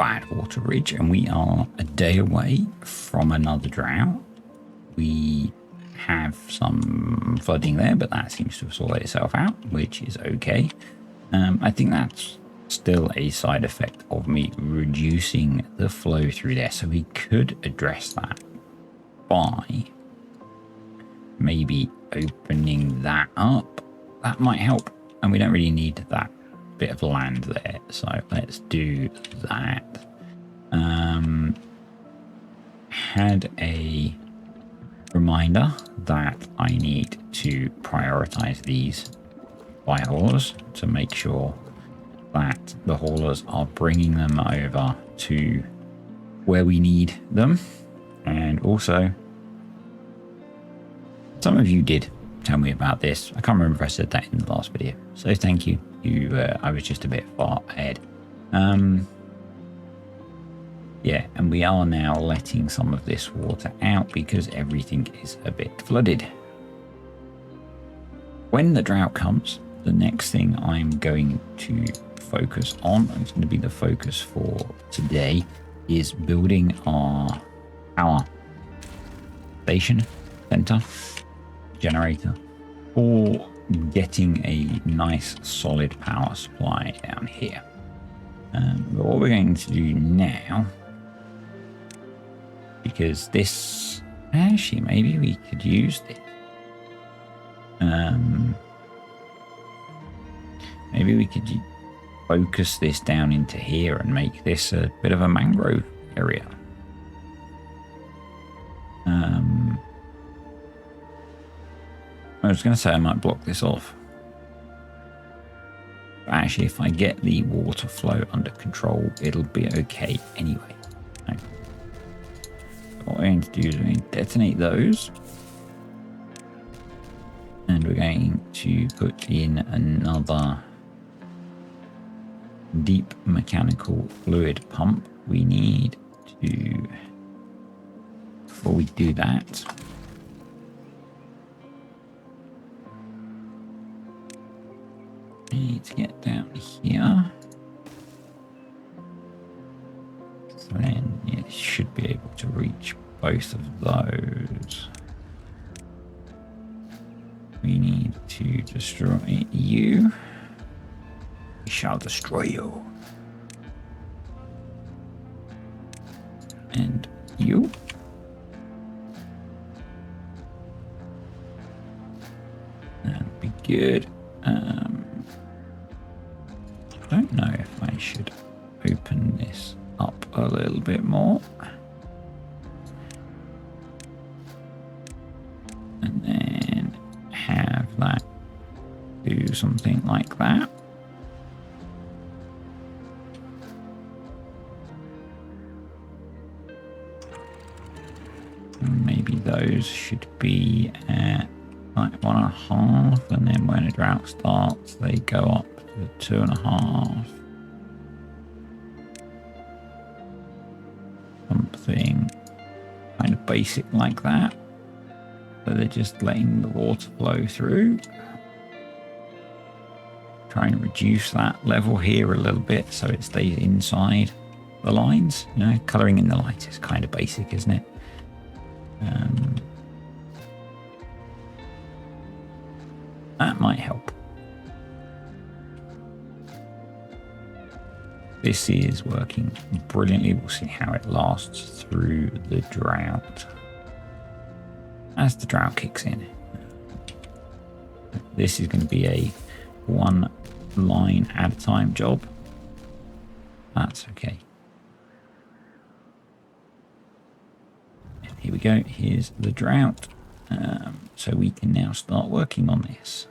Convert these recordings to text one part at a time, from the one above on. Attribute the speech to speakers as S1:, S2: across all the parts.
S1: Badwater Ridge, and we are a day away from another drought. We have some flooding there, but that seems to have sorted itself out, which is okay. I think that's still a side effect of me reducing the flow through there, so we could address that by maybe opening that up. That might help, and we don't really need that bit of land there, so let's do that. Had a reminder that I need to prioritize these by haulers to make sure that the haulers are bringing them over to where we need them. And also, some of you did tell me about this. I can't remember if I said that in the last video, so thank you. I was just a bit far ahead. Yeah, and we are now letting some of this water out because everything is a bit flooded. When the drought comes, the next thing I'm going to focus on, and it's going to be the focus for today, is building our power station, center, generator, or getting a nice solid power supply down here. But what we're going to do now, because this, actually maybe we could use this. Maybe we could focus this down into here and make this a bit of a mangrove area. I was going to say I might block this off. But actually, if I get the water flow under control, it'll be okay anyway. So what we're going to do is we're going to detonate those. And we're going to put in another deep mechanical fluid pump. We need to, before we do that, we need to get down here. So then it should be able to reach both of those. We need to destroy you. We shall destroy you. And you. That'll be good. I don't know if I should open this up a little bit more. And then have that do something like that. And maybe those should be at like 1.5, and then when a drought starts, they go up to 2.5. Something kind of basic like that. So they're just letting the water flow through. Trying to reduce that level here a little bit so it stays inside the lines. You know, colouring in the light is kind of basic, isn't it? That might help. This is working brilliantly. We'll see how it lasts through the drought. As the drought kicks in, this is going to be a one line at a time job. That's okay. And here we go. Here's the drought. So we can now start working on this.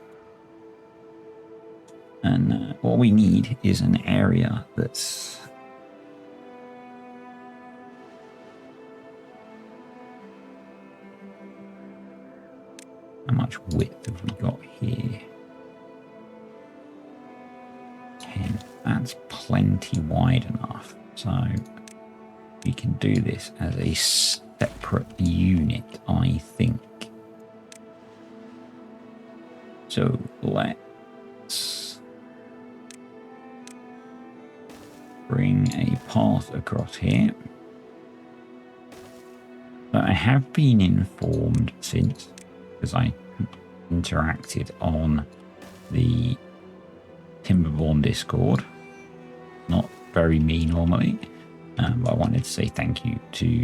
S1: And what we need is an area that's how much width have we got here? 10. That's plenty wide enough. So we can do this as a separate unit, I think. So let's bring a path across here. But I have been informed since, because I interacted on the TimberBorn Discord. Not very me normally, but I wanted to say thank you to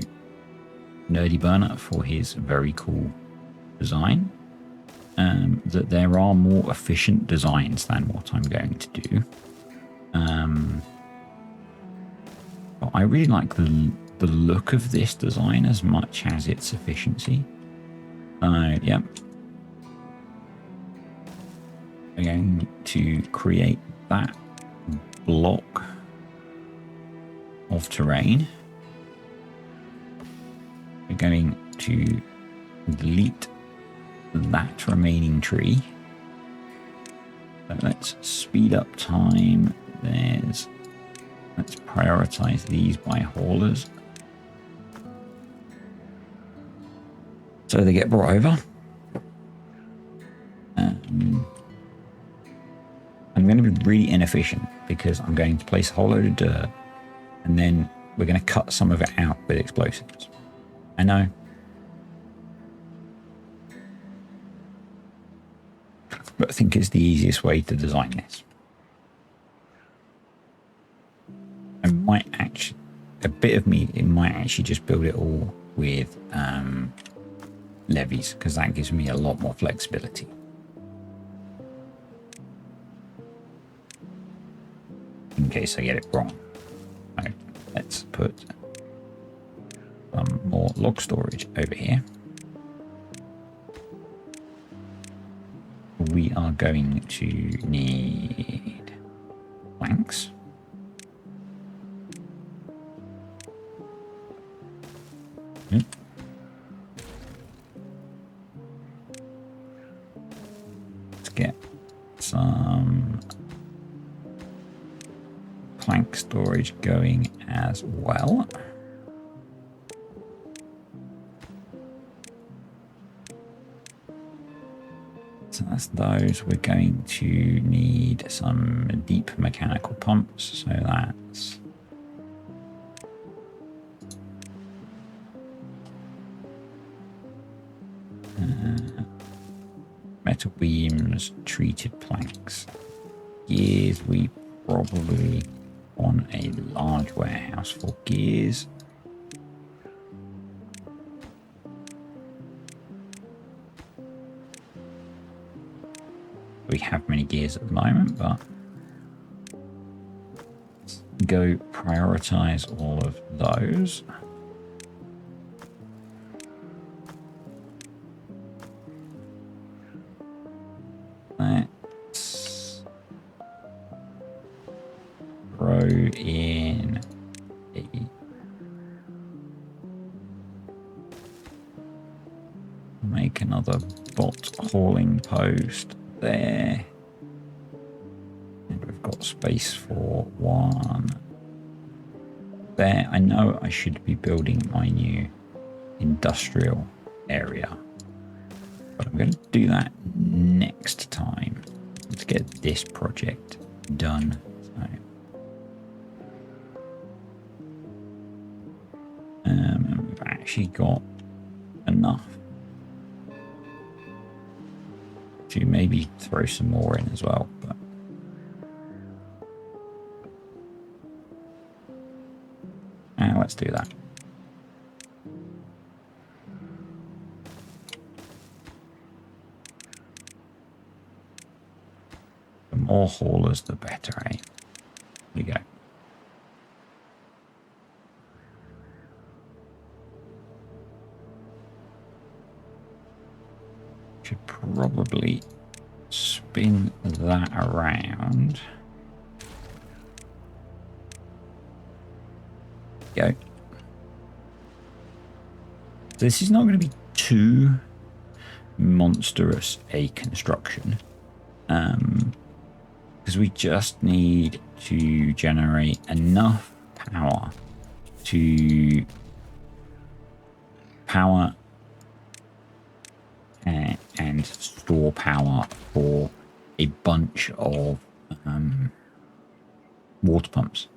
S1: Nerdy Burner for his very cool design. That there are more efficient designs than what I'm going to do. But I really like the look of this design as much as its efficiency. Yeah. We're going to create that block of terrain. We're going to delete that remaining tree. So let's speed up time. Let's prioritize these by haulers, so they get brought over. I'm going to be really inefficient because I'm going to place a whole load of dirt and then we're going to cut some of it out with explosives. I know. But I think it's the easiest way to design this. I might actually, a bit of me, it might actually just build it all with levees, because that gives me a lot more flexibility. In case I get it wrong. Right, let's put some more log storage over here. We are going to need planks. Let's get some plank storage going as well. So that's those. We're going to need some deep mechanical pumps. So that's metal beams, treated planks, gears. We probably want a large warehouse for gears. We have many gears at the moment, but let's go prioritize all of those. Let's throw in a make another bot hauling post there, and we've got space for one there. I know I should be building my new industrial area, but I'm going to do that next time. Let's get this project done. And we've actually got enough to maybe throw some more in as well, but let's do that. The more haulers, the better, eh? Here we go. Should probably spin that around. Go. This is not going to be too monstrous a construction, because we just need to generate enough power to power and store power for a bunch of water pumps.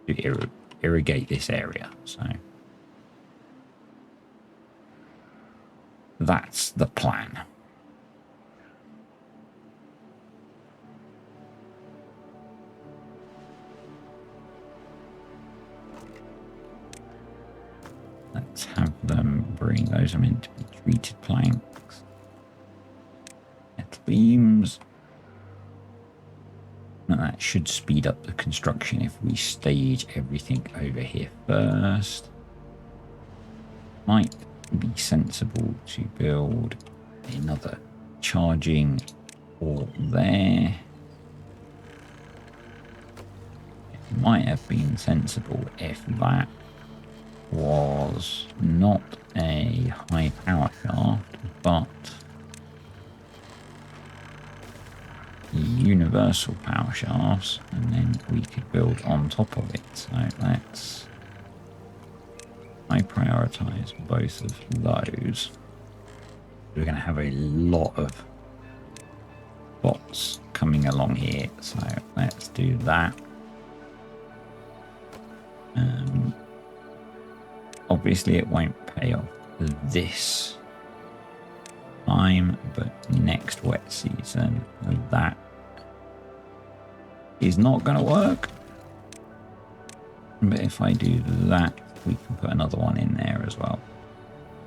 S1: to irrigate this area. So that's the plan. Let's have them bring those are meant to be treated planks. Metal beams. Now that should speed up the construction if we stage everything over here first. Might be sensible to build another charging port there. It might have been sensible if that was not a high power shaft, but universal power shafts, and then we could build on top of it. So I prioritize both of those. We're going to have a lot of bots coming along here, so let's do that. Obviously it won't pay off this time, but next wet season that is not going to work. But if I do that, we can put another one in there as well.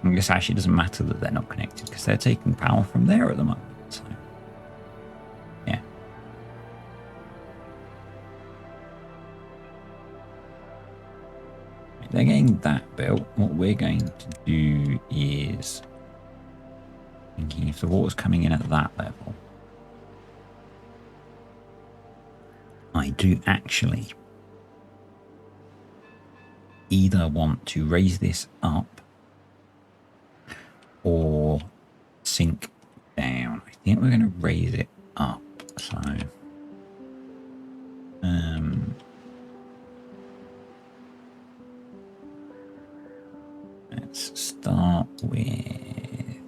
S1: I guess actually it doesn't matter that they're not connected because they're taking power from there at the moment. So yeah. They're getting that built. What we're going to do is thinking if the water's coming in at that level, I do actually either want to raise this up or sink down. I think we're going to raise it up. So let's start with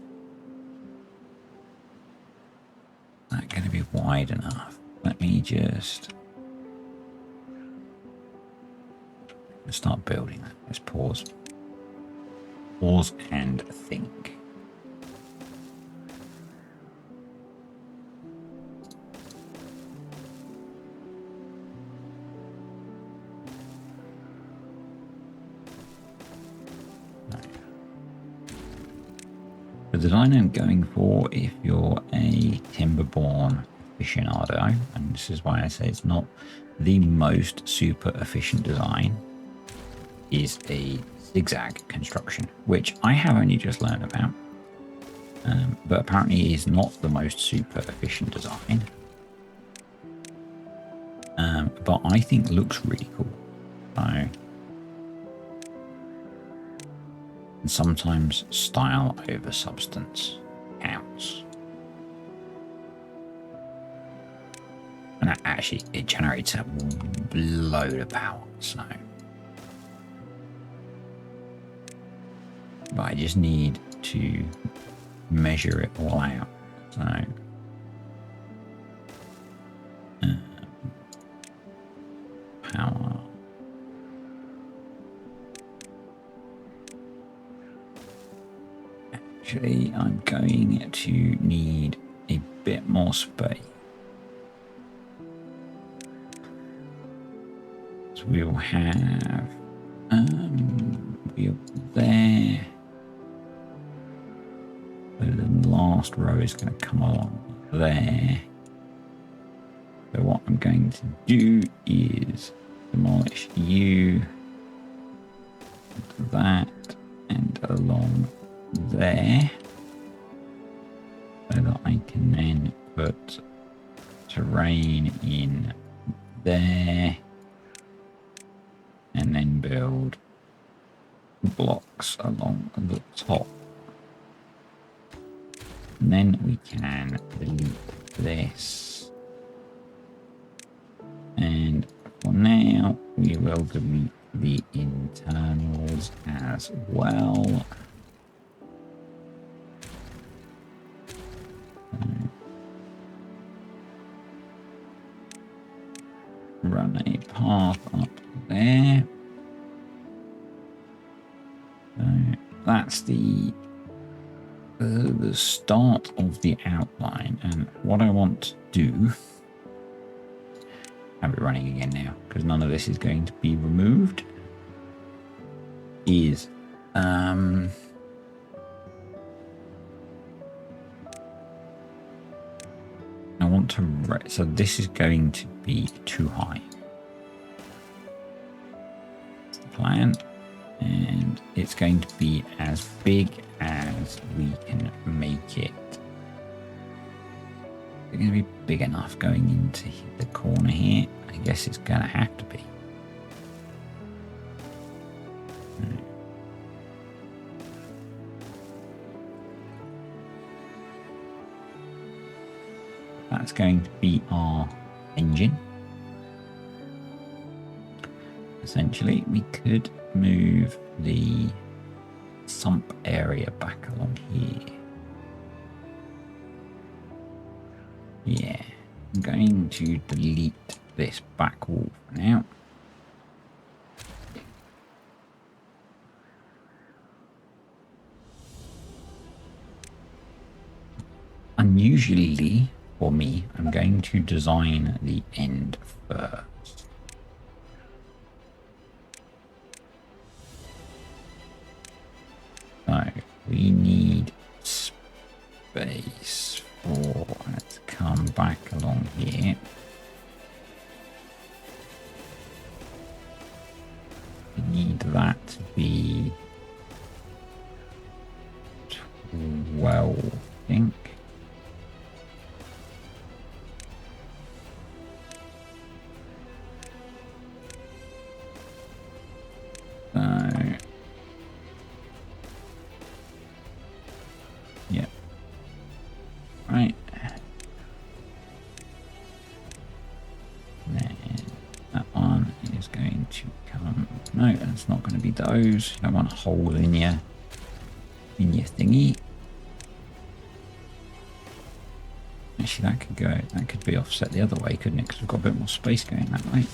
S1: that going to be wide enough. Let me just start building that. Let's pause and think. The design I'm going for, if you're a TimberBorn aficionado, and this is why I say it's not the most super efficient design, is a zigzag construction, which I have only just learned about, but apparently is not the most super efficient design, but I think looks really cool. So, and sometimes style over substance counts, and actually it generates a load of power. So but I just need to measure it all out. So power. Actually, I'm going to need a bit more space. So we'll have we'll there. So the last row is going to come along there. So what I'm going to do is demolish you, that, and along there, so that I can then put terrain in there, and then build blocks along the top. And then we can delete this. And for now, we will delete the internals as well. Run a path up there. So that's the start of the outline, and what I want to do, have it running again now because none of this is going to be removed, is I want to so this is going to be too high. That's the plan, and it's going to be as big as we can make it. It's going to be big enough going into the corner here. I guess it's going to have to be. That's going to be our engine. Essentially, we could move the sump area back along here. Yeah, I'm going to delete this back wall for now. Unusually for me, I'm going to design the end first. So we need space for it to come back along here. We need that to be 12, I think. Yeah. Right. Then that one is going to come. No, that's not going to be those. You don't want holes in your thingy. Actually, that could go. That could be offset the other way, couldn't it? Because we've got a bit more space going that way.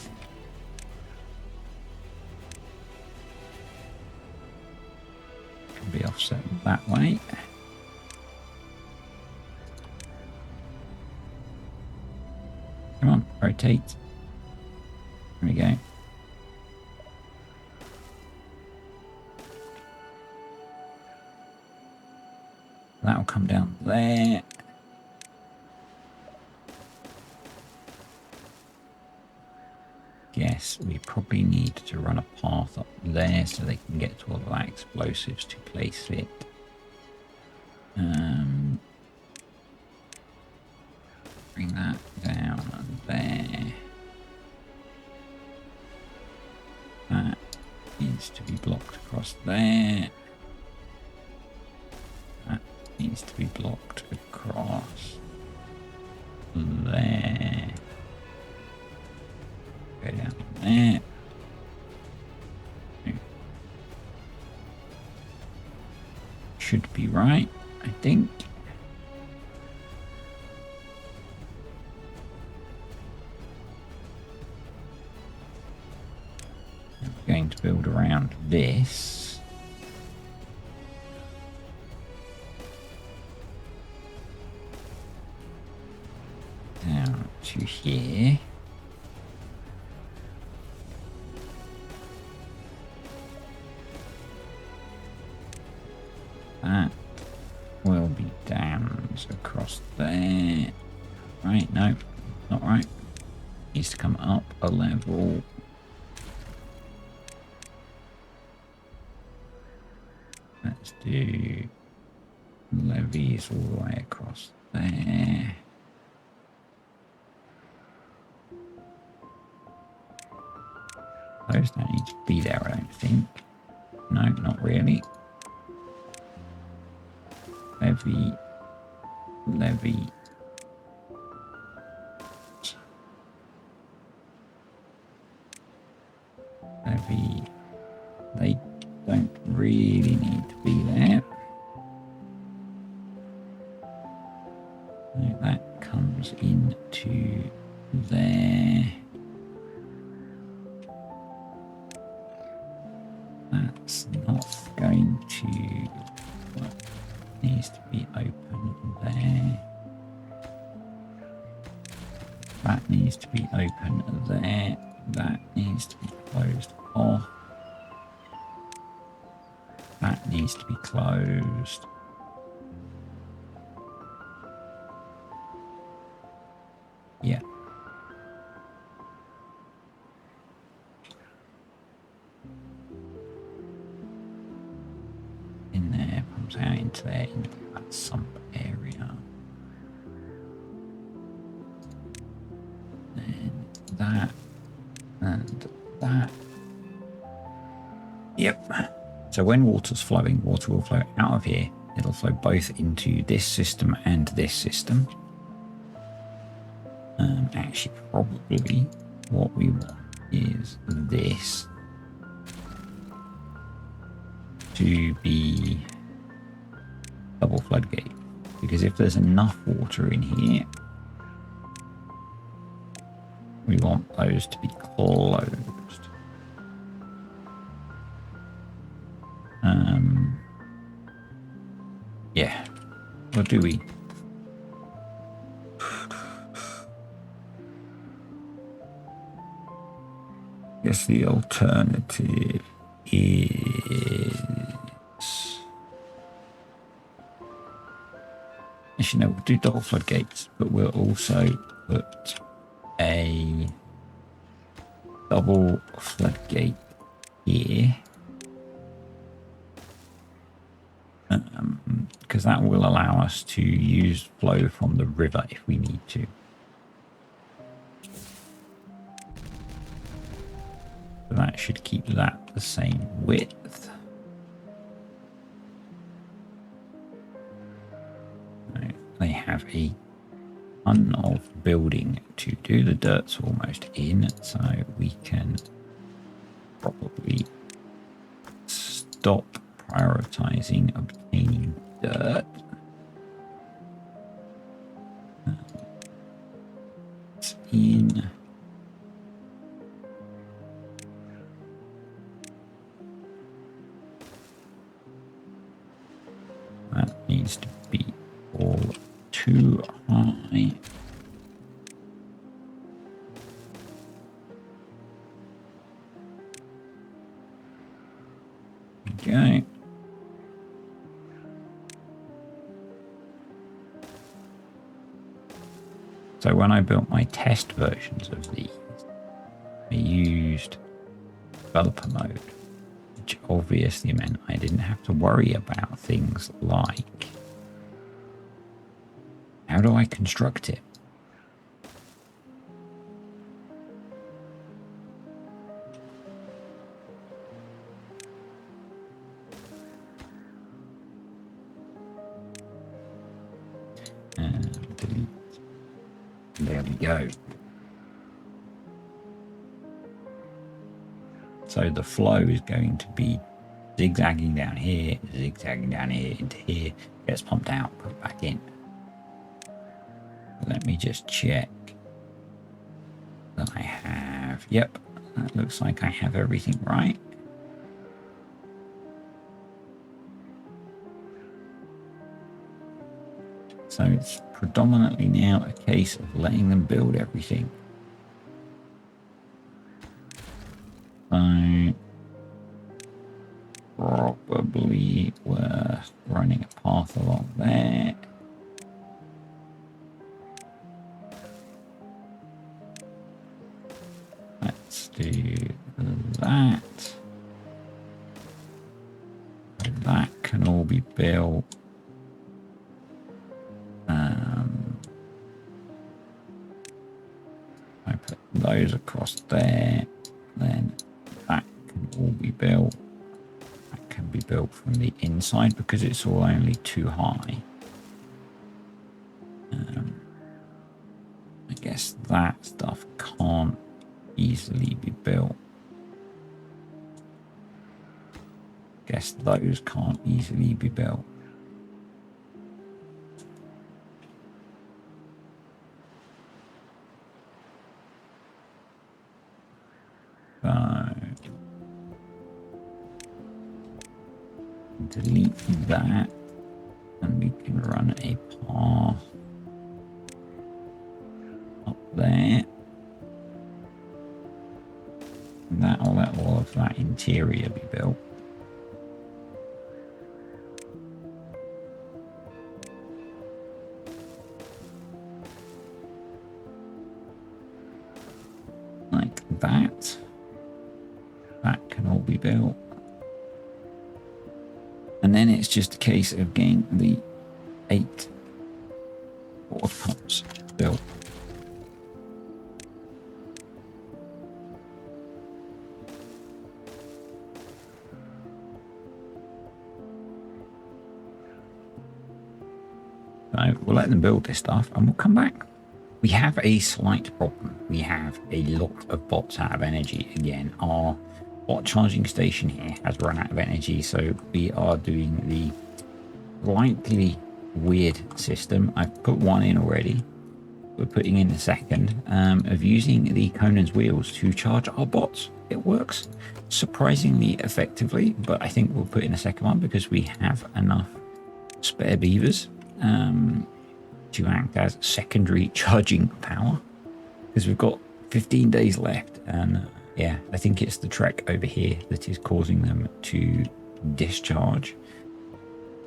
S1: Could be offset that way. Come on, rotate. There we go. That'll come down there. Guess we probably need to run a path up there so they can get to all of that explosives to place it. Bring that down there. That needs to be blocked across there. That needs to be blocked across there. Go down there. Should be right, I think. We're going to build around this. Down to here. That will be dams across there. Right, no, not right. Needs to come up a level. Let's do levees all the way across there. Those don't need to be there, I don't think. No, not really. Levy. Levy. Levy. They don't really need to be there. No, that comes into there. That needs to be open there. That needs to be closed off. That needs to be closed. Yeah. In there, pumps out into there, into that sump area. Then that and that. Yep. So when water's flowing, water will flow out of here. It'll flow both into this system and this system. Actually, probably what we want is this to be double floodgate. Because if there's enough water in here, we want those to be closed. Yeah. What do we? Guess the alternative is... Actually, no, we'll do double floodgates, but we'll also put a double floodgate here. Because that will allow us to use flow from the river if we need to. So that should keep that the same width. They have a ton of building to do. The dirt's almost in, so we can probably stop prioritizing obtaining dirt. It's in. That needs to be all too high. Okay. So when I built my test versions of these, I used developer mode, which obviously meant I didn't have to worry about things like, how do I construct it? And delete. There we go. So the flow is going to be zigzagging down here into here, gets pumped out, put back in. Let me just check that I have, yep, that looks like I have everything right. So it's predominantly now a case of letting them build everything. So probably worth running a path along there. Let's do that. That can all be built. I put those across there, then that can all be built. That can be built from the inside because it's all only too high. I guess that stuff can't easily be built. Guess those can't easily be built. Delete that, and we can run a path up there. That'll let all of that interior be built. Like that. That can all be built. And then it's just a case of getting the 8 water pumps built. So we'll let them build this stuff and we'll come back. We have a slight problem. We have a lot of bots out of energy again. Our bot charging station here has run out of energy, so we are doing the slightly weird system. I've put one in already. We're putting in a second of using the Conan's wheels to charge our bots. It works surprisingly effectively, but I think we'll put in a second one because we have enough spare beavers to act as secondary charging power, because we've got 15 days left. And yeah, I think it's the trek over here that is causing them to discharge.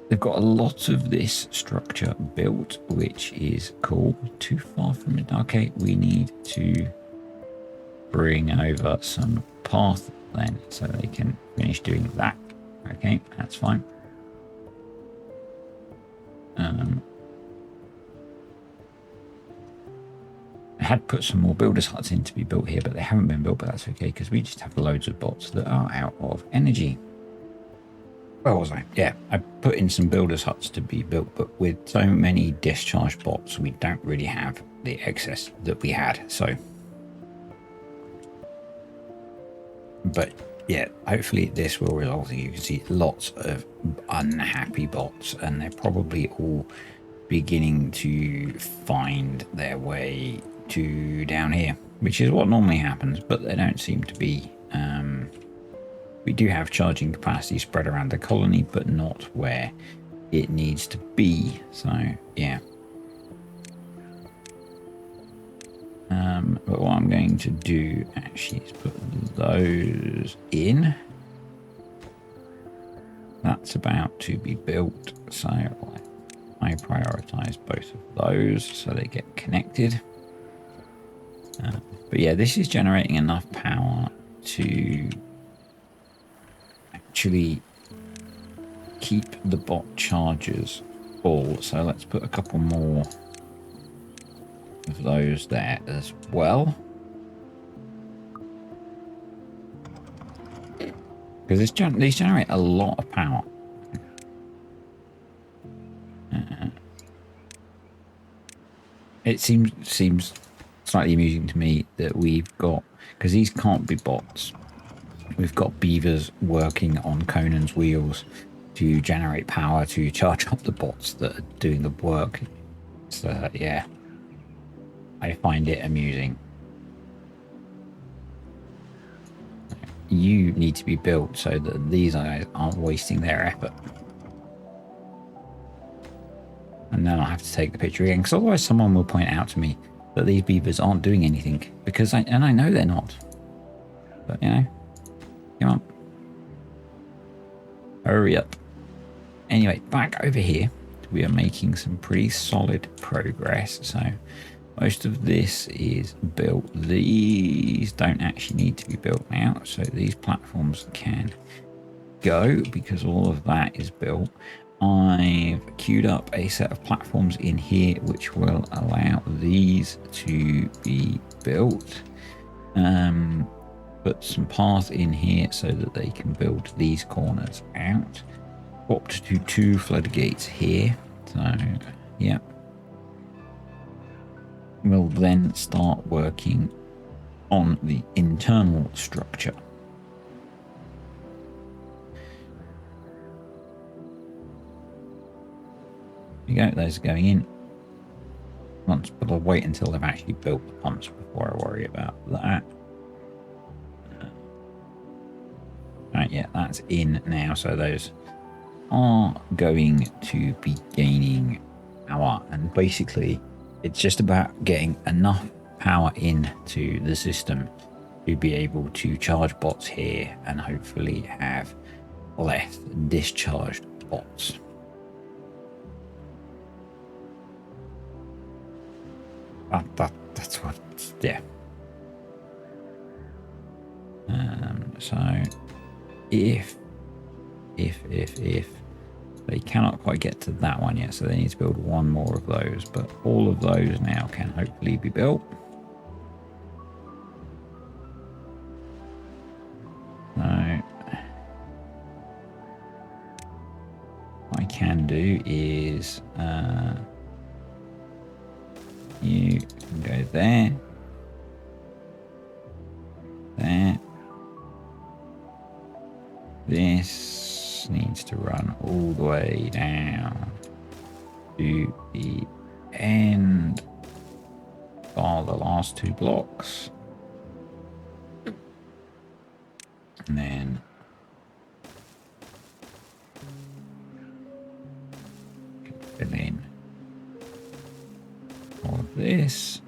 S1: They've got a lot of this structure built, which is cool. Too far from it. Okay, we need to bring over some path then so they can finish doing that. Okay, that's fine. I had put some more builders huts in to be built here, but they haven't been built, but that's okay because we just have loads of bots that are out of energy. Where was I? Yeah, I put in some builders huts to be built, but with so many discharge bots, we don't really have the excess that we had. So, but yeah, hopefully this will result in, you can see lots of unhappy bots, and they're probably all beginning to find their way to down here, which is what normally happens, but they don't seem to be. We do have charging capacity spread around the colony, but not where it needs to be. So yeah. But what I'm going to do actually is put those in. That's about to be built, so I prioritize both of those so they get connected. But yeah, this is generating enough power to actually keep the bot chargers full. So let's put a couple more of those there as well, because these generate a lot of power. It seems slightly amusing to me that we've got, because these can't be bots, we've got beavers working on Conan's wheels to generate power to charge up the bots that are doing the work. So yeah, I find it amusing. You need to be built so that these guys aren't wasting their effort. And then I'll have to take the picture again, because otherwise someone will point out to me that these beavers aren't doing anything, because I know they're not. But you know, come on, hurry up. Anyway, back over here, we are making some pretty solid progress. So most of this is built. These don't actually need to be built now, so these platforms can go because all of that is built. I've queued up a set of platforms in here which will allow these to be built. Put some path in here so that they can build these corners out. Swapped to 2 floodgates here. So yeah, we'll then start working on the internal structure. There you go, those are going in. But I'll wait until they've actually built the pumps before I worry about that. Right, yeah, that's in now, so those are going to be gaining power, and basically it's just about getting enough power into the system to be able to charge bots here and hopefully have less discharged bots. That's what, yeah. So if they cannot quite get to that one yet, so they need to build one more of those, but all of those now can hopefully be built. So what I can do is you can go there, there. This needs to run all the way down to the end of the last 2 blocks. And then fill in all of this.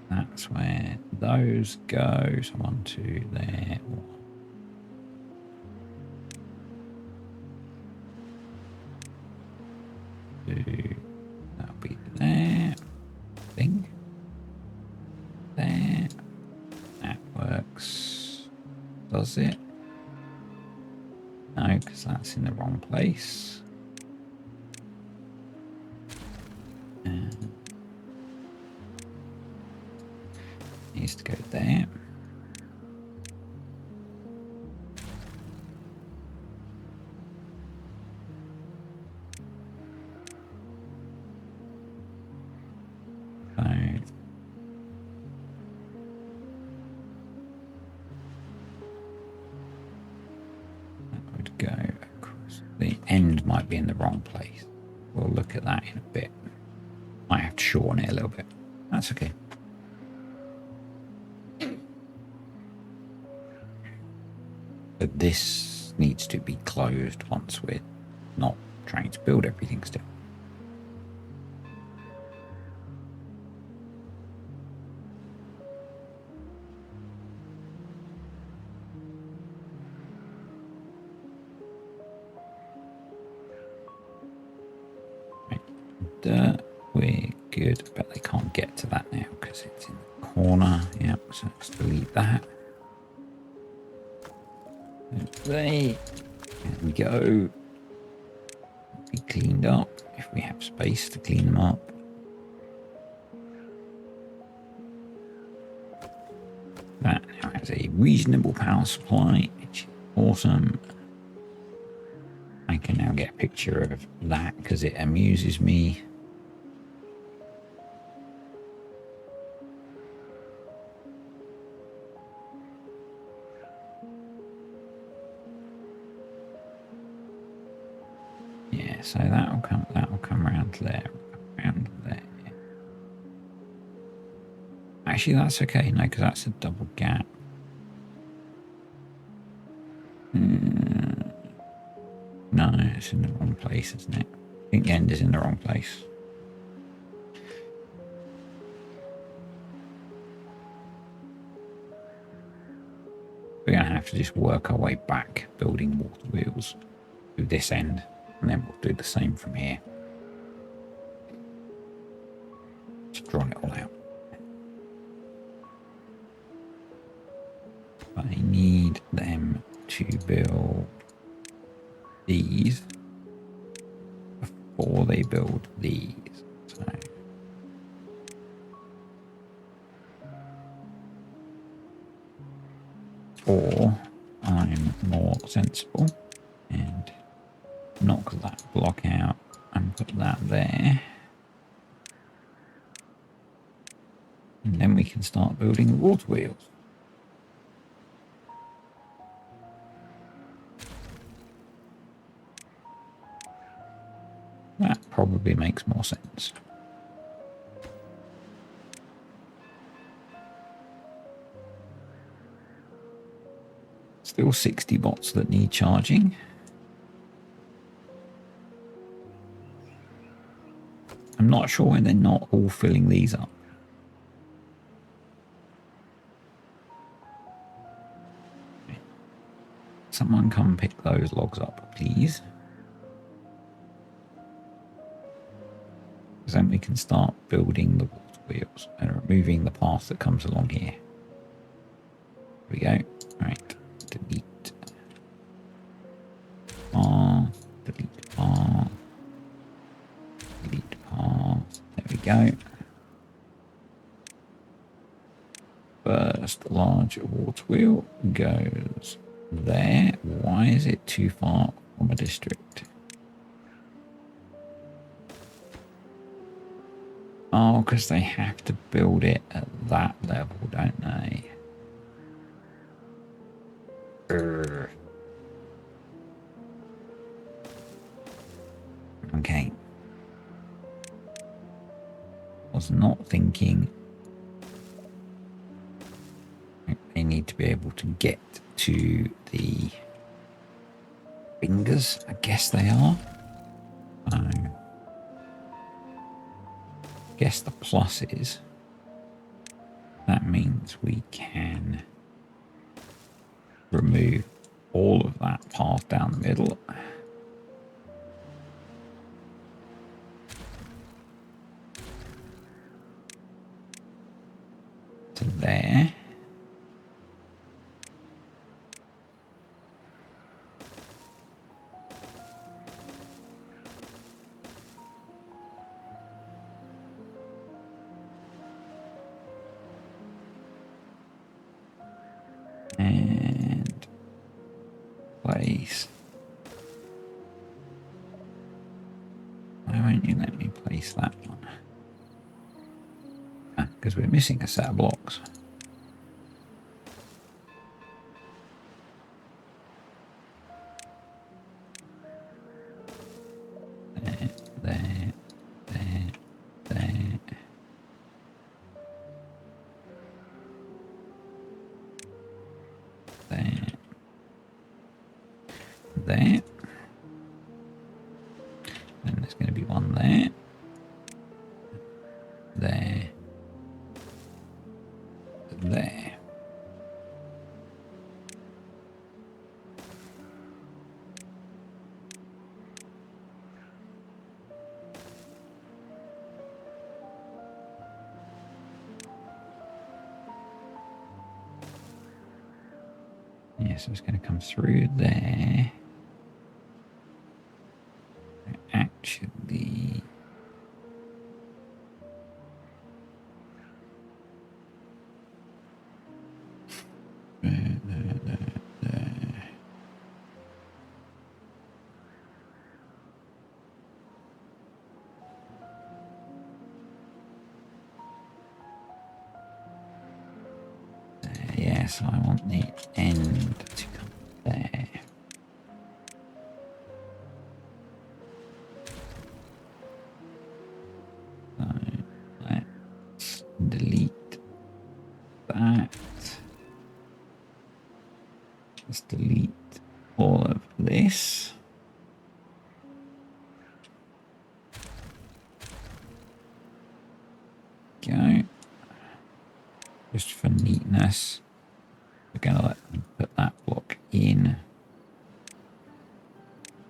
S1: That's where those go. So 1, 2 there. 1, 2. That'll be there. I think. There. That works. Does it? No, because that's in the wrong place. Needs to go there. So that would go across. The end might be in the wrong place. We'll look at that in a bit. Might have to shorten it a little bit. That's okay. But this needs to be closed once we're not trying to build everything still. Right. We're good, but they can't get to that now because it's in the corner. Yep, so let's delete that. There we go. Be cleaned up if we have space to clean them up. That now has a reasonable power supply, which is awesome. I can now get a picture of that because it amuses me. So that'll come around there, around there. Actually, that's okay. No, because that's a double gap. No, it's in the wrong place, isn't it? I think the end is in the wrong place. We're going to have to just work our way back, building water wheels to this end. And then we'll do the same from here. Just drawing it all out. But I need them to build these before they build these. So or I'm more sensible and knock that block out and put that there. And then we can start building the water wheels. That probably makes more sense. Still 60 bots that need charging. I'm not sure when they're not all filling these up. Someone come pick those logs up, please. Because then we can start building the water wheels and removing the path that comes along here. Here we go. Right. Delete. Path. Delete path. Delete path. There we go. First large water wheel goes there. Why is it too far from a district? Oh, because they have to build it at that level, don't they? Okay. Was not thinking they need to be able to get to the fingers. I guess they are. Guess the plus is that means we can remove all of that path down the middle. To there. And place. Why won't you let me place that one? Because we're missing a set of blocks. There. Then there's going to be one there. There. There. Yeah, so it's going to come through there. Actually, yeah, so I want the end to come there. So let's delete that. Let's delete all of this. Go. Just for neatness, we're going to let them put that block in.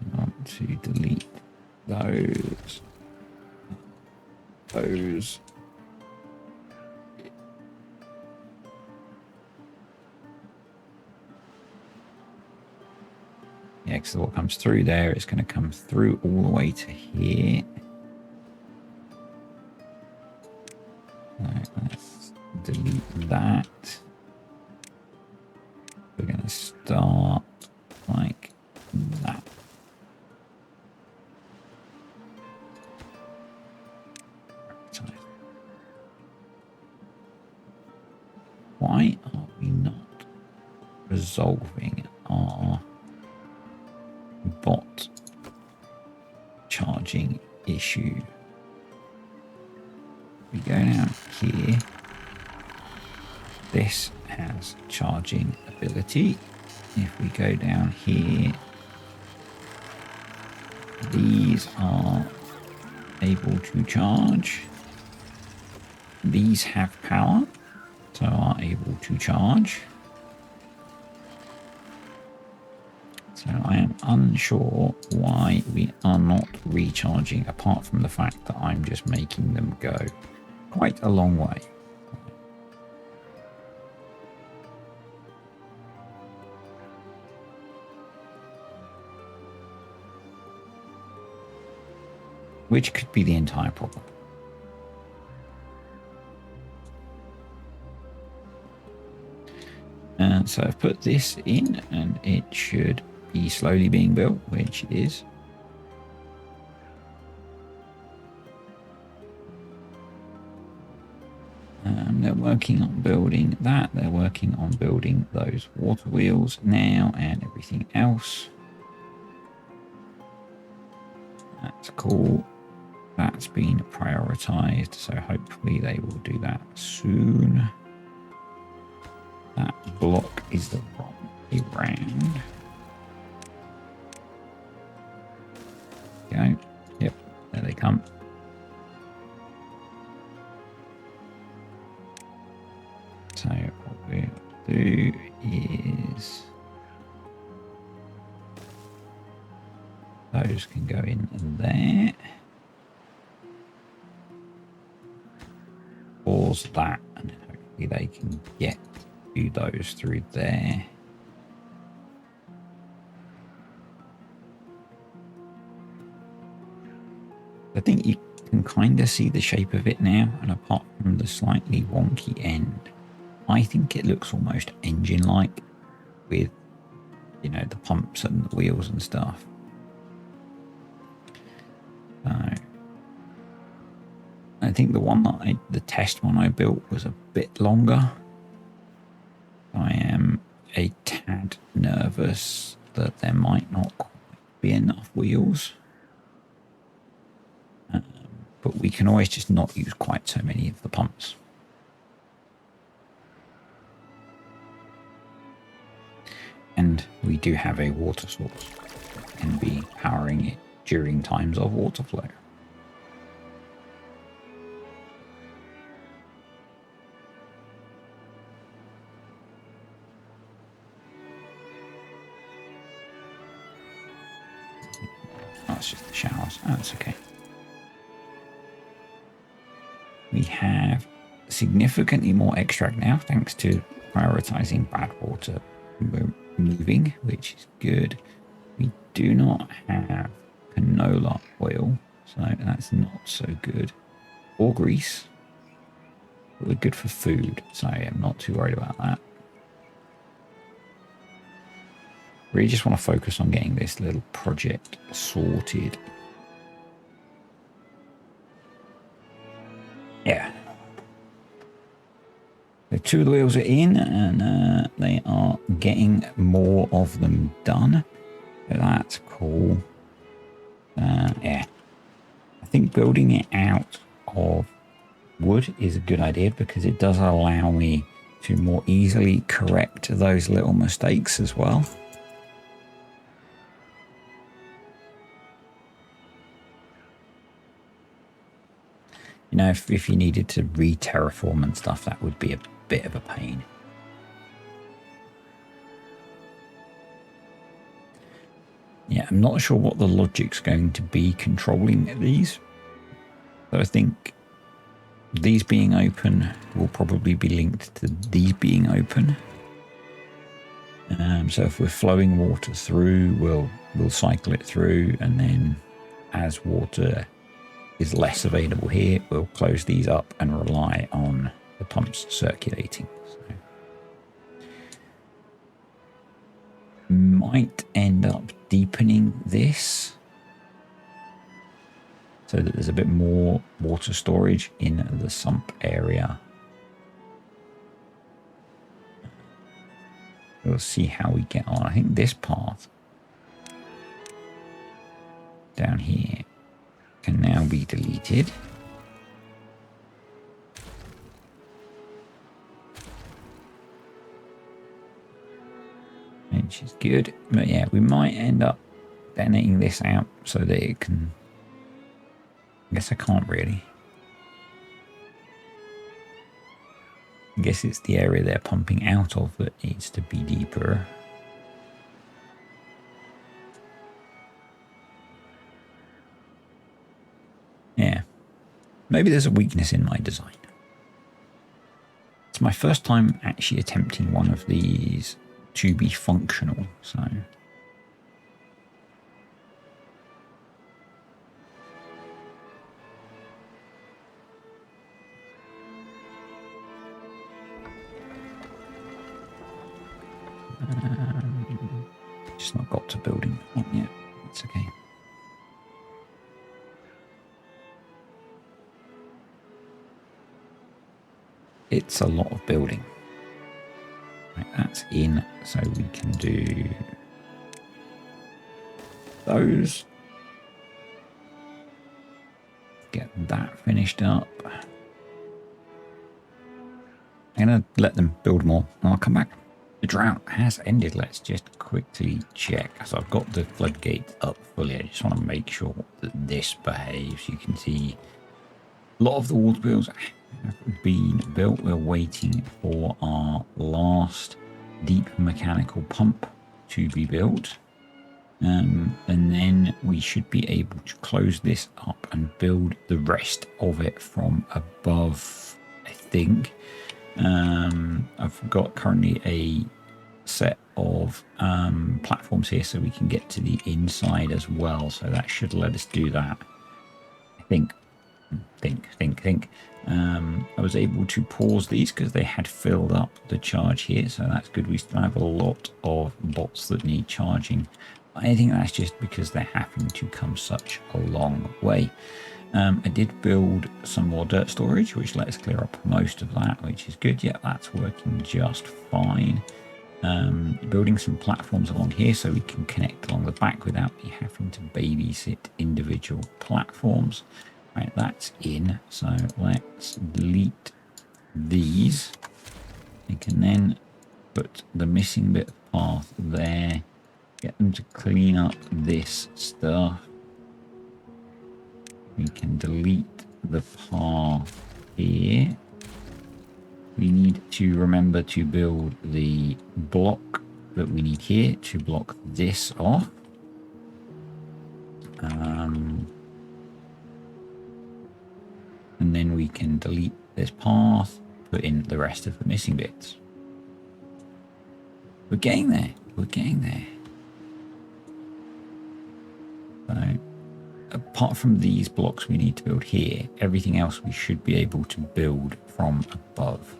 S1: I want to delete those. Yeah, because what comes through there, it's going to come through all the way to here. Right, let's delete that. We're going to start like that. Why are we not resolving our bot charging issue? We go down here. This has charging ability. If we go down here, these are able to charge. These have power, so are able to charge. So I am unsure why we are not recharging, apart from the fact that I'm just making them go quite a long way. Which could be the entire problem. And so I've put this in and it should be slowly being built, which it is. They're working on building that. They're working on building those water wheels now and everything else. That's cool. That's been prioritized, so hopefully they will do that soon. That block is the wrong way round. Go. Yep, there they come. So what we'll do is those can go in there. Pause that, and hopefully they can get to those through there. I think you can kind of see the shape of it now, and apart from the slightly wonky end, I think it looks almost engine-like with, you know, the pumps and the wheels and stuff. So I think the one that the test one I built was a bit longer. I am a tad nervous that there might not quite be enough wheels. But we can always just not use quite so many of the pumps. And we do have a water source that can be powering it during times of water flow. Oh, it's just the showers. Oh, that's okay. We have significantly more extract now, thanks to prioritizing BADWATER moving, which is good. We do not have canola oil, so that's not so good. Or grease. But we're good for food, so I'm not too worried about that. Really just want to focus on getting this little project sorted. Yeah. So 2 of the wheels are in, and they are getting more of them done. So that's cool. Yeah. I think building it out of wood is a good idea because it does allow me to more easily correct those little mistakes as well. You know, if you needed to re-terraform and stuff, that would be a bit of a pain. Yeah, I'm not sure what the logic's going to be controlling these. So I think these being open will probably be linked to these being open. So if we're flowing water through, we'll cycle it through, and then as water is less available here, we'll close these up and rely on the pumps circulating. So might end up deepening this so that there's a bit more water storage in the sump area. We'll see how we get on. I think this path down here can now be deleted. which is good. But yeah, we might end up detonating this out so that it can... I guess I can't really. I guess it's the area they're pumping out of that needs to be deeper. Yeah. Maybe there's a weakness in my design. It's my first time actually attempting one of these to be functional, so... just not got to building one yet. It's okay. It's a lot of building. Right, that's in, so we can do those. Get that finished up. I'm going to let them build more and I'll come back. The drought has ended. Let's just quickly check. So I've got the floodgate up fully. I just want to make sure that this behaves. You can see a lot of the water wheels have been built. We're waiting for our last deep mechanical pump to be built. And then we should be able to close this up and build the rest of it from above, I think. I've got currently a set of platforms here so we can get to the inside as well, so that should let us do that. I think. I was able to pause these because they had filled up the charge here, so that's good. We still have a lot of bots that need charging. I think that's just because they're having to come such a long way. I did build some more dirt storage, which lets clear up most of that, which is good. Yeah, that's working just fine. Building some platforms along here so we can connect along the back without me having to babysit individual platforms. Right, that's in. So let's delete these. We can then put the missing bit of path there. Get them to clean up this stuff. We can delete the path here. We need to remember to build the block that we need here to block this off. And then we can delete this path, put in the rest of the missing bits. We're getting there. We're getting there. So, apart from these blocks we need to build here, everything else we should be able to build from above.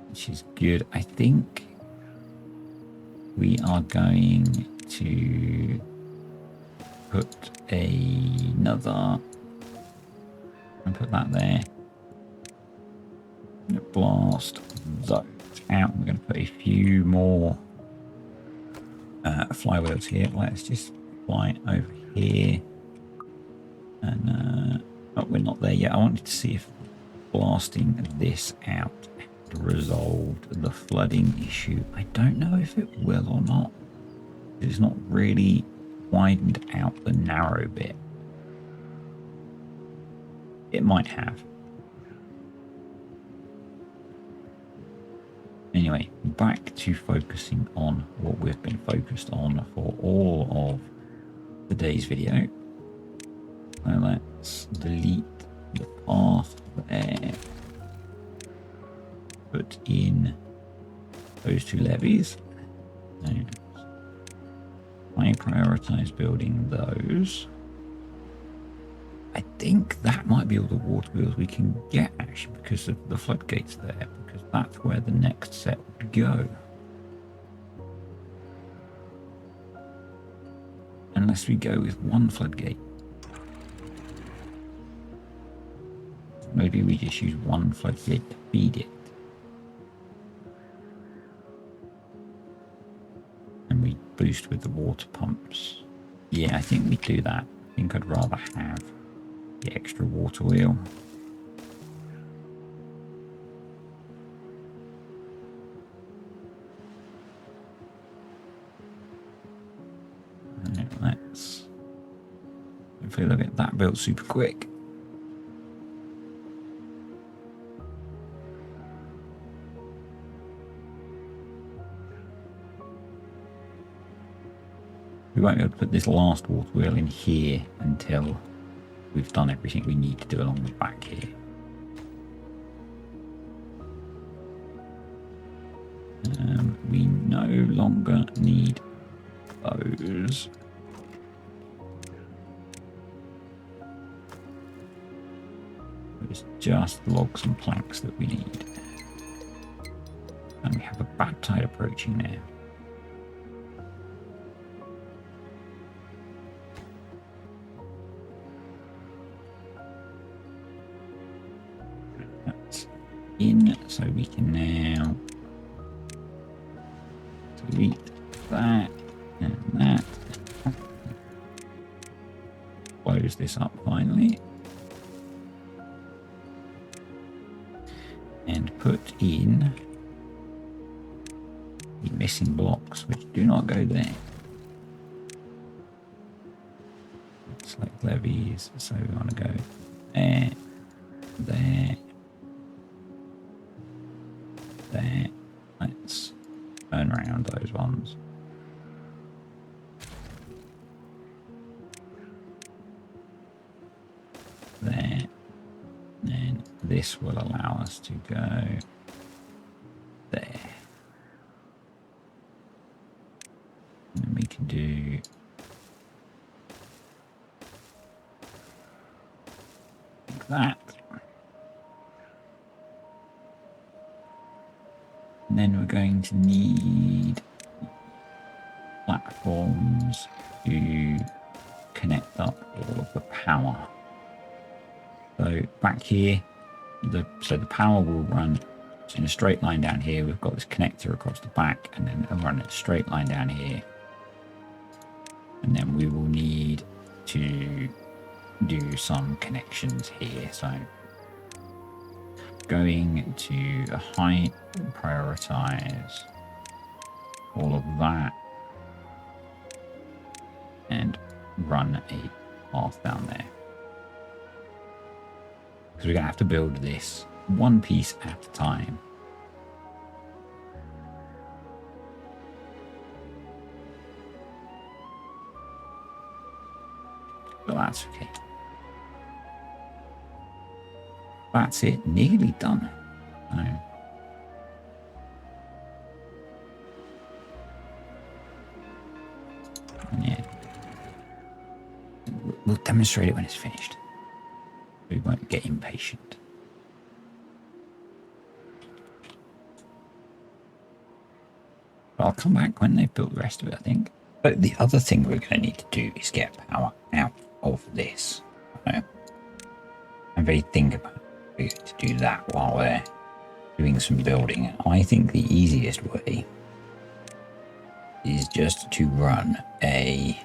S1: Which is good. I think we are going to put another, and put that there. I'm going to blast those out. We're going to put a few more flywheels here. Let's just fly over here. And oh, we're not there yet. I wanted to see if blasting this out had resolved the flooding issue. I don't know if it will or not. It's not really widened out the narrow bit. It might have. Anyway, back to focusing on what we've been focused on for all of today's video. So let's delete the path there. Put in those two levees. I prioritize building those. I think that might be all the water wheels we can get actually because of the floodgates there, because that's where the next set would go. Unless we go with one floodgate. Maybe we just use one floodgate to feed it. And we boost with the water pumps. Yeah, I think we do that. I think I'd rather have the extra water wheel. hopefully they'll get that built super quick. We won't be able to put this last water wheel in here until we've done everything we need to do along the back here. We no longer need those. It's just logs and planks that we need. And we have a bad tide approaching there. That's in, so we can now delete that and that. Close this up finally. And put in the missing blocks, which do not go there. Select levies, so we want to go there, there, there. Let's turn around those ones. There. And this will allow us to go there. And then we can do like that. And then we're going to need platforms to connect up all of the power. So back here, the power will run in a straight line down here. We've got this connector across the back, and then it'll run a straight line down here. And then we will need to do some connections here. So going to high prioritize all of that and run a path down there. Because we're going to have to build this one piece at a time. But that's okay. That's it, nearly done. Yeah. We'll demonstrate it when it's finished. We won't get impatient. But I'll come back when they've built the rest of it, I think. But the other thing we're going to need to do is get power out of this. I'm very think about it to do that while we're doing some building. I think the easiest way is just to run a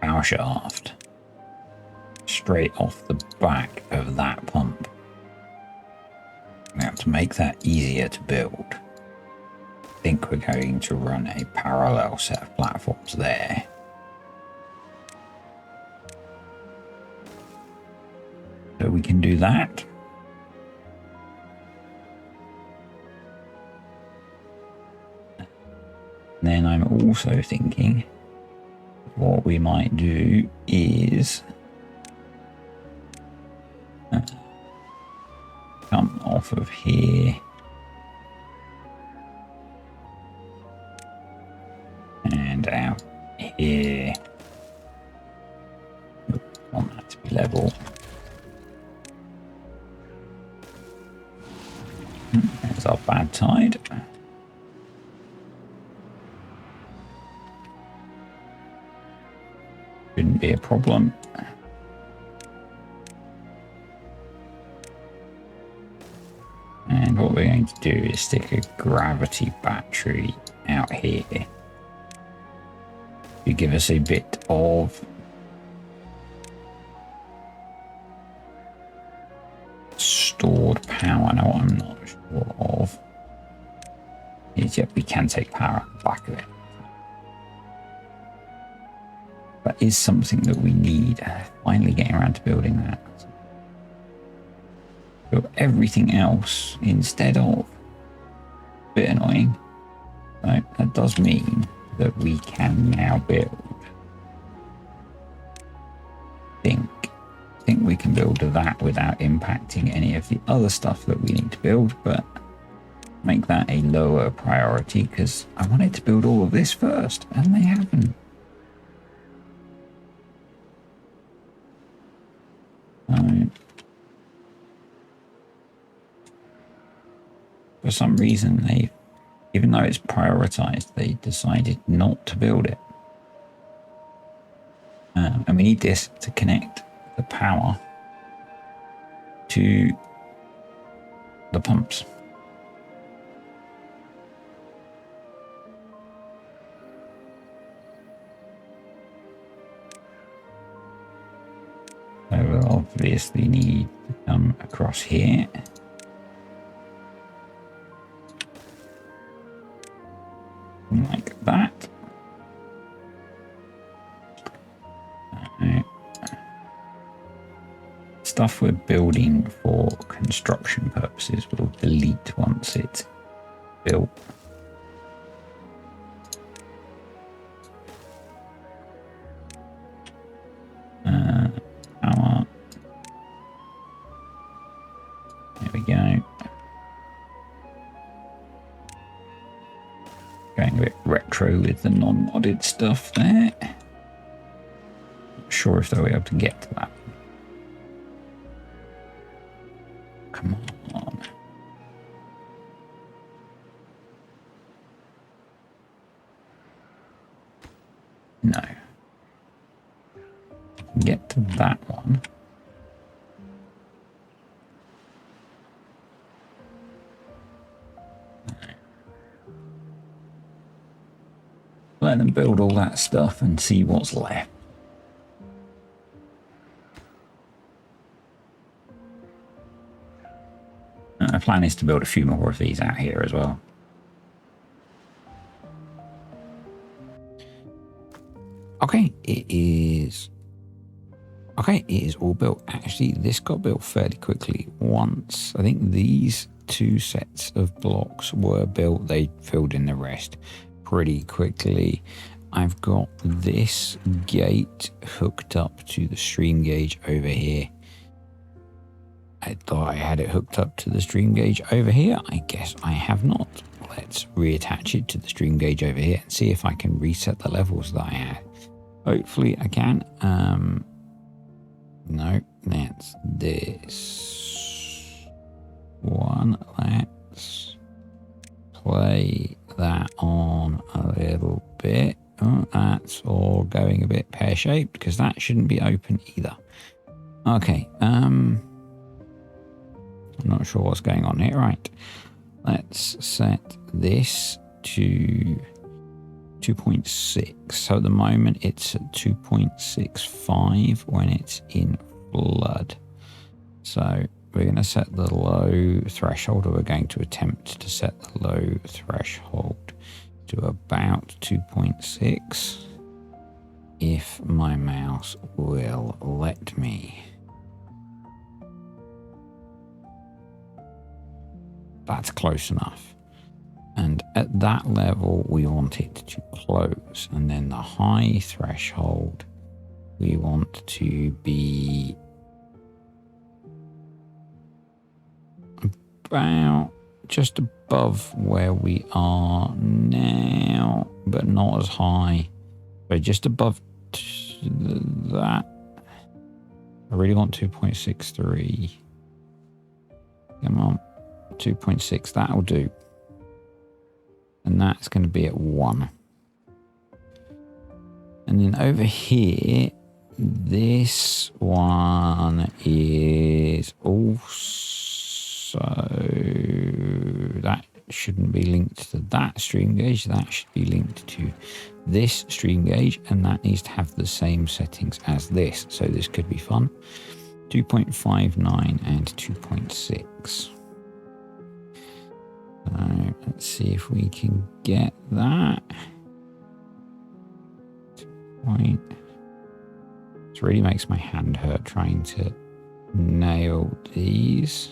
S1: power shaft straight off the back of that pump. Now, to make that easier to build, I think we're going to run a parallel set of platforms there. So we can do that. Then I'm also thinking what we might do is come off of here and out here. I want that to be level. There's our bad tide. Shouldn't be a problem. And what we're going to do is stick a gravity battery out here to give us a bit of stored power. Now, what I'm not sure of is, yep, we can take power out the back of it. that is something that we need. Finally getting around to building that. Build everything else instead of. Bit annoying. Right, that does mean that we can now build. I think we can build that without impacting any of the other stuff that we need to build, but make that a lower priority because I wanted to build all of this first and they haven't. For some reason, even though it's prioritized, they decided not to build it. And we need this to connect the power to the pumps. So we'll obviously need to come across here. Like that. Stuff we're building for construction purposes we'll delete once it's built. Power. There we go. Going a bit retro with the non-modded stuff there. Not sure if they'll be able to get to that. Come on. No. Get to that one. Let them build all that stuff and see what's left. The plan is to build a few more of these out here as well. Okay, it is all built. Actually, this got built fairly quickly. Once I think these two sets of blocks were built, they filled in the rest pretty quickly. I've got this gate hooked up to the stream gauge over here. I thought I had it hooked up to the stream gauge over here. I guess I have not. Let's reattach it to the stream gauge over here and see if I can reset the levels that I had. Hopefully I can. No, that's this one. Let's play that on a little bit. Oh, that's all going a bit pear-shaped because that shouldn't be open either. Okay, I'm not sure what's going on here. Right, let's set this to 2.6. So at the moment it's at 2.65 when it's in flood. So we're going to set the low threshold, or we're going to attempt to set the low threshold to about 2.6 if my mouse will let me. That's close enough. And at that level, we want it to close. And then the high threshold, we want to be about just above where we are now, but not as high. So just above that. I really want 2.63. Come on. 2.6, that'll do. And that's going to be at 1. And then over here, this one is also, that shouldn't be linked to that stream gauge. That should be linked to this stream gauge, and that needs to have the same settings as this. So this could be fun. 2.59 and 2.6. Let's see if we can get that. It really makes my hand hurt trying to nail these.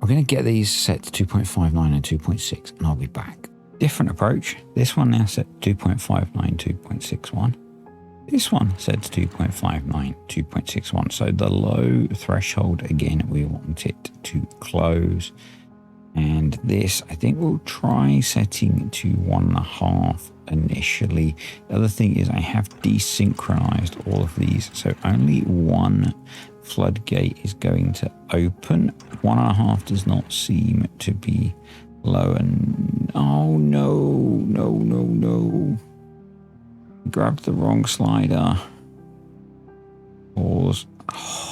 S1: We're going to get these set to 2.59 and 2.6 and I'll be back. Different approach. This one now set 2.59, 2.61. This one set to 2.59, 2.61. So the low threshold, again, we want it to close. And this, I think we'll try setting to 1.5 initially. The other thing is I have desynchronized all of these. So only one floodgate is going to open. 1.5 does not seem to be low. And oh no. Grabbed the wrong slider. Pause. Oh.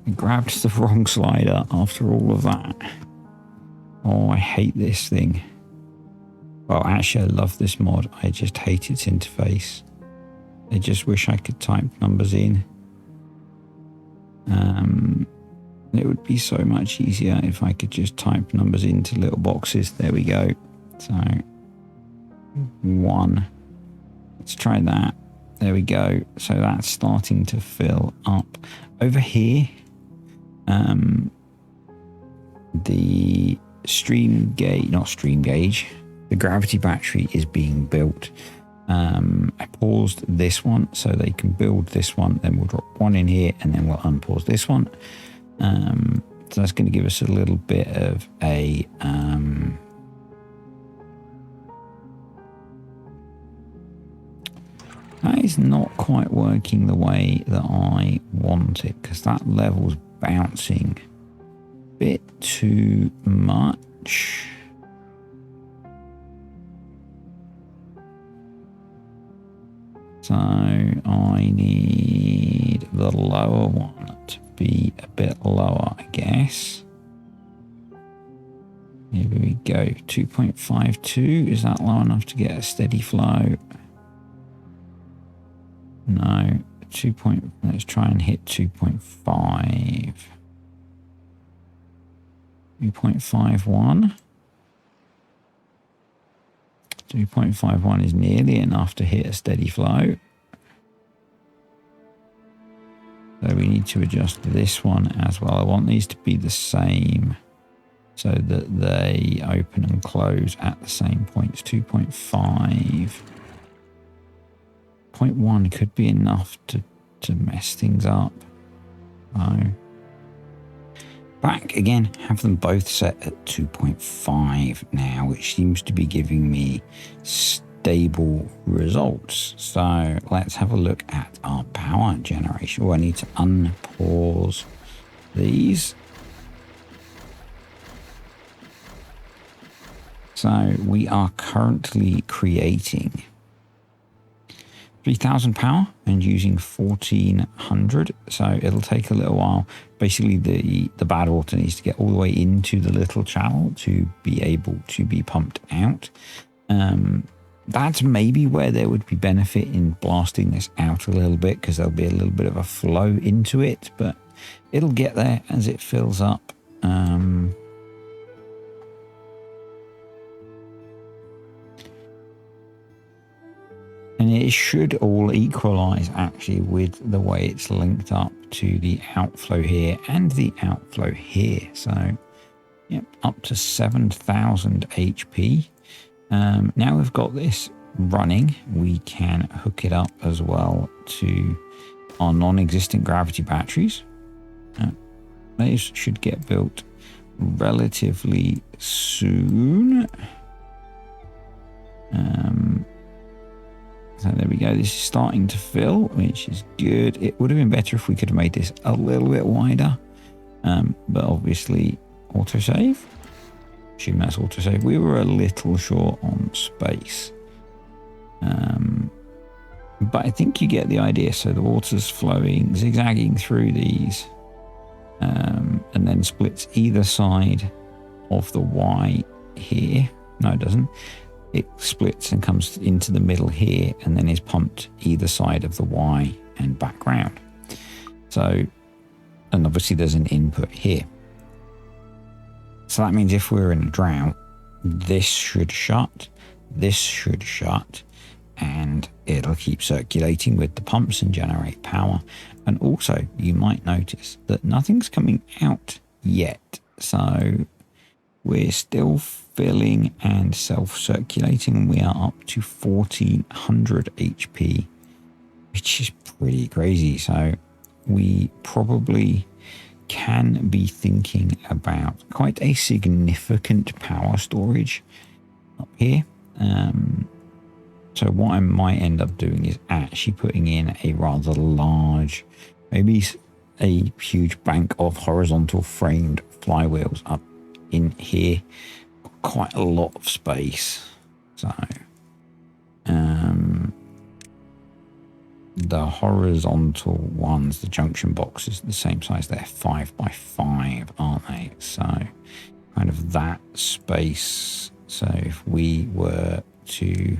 S1: I grabbed the wrong slider after all of that. Oh, I hate this thing. Well, actually, I love this mod. I just hate its interface. I just wish I could type numbers in. It would be so much easier if I could just type numbers into little boxes. There we go. So, 1. Let's try that. There we go. So that's starting to fill up. Over here, the the gravity battery is being built. I paused this one so they can build this one, then we'll drop one in here and then we'll unpause this one. So that's going to give us a little bit of a that is not quite working the way that I want it, because that level's bouncing a bit too much. So I need the lower one to be a bit lower, I guess. Here we go. 2.52. Is that low enough to get a steady flow? No. Let's try and hit 2.5. 2.51. 2.51 is nearly enough to hit a steady flow. So we need to adjust this one as well. I want these to be the same so that they open and close at the same points. 2.5. 0.1 could be enough to mess things up. No. Back again, have them both set at 2.5 now, which seems to be giving me stable results. So let's have a look at our power generation. Oh, I need to unpause these. So we are currently creating 3,000 power and using 1,400, so it'll take a little while. Basically the BADWATER needs to get all the way into the little channel to be able to be pumped out. That's maybe where there would be benefit in blasting this out a little bit, because there'll be a little bit of a flow into it, but it'll get there as it fills up. And it should all equalize actually with the way it's linked up to the outflow here and the outflow here. So, yep, up to 7,000 HP. Now we've got this running, we can hook it up as well to our non-existent gravity batteries. These should get built relatively soon. So there we go. This is starting to fill, which is good. It would have been better if we could have made this a little bit wider. But obviously, autosave. Assume that's autosave. We were a little short on space. But I think you get the idea. So the water's flowing, zigzagging through these, and then splits either side of the Y here. No, it doesn't. It splits and comes into the middle here and then is pumped either side of the Y and back round. So, and obviously there's an input here. So that means if we're in a drought, this should shut, and it'll keep circulating with the pumps and generate power. And also you might notice that nothing's coming out yet, so we're still filling and self-circulating. We are up to 1400 HP, which is pretty crazy. So we probably can be thinking about quite a significant power storage up here. So what I might end up doing is actually putting in a rather large, maybe a huge bank of horizontal framed flywheels up in here. Quite a lot of space. So the horizontal ones, the junction boxes, the same size. They're 5 by 5, aren't they? So kind of that space. So if we were to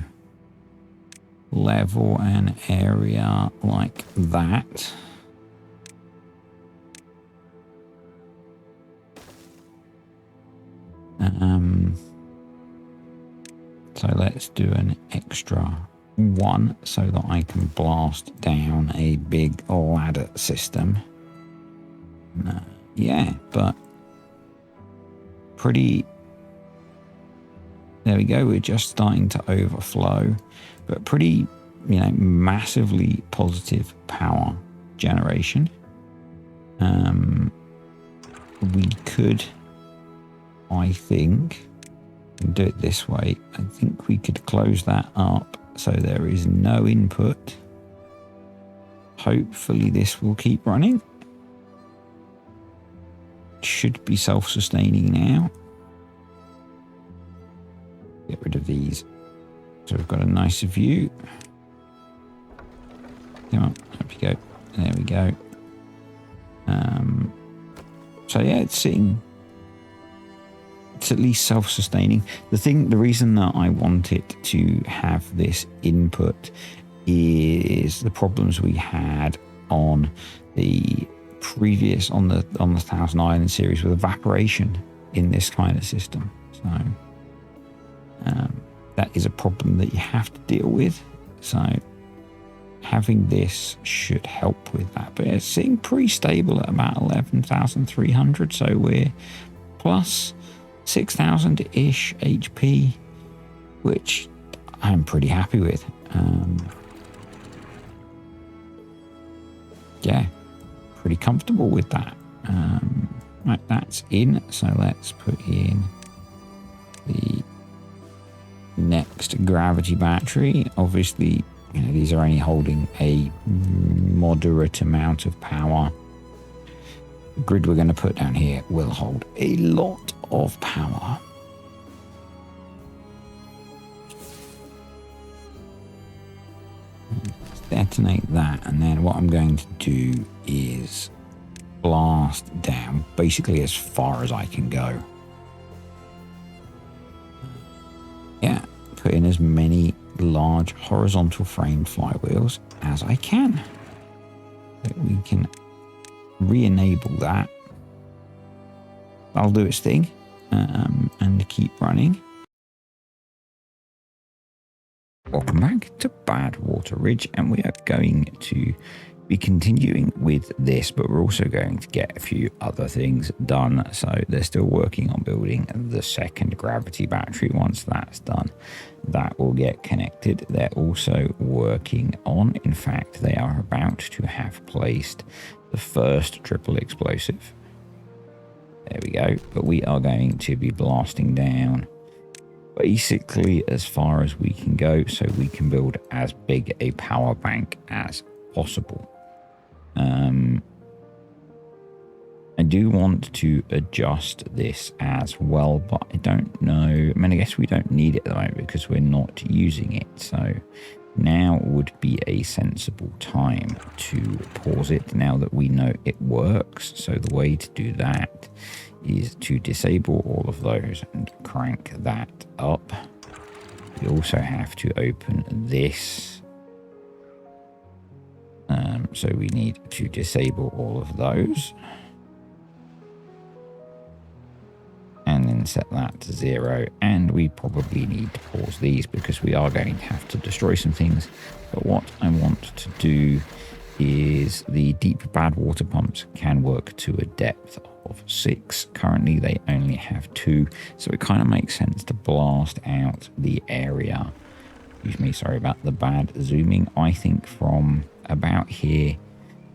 S1: level an area like that, so let's do an extra one so that I can blast down a big ladder system. Yeah, but pretty, there we go. We're just starting to overflow, but pretty, you know, massively positive power generation. We could, I think, do it this way. I think we could close that up so there is no input. Hopefully this will keep running. Should be self-sustaining now. Get rid of these so we've got a nicer view. Come on, up you go. There we go. So yeah, it's sitting, it's at least self-sustaining. The reason that I want it to have this input is the problems we had on the previous, on the Thousand Island series with evaporation in this kind of system. So that is a problem that you have to deal with. So having this should help with that. But it's sitting pretty stable at about 11,300. So we're plus 6,000-ish HP, which I'm pretty happy with. Yeah, pretty comfortable with that. Right, that's in. So let's put in the next gravity battery. Obviously, you know, these are only holding a moderate amount of power. The grid we're going to put down here will hold a lot of power. Let's detonate that, and then what I'm going to do is blast down basically as far as I can go. Yeah, put in as many large horizontal framed flywheels as I can. So we can re-enable that. I'll do its thing and keep running. Welcome back to Badwater Ridge, and we are going to be continuing with this, but we're also going to get a few other things done. So they're still working on building the second gravity battery. Once that's done, that will get connected. They're also working on, in fact, they are about to have placed the first triple explosive. There we go. But we are going to be blasting down basically as far as we can go so we can build as big a power bank as possible. I do want to adjust this as well, but I don't know. I mean, I guess we don't need it at the moment because we're not using it. So now would be a sensible time to pause it now that we know it works. So the way to do that is to disable all of those and crank that up. We also have to open this. So we need to disable all of those. And then again set that to 0, and we probably need to pause these because we are going to have to destroy some things. But what I want to do is the deep bad water pumps can work to a depth of 6. Currently they only have 2, so it kind of makes sense to blast out the area. Excuse me, sorry about the bad zooming. I think from about here,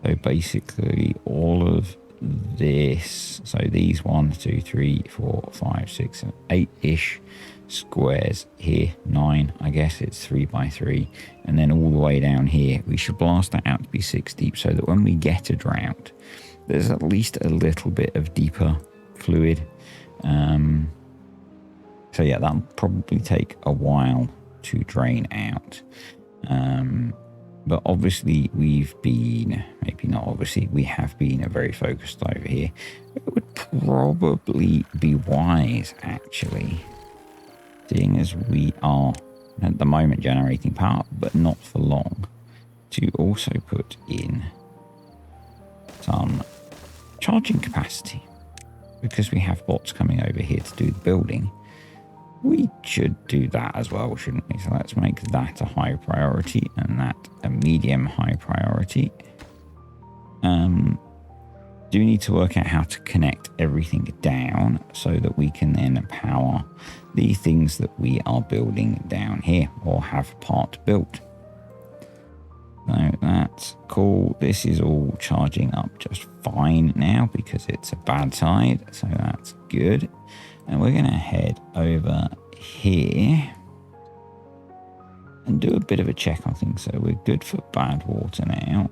S1: so basically all of this, so these 1 2 3 4 5 6 7 8-ish squares here, 9, I guess it's 3 by 3, and then all the way down here we should blast that out to be 6 deep, so that when we get a drought there's at least a little bit of deeper fluid. So yeah, that'll probably take a while to drain out. But obviously we've been, maybe not obviously, we have been very focused over here. It would probably be wise, actually, seeing as we are at the moment generating power, but not for long, to also put in some charging capacity. Because we have bots coming over here to do the building, we should do that as well, shouldn't we? So let's make that a high priority and that a medium high priority. Do need to work out how to connect everything down so that we can then power the things that we are building down here or have part built. So that's cool. This is all charging up just fine now because it's a bad side, so that's good. And we're going to head over here and do a bit of a check on things. So we're good for bad water now.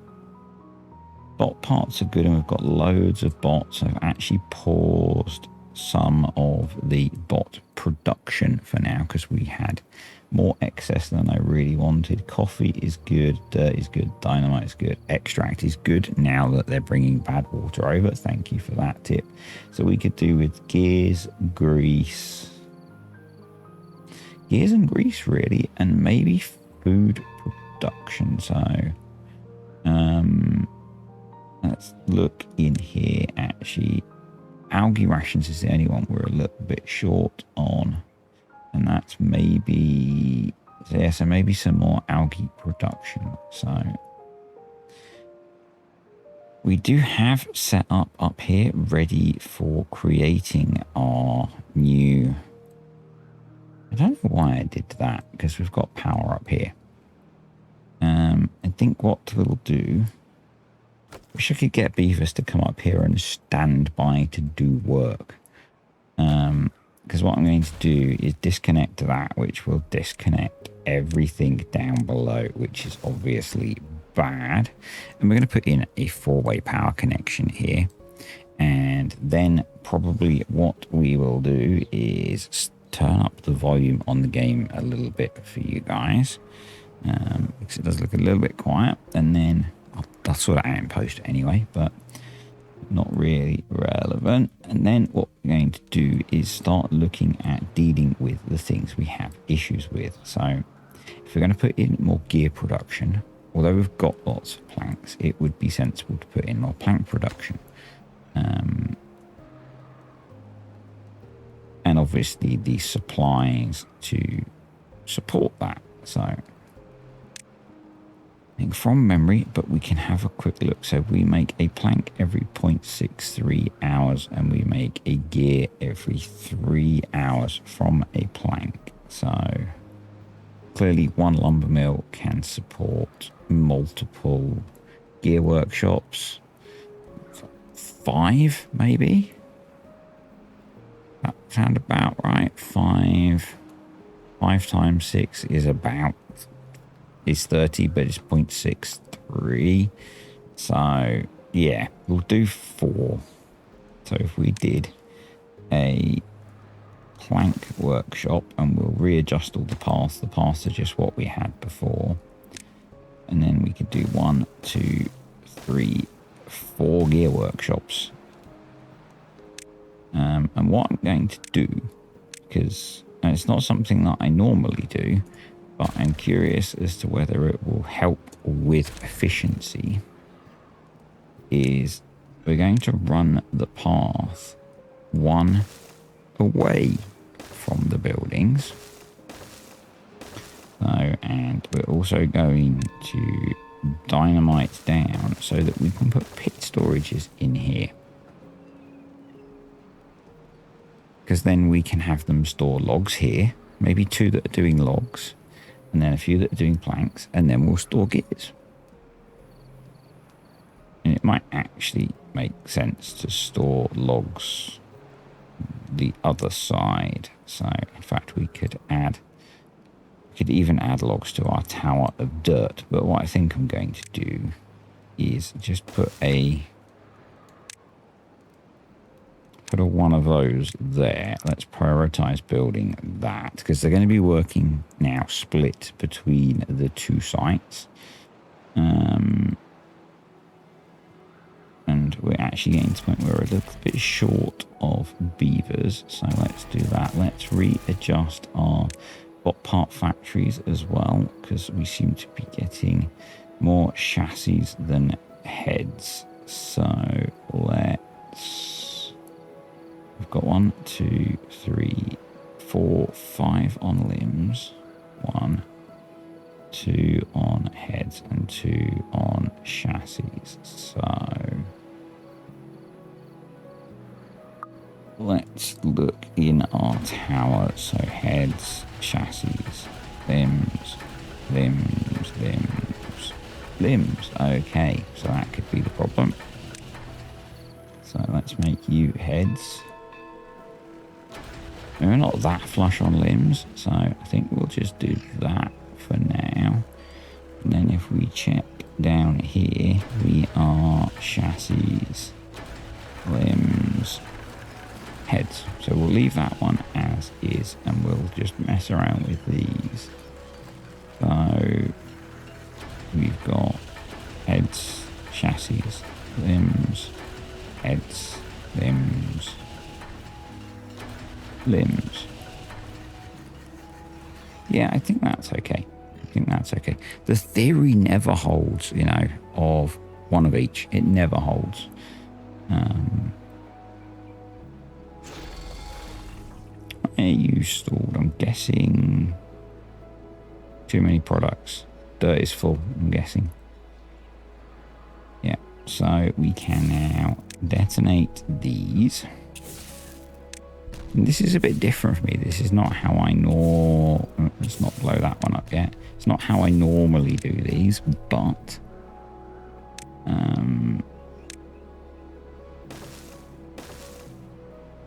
S1: Bot parts are good, and we've got loads of bots. I've actually paused some of the bot production for now because we had more excess than I really wanted. Coffee is good, dirt is good, dynamite is good, extract is good now that they're bringing bad water over. Thank you for that tip. So we could do with gears, grease and grease really, and maybe food production. So let's look in here. Actually, algae rations is the only one we're a little bit short on, and that's maybe, yeah, so maybe some more algae production. So we do have set up here ready for creating our new, I don't know why I did that because we've got power up here. I think what we'll do, wish I could get beavers to come up here and stand by to do work. Because what I'm going to do is disconnect that, which will disconnect everything down below, which is obviously bad. And we're going to put in a 4-way power connection here. And then probably what we will do is turn up the volume on the game a little bit for you guys. Because it does look a little bit quiet. And then I'll sort it out in post anyway, but not really relevant. And then what we're going to do is start looking at dealing with the things we have issues with. So if we're going to put in more gear production, although we've got lots of planks, it would be sensible to put in more plank production. And obviously the supplies to support that. So I think from memory, but we can have a quick look. So we make a plank every 0.63 hours and we make a gear every 3 hours from a plank. So clearly one lumber mill can support multiple gear workshops. 5 maybe? That sound about right. 5 times 6 is about, is 30, but it's 0.63. So yeah, we'll do 4. So if we did a plank workshop, and we'll readjust all the paths are just what we had before, and then we could do 1 2 3 4 gear workshops. And what I'm going to do, because it's not something that I normally do, but I'm curious as to whether it will help with efficiency, is we're going to run the path 1 away from the buildings. So, and we're also going to dynamite down so that we can put pit storages in here. Because then we can have them store logs here, maybe 2 that are doing logs, and then a few that are doing planks, and then we'll store gears. And it might actually make sense to store logs the other side. So, in fact, we could even add logs to our tower of dirt. But what I think I'm going to do is just put a one of those there. Let's prioritize building that because they're going to be working now split between the 2 sites. And we're actually getting to the point where we're a little bit short of beavers. So let's do that. Let's readjust our bot part factories as well because we seem to be getting more chassis than heads. So we've got 1, 2, 3, 4, 5 on limbs. 1, 2 on heads and 2 on chassis. So let's look in our tower. So heads, chassis, limbs, limbs, limbs, limbs. Okay, so that could be the problem. So let's make you heads. We're not that flush on limbs, so I think we'll just do that for now. And then if we check down here, we are chassis, limbs, heads. So we'll leave that one as is, and we'll just mess around with these. So we've got heads, chassis, limbs, heads, limbs, limbs. Yeah, I think that's okay. The theory never holds, you know, of 1 of each. It never holds. Where are you stored? I'm guessing too many products. Dirt is full, I'm guessing. Yeah, so we can now detonate these. And this is a bit different for me. This is not how I let's not blow that one up yet. It's not how I normally do these, but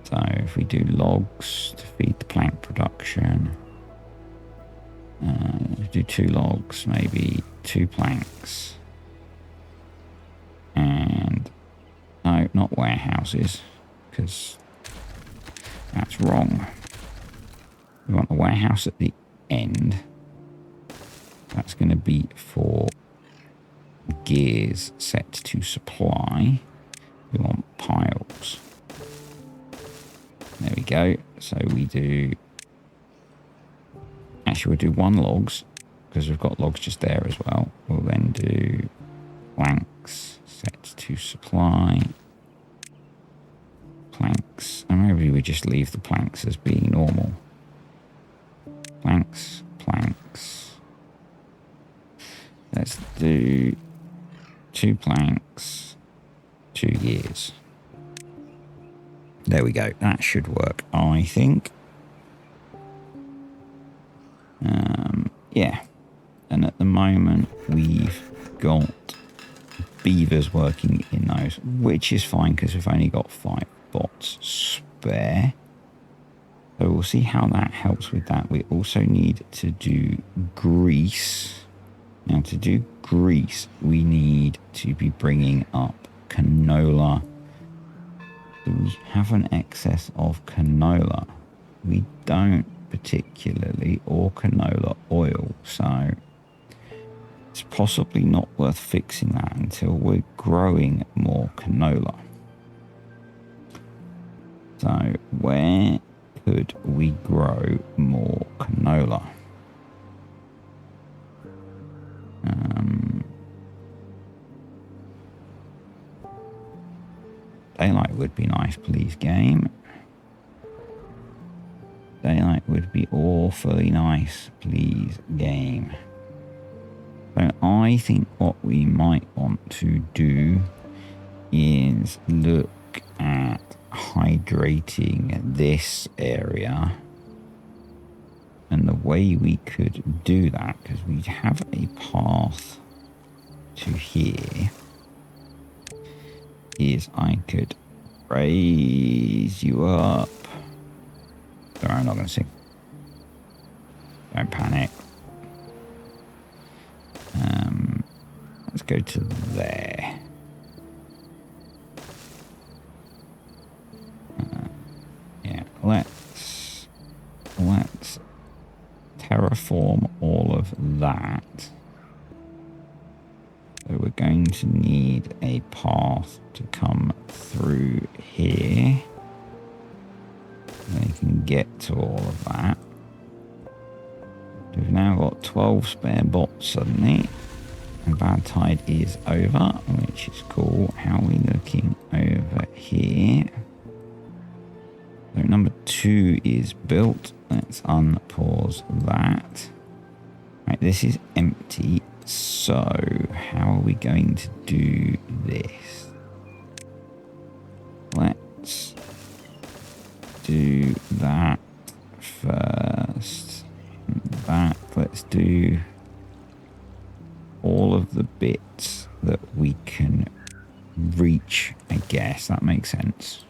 S1: so if we do logs to feed the plank production, do 2 logs, maybe 2 planks, and no, not warehouses, because that's wrong. We want a warehouse at the end. That's going to be for gears set to supply. We want piles. There we go. So we do... Actually, we'll do 1 logs, because we've got logs just there as well. We'll then do planks set to supply. Planks. And maybe we just leave the planks as being normal. Planks, planks. Let's do 2 planks, 2 gears. There we go. That should work, I think. Yeah. And at the moment, we've got beavers working in those, which is fine because we've only got 5 bots spare. So we'll see how that helps with that. We also need to do grease. Now, to do grease, we need to be bringing up canola. Do we have an excess of canola? We don't particularly, or canola oil. So it's possibly not worth fixing that until we're growing more canola. So where could we grow more canola? Daylight would be nice, please, game. Daylight would be awfully nice, please, game. So I think what we might want to do is look at hydrating this area. And the way we could do that, because we have a path to here, is I could raise you up. Sorry, I'm not going to sing. Don't panic. Let's go to there. Yeah, let's terraform all of that. So we're going to need a path to come through here. They can get to all of that. We've now got 12 spare bots suddenly. And bad tide is over, which is cool. How are we looking over here? So number 2 is built. Let's unpause that. Right, this is empty. So how are we going to do this? Let's do that first. That, let's do all of the bits that we can reach, I guess. That makes sense.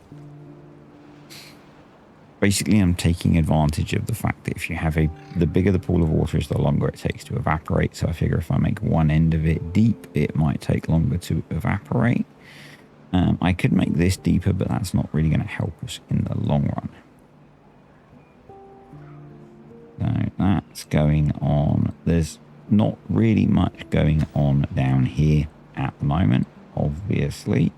S1: Basically, I'm taking advantage of the fact that if you have the bigger the pool of water is, the longer it takes to evaporate. So I figure if I make one end of it deep, it might take longer to evaporate. I could make this deeper, but that's not really going to help us in the long run. So that's going on. There's not really much going on down here at the moment, obviously.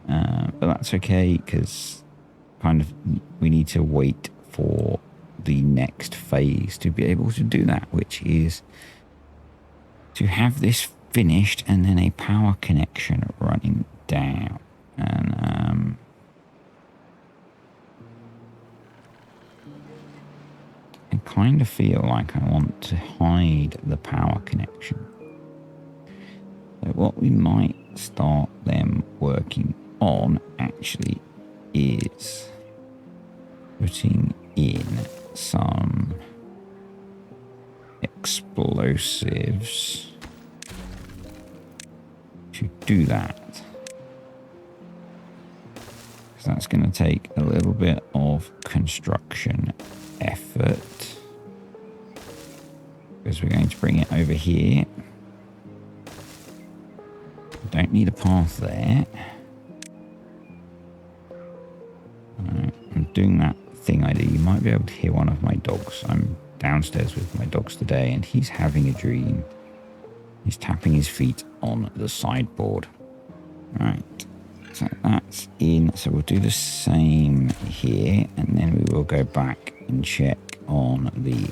S1: But that's okay, because kind of we need to wait for the next phase to be able to do that, which is to have this finished and then a power connection running down. And I kind of feel like I want to hide the power connection. So what we might start them working on actually is putting in some explosives to do that. Because that's going to take a little bit of construction effort. Because we're going to bring it over here. Don't need a path there. I'm doing that thing I do. You might be able to hear one of my dogs. I'm downstairs with my dogs today and he's having a dream. He's tapping his feet on the sideboard. Right. So that's in. So we'll do the same here and then we will go back and check on the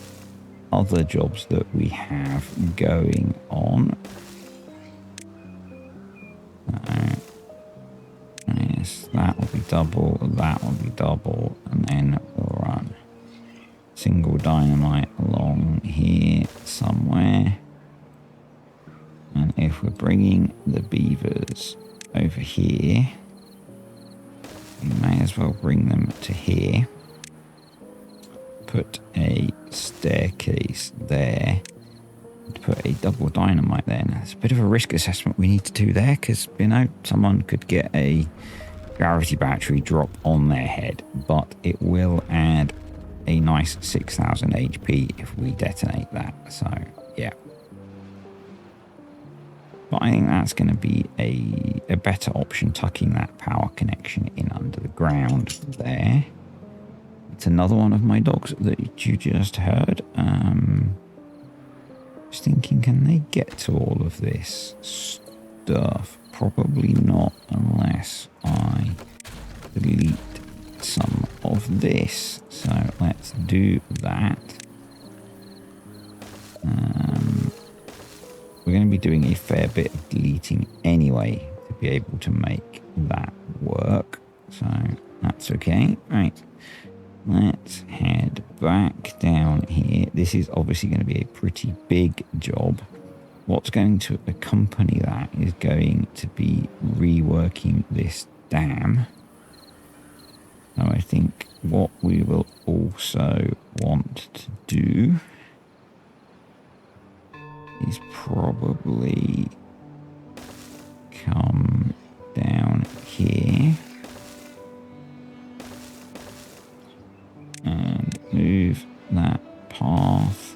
S1: other jobs that we have going on. Yes, that will be double, that will be double, and then we'll run single dynamite along here somewhere. And if we're bringing the beavers over here, we may as well bring them to here. Put a staircase there. Put a double dynamite there. Now, it's a bit of a risk assessment we need to do there because, you know, someone could get a gravity battery drop on their head, but it will add a nice 6,000 HP if we detonate that. So, yeah. But I think that's going to be a better option, tucking that power connection in under the ground there. It's another one of my dogs that you just heard. Just thinking, can they get to all of this stuff? Probably not unless I delete some of this. So let's do that. We're going to be doing a fair bit of deleting anyway to be able to make that work. So that's okay. Right. let's head back down here. This is obviously going to be a pretty big job. What's going to accompany that is going to be reworking this dam. Now I think what we will also want to do is probably come down here and move that path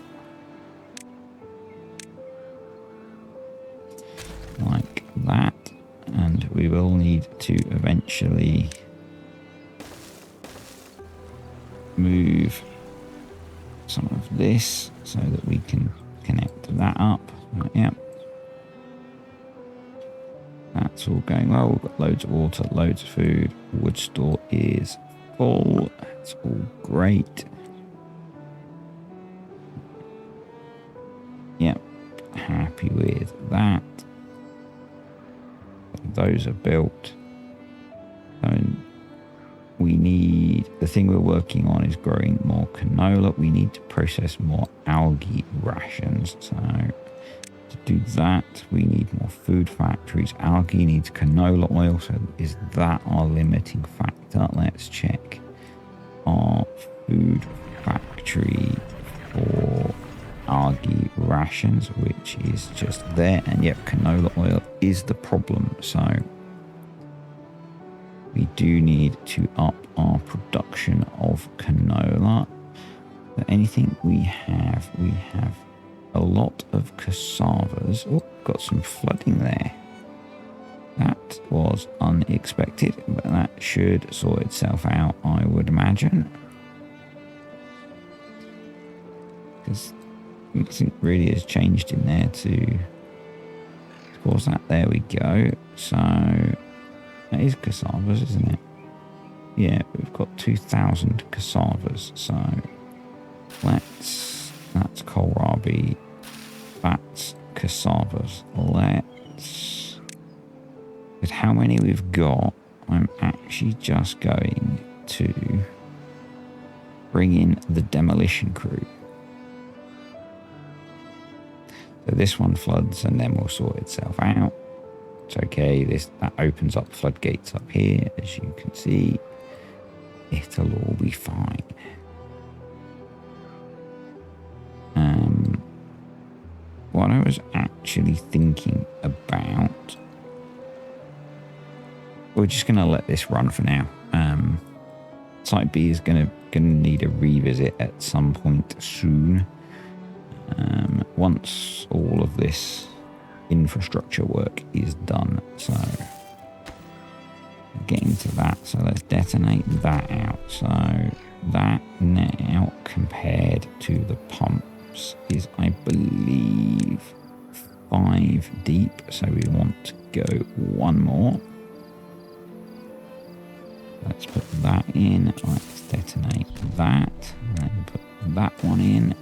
S1: like that, and we will need to eventually move some of this so that we can connect that up. Yep, that's all going well. We've got loads of water, loads of food. Wood store is full. That's all great. Yep, happy with that. Those are built. And we need, the thing we're working on is growing more canola. We need to process more algae rations. So to do that, we need more food factories. Algae needs canola oil. So is that our limiting factor? Let's check our food factory for algae rations, which is just there. And yet canola oil is the problem. So we do need to up our production of canola. But anything we have a lot of cassavas. Oh, got some flooding there. That was unexpected, but that should sort itself out, I would imagine. Because nothing really has changed in there to cause that. There we go. So that is cassavas, isn't it? Yeah, we've got 2,000 cassavas. So that's kohlrabi. That's cassavas. Let's... With how many we've got, I'm actually just going to bring in the demolition crew. So this one floods and then will sort itself out. It's okay. That opens up floodgates up here, as you can see. It'll all be fine. What I was actually thinking about, we're just going to let this run for now. Site B is going to need a revisit at some point soon. Once all of this infrastructure work is done. So getting to that, so let's detonate that out. So that now compared to the pumps is, I believe, 5 deep. So we want to go one more. Let's put that in. Let's detonate that and then put that one in.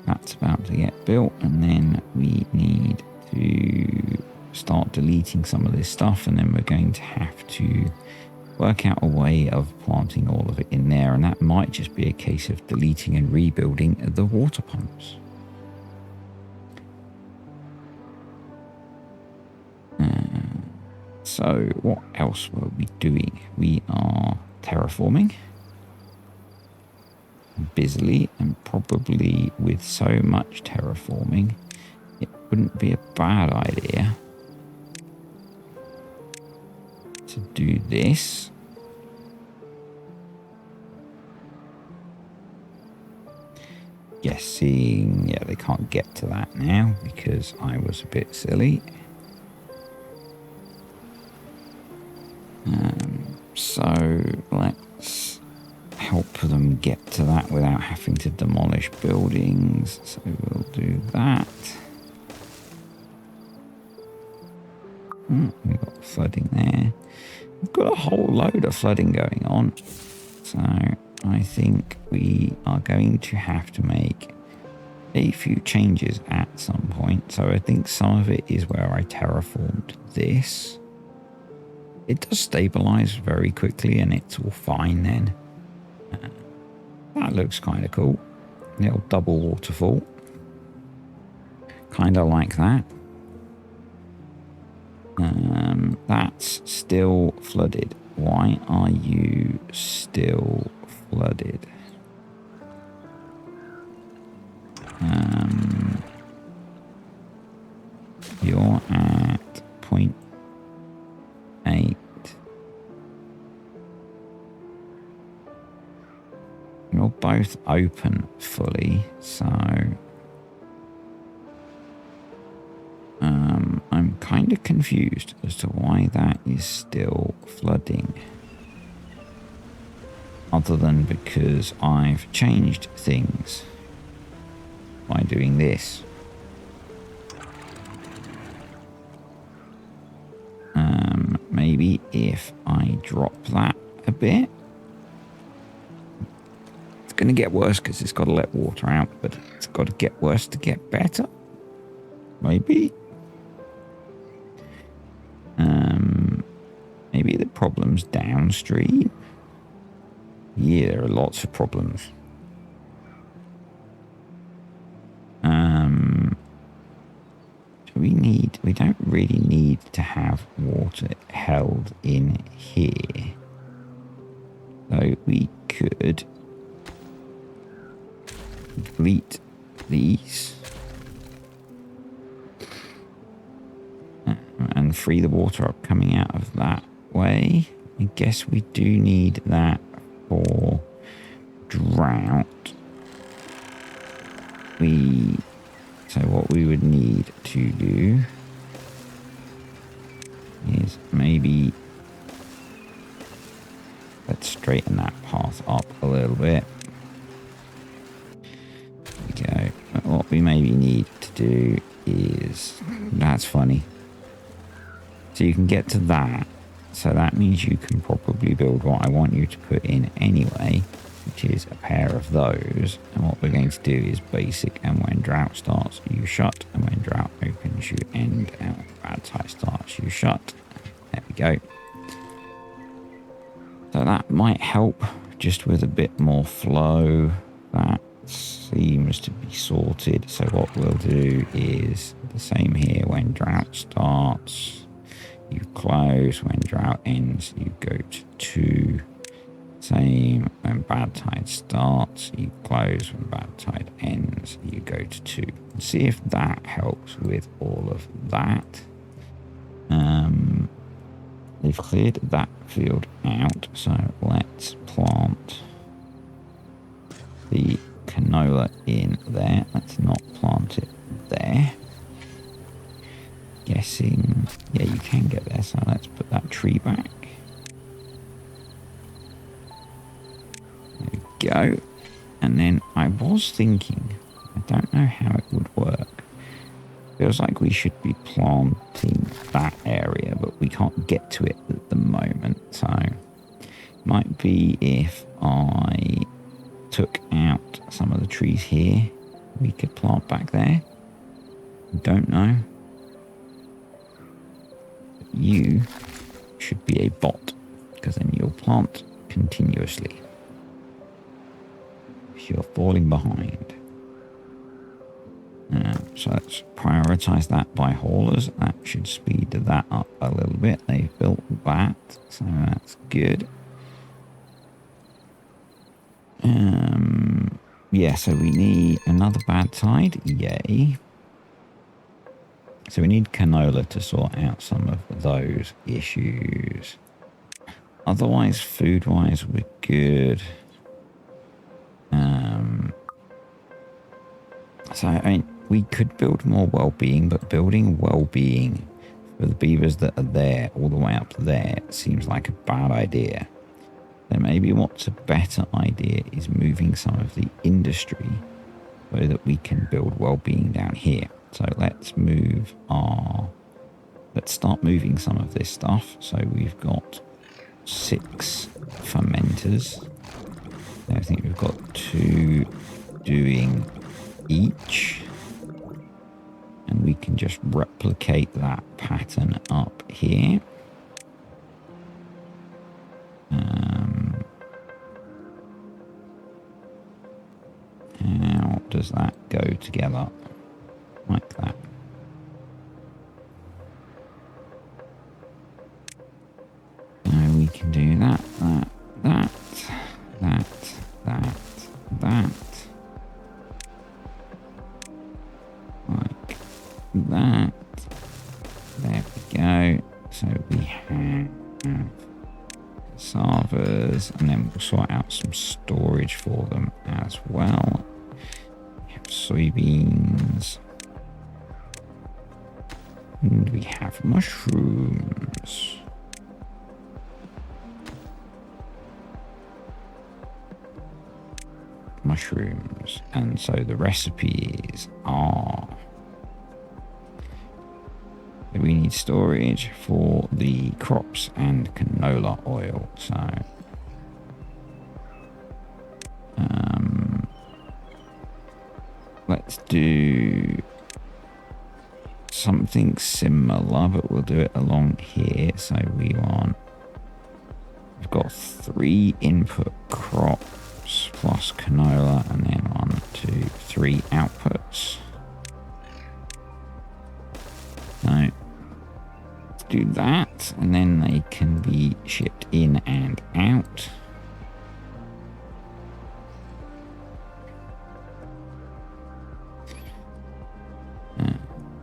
S1: That's about to get built, and then we need to start deleting some of this stuff, and then we're going to have to work out a way of planting all of it in there, and that might just be a case of deleting and rebuilding the water pumps. So what else were we doing? We are terraforming busily, and probably with so much terraforming it wouldn't be a bad idea to do this. Guessing, yeah, they can't get to that now because I was a bit silly. So let's help them get to that without having to demolish buildings. So we'll do that. We've got flooding there. We've got a whole load of flooding going on. So I think we are going to have to make a few changes at some point. So I think some of it is where I terraformed this. it does stabilize very quickly and it's all fine then. That looks kind of cool. Little double waterfall. Kind of like that. That's still flooded. Why are you still flooded? You're at 0.8. You're both open fully, so I'm kind of confused as to why that is still flooding. Other than because I've changed things by doing this. Maybe if I drop that a bit. It's going to get worse because it's got to let water out, but it's got to get worse to get better. Maybe. Maybe the problem's downstream. Yeah, there are lots of problems. We don't really need to have water held in here. So we could delete these and free the water up coming out of that way. I guess we do need that for drought. So what we would need to do is maybe let's straighten that path up a little bit. There we go. But what we maybe need to do is, that's funny. So you can get to that. So that means you can probably build what I want you to put in anyway, which is a pair of those. And what we're going to do is basic, and when drought starts, you shut, and when drought opens, you end, and when bad tide starts, you shut. There we go. So that might help just with a bit more flow. That seems to be sorted. So what we'll do is the same here. When drought starts, you close. When drought ends, you go to 2. Same when bad tide starts, you close. When bad tide ends, you go to 2. See if that helps with all of that. They've cleared that field out, so let's plant the canola in there. Let's not plant it there. Guessing, yeah, you can get there, so let's put that tree back. There we go. And then I was thinking, I don't know how it would work. Feels like we should be planting that area, but we can't get to it at the moment. So might be if I took out some of the trees here, we could plant back there. Don't know. You should be a bot, because then you'll plant continuously. If you're falling behind. So let's prioritize that by haulers. That should speed that up a little bit. They've built that, so that's good. Yeah, so we need another bad tide. Yay. So we need canola to sort out some of those issues. Otherwise, food-wise, we're good. So, I mean, we could build more well-being, but building well-being for the beavers that are there, all the way up there, seems like a bad idea. So maybe what's a better idea is moving some of the industry so that we can build well-being down here. So let's start moving some of this stuff. So we've got 6 fermenters. I think we've got 2 doing each. And we can just replicate that pattern up here. does that go together? Like that. So we can do that, that, like that. There we go. So we have cassavas, and then we'll sort out some storage for them as well. We have soybeans. And we have mushrooms. Mushrooms. And so the recipes are... we need storage for the crops and canola oil. So let's do something similar, but we'll do it along here. So we've got 3 input crops plus canola, and then 1, 2, 3 outputs. So do that, and then they can be shipped in and out.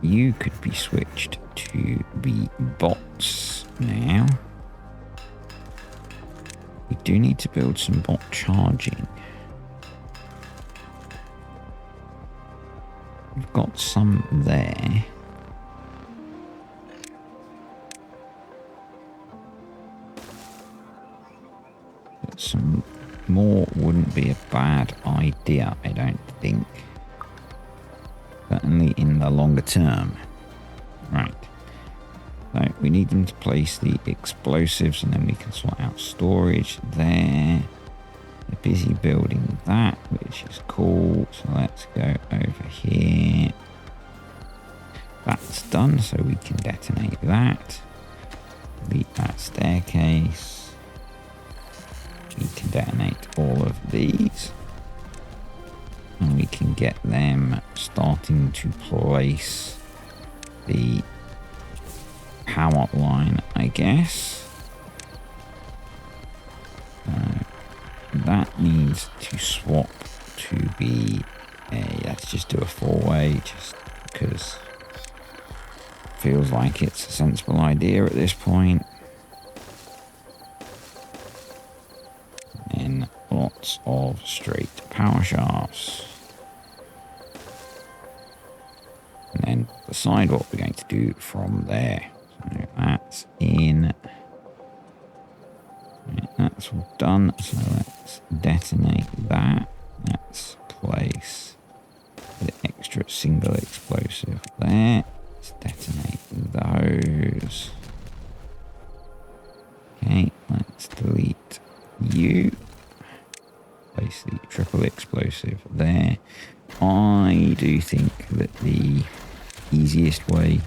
S1: You could be switched to be bots now. We do need to build some bot charging. We've got some there. Some more wouldn't be a bad idea, I don't think. Certainly in the longer term. Right. So we need them to place the explosives, and then we can sort out storage there. They're busy building that, which is cool. So let's go over here. That's done, so we can detonate that. Delete that staircase. We can detonate all of these, and we can get them starting to place the power line, I guess. That needs to swap to be let's just do a 4-way, just because it feels like it's a sensible idea at this point. In lots of straight power shafts. And then decide what we're going to do from there. So that's in. Right, that's all done. So let's detonate that. Let's place the extra single explosive there. Let's detonate those. Okay, let's delete you. Place the triple explosive there. I do think that the easiest way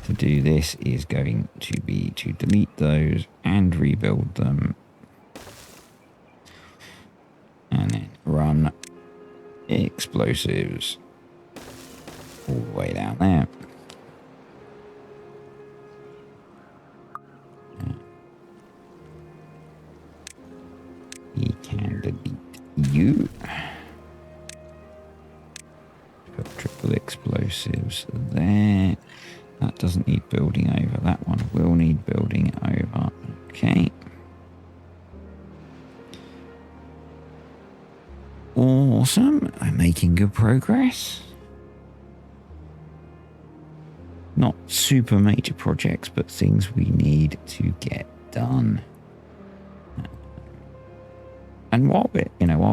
S1: to do this is going to be to delete those and rebuild them, and then run explosives all the way down there. We can delete you. Put triple explosives there. That doesn't need building over. That one will need building over. Okay. Awesome. I'm making good progress. Not super major projects, but things we need to get done. And while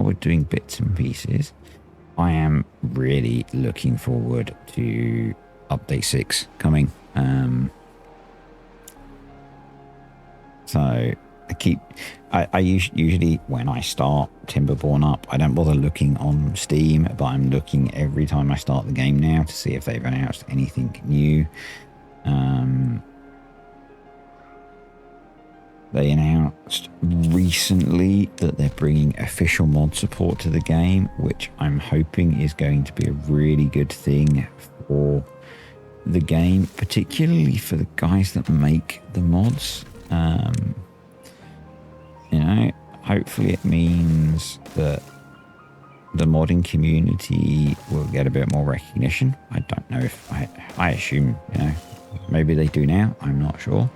S1: we're doing bits and pieces, I am really looking forward to update 6 coming. So I usually when I start TimberBorn up, I don't bother looking on Steam, but I'm looking every time I start the game now to see if they've announced anything new. They announced recently that they're bringing official mod support to the game, which I'm hoping is going to be a really good thing for the game, particularly for the guys that make the mods. You know, hopefully it means that the modding community will get a bit more recognition. I don't know if I assume, you know, maybe they do now. I'm not sure.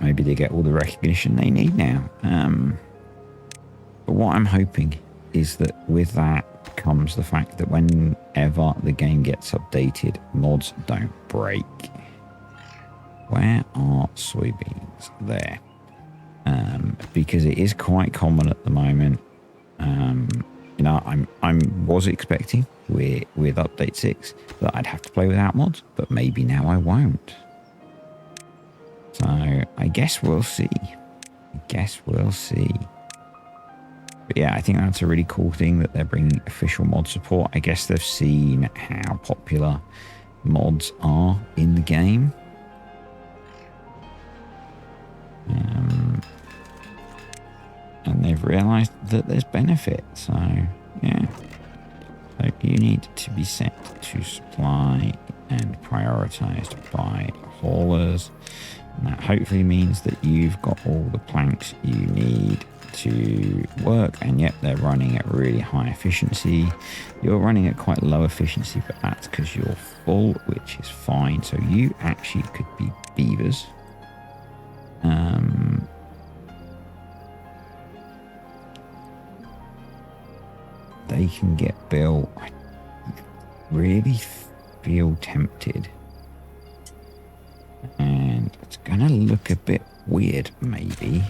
S1: Maybe they get all the recognition they need now. But what I'm hoping is that with that comes the fact that whenever the game gets updated, mods don't break. Where are soybeans? There. Because it is quite common at the moment. You know, I was expecting with update 6 that I'd have to play without mods, but maybe now I won't. So I guess we'll see. But yeah, I think that's a really cool thing that they're bringing official mod support. I guess they've seen how popular mods are in the game. And they've realized that there's benefit. So yeah. So you need to be set to supply and prioritized by haulers. And that hopefully means that you've got all the planks you need to work, and yet they're running at really high efficiency. You're running at quite low efficiency, but that's because you're full, which is fine. So you actually could be beavers. They can get built. I really feel tempted. And it's going to look a bit weird, maybe.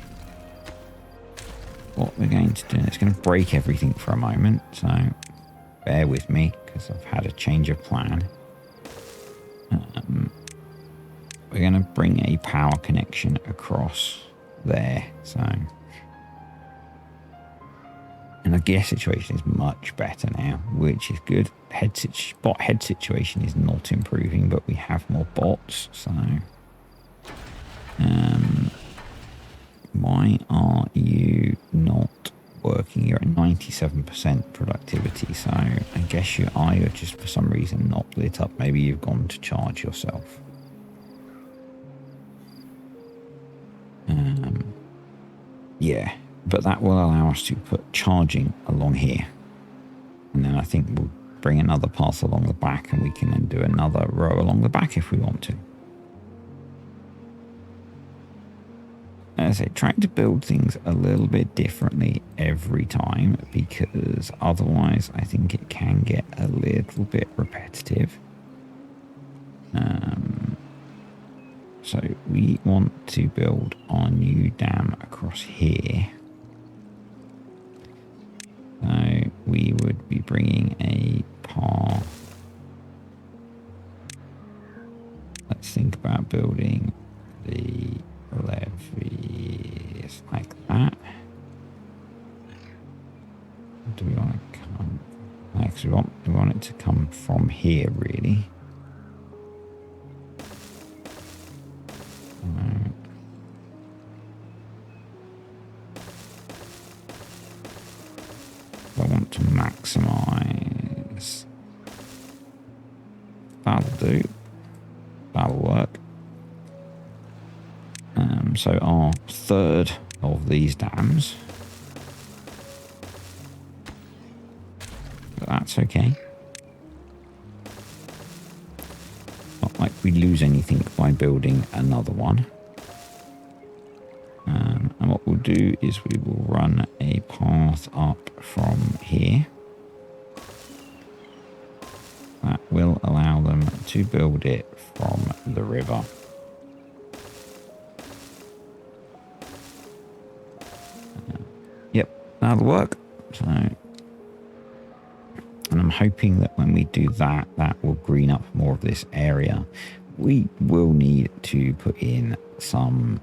S1: What we're going to do, it's going to break everything for a moment. So bear with me, because I've had a change of plan. We're going to bring a power connection across there. So, and I guess situation is much better now, which is good. Bot head situation is not improving, but we have more bots. So, why are you not working? You're at 97% productivity. So I guess you are. You're just for some reason not lit up. Maybe you've gone to charge yourself. Yeah, but that will allow us to put charging along here. And then I think we'll bring another path along the back, and we can then do another row along the back if we want to. As I say, trying to build things a little bit differently every time, because otherwise I think it can get a little bit repetitive. So we want to build our new dam across here. So we would be bringing a path. Let's think about building the levees like that. Do we want to come? Actually, we want it to come from here, really. I want to maximize. That'll do. That'll work. So our third of these dams. But that's okay. Not like we lose anything by building another one. And what we'll do is we will run a path up from here. That will allow them to build it from the river. Yep, that'll work. So, and I'm hoping that when we do that, that will green up more of this area. We will need to put in some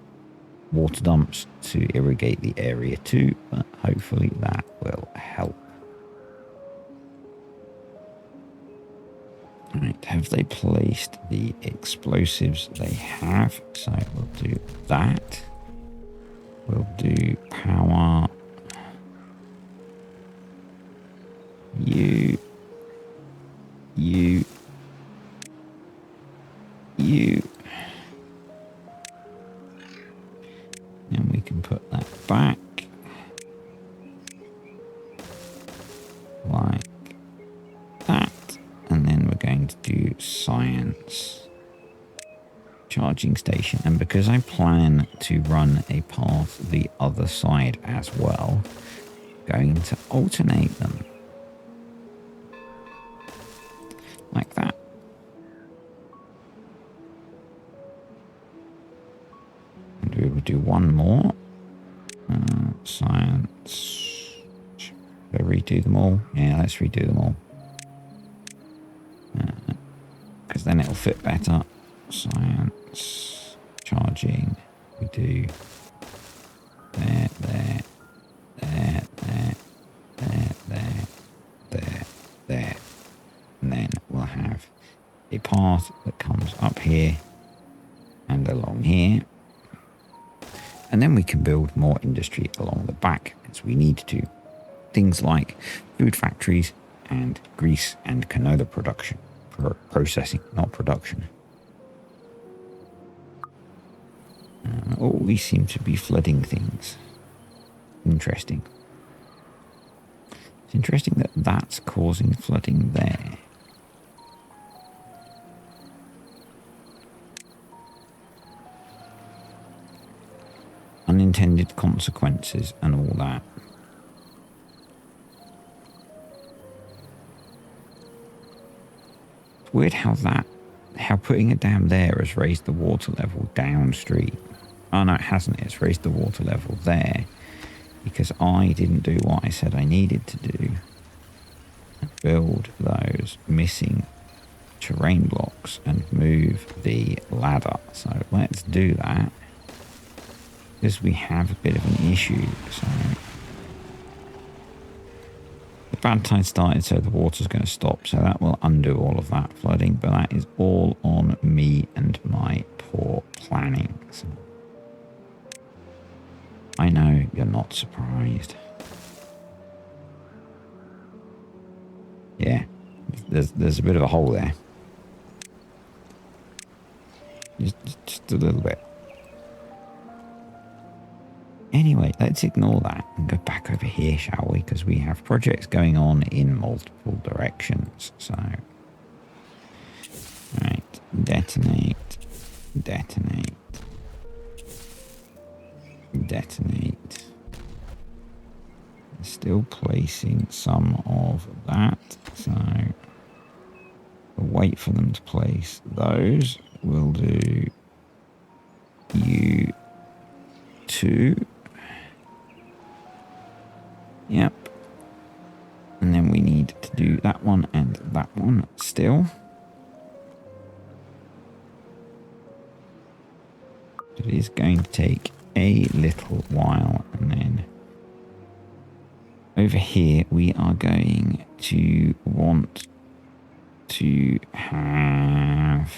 S1: water dumps to irrigate the area too, but hopefully that will help. Right, have they placed the explosives? They have, so we'll do that. We'll do power. You. And we can put that back. Like that. And then we're going to do science. Charging station. And because I plan to run a path the other side as well, I'm going to alternate them. Like that. And we will do one more. Science. Should I redo them all? Yeah, let's redo them all. Because then it'll fit better. Science. Charging. We do there, there, there, there, there, there, there, there. And then we'll have a path that comes up here and along here. And then we can build more industry along the back as we need to. Things like food factories and grease and canola production. Processing, not production. Oh, we seem to be flooding things. Interesting. It's interesting that that's causing flooding there. Unintended consequences and all that. It's weird how putting a dam there has raised the water level downstream. Oh no, it hasn't. It's raised the water level there because I didn't do what I said I needed to do. Build those missing terrain blocks and move the ladder. So let's do that. Because we have a bit of an issue. So the bad tide started, so the water's going to stop. So that will undo all of that flooding. But that is all on me and my poor planning. So I know you're not surprised. Yeah, there's a bit of a hole there. Just a little bit. Anyway, let's ignore that and go back over here, shall we? Because we have projects going on in multiple directions. So, right, detonate, detonate, detonate. Still placing some of that. So, we'll wait for them to place those. We'll do you 2. Yep. And then we need to do that one and that one still. It is going to take a little while. And then over here we are going to want to have...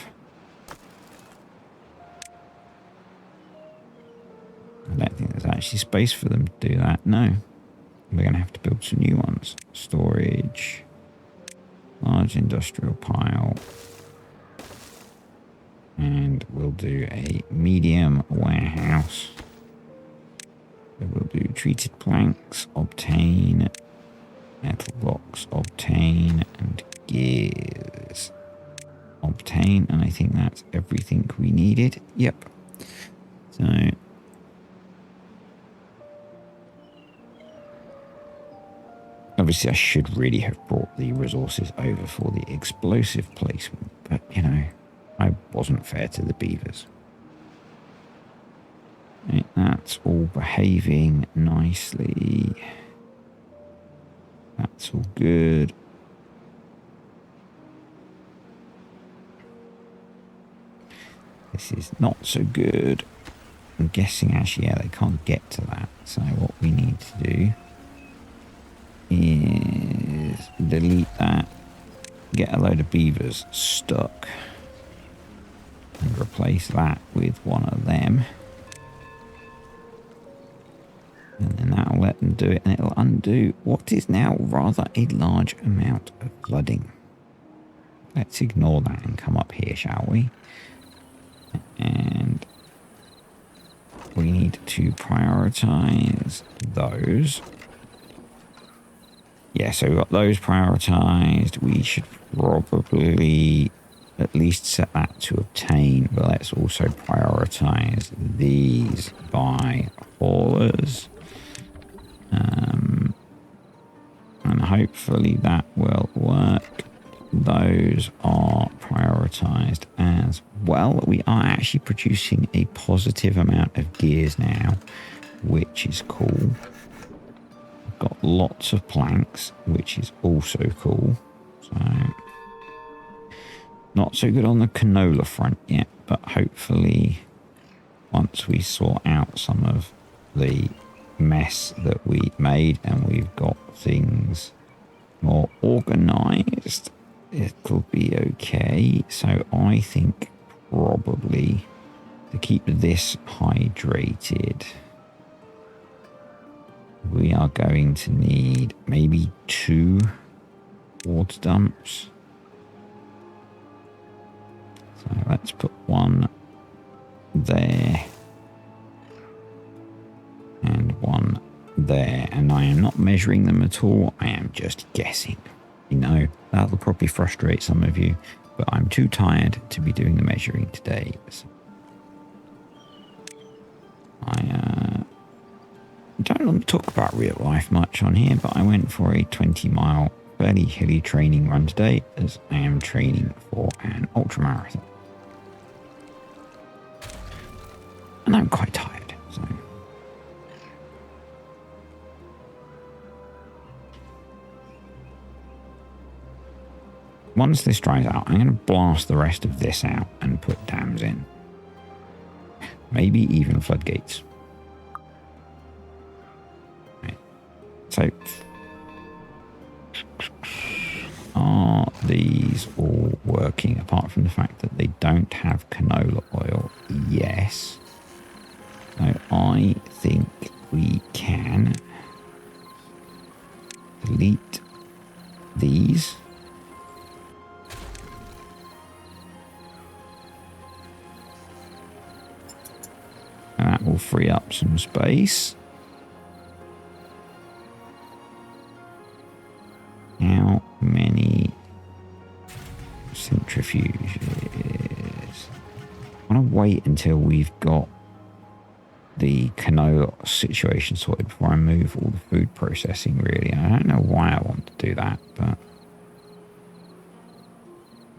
S1: I don't think there's actually space for them to do that. No. We're going to have to build some new ones. Storage. Large industrial pile. And we'll do a medium warehouse. So we'll do treated planks, obtain, metal blocks, obtain, and gears. Obtain, and I think that's everything we needed. Yep. So... obviously, I should really have brought the resources over for the explosive placement, but, you know, I wasn't fair to the beavers. Right, that's all behaving nicely. That's all good. This is not so good. I'm guessing, actually, yeah, they can't get to that. So what we need to do is delete that, get a load of beavers stuck and replace that with one of them. And then that'll let them do it, and it'll undo what is now rather a large amount of flooding. Let's ignore that and come up here, shall we? And we need to prioritize those. Yeah, so we've got those prioritized. We should probably at least set that to obtain, but let's also prioritize these by haulers. And hopefully that will work. Those are prioritized as well. We are actually producing a positive amount of gears now, which is cool. We've got lots of planks, which is also cool. So not so good on the canola front yet, but hopefully once we sort out some of the mess that we made and we've got things more organized, it'll be okay. So I think probably to keep this hydrated, we are going to need maybe 2 water dumps. So let's put one there and one there, and I am not measuring them at all. I am just guessing. You know, that'll probably frustrate some of you, but I'm too tired to be doing the measuring today. So I don't want to talk about real life much on here, but I went for a 20-mile fairly hilly training run today, as I am training for an ultramarathon. And I'm quite tired, so once this dries out, I'm going to blast the rest of this out and put dams in. Maybe even floodgates. Right. So, are these all working apart from the fact that they don't have canola oil? Yes. So I think we can delete these. And that will free up some space. How many centrifuges? I want to wait until we've got the canola situation sorted before I move all the food processing, really. I don't know why I want to do that, but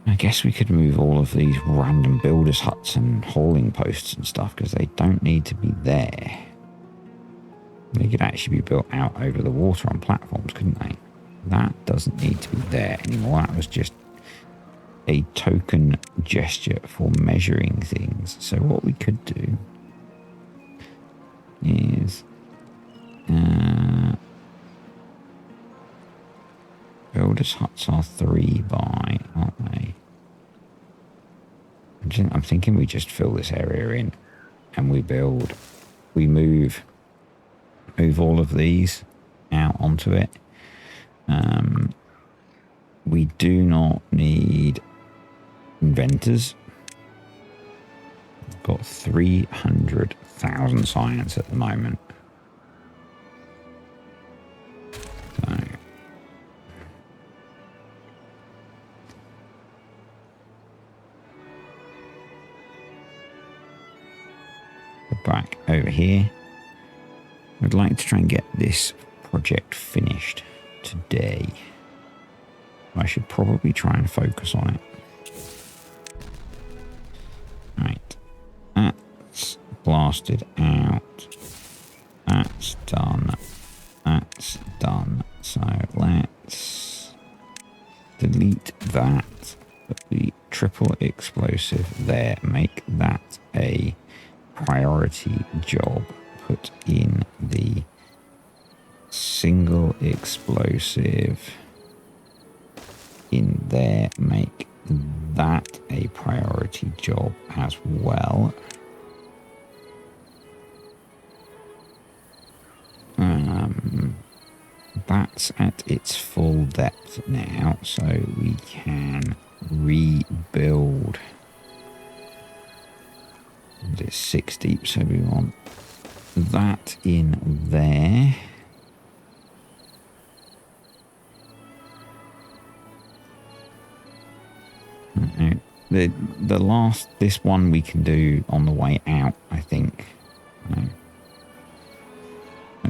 S1: I guess we could move all of these random builders' huts and hauling posts and stuff, because they don't need to be there. They could actually be built out over the water on platforms, couldn't they? That doesn't need to be there anymore. That was just a token gesture for measuring things. So what we could do is builders' huts are 3 by, aren't they? I'm thinking we just fill this area in and we move all of these out onto it. We do not need inventors. We've got 300,000 science at the moment. So back over here. I'd like to try and get this project finished today. I should probably try and focus on it. Right, that's blasted out. That's done. That's done. So let's delete that. Put the triple explosive there. Make that a priority job. Put in the single explosive in there. Make that a priority job as well. That's at its full depth now, so we can rebuild. It's 6 deep, so we want that in there. This one we can do on the way out, I think.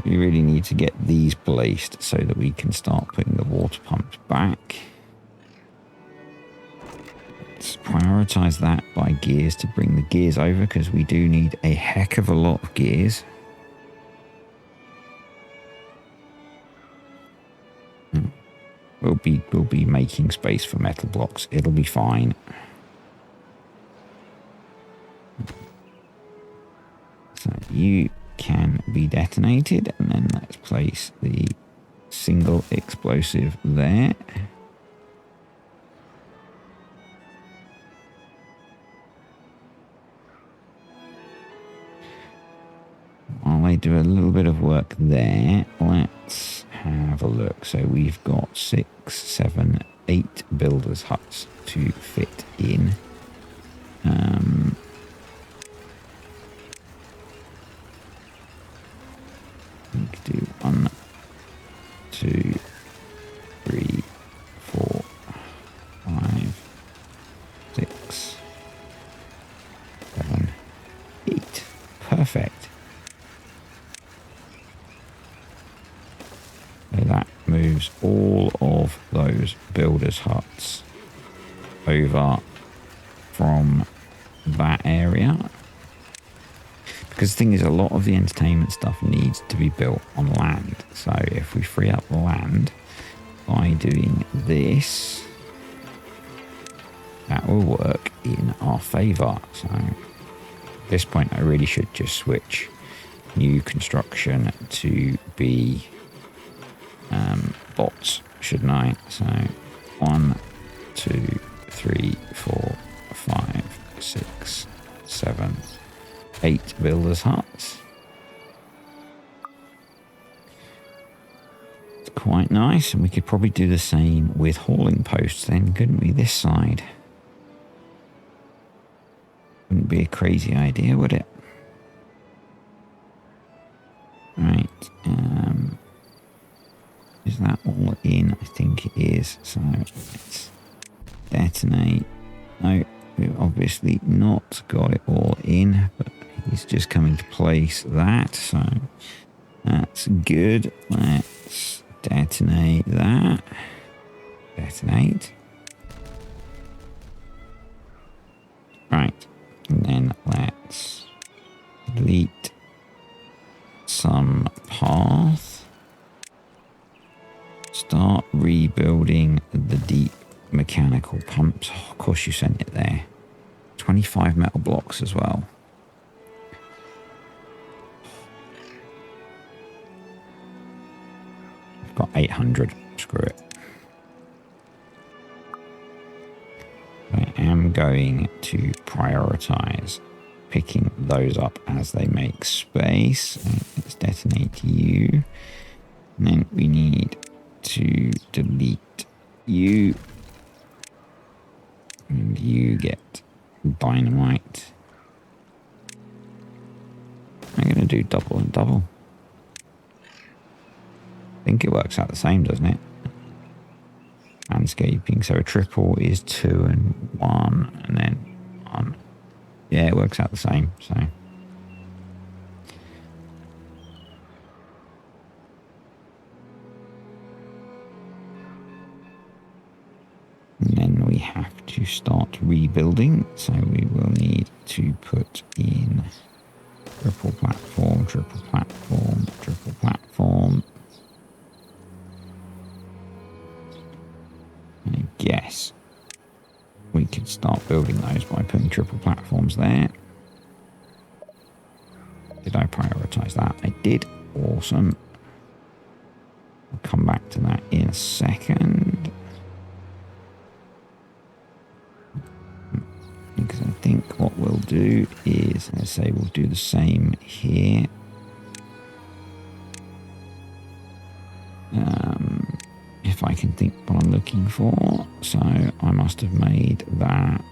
S1: We really need to get these placed so that we can start putting the water pumps back. Let's prioritize that by gears to bring the gears over, because we do need a heck of a lot of gears. We'll be making space for metal blocks. It'll be fine. So you can be detonated, and then let's place the single explosive there. While I do a little bit of work there, let's have a look. So we've got 6, 7, 8 builders' huts to fit in. We could do 1, 2, 3, 4, 5, 6, 7, 8. Perfect. So that moves all of those builders' huts over from that area. Because the thing is, a lot of the entertainment stuff needs to be built on land. So if we free up the land by doing this, that will work in our favour. So at this point, I really should just switch new construction to be bots, shouldn't I? So 1, 2, 3, 4, 5, 6, 7, 8 builders' huts. It's quite nice, and we could probably do the same with hauling posts then, couldn't we, this side? Wouldn't be a crazy idea, would it? Right, is that all in? I think it is. So let's detonate. No, we've obviously not got it all in, but he's just coming to place that, so that's good. Let's detonate that. Detonate. Right, and then let's delete some path. Start rebuilding the deep mechanical pumps. Oh, of course you sent it there. 25 metal blocks as well. I've got 800. Screw it. I am going to prioritize picking those up as they make space. Let's detonate you. And then we need to delete you. And you get dynamite. I'm going to do double and double. I think it works out the same, doesn't it? Landscaping. So a triple is 2 and 1, and then 1. Yeah, it works out the same. So. And then we have to start rebuilding. So we will need to put in triple platform, triple platform, triple platform. And I guess we could start building those by putting triple platforms there. Did I prioritize that? I did. Awesome. I'll come back to that in a second. think what we'll do is, let's say we'll do the same here. If I can think what I'm looking for. So I must have made that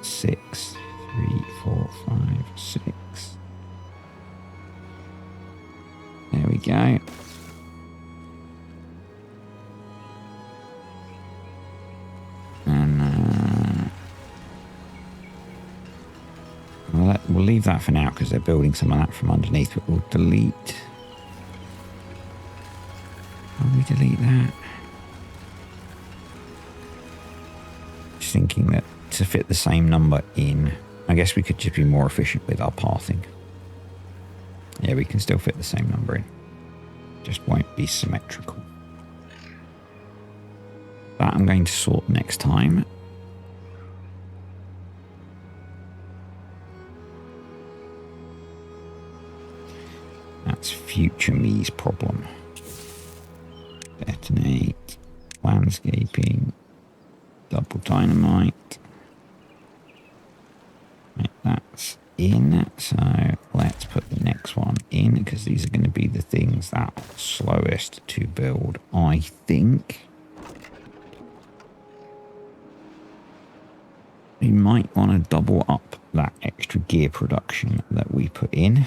S1: 6, 3, 4, 5, 6. There we go. And we'll leave that for now because they're building some of that from underneath, but we'll delete. Will we delete that? Just thinking that to fit the same number in, I guess we could just be more efficient with our pathing. Yeah, we can still fit the same number in. Just won't be symmetrical. That I'm going to sort next time. That's future me's problem. Detonate, landscaping, double dynamite. Right, that's in, so let's put the next one in because these are going to be the things that are slowest to build, I think. We might want to double up that extra gear production that we put in.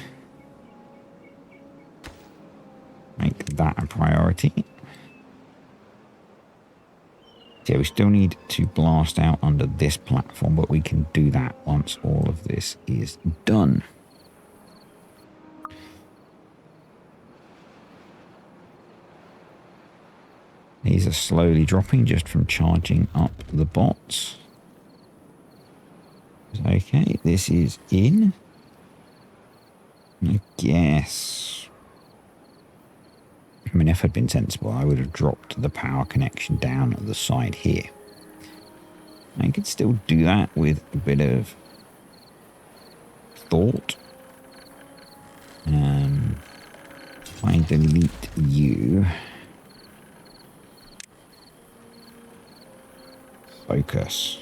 S1: Make that a priority. Yeah, we still need to blast out under this platform, but we can do that once all of this is done. These are slowly dropping just from charging up the bots. Okay, this is in. I guess. I mean, if I'd been sensible, I would have dropped the power connection down at the side here. I could still do that with a bit of thought. If I delete you. Focus.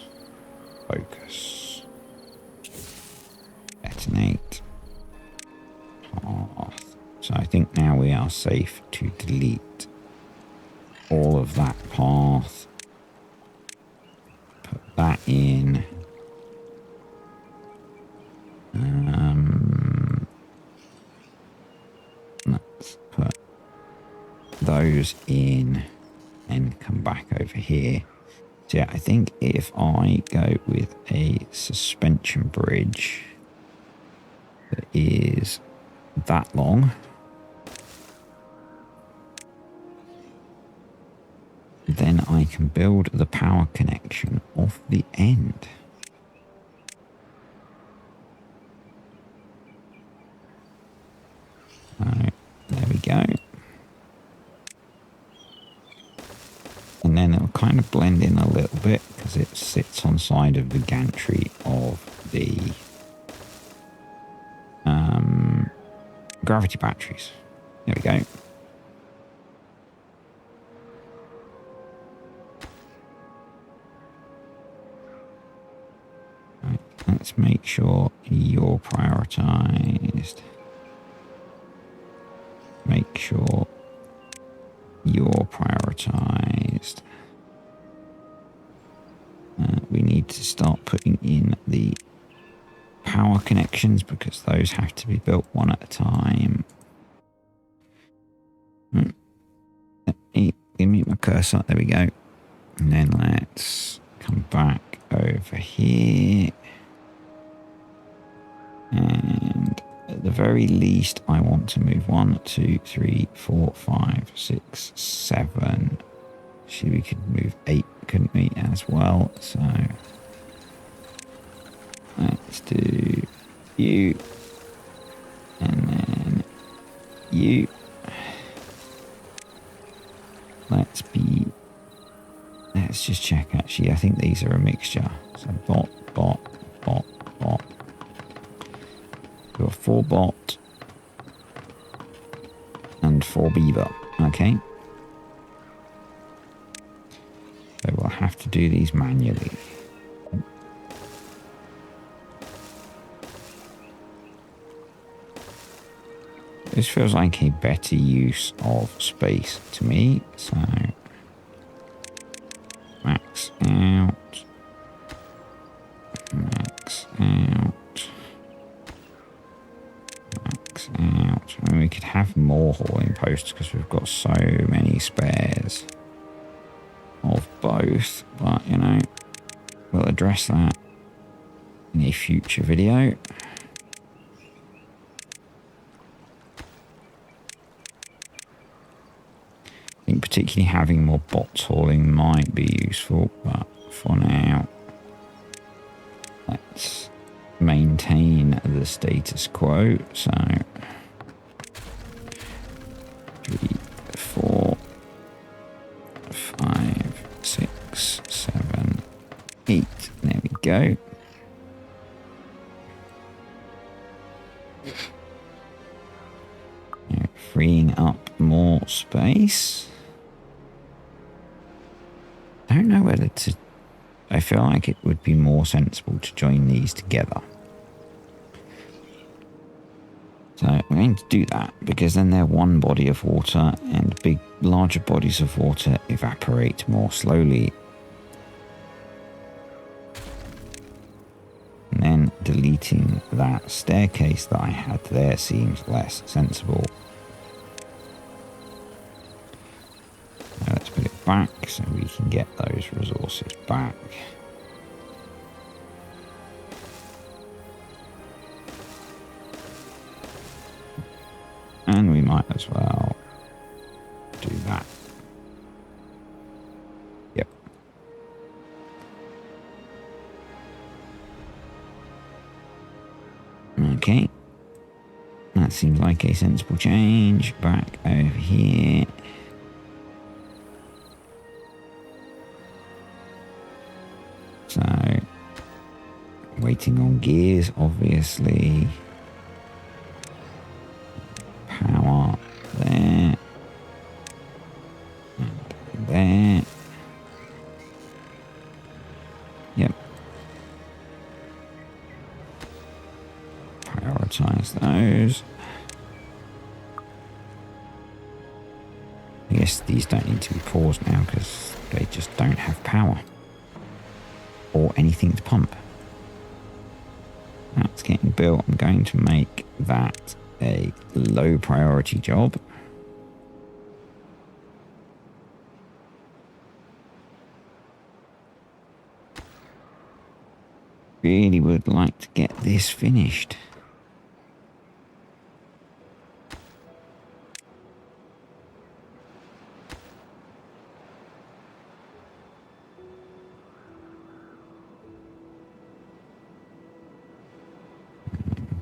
S1: Focus. Detonate. Path. So I think now we are safe to delete all of that path. Put that in. Let's put those in and come back over here. So yeah, I think if I go with a suspension bridge that is that long, then I can build the power connection off the end. There we go. And then it'll kind of blend in a little bit because it sits on side of the gantry of the gravity batteries. There we go. Right, let's make sure you're prioritized. Make sure you're prioritized. We need to start putting in the power connections because those have to be built one at a time. Give me my cursor. There we go. And then let's come back over here. And at the very least, I want to move 1, 2, 3, 4, 5, 6, 7. Actually, we could move 8, couldn't we, as well? So let's do you. And then you. Let's just check, actually. I think these are a mixture. So bot. We've got 4 bot and 4 beaver. Okay. So we'll have to do these manually. This feels like a better use of space to me. So max out, max out, max out. I mean, we could have more hauling posts because we've got so many spares of both, but you know, we'll address that in a future video. I think particularly having more bots hauling might be useful, but for now, let's maintain the status quo. So 3, 4, 5, 6, 7, 8. There we go. Now, freeing up more space. I don't know whether to... I feel like it would be more sensible to join these together. So I'm going to do that because then they're one body of water and larger bodies of water evaporate more slowly. And then deleting that staircase that I had there seems less sensible. Now let's put it back so we can get those resources back. And we might as well do that. Yep. Okay. That seems like a sensible change. Back over here. So, waiting on gears, obviously. Power there. And there. Yep. Prioritize those. I guess these don't need to be paused now because they just don't have power. Or anything to pump. That's getting built. I'm going to make that a low priority job. Really would like to get this finished.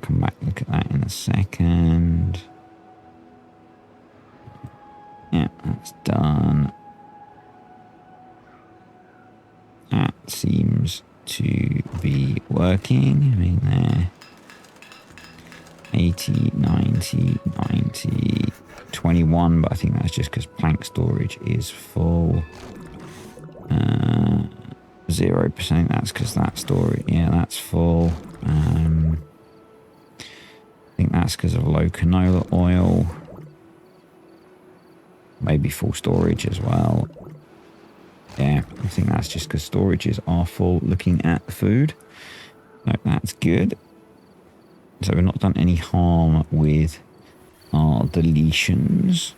S1: Come back, look at that in a second. Yeah, that's done. That seems to be working. I mean, there 80, 90, 90, 21, but I think that's just because plank storage is full. 0%, that's because that storage, yeah, that's full. I think that's because of low canola oil. Maybe full storage as well. Yeah, I think that's just because storages are full looking at the food. So that's good. So we've not done any harm with our deletions.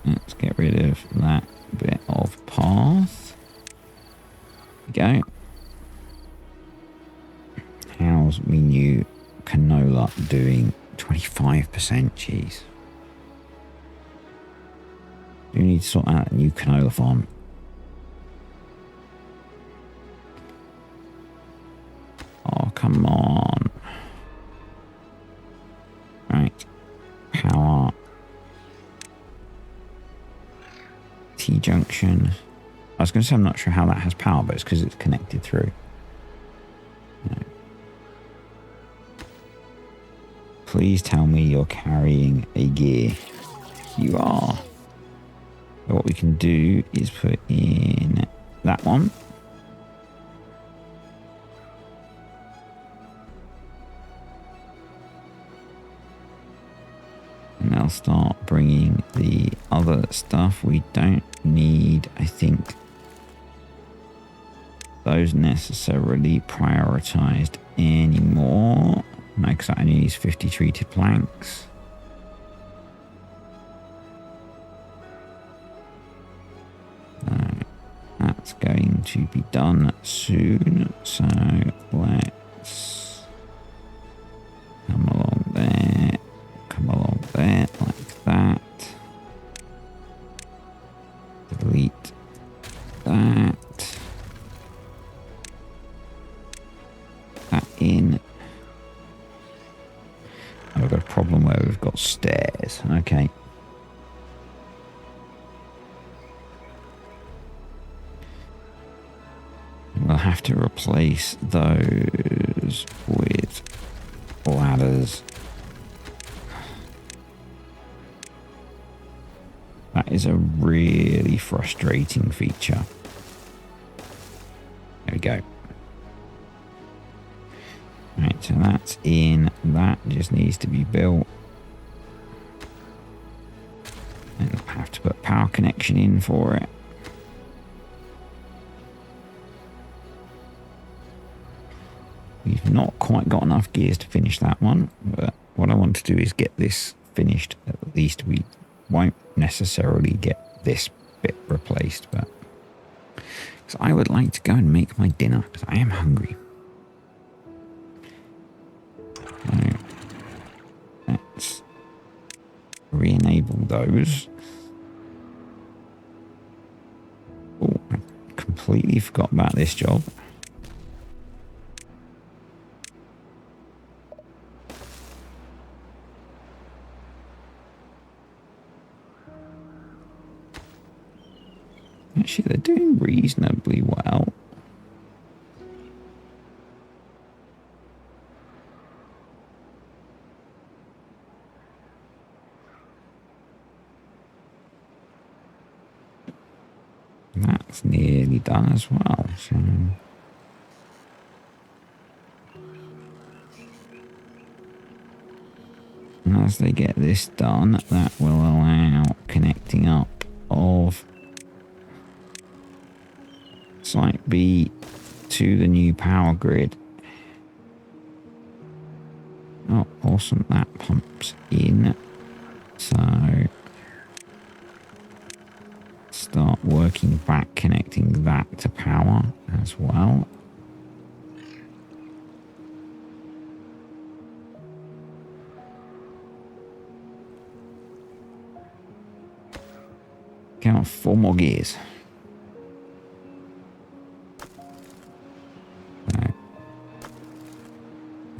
S1: Let's get rid of that bit of path. There we go. How's me new canola doing? 25%, jeez. Do we need to sort out a new canola farm? Oh, come on. Right. Power. T-junction. I was going to say I'm not sure how that has power, but it's because it's connected through. No. Please tell me you're carrying a gear. You are. So what we can do is put in that one. start bringing the other stuff. We don't need, I think, those necessarily prioritized anymore. No, because that only needs 50 treated planks. That's going to be done soon, so let's come along there, like that. Delete that. That in. Oh, we've got a problem where we've got stairs. Okay. We'll have to replace those with ladders. That is a really frustrating feature. There we go. Right, so that's in. That just needs to be built. And we'll have to put power connection in for it. We've not quite got enough gears to finish that one, but what I want to do is get this finished. At least we won't necessarily get this bit replaced, but because I would like to go and make my dinner because I am hungry. So let's re-enable those. Oh, I completely forgot about this job. Actually, they're doing reasonably well. That's nearly done as well. So. And as they get this done, that will allow connecting up of Site B to the new power grid. Oh, awesome. That pumps in. So start working back, connecting that to power as well. Come on, 4 more gears.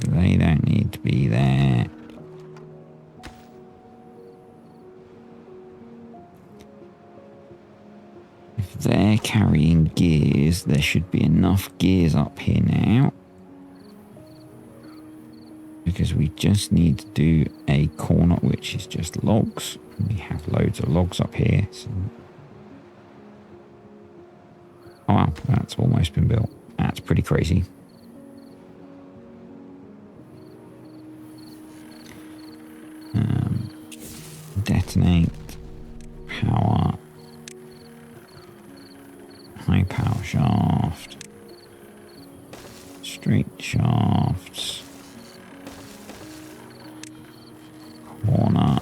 S1: So they don't need to be there. If they're carrying gears, there should be enough gears up here now. Because we just need to do a corner which is just logs. We have loads of logs up here. So. Oh wow, that's almost been built. That's pretty crazy. Detonate, power, high power shaft, straight shafts, corner.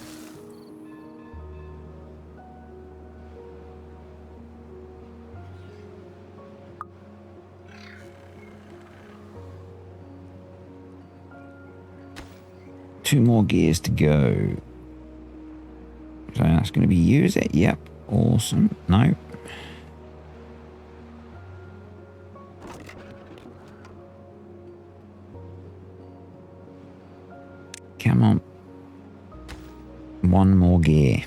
S1: Two more gears to go. So that's going to be you, is it? Yep. Awesome. No. Come on. One more gear.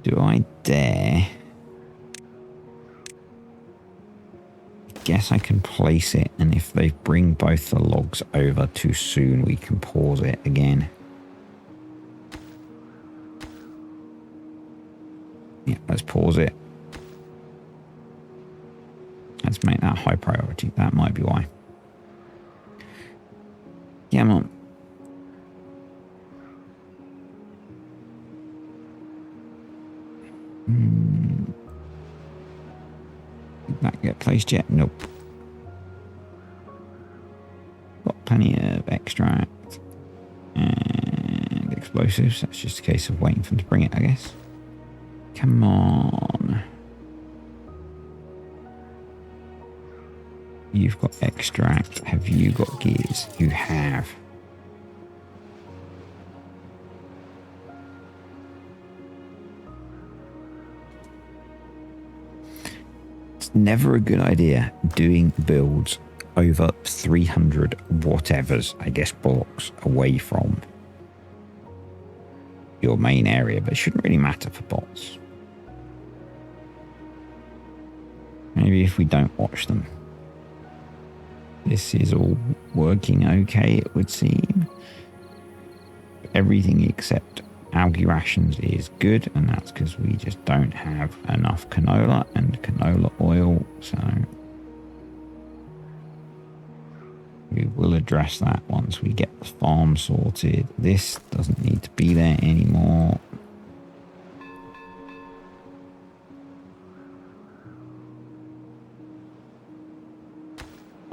S1: Do I dare? Guess I can place it, and if they bring both the logs over too soon, we can pause it again. Yeah, let's pause it. Let's make that high priority. That might be why. Come on. Did that get placed yet? Nope. Got plenty of extract and explosives. That's just a case of waiting for them to bring it, I guess. Come on. You've got extract. Have you got gears? You have. It's never a good idea doing builds over 300 whatevers, I guess, blocks away from your main area, but it shouldn't really matter for bots. Maybe if we don't watch them. This is all working okay, it would seem. Everything except algae rations is good, and that's because we just don't have enough canola and canola oil, so we will address that once we get the farm sorted. This doesn't need to be there anymore.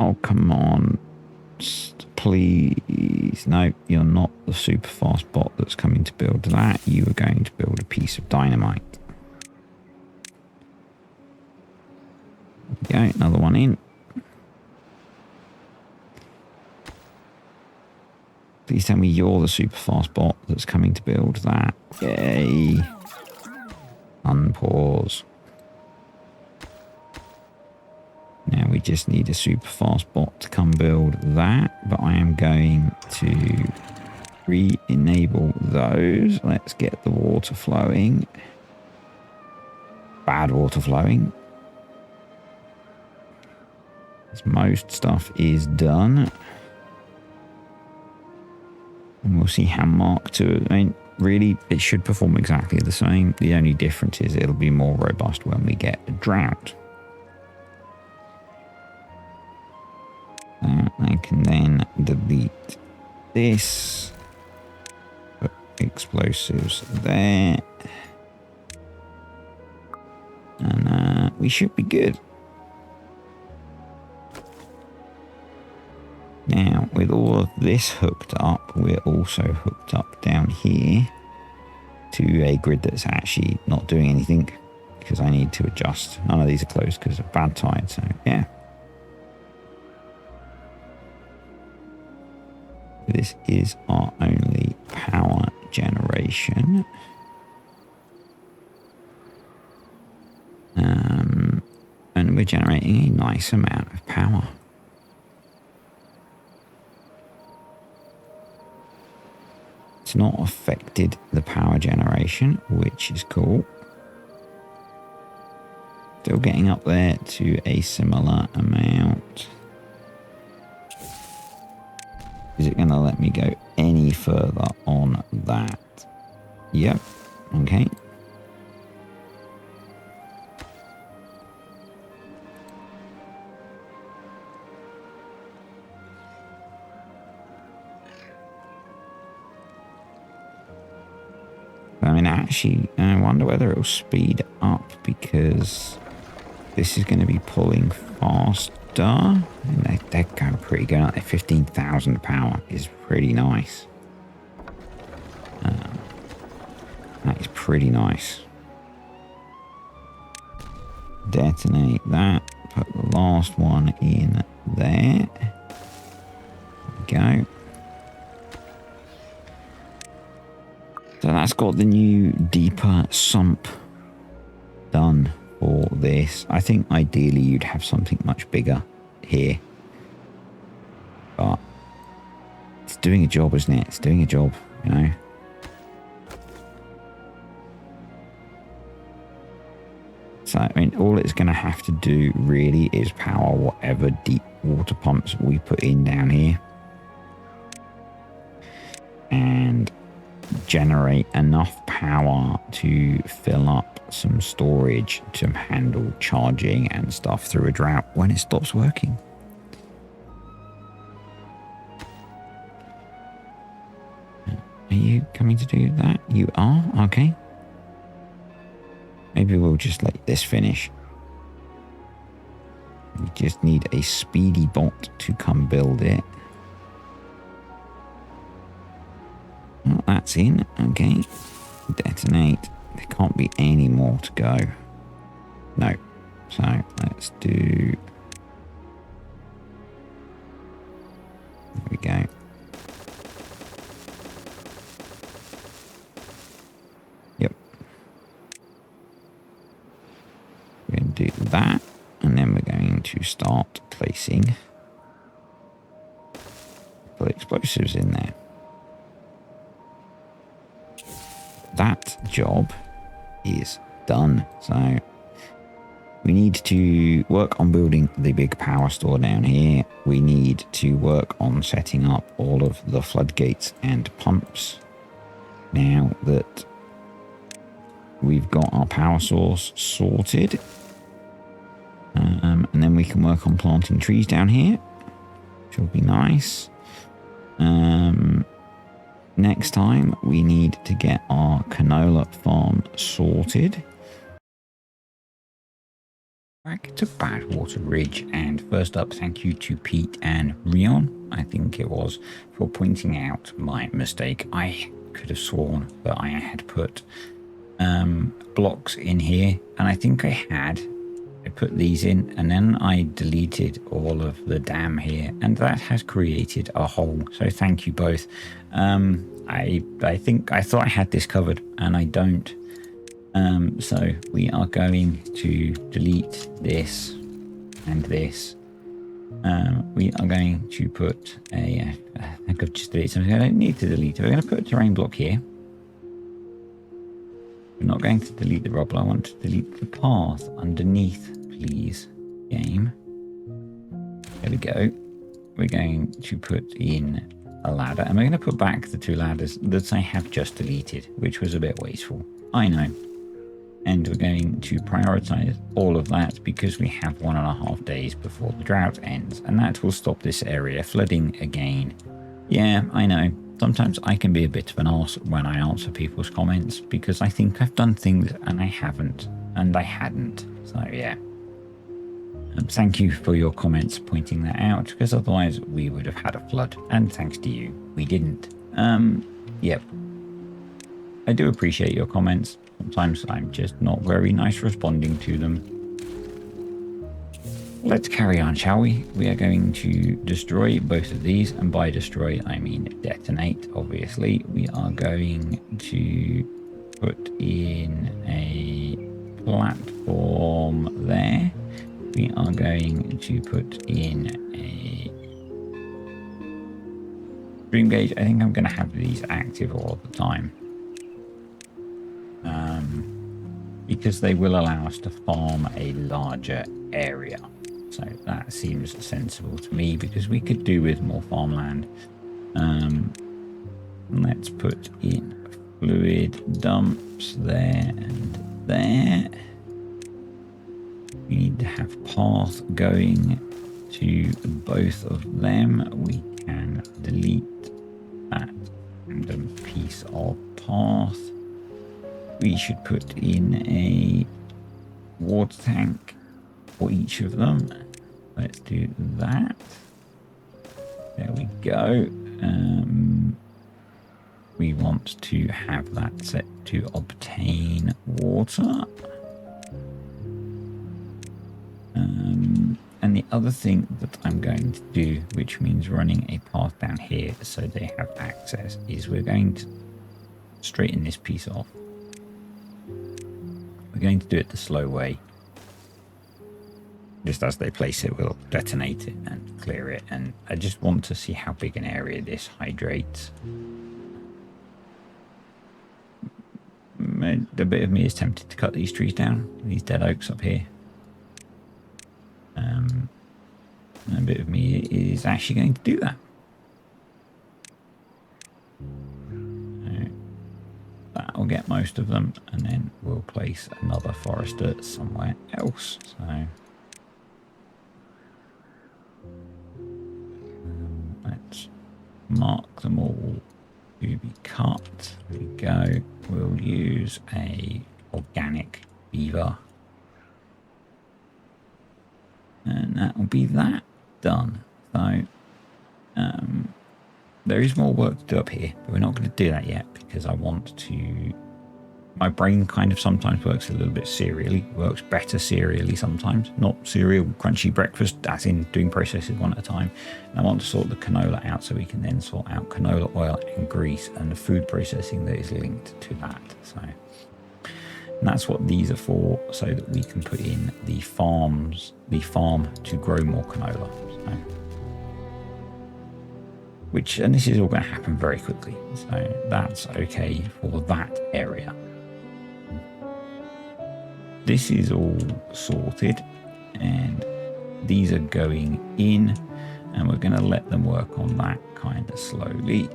S1: Oh, come on. Please. No, you're not the super fast bot that's coming to build that. You are going to build a piece of dynamite. There we go, another one in. Please tell me you're the super fast bot that's coming to build that. Yay. Unpause. Now we just need a super fast bot to come build that, but I am going to re-enable those. Let's get the water flowing. Bad water flowing. As most stuff is done. And we'll see how Mark II, I mean, really, it should perform exactly the same. The only difference is it'll be more robust when we get a drought. I can then delete this, put explosives there, and we should be good. Now, with all of this hooked up, we're also hooked up down here to a grid that's actually not doing anything because I need to adjust. None of these are closed because of bad tide, so yeah. This is our only power generation. And we're generating a nice amount of power. It's not affected the power generation, which is cool. Still getting up there to a similar amount. Is it going to let me go any further on that? Yep. Okay. I mean, actually, I wonder whether it will speed up because this is going to be pulling faster. And they're going pretty good, aren't they? 15,000 power is pretty nice. That is pretty nice. Detonate that. Put the last one in there. There we go. So that's got the new deeper sump done for this. I think ideally you'd have something much bigger here. But it's doing a job, isn't it? It's doing a job, you know. So, I mean, all it's going to have to do really is power whatever deep water pumps we put in down here. And generate enough power to fill up some storage to handle charging and stuff through a drought when it stops working. Are you coming to do that? You are? Okay. Maybe we'll just let this finish. We just need a speedy bot to come build it. Well, that's in. Okay. Detonate. There can't be any more to go. No. So let's do... There we go. Yep. We're going to do that. And then we're going to start placing explosives in there. That job is done. So we need to work on building the big power store down here. We need to work on setting up all of the floodgates and pumps. Now that we've got our power source sorted, and then we can work on planting trees down here, which will be nice. Next time we need to get our canola farm sorted. Back to Badwater Ridge, and first up, thank you to Pete and Rion, I think it was, for pointing out my mistake. I could have sworn that I had put blocks in here, and I think I had. I put these in, and then I deleted all of the dam here, and that has created a hole. So thank you both. I thought I had this covered, and I don't. So we are going to delete this and this. We are going to put a... I think I've just deleted something I don't need to delete. We're going to put a terrain block here. We're not going to delete the rubble. I want to delete the path underneath, please, game. There we go. We're going to put in a ladder, and we're going to put back the two ladders that I have just deleted, which was a bit wasteful. I know. And we're going to prioritize all of that because we have 1.5 days before the drought ends, and that will stop this area flooding again. Yeah, I know. Sometimes I can be a bit of an arse when I answer people's comments because I think I've done things and I haven't, and I hadn't. So yeah. Thank you for your comments pointing that out, because otherwise we would have had a flood, and thanks to you, we didn't. Yep. I do appreciate your comments. Sometimes I'm just not very nice responding to them. Let's carry on, shall we? We are going to destroy both of these, and by destroy I mean detonate, obviously. We are going to put in a platform there. We are going to put in a stream gauge. I think I'm going to have these active all the time. Because they will allow us to farm a larger area. So that seems sensible to me, because we could do with more farmland. Let's put in fluid dumps there and there. We need to have path going to both of them. We can delete that random piece of path. We should put in a water tank for each of them. Let's do that. There we go. We want to have that set to obtain water. And the other thing that I'm going to do, which means running a path down here so they have access, is we're going to straighten this piece off. We're going to do it the slow way. Just as they place it, we'll detonate it and clear it. And I just want to see how big an area this hydrates. A bit of me is tempted to cut these trees down, these dead oaks up here. A bit of me is actually going to do that. That'll get most of them, and then we'll place another forester somewhere else. So let's mark them all to be cut. There we go. We'll use a organic beaver. And that will be that done. So there is more work to do up here, but we're not going to do that yet because I want to... My brain kind of sometimes works a little bit serially, works better serially sometimes, not cereal crunchy breakfast, as in doing processes one at a time. And I want to sort the canola out so we can then sort out canola oil and grease and the food processing that is linked to that. So and that's what these are for, so that we can put in the farm to grow more canola. So, and this is all going to happen very quickly. So that's okay for that area. This is all sorted and these are going in and we're going to let them work on that kind of slowly.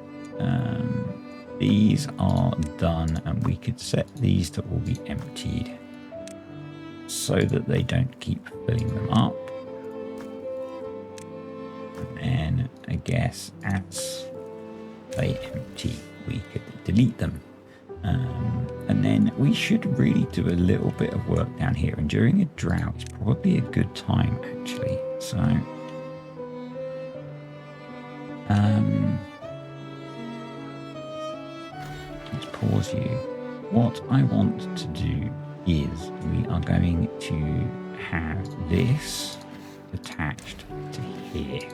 S1: These are done and we could set these to all be emptied so that they don't keep filling them up. And I guess as they empty, we could delete them. And then we should really do a little bit of work down here. And during a drought, it's probably a good time, actually. So, let's pause you. What I want to do is we are going to have this attached to here.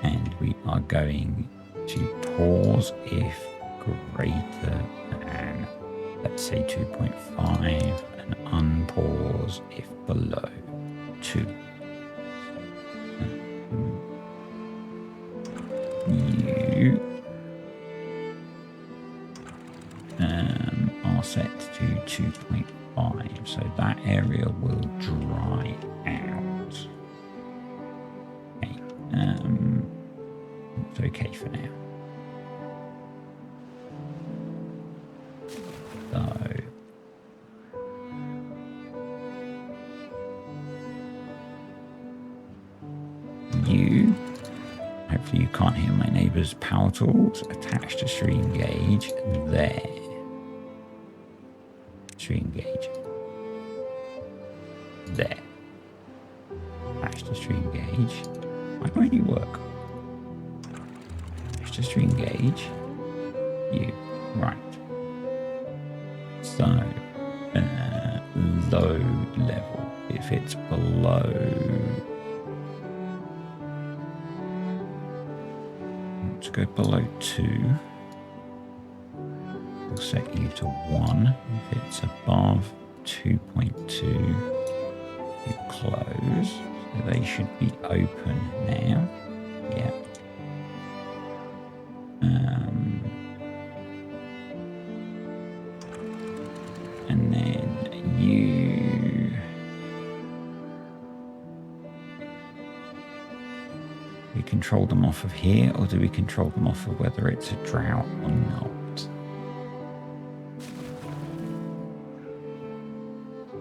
S1: And we are going to pause if greater than, let's say, 2.5 and unpause if below 2. You are set to 2.5, so that area will dry out. Okay, it's okay for now. So you, hopefully you can't hear my neighbour's power tools, attached to stream gauge there. Stream gauge there. Attached to stream gauge. Why won't you work? Attached to stream gauge. You. Right. So, load level. If it's below, let's go below 2. We'll set you to 1. If it's above 2.2, you close. So they should be open now. Yeah. And then you we control them off of here, or do we control them off of whether it's a drought or not?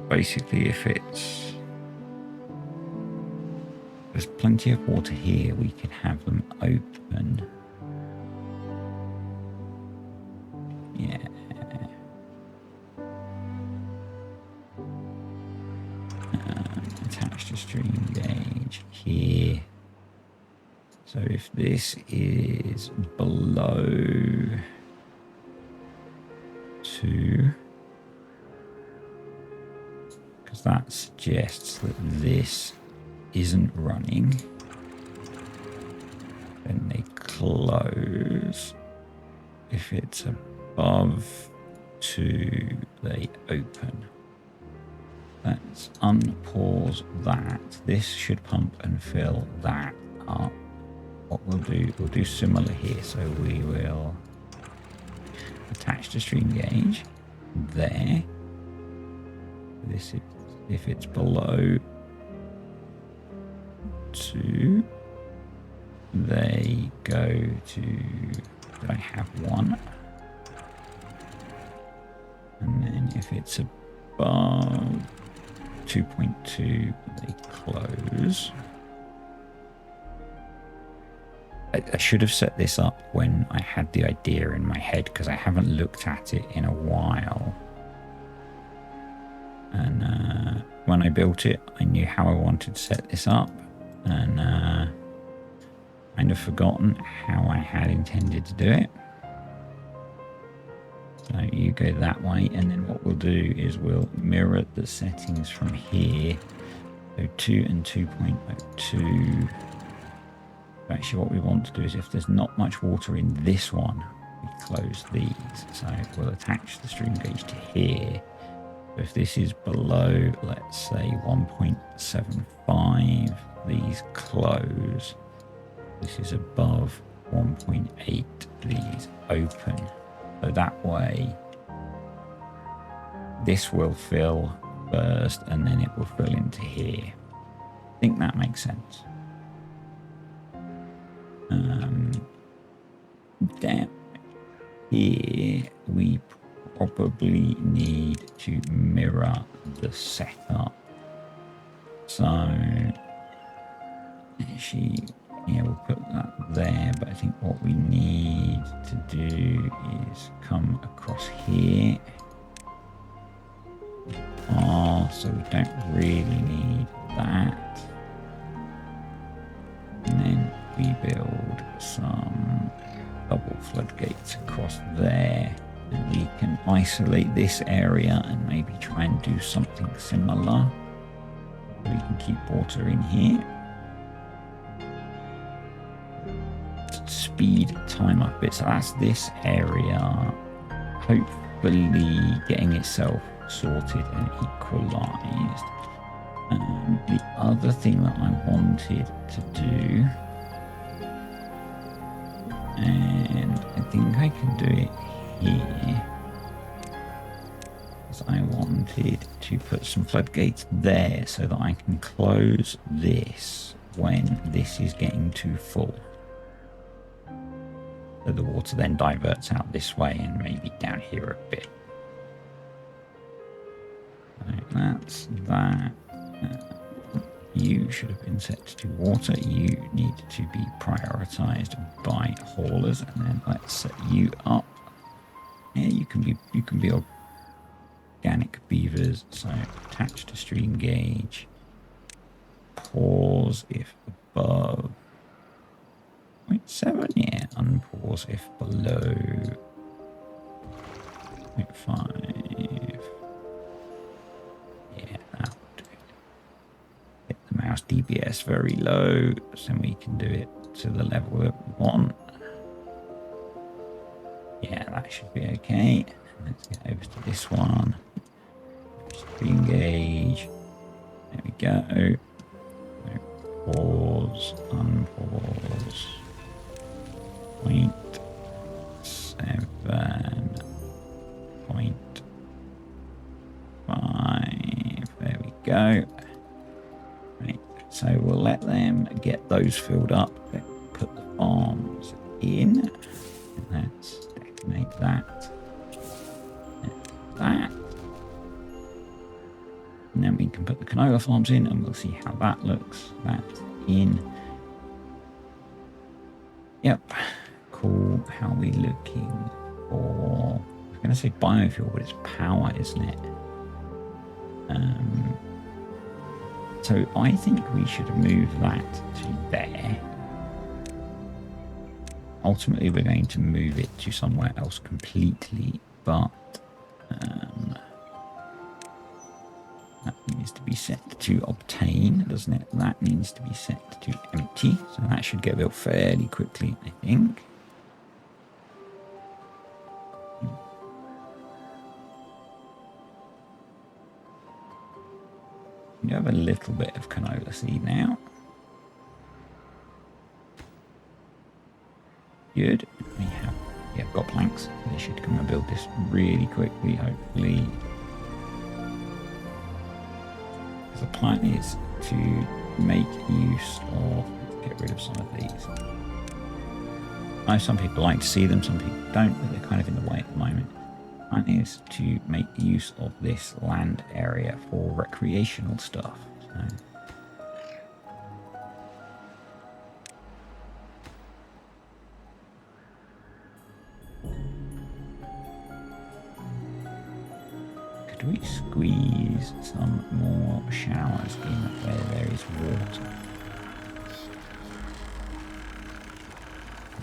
S1: Basically, if it's there's plenty of water here, we can have them open. Yeah. Attached to stream gauge here. So if this is below 2, because that suggests that this isn't running, then they close. If it's above 2, they open. Let's unpause that. This should pump and fill that up. What we'll do similar here. So we will attach to stream gauge there. This is if it's below 2, they go to, do I have 1? And then if it's above 2.2, they close. I should have set this up when I had the idea in my head, because I haven't looked at it in a while. And when I built it, I knew how I wanted to set this up, and kind of forgotten how I had intended to do it. So you go that way, and then what we'll do is we'll mirror the settings from here. So 2 and 2.02. Actually, what we want to do is if there's not much water in this one, we close these. So we'll attach the stream gauge to here. If this is below, let's say 1.75, these close. This is above 1.8, these open. So that way, this will fill first and then it will fill into here. I think that makes sense. Down here, we probably need to mirror the setup. So actually, yeah, we'll put that there, but I think what we need to do is come across here. So we don't really need that. And then we build some double floodgates across there. And we can isolate this area and maybe try and do something similar. We can keep water in here. Speed time up a bit. So that's this area. Hopefully getting itself sorted and equalized. The other thing that I wanted to do, and I think I can do it here, is I wanted to put some floodgates there so that I can close this when this is getting too full. So the water then diverts out this way and maybe down here a bit. So that's that. You should have been set to water. You need to be prioritized by haulers, and then let's set you up. Yeah, you can be organic beavers. So attach to stream gauge. Pause if above 0.7. Yeah, unpause if below 0.5. Yeah, that'll do it. Hit the mouse DPS very low, so we can do it to the level that we want. Yeah, that should be okay. Let's get over to this one. Stream gauge. There we go. Pause, unpause. 0.7, 0.5. There we go. Right, so we'll let them get those filled up. Put the farms in. Let's detonate that. That. And then we can put the canola farms in and we'll see how that looks. That's in. Yep. Cool. How are we looking for... I was going to say biofuel, but it's power, isn't it? So I think we should move that to there. Ultimately, we're going to move it to somewhere else completely, but that needs to be set to obtain, doesn't it? That needs to be set to empty, so that should get built fairly quickly, I think. You have a little bit of canola seed now. Good. We have, yeah, got planks. They should come and build this really quickly, hopefully. The plan is to make use of, get rid of some of these. I know some people like to see them, some people don't, but they're kind of in the way at the moment. The plan is to make use of this land area for recreational stuff. So, Could we squeeze some more showers in where there is water?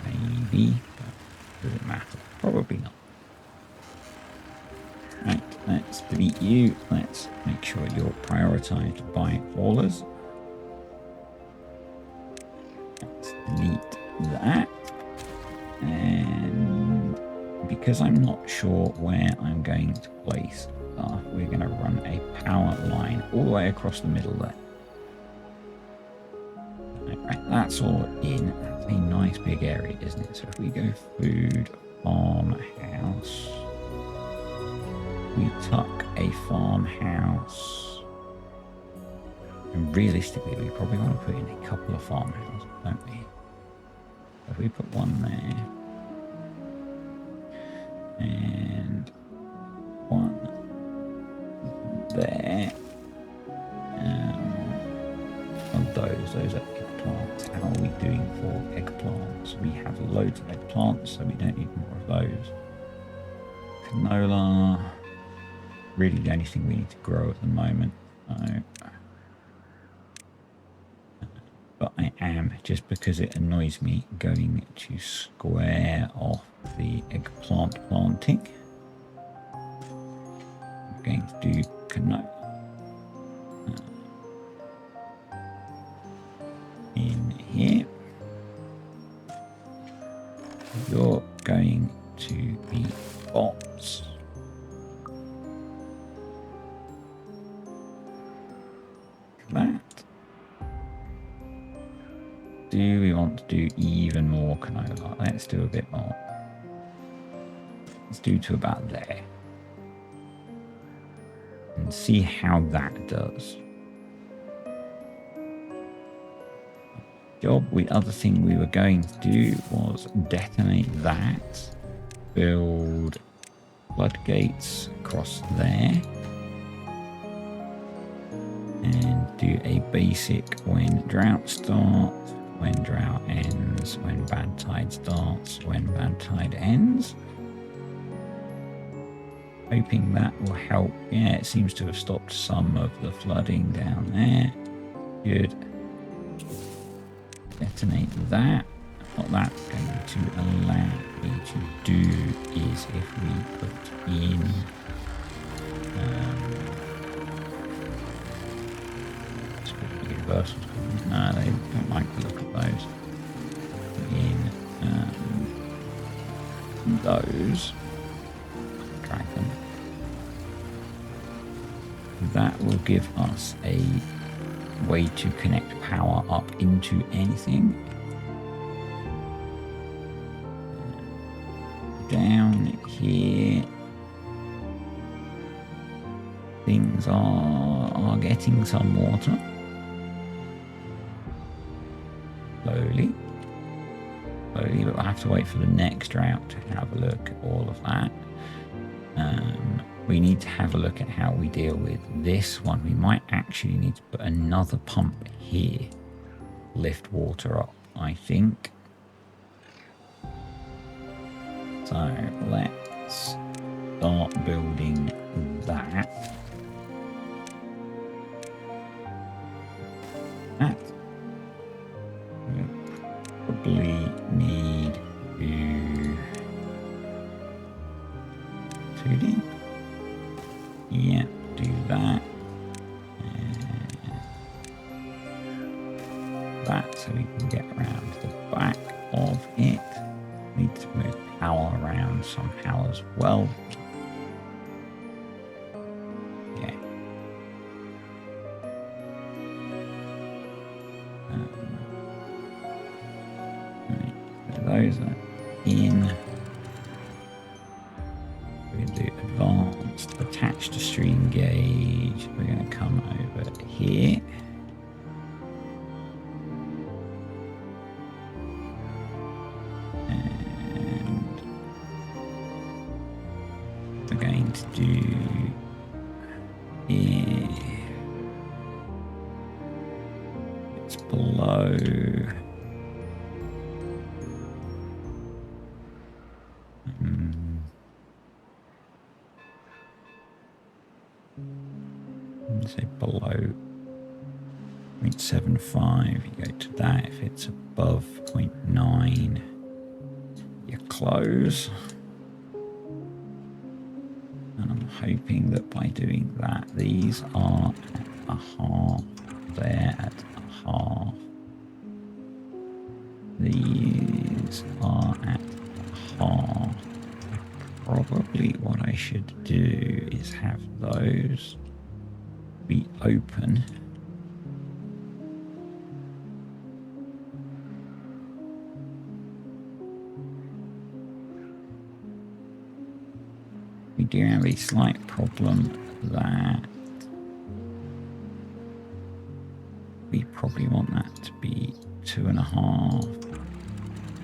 S1: Maybe, but does it matter? Probably not. Right, let's delete you. Let's make sure you're prioritized by haulers. Let's delete that. And because I'm not sure where I'm going to place stuff, we're going to run a power line all the way across the middle there. Right, that's all in. That's a nice big area, isn't it? So if we go food, farmhouse, we tuck a farmhouse, and realistically we probably want to put in a couple of farmhouses, don't we? If we put one there and one there, of those are eggplants. How are we doing for eggplants? We have loads of eggplants, so we don't need more of those. Canola, really the only thing we need to grow at the moment. But I am, just because it annoys me, going to square off the eggplant planting. I'm going to do canola in here. You're going to be bots. That. Do we want to do even more canola? Let's do a bit more. Let's do to about there. And see how that does. The other thing we were going to do was detonate that. Build floodgates across there. And do a basic when drought starts. When drought ends, when bad tide starts, when bad tide ends. Hoping that will help. Yeah, it seems to have stopped some of the flooding down there. Good. Detonate that. What that's going to allow me to do is if we put in universals. No, they don't like the look of those. In those, drag them. That will give us a way to connect power up into anything. Down here, things are getting some water. Slowly, but we'll have to wait for the next drought to have a look at all of that. We need to have a look at how we deal with this one. We might actually need to put another pump here, lift water up, I think. So let's start building that. Probably need to 2D. Yeah, do that. That so we can get around the back of it. Need to move power around somehow as well. Yeah. Those are in. We're going to do advanced, attached to stream gauge. We're going to come over here. And we're going to do here. It's below. Say below 0.75, you go to that. If it's above 0.9, you close. And I'm hoping that by doing that, these are at a half, they're at a half. These are at a half. Probably what I should do is have those be open. We do have a slight problem that we probably want that to be 2.5.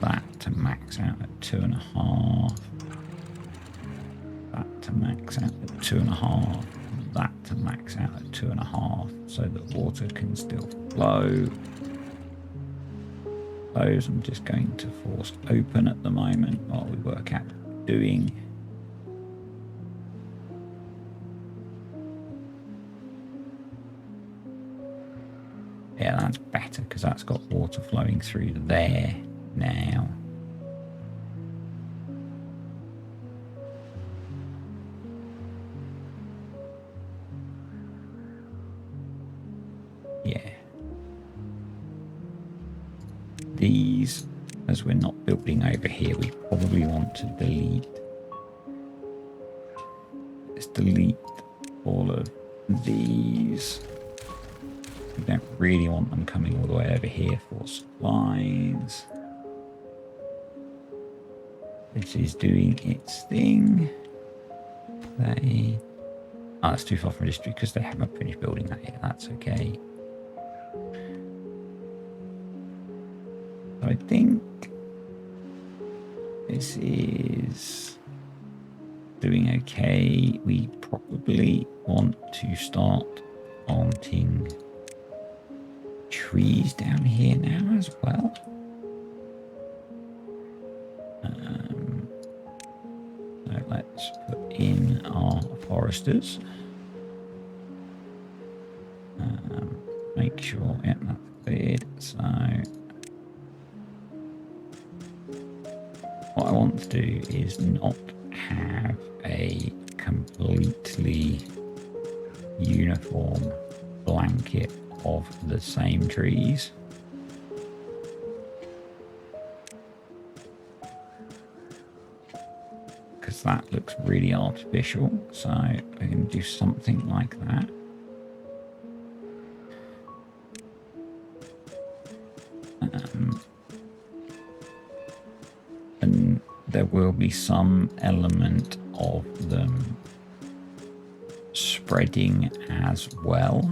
S1: That to max out at 2.5. That to max out at 2.5. That to max out at 2.5, so that water can still flow. Those I'm just going to force open at the moment while we work out what we're doing. Yeah, that's better because that's got water flowing through there now. Yeah. These, as we're not building over here, we probably want to delete. Let's delete all of these. We don't really want them coming all the way over here for supplies. This is doing its thing. They... Oh, that's too far from district because they haven't finished building that yet. That's okay. So I think this is doing okay. We probably want to start planting trees down here now as well. So let's put in our foresters. Make sure, yeah, that's cleared. So what I want to do is not have a completely uniform blanket of the same trees. Because that looks really artificial. So I can do something like that. And there will be some element of them spreading as well,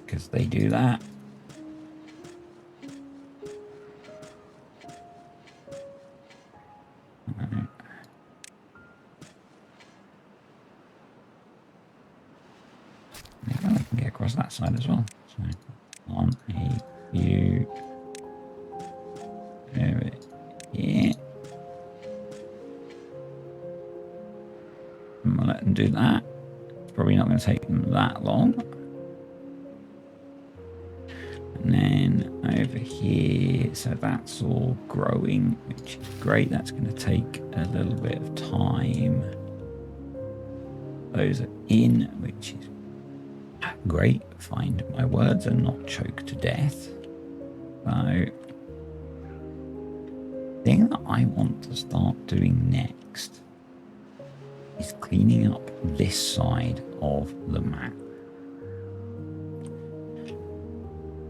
S1: because they do that. Maybe I can get across that side as well. So on a few over here. I'm gonna let them do that. It's probably not going to take them that long. And then over here, so that's all growing, which is great. That's going to take a little bit of time. Those are in, which is great. Find my words and not choke to death. So, the thing that I want to start doing next is cleaning up this side of the map.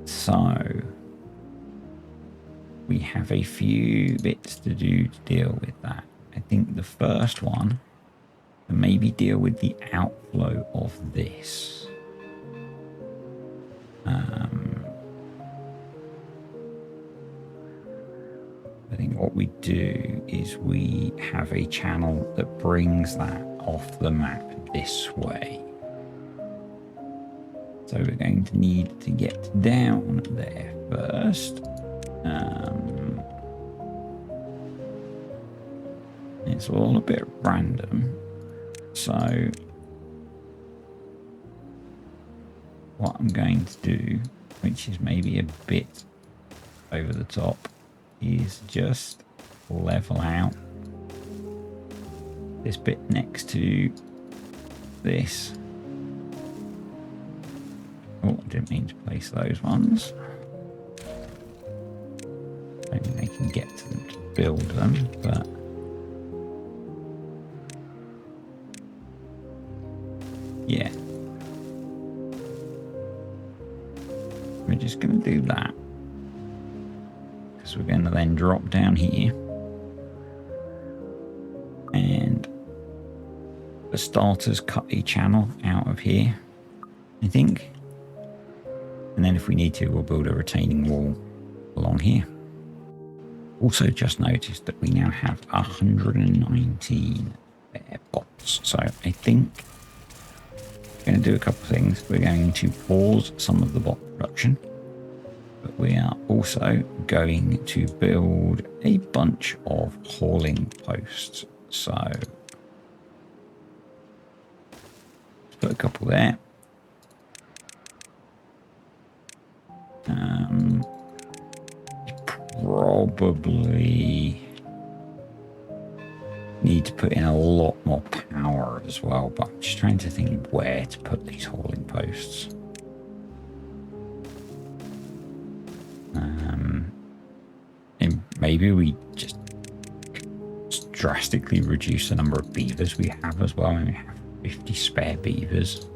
S1: So we have a few bits to do to deal with that. I think the first one, maybe deal with the outflow of this. I think what we do is we have a channel that brings that off the map this way. So we're going to need to get down there first. It's all a bit random. So what I'm going to do, which is maybe a bit over the top, is just level out this bit next to this. Oh, I didn't mean to place those ones. Maybe they can get to them to build them, but yeah. We're just going to do that. Because we're going to then drop down here. And for starters, cut a channel out of here, I think. And then if we need to, we'll build a retaining wall along here. Also just noticed that we now have 119 bare bots. So I think we're going to do a couple of things. We're going to pause some of the bot production, but we are also going to build a bunch of hauling posts. So let's put a couple there. Probably need to put in a lot more power as well, but I'm just trying to think where to put these hauling posts. And maybe we just drastically reduce the number of beavers we have as well. I mean, we have 50 spare beavers.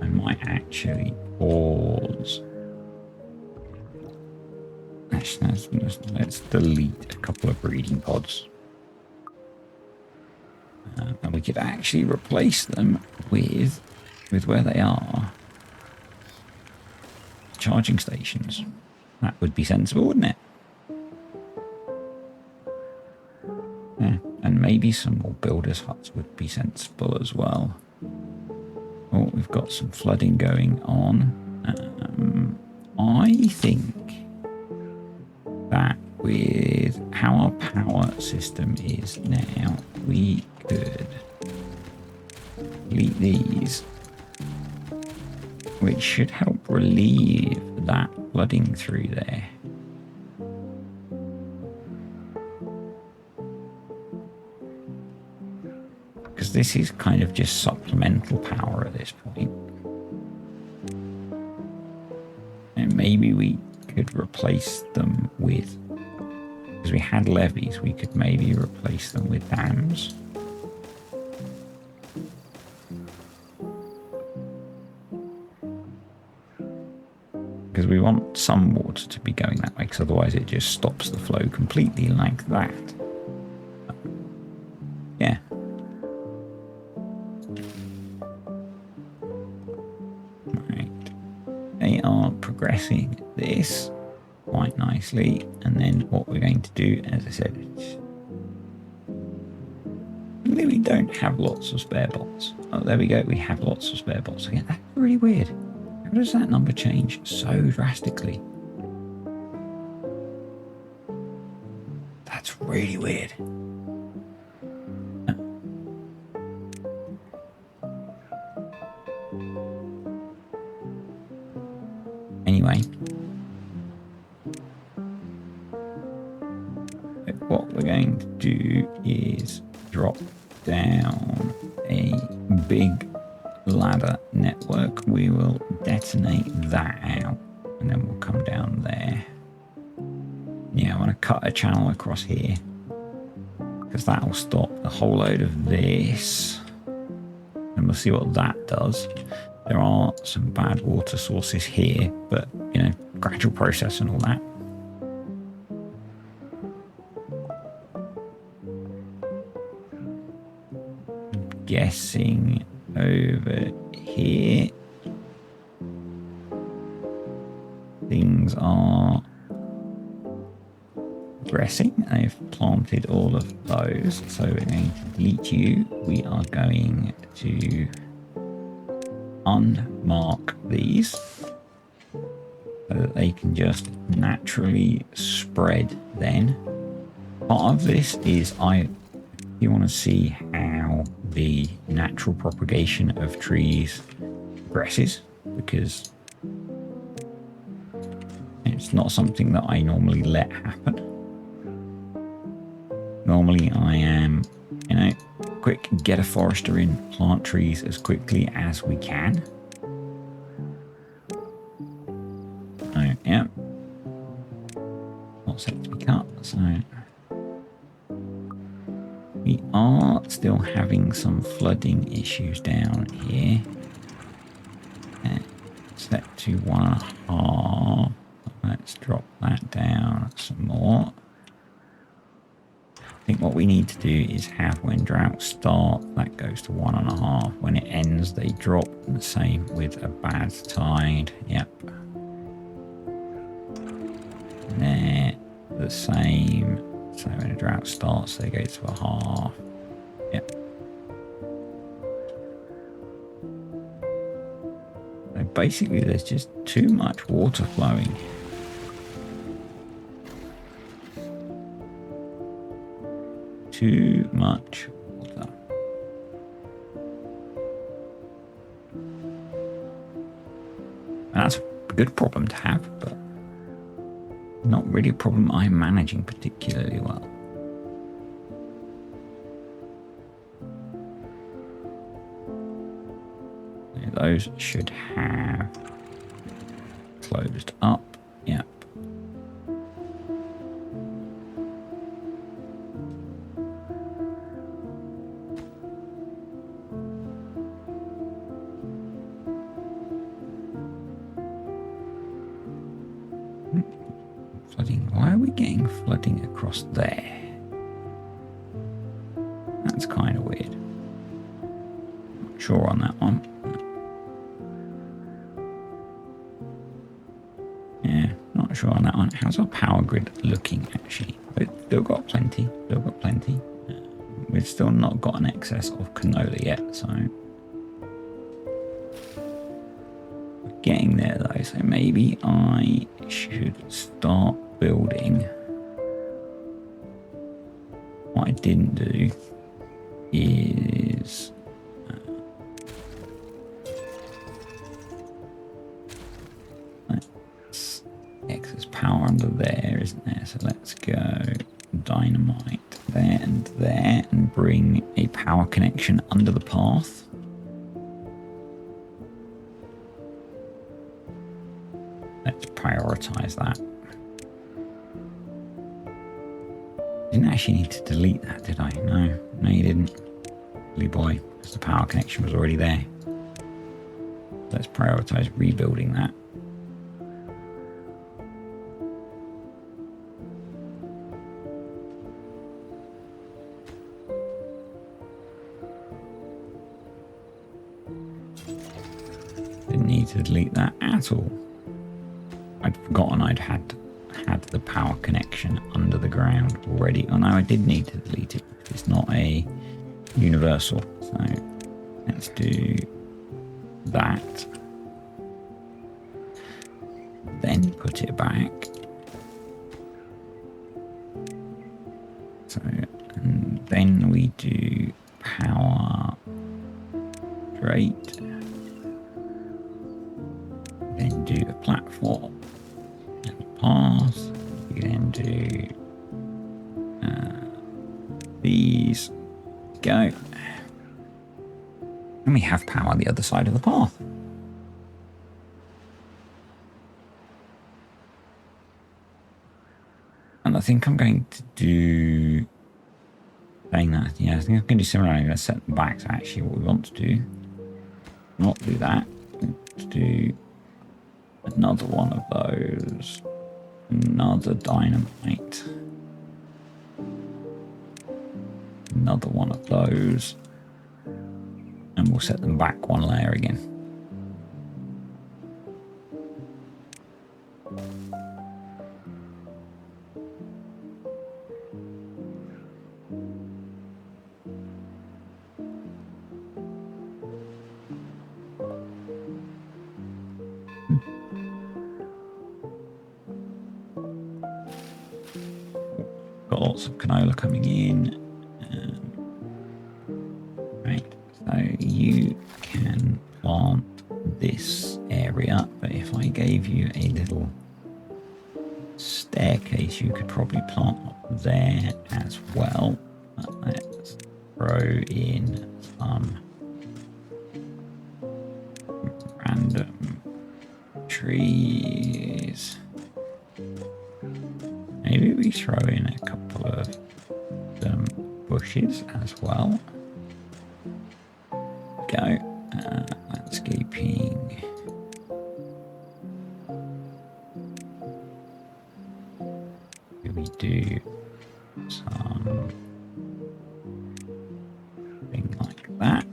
S1: I might actually pause. Let's delete a couple of breeding pods. And we could actually replace them with where they are. Charging stations. That would be sensible, wouldn't it? Yeah, and maybe some more builders' huts would be sensible as well. Oh, we've got some flooding going on. I think that with how our power system is now, we could delete these, which should help relieve that flooding through there. Because this is kind of just supplemental power at this point. And maybe we could replace them with, because we had levees, we could maybe replace them with dams. Because we want some water to be going that way, because otherwise it just stops the flow completely like that. Yeah. They are progressing this quite nicely, and then what we're going to do, as I said, we don't have lots of spare bots. Oh, there we go, we have lots of spare bots again. That's really weird. How does that number change so drastically? That's really weird. Anyway, what we're going to do is drop down a big ladder network. We will detonate that out, and then we'll come down there. Yeah, I want to cut a channel across here, because that will stop a whole load of this, and we'll see what that does. There are some bad water sources here, but, you know, gradual process and all that. I'm guessing over here things are progressing. I've planted all of those, so we're going to delete you. We are going to unmark these so that they can just naturally spread then. Part of this is you want to see how the natural propagation of trees progresses, because it's not something that I normally let happen. Normally I am, you know, quick, get a forester in, plant trees as quickly as we can. So, yeah. Not set to be cut, so we are still having some flooding issues down here. Set to 1.5. Let's drop that down some more. I think what we need to do is have, when droughts start, that goes to 1.5. When it ends, they drop. And the same with a bad tide. Yep. And there, the same. So when a drought starts, they go to 1/2. Yep. So basically, there's just too much water flowing. Too much water. And that's a good problem to have, but not really a problem I'm managing particularly well. So those should have closed up. Yep. Flooding. Why are we getting flooding across there? That's kind of weird. Not sure on that one. Yeah, not sure on that one. How's our power grid looking, actually? We've still got plenty. Still got plenty. We've still not got an excess of canola yet, so we're getting there though. So maybe I should start building. What I didn't do is excess power under there, isn't there? So let's go dynamite there and bring a power connection under the path. Let's prioritize that. Didn't actually need to delete that, did I? No, you didn't. Silly boy, because the power connection was already there. Let's prioritize rebuilding that. Didn't need to delete that at all. I'd forgotten I'd had the power connection under the ground already. Oh no, I did need to delete it. It's not a universal. So let's do that. Then put it back. So, and then we do power straight. Then do a platform and path. We then do these. Go. And we have power on the other side of the path. And I think I'm going to do, saying that, yeah, I think I'm going to do similar. I'm going to set them back to actually what we want to do. Not do that. Let's do another one of those. Another dynamite. Another one of those. And we'll set them back one layer again. Got lots of canola coming in. So you can plant this area, but if I gave you a little staircase, you could probably plant up there as well. Let's throw in some random trees. Maybe we throw in a couple of bushes as well. Go. Landscaping. We do some thing like that.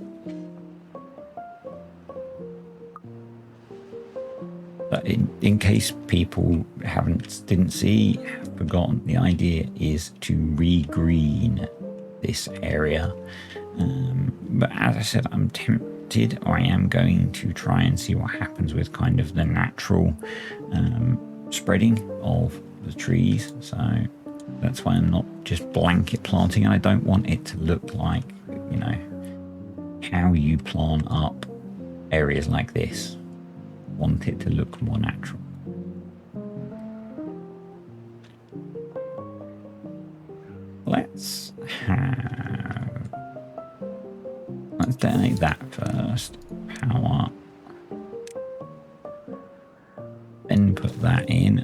S1: But in case people didn't see, have forgotten, the idea is to re-green this area. But as I said, I'm tempted, or I am going to try and see what happens with kind of the natural spreading of the trees. So that's why I'm not just blanket planting. I don't want it to look like, you know, how you plant up areas like this. I want it to look more natural. Let's detonate that first. Power. Then put that in.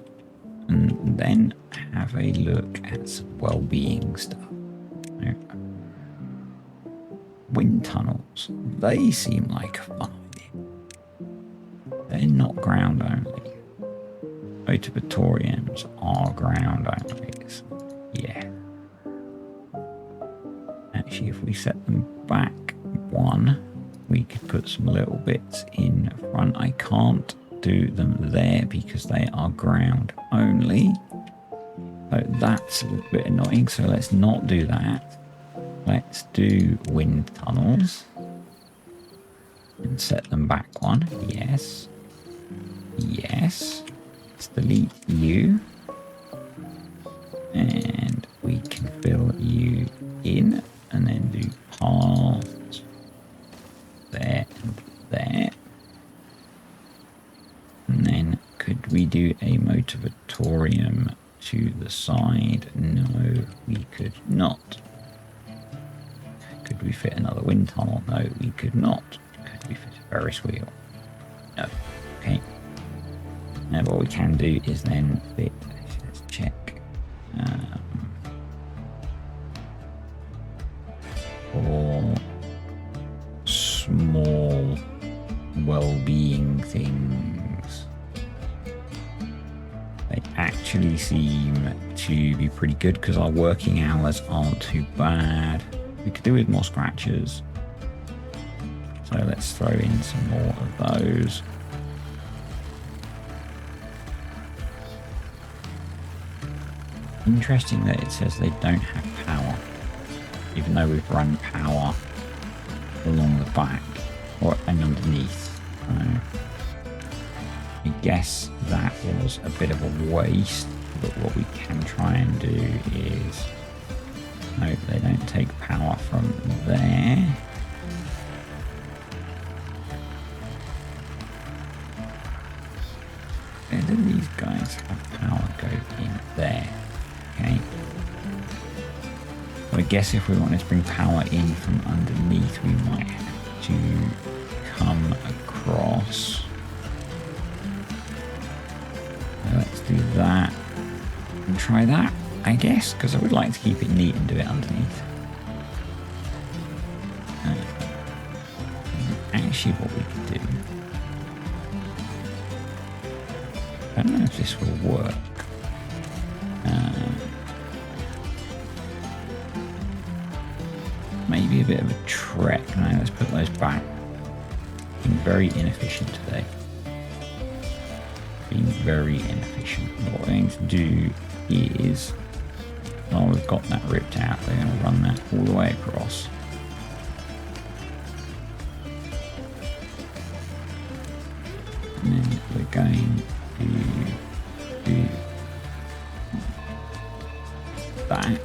S1: And then have a look at some well-being stuff. Wind tunnels. They seem like a fun idea. They're not ground only. Observatoriums are ground only. So yeah. Actually, if we set them back one, we could put some little bits in front. I can't do them there because they are ground only. So that's a little bit annoying. So let's not do that. Let's do wind tunnels and set them back one. Yes. Yes. Let's delete you. And we can fill you in and then do paths there and there. And then could we do a motivatorium to the side? No, we could not. Could we fit another wind tunnel? No, we could not. Could we fit a Ferris wheel? No. Okay. Now what we can do is then fit, let's check. For small well-being things, they actually seem to be pretty good because our working hours aren't too bad. We could do with more scratchers, so let's throw in some more of those. Interesting that it says they don't have power, even though we've run power along the back and underneath. I guess that was a bit of a waste, but what we can try and do is, no, they don't take power from there. Where do these guys have power go in there? Okay. So I guess if we wanted to bring power in from underneath, we might have to come across. So let's do that and try that, I guess, because I would like to keep it neat and do it underneath. Actually, what we could do, I don't know if this will work. Maybe a bit of a trek. Now let's put those back. Being very inefficient today. Being very inefficient. What we're going to do is, while we've got that ripped out, we're going to run that all the way across. And then we're going to do that.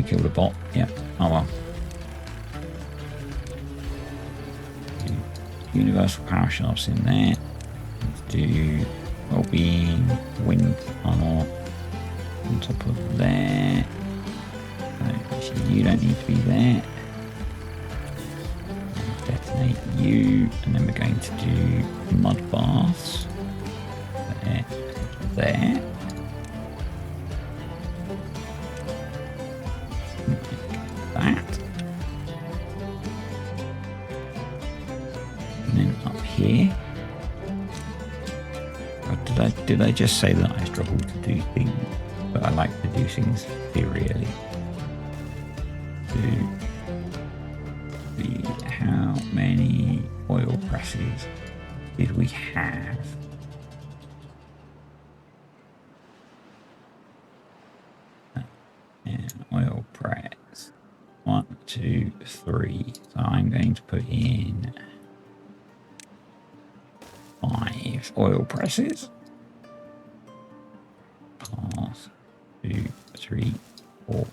S1: kill the bot. Yeah. Oh well. Universal power shafts in there. Let's do well-being, wind tunnel on top of there. Actually, you don't need to be there. Detonate you, and then we're going to do mud baths. There, there. That. And then up here. Did I just say that I struggle to do things, but I like to do things serially? How many oil presses did we have? And oil press. 1, 2, 3. So I'm going to put in 5 oil presses. Pass 2, 3, 4,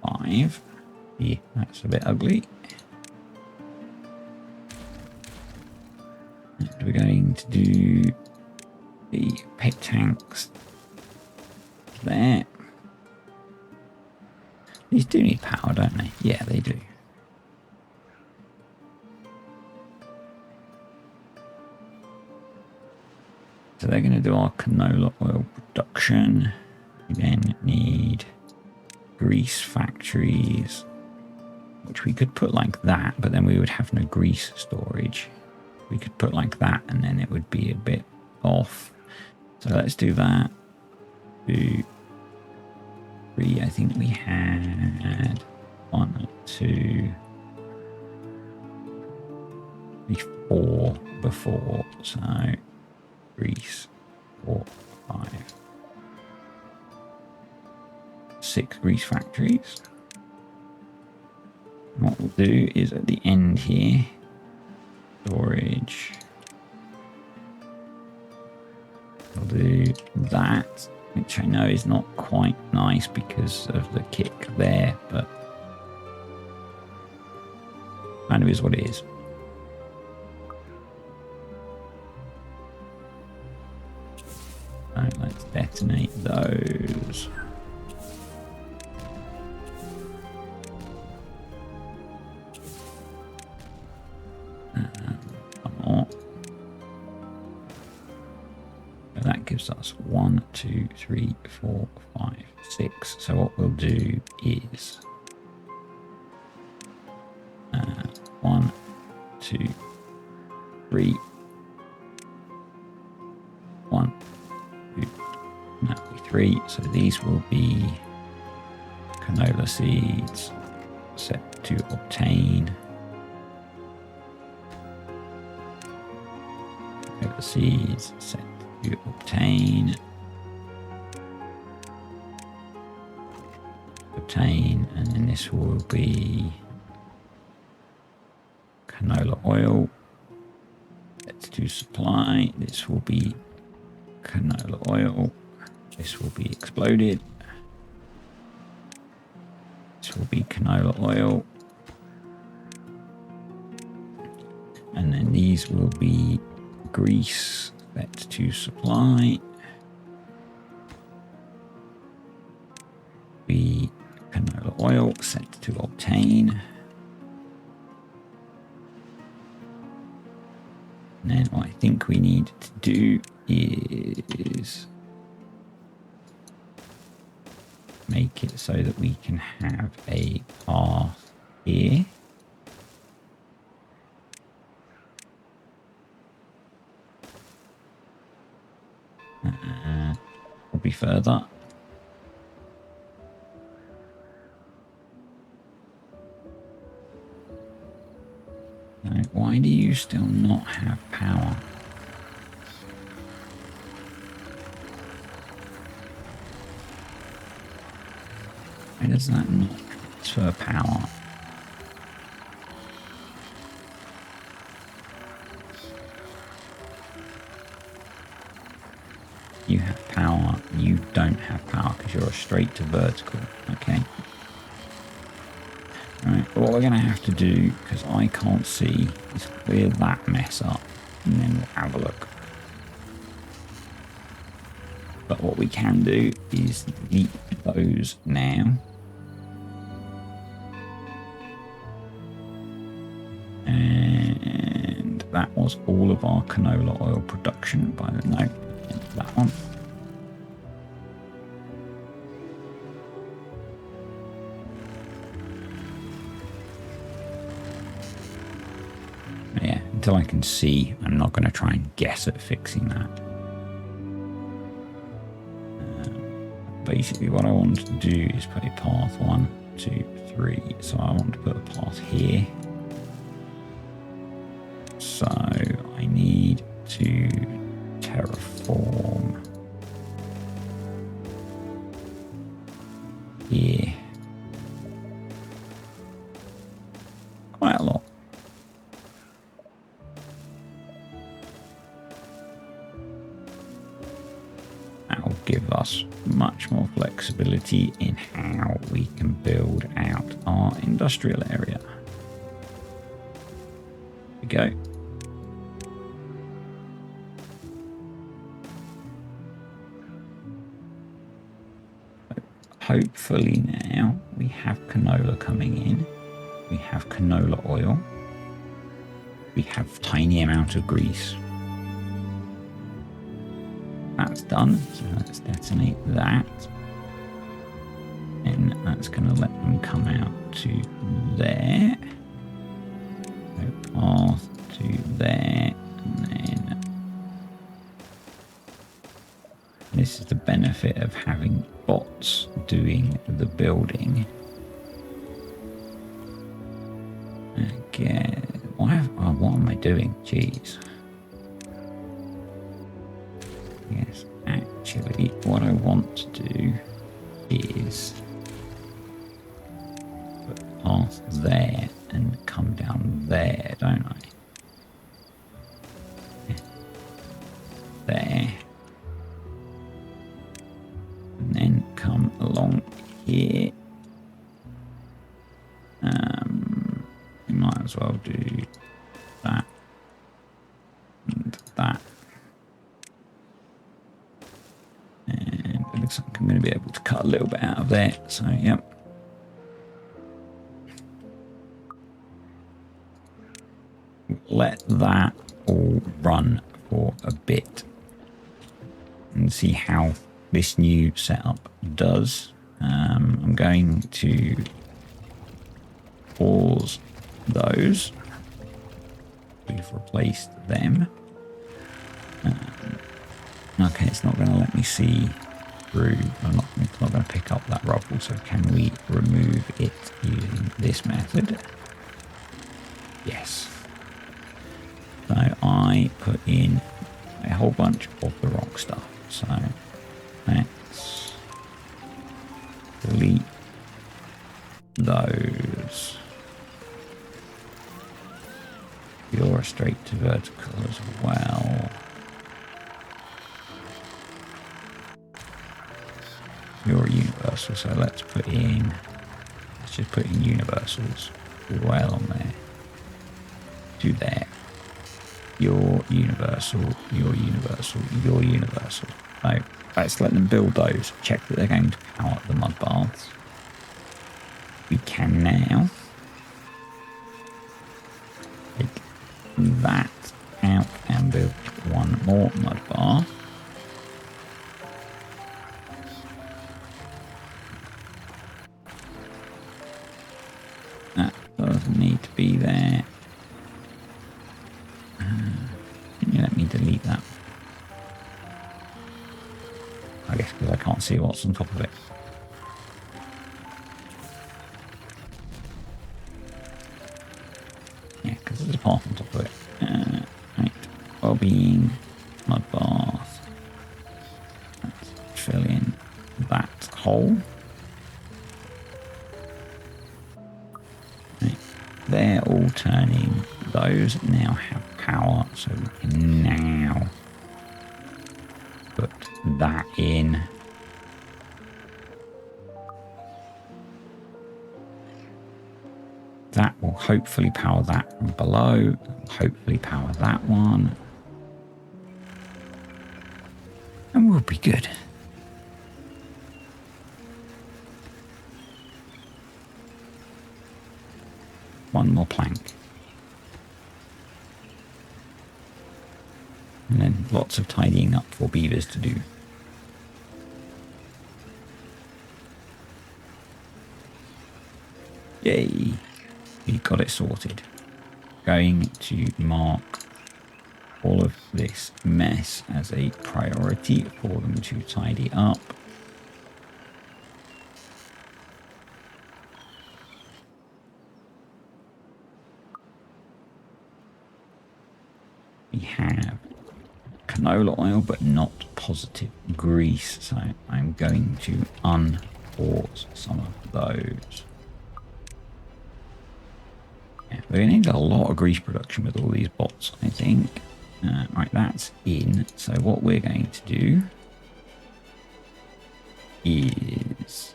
S1: 5. Yeah, that's a bit ugly. And we're going to do the pet tanks there. These do need power, don't they? Yeah, they do. So they're going to do our canola oil production. We then need grease factories, which we could put like that, but then we would have no grease storage. We could put like that, and then it would be a bit off. So let's do that. 2, 3. I think we had 1, 2, 3, 4 before. So grease 4, 5, 6 grease factories. And what we'll do is at the end here, storage. We'll do that, which I know is not quite nice because of the kick there, but kind of is what it is. So let's detonate those. That gives us 1, 2, 3, 4, 5, 6. So what we'll do is 1, 2, 3, 1, 2, no, 3. So these will be canola seeds set to obtain. Canola seeds set to obtain, and then this will be canola oil. Let's do supply. This will be canola oil. This will be exploded. This will be canola oil, and then these will be grease. Set to supply. Be canola oil set to obtain. And then what I think we need to do is make it so that we can have a path here. Probably further. Now, why do you still not have power? Why does that not transfer power? You have power, you don't have power because you're a straight to vertical, okay? But what we're going to have to do, because I can't see, is clear that mess up and then we'll have a look. But what we can do is delete those now. And that was all of our canola oil production by the note. That one. Yeah, until I can see, I'm not going to try and guess at fixing that. Basically, what I want to do is put a path 1, 2, 3. So I want to put a path here. So I need to terraform here quite a lot. That will give us much more flexibility in how we can build out our industrial area. There we go. Hopefully now we have canola coming in. We have canola oil. We have tiny amount of grease. That's done. So let's detonate that. And that's going to let them come out to there. So path to there. And then this is the benefit of having bots doing the building. Again, what am I doing? Jeez. Yes, actually, what I want to do is put a path there and come down there, don't I? There. And then come along here. We might as well do that and that. And it looks like I'm going to be able to cut a little bit out of there. So, yep. Let that all run for a bit and see how this new setup does. I'm going to pause those. We've replaced them. Okay, it's not going to let me see through. It's not going to pick up that rubble. So can we remove it using this method? Yes. So I put in a whole bunch of the rock stuff. So let's delete those. You're a straight to vertical as well. You're a universal, so let's just put in universals well on there. To there. You're universal, you're universal, you're universal. So let's let them build those. Check that they're going to power the mud baths. We can now take that out and build one more mud bath. That doesn't need to be there. Can you let me delete that? I guess because I can't see what's on top of it. Yeah, because there's a path on top of it. Right. Well-being, mud bath. Let's fill in that hole. Right. They're all turning. Those now have power, so we can now put that in. will hopefully power that from below. Hopefully power that one. And we'll be good. One more plank. And then lots of tidying up for beavers to do. Yay! We got it sorted. Going to mark all of this mess as a priority for them to tidy up. We have canola oil, but not positive grease, so I'm going to unpause some of those. Yeah, we're going to need a lot of grease production with all these bots, I think. Right, that's in. So what we're going to do is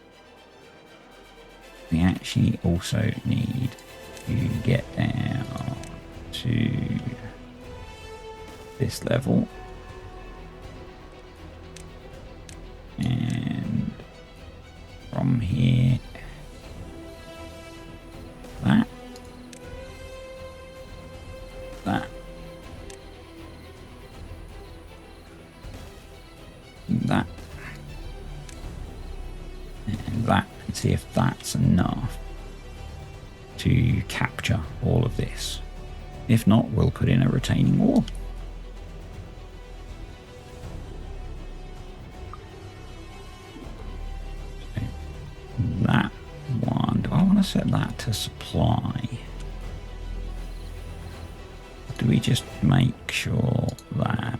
S1: we actually also need to get down to this level. And from here, that. That and that, and see if that's enough to capture all of this. If not, we'll put in a retaining wall. So that one, do I want to set that to supply? Do we just make sure that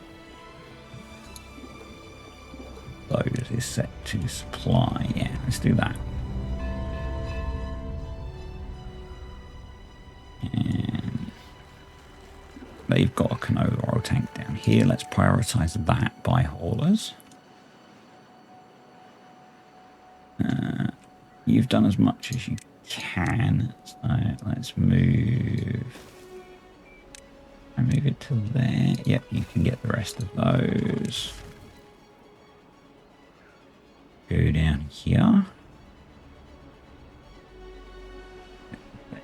S1: those is set to supply? Yeah, let's do that. And they've got a canola oil tank down here. Let's prioritize that by haulers. You've done as much as you can, so let's move. I move it to there. Yep, you can get the rest of those. Go down here.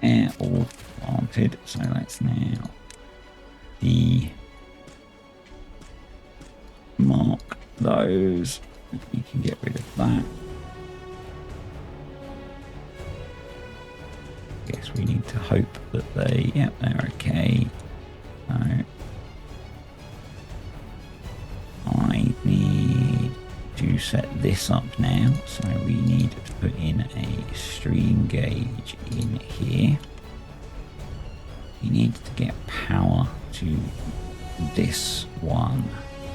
S1: They're all planted, so let's now mark those. You can get rid of that. Guess we need to hope that they're okay. So I need to set this up now, so we need to put in a stream gauge in here. We need to get power to this one,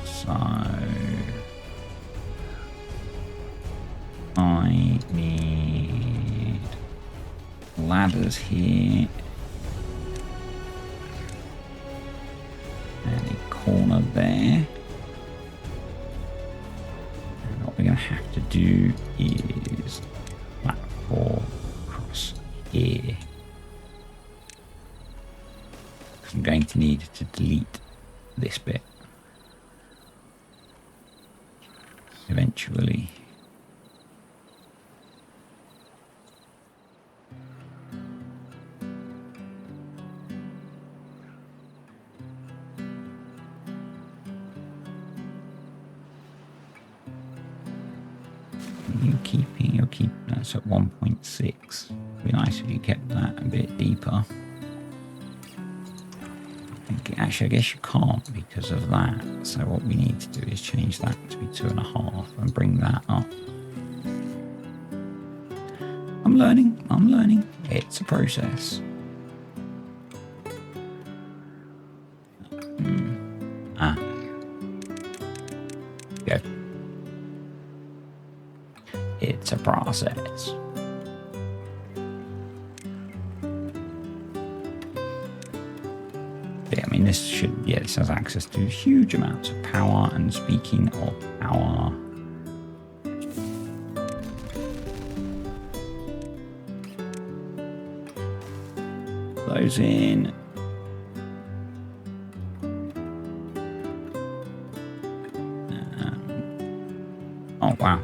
S1: so I need ladders here and a corner there. What we're going to have to do is platform across here. Because I'm going to need to delete this bit eventually. You're keeping that's at 1.6. It'd be nice if you kept that a bit deeper. Actually, I guess you can't because of that. So what we need to do is change that to be 2.5 and bring that up. I'm learning. It's a process. Go. It's a process. Yeah, I mean, this has access to huge amounts of power. And speaking of power, those in. Oh, wow.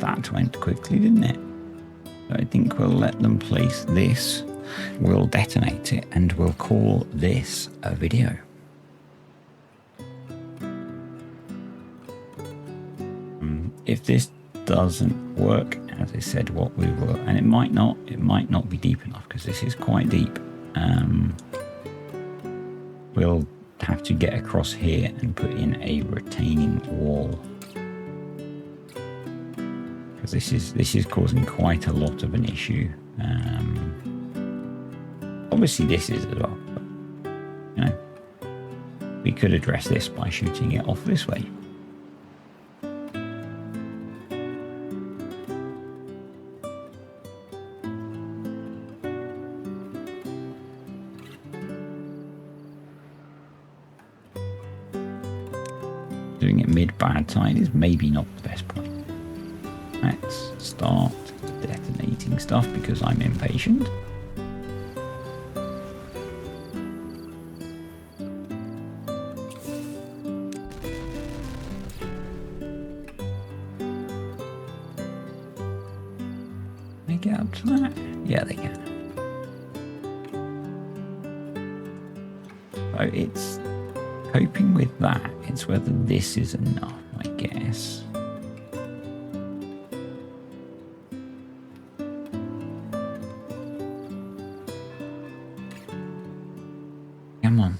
S1: That went quickly, didn't it? So I think we'll let them place this. We'll detonate it and we'll call this a video. If this doesn't work, as I said, what we will, and it might not be deep enough because this is quite deep. We'll have to get across here and put in a retaining wall. Because this is causing quite a lot of an issue. Obviously this is as well, but, you know, we could address this by shooting it off this way. Doing it mid-bad tide is maybe not the best point. Let's start detonating stuff because I'm impatient. Can they get up to that? Yeah, they can. So it's coping with that. It's whether this is enough, I guess. Come on.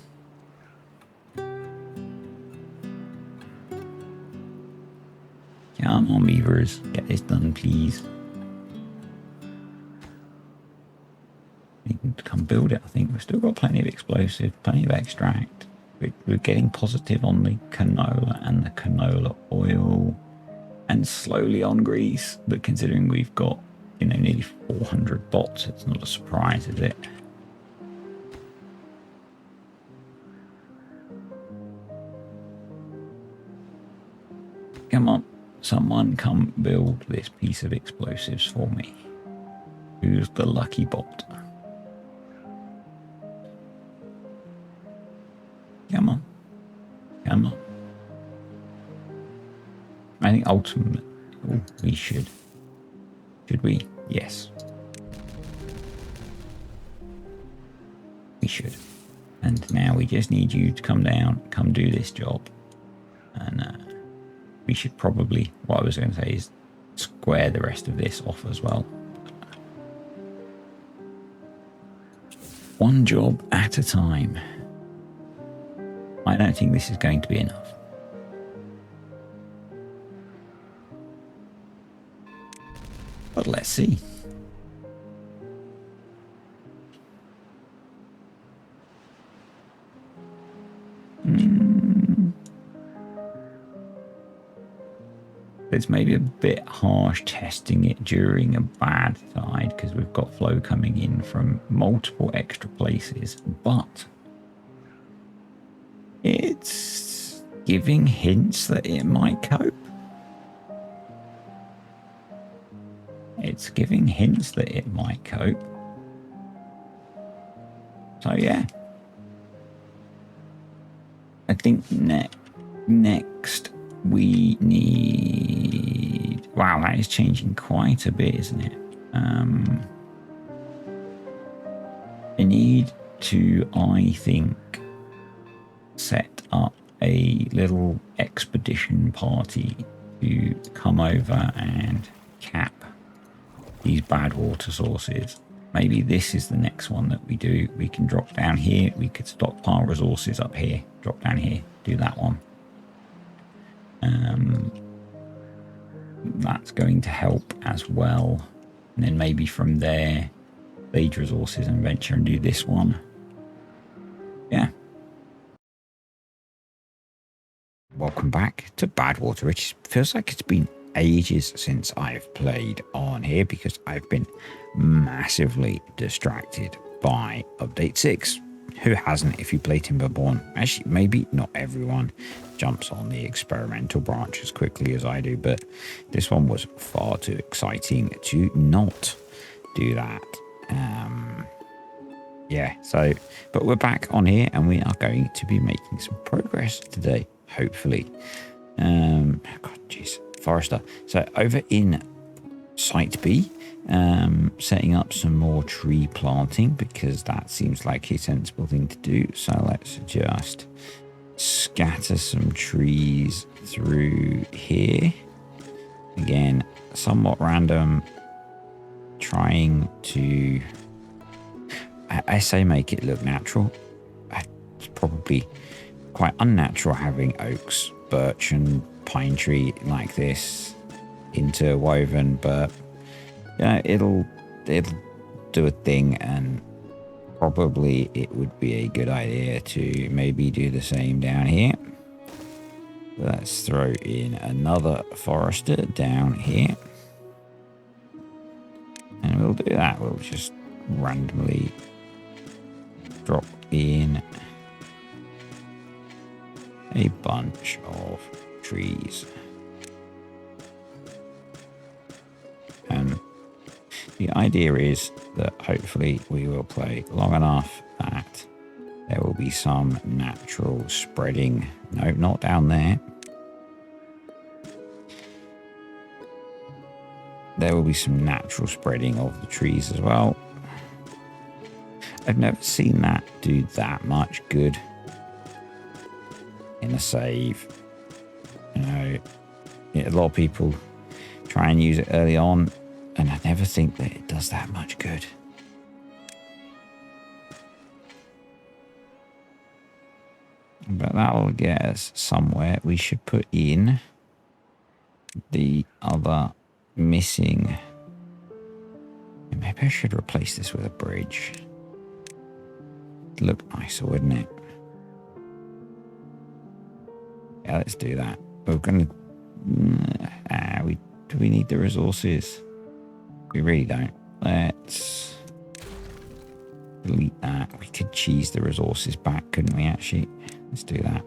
S1: Come on, beavers. Get this done, please. You can come build it, I think. We've still got plenty of explosive, plenty of extract. We're getting positive on the canola and the canola oil. And slowly on grease. But considering we've got, you know, nearly 400 bots, it's not a surprise, is it? Come on, someone come build this piece of explosives for me. Who's the lucky bot? Come on. Come on. I think ultimately we should. Should we? Yes. We should. And now we just need you to come down, come do this job. And we should probably, what I was going to say is square the rest of this off as well. One job at a time. I don't think this is going to be enough. But let's see. It's maybe a bit harsh testing it during a bad tide because we've got flow coming in from multiple extra places, but it's giving hints that it might cope. It's giving hints that it might cope. So yeah. I think next we need... Wow, that is changing quite a bit, isn't it? I need to, I think, set up a little expedition party to come over and cap these bad water sources. Maybe this is the next one that we do. We can drop down here. We could stockpile resources up here. Drop down here. Do that one. That's going to help as well. And then maybe from there, lead resources and venture and do this one. Yeah. Welcome back to Badwater. It feels like it's been ages since I've played on here because I've been massively distracted by update 6. Who hasn't if you play TimberBorn? Actually, maybe not everyone jumps on the experimental branch as quickly as I do, but this one was far too exciting to not do that. Yeah, so, but we're back on here and we are going to be making some progress today, hopefully. God, jeez, Forester. So over in Site B, setting up some more tree planting because that seems like a sensible thing to do. So let's just scatter some trees through here. Again, somewhat random, trying to, I say make it look natural. It's probably quite unnatural having oaks, birch and pine tree like this interwoven, but yeah, it'll do a thing, and probably it would be a good idea to maybe do the same down here. Let's throw in another forester down here, and we'll do that. We'll just randomly drop in a bunch of trees. And the idea is that hopefully we will play long enough that there will be some natural spreading. No, not down there. There will be some natural spreading of the trees as well. I've never seen that do that much good in a save. You know, a lot of people try and use it early on, and I never think that it does that much good. But that will get us somewhere. We should put in the other missing. Maybe I should replace this with a bridge. It'd look nicer, wouldn't it? Yeah, let's do that. We're gonna. Do we need the resources? We really don't. Let's delete that. We could cheese the resources back, couldn't we? Actually, let's do that.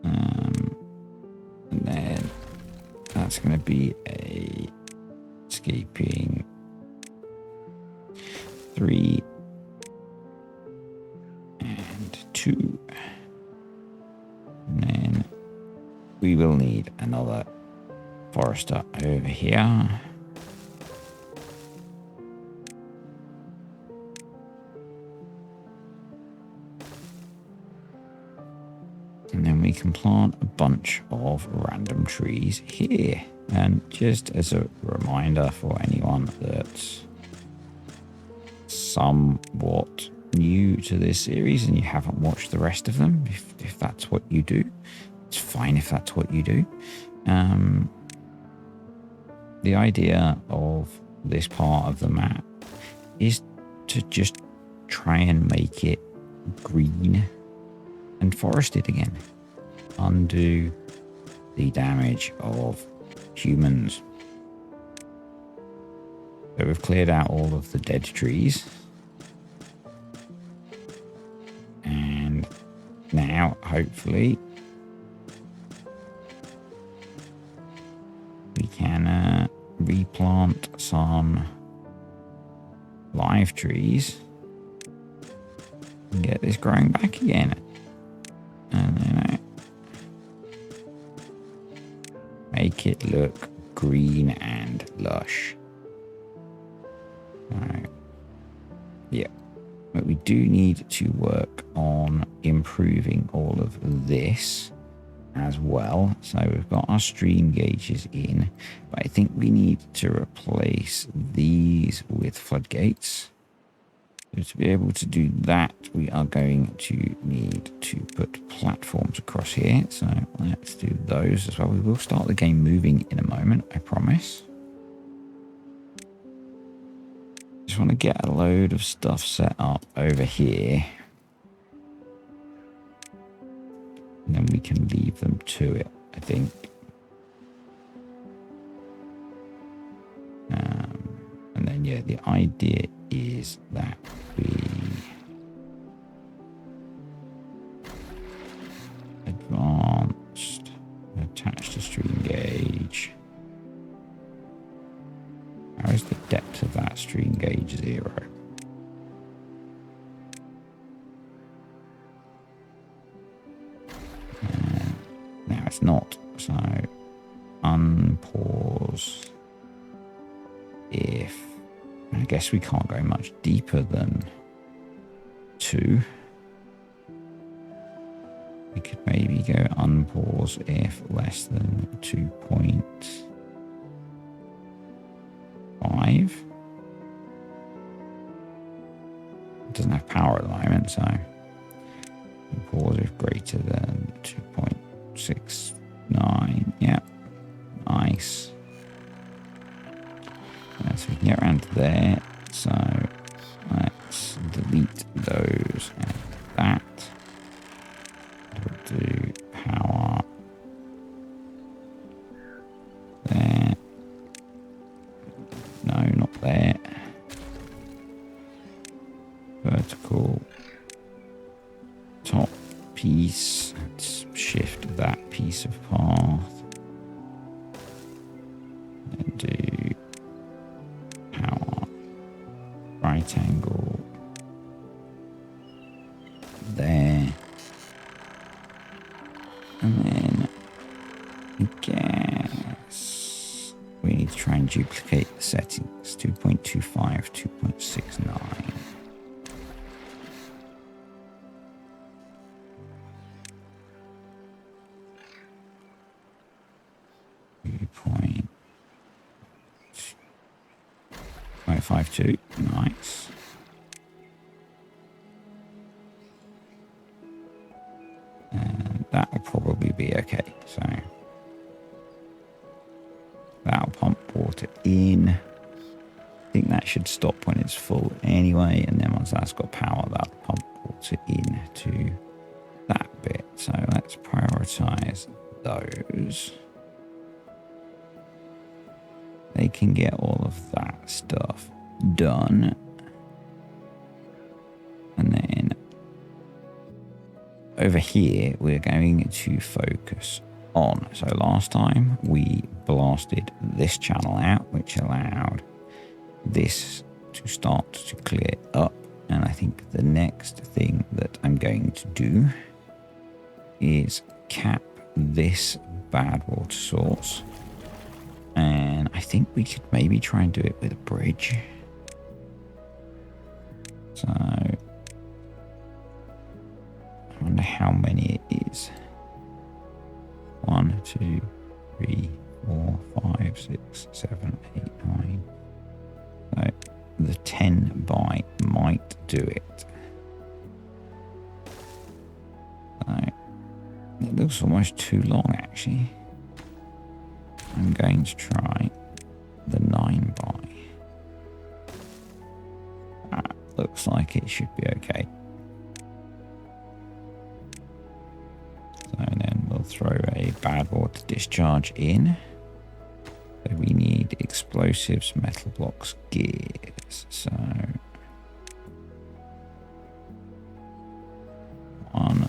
S1: And then that's going to be a escaping 3 and 2. And then we will need another forester over here. And then we can plant a bunch of random trees here. And just as a reminder for anyone that's somewhat new to this series and you haven't watched the rest of them, if that's what you do, it's fine if that's what you do. The idea of this part of the map is to just try and make it green and forested again. Undo the damage of humans. So we've cleared out all of the dead trees. And now, hopefully, we can replant some live trees and get this growing back again. And then make it look green and lush. Alright. Yeah. But we do need to work on improving all of this as well. So we've got our stream gauges in, but I think we need to replace these with floodgates. So to be able to do that, we are going to need to put platforms across here. So let's do those as well. We will start the game moving in a moment, I promise. Just want to get a load of stuff set up over here. And then we can leave them to it, I think. And then, yeah, the idea is that we advanced, attach to stream gauge. How is the depth of that stream it's not. So unpause if, I guess we can't go much deeper than 2. We could maybe go unpause if less than 2.5. It doesn't have power at the moment, so pause if greater than 2.69. Yeah, nice. So we can get around to there. So let's delete those and that. We'll do power there. No, not there. Vertical top piece. Let's shift that piece of path. And do power right angle there. And then I guess we need to try and duplicate the settings. 2.25, 2.69. .52. Nice. And that will probably be okay. So that'll pump water in. I think that should stop when it's full anyway. And then once that's got power, that'll pump water into that bit. So let's prioritize those. They can get all of that stuff done. And then over here, we're going to focus on. So last time we blasted this channel out, which allowed this to start to clear up. And I think the next thing that I'm going to do is cap this bad water source. And I think we could maybe try and do it with a bridge. So I wonder how many it is. 1, 2, 3, 4, 5, 6, 7, 8, 9. So the 10 by might do it. So it looks almost too long actually. I'm going to try the 9 by. That looks like it should be okay. So then we'll throw a bad water discharge in. So we need explosives, metal blocks, gears. So 1,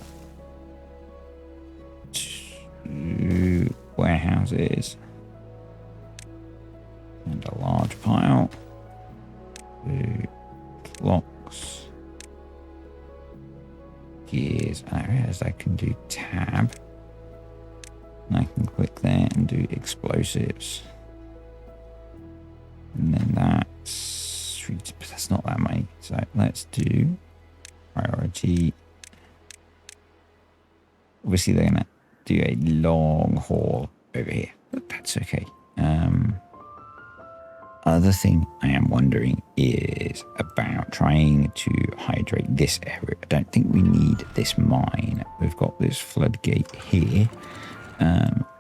S1: 2 warehouses. And a large pile. 2 blocks. Gears. And I realize I can do tab. And I can click there and do explosives. And then that's not that many. So let's do priority. Obviously they're gonna do a long haul over here, but that's okay. Other thing I am wondering is about trying to hydrate this area. I don't think we need this mine. We've got this floodgate here.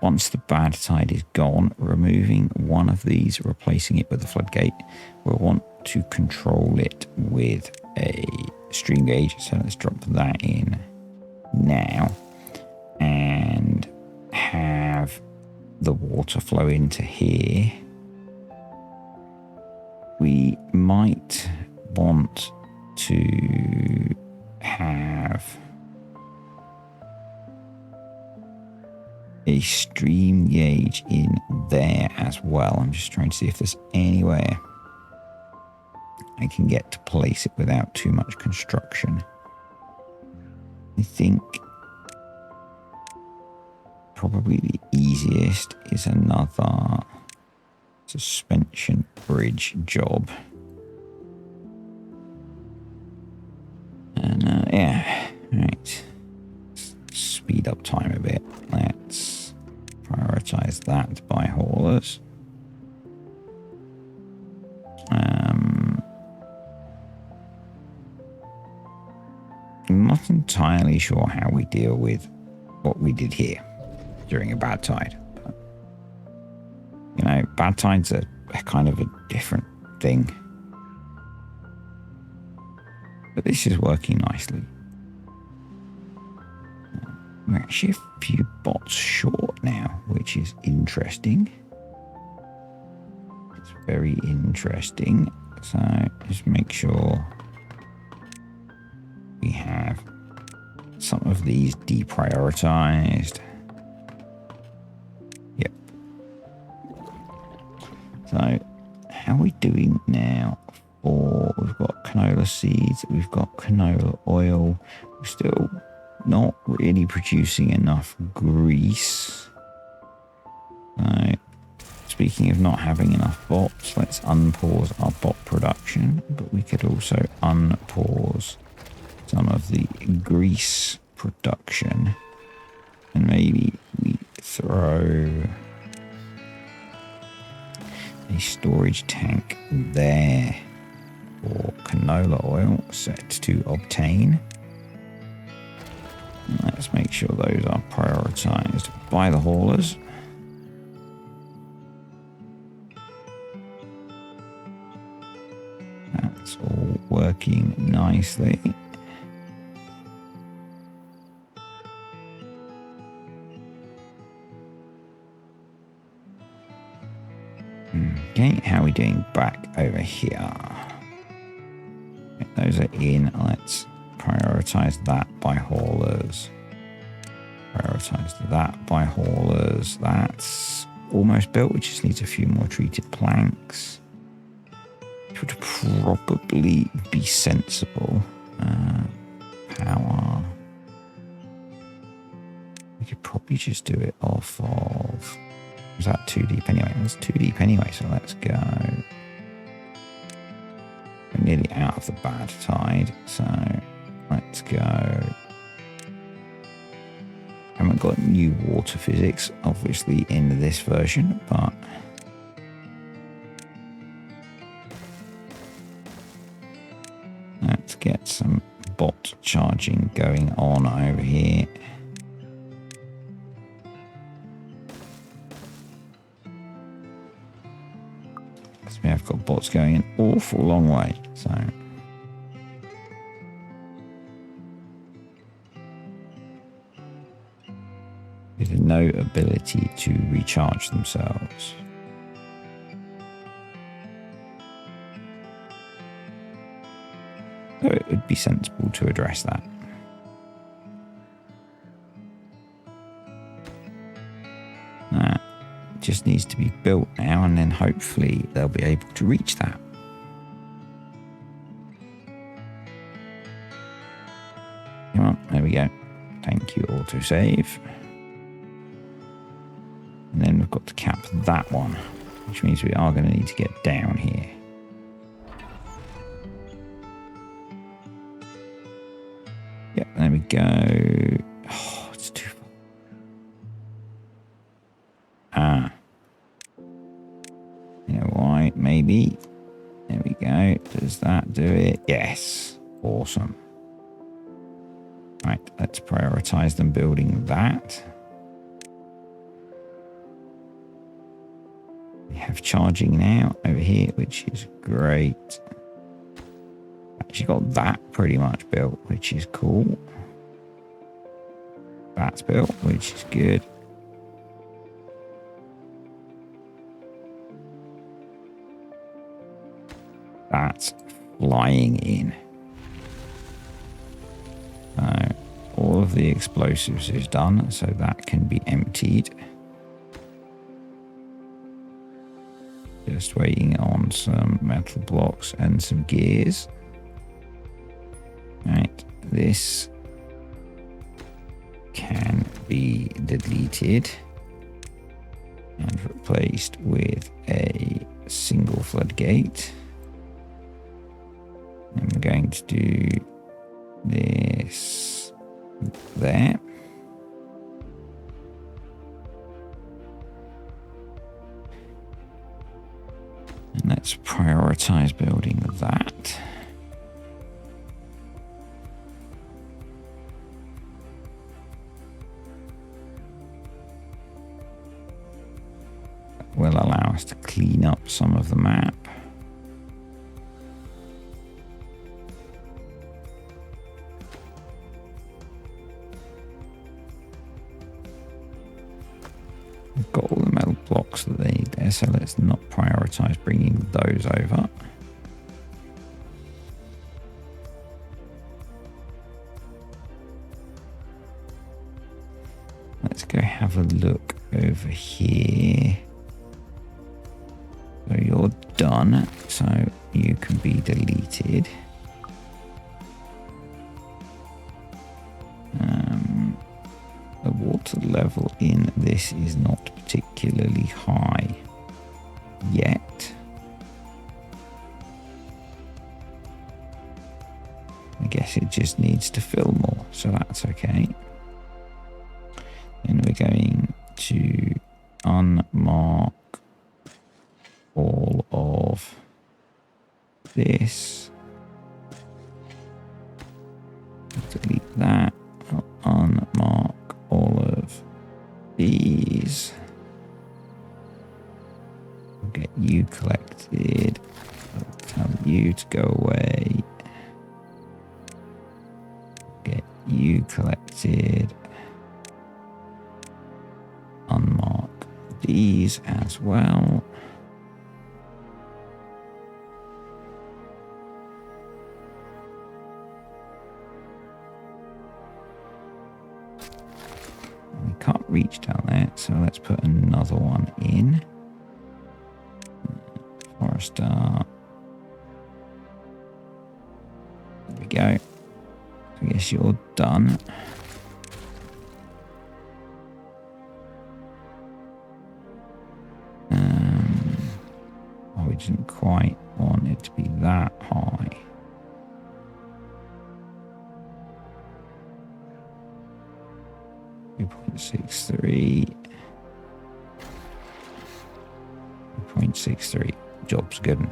S1: Once the bad tide is gone, removing one of these, replacing it with a floodgate, we'll want to control it with a stream gauge. So let's drop that in now and have the water flow into here. We might want to have a stream gauge in there as well. I'm just trying to see if there's anywhere I can get to place it without too much construction. I think probably the easiest is another suspension bridge job. And yeah, right. Let's speed up time a bit. Let's prioritize that by haulers. I'm not entirely sure how we deal with what we did here during a bad tide. But, you know, bad tides are kind of a different thing. But this is working nicely. We're actually a few bots short now, which is interesting. It's very interesting. So just make sure we have some of these deprioritized. Yep. So how are we doing now? We've got canola seeds, we've got canola oil. We're still not really producing enough grease. So speaking of not having enough bots, let's unpause our bot production, but we could also unpause some of the grease production, and maybe we throw a storage tank there for canola oil set to obtain. And let's make sure those are prioritized by the haulers. That's all working nicely. Okay, how are we doing back over here? Those are in. Let's prioritize that by haulers. Prioritize that by haulers. That's almost built. We just need a few more treated planks. Which would probably be sensible. Power. We could probably just do it off of... Was that too deep anyway? It was too deep anyway, so let's go. We're nearly out of the bad tide, so let's go. Haven't got new water physics, obviously, in this version, but let's get some bot charging going on over here. We have got bots going an awful long way, so with no ability to recharge themselves. So it would be sensible to address that. Just needs to be built now, and then hopefully they'll be able to reach that. Come on, there we go. Thank you, autosave. And then we've got to cap that one, which means we are going to need to get down here. Yep, there we go. Oh, it's too far. You know why? Maybe. There we go. Does that do it? Yes. Awesome. Right, let's prioritize them building that. We have charging now over here, which is great. Actually got that pretty much built, which is cool. That's built, which is good. That's flying in. So all of the explosives is done, so that can be emptied. Just waiting on some metal blocks and some gears. Right, this can be deleted and replaced with a single floodgate. And we're going to do this there. And let's prioritize building that. That will allow us to clean up some of the map. We've got all the metal blocks that they need there, so let's not prioritize bringing those over. Let's go have a look over here. So you're done, so you can be deleted. The water level in this is not particularly high yet. I guess it just needs to fill more, so that's okay. And we're going to unmark all of this. Delete that. I'll unmark all of these. We'll get you collected. I'll tell you to go away. Get you collected. Unmark these as well. We can't reach down there, so let's put another one in. Forester. There we go. I guess you're done. Oh, we didn't quite want it to be that high. .63. 0.63. Job's good.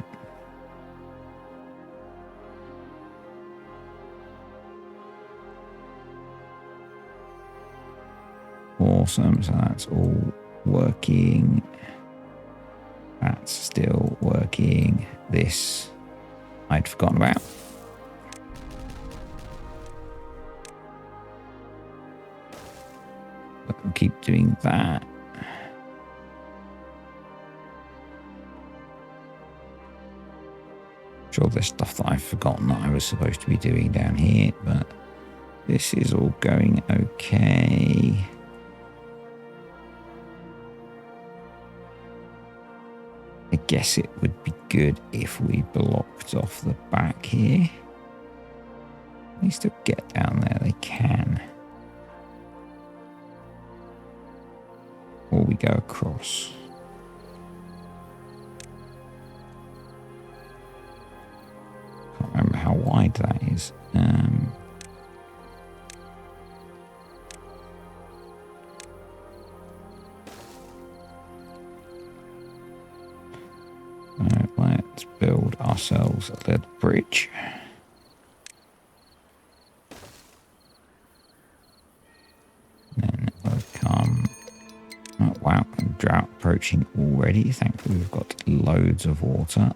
S1: Awesome. So that's all working. That's still working. This I'd forgotten about. But we'll keep doing that. Sure, there's stuff that I've forgotten that I was supposed to be doing down here, but this is all going okay. I guess it would be good if we blocked off the back here. They still get down there, they can. Or we go across. Can't remember how wide that is. Let's build ourselves a little bridge. Then we'll come. Oh, wow, drought approaching already. Thankfully, we've got loads of water.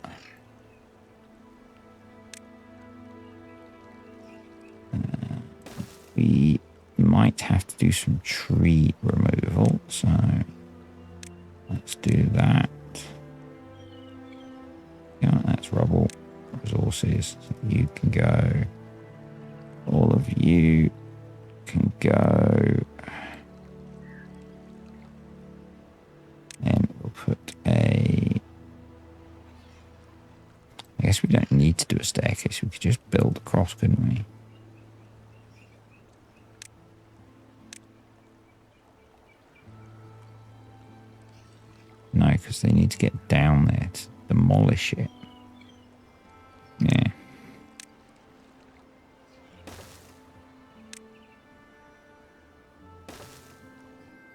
S1: We might have to do some tree removal, so let's do that. Yeah, that's rubble. Resources. So you can go. All of you can go. And we'll put a... I guess we don't need to do a staircase. We could just build across, couldn't we? because they need to get down there to demolish it. Yeah.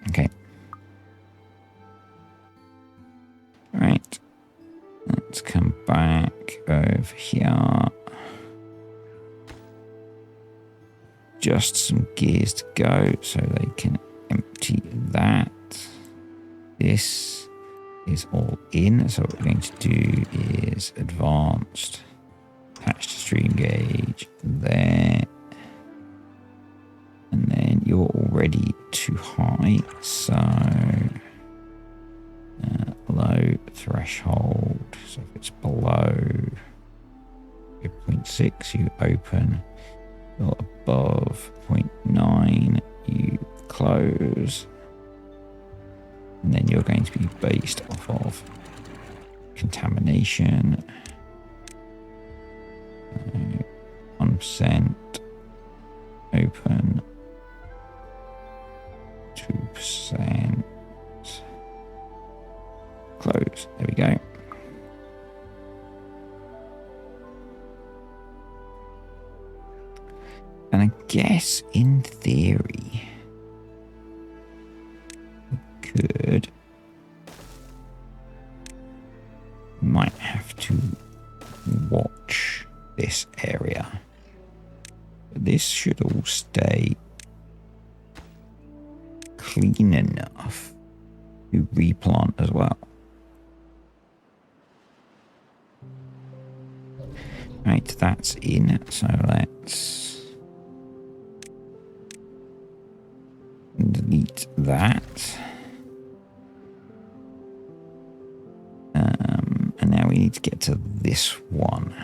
S1: Okay. Right. Let's come back over here. Just some gears to go so they can empty that. This is all in. So what we're going to do is advanced, attach to stream gauge there. And then you're already too high. So low threshold. So if it's below 0.6, you open. Or above 0.9, you close. And then you're going to be based off of contamination. 1% open. 2% close. There we go. And I guess in theory, we might have to watch this area. But this should all stay clean enough to replant as well. Right, that's in. So let's delete that. And now we need to get to this one.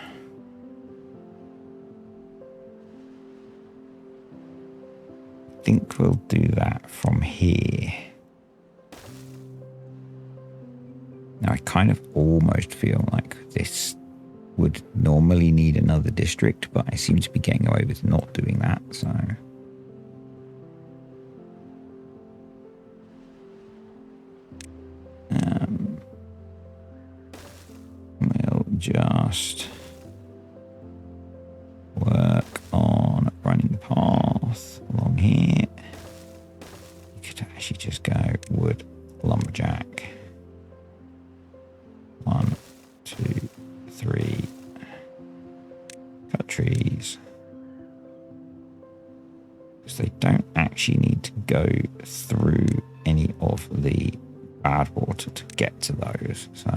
S1: I think we'll do that from here. Now I kind of almost feel like this would normally need another district, but I seem to be getting away with not doing that, so... we'll just work on a running path along here. You could actually just go wood lumberjack. 1, 2, 3. Cut trees. Because they don't actually need to go through any of the bad water to get to those, so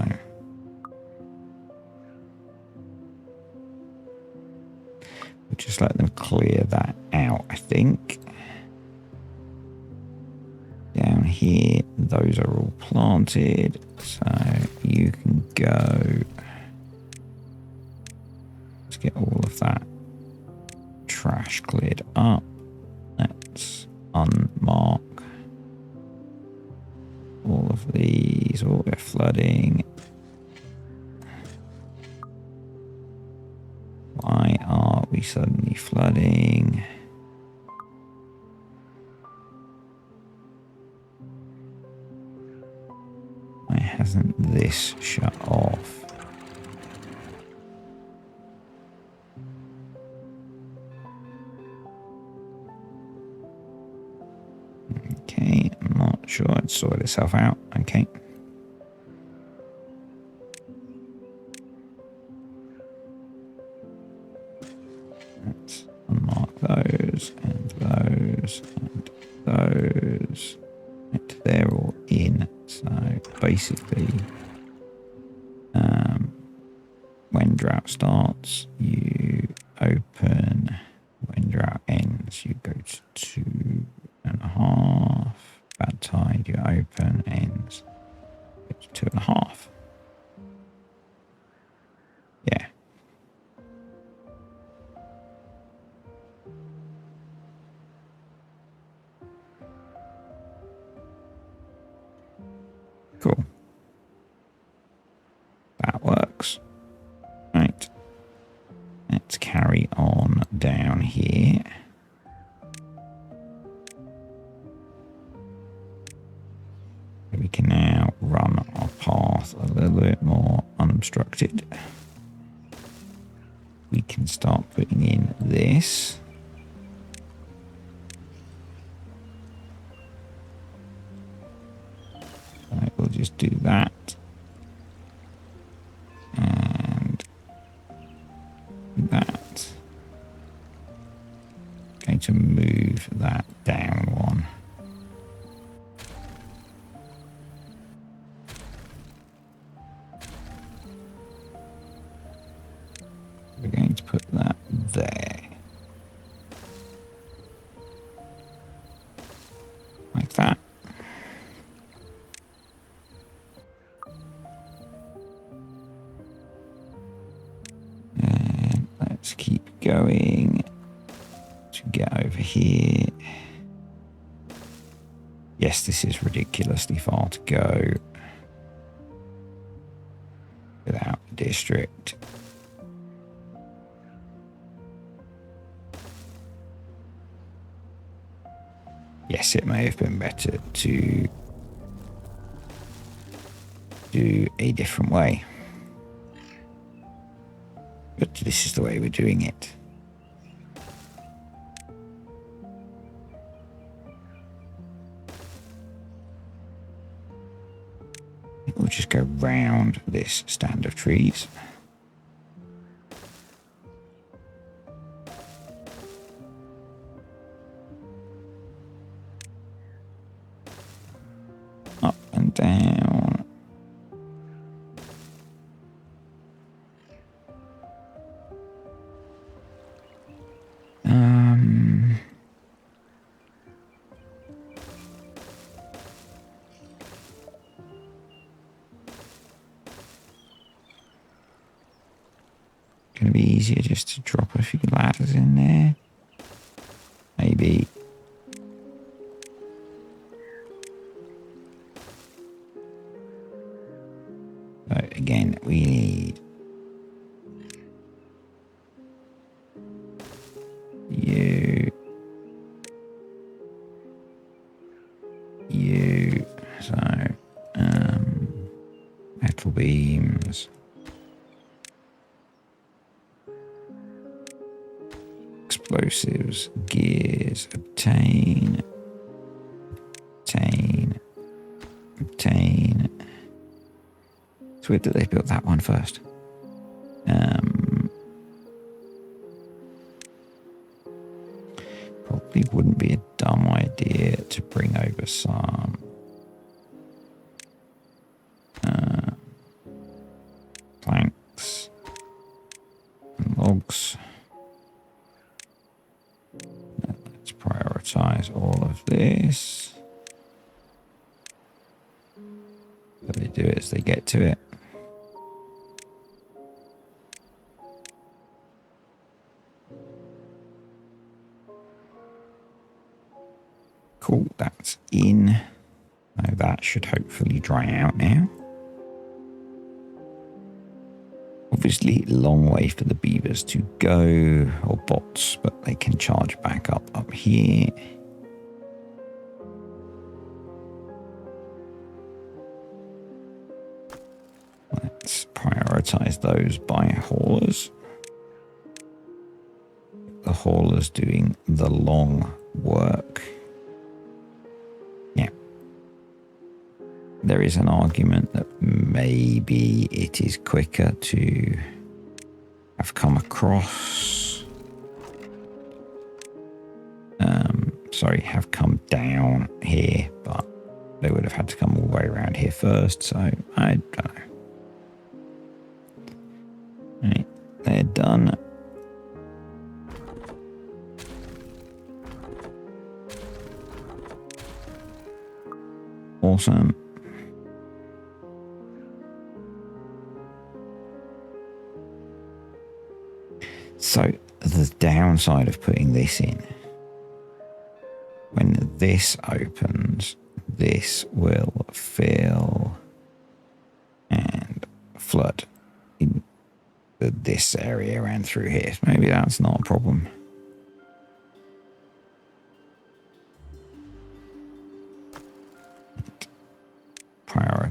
S1: we'll just let them clear that out, I think. Down here, those are all planted, so you can go. Let's get all of that trash cleared up. Let's unmark all of these. Oh, we're flooding. Why are we suddenly flooding? Why hasn't this shut off? Okay, I'm not sure. It's sorted itself out. Okay. Let's unmark those and those and those. Right, they're all in. So basically, when drought starts, you open. When drought ends, you go to 2.5. Bad tide, you open, ends. It's 2.5. Yeah. Cool. That works. Right. Let's carry on down here. We can now run our path a little bit more unobstructed. We can start putting in this. Right, we'll just do that. And that. Going to move that down one. We're going to put that there. Like that. And let's keep going to get over here. Yes, this is ridiculously far to go without the district. Yes, it may have been better to do a different way. But this is the way we're doing it. We'll just go round this stand of trees. Up and down. Gonna be easier just to drop a few ladders in there. Maybe. But again, we need you. So, metal beams. Explosives, gears, obtain. It's weird that they built that one first. Probably wouldn't be a dumb idea to bring over some planks and logs. Let's prioritize all of this. So they do it as they get to it. Cool, that's in. Now that should hopefully dry out now. Obviously, long way for the beavers to go, or bots, but they can charge back up here. Let's prioritize those by haulers. The haulers doing the long work. Yeah. There is an argument that maybe it is quicker to have come across. Have come down here, but they would have had to come all the way around here first, so I don't know. Right, they're done. Awesome. So the downside of putting this in, when this opens, this will fill and flood in this area around through here. Maybe that's not a problem.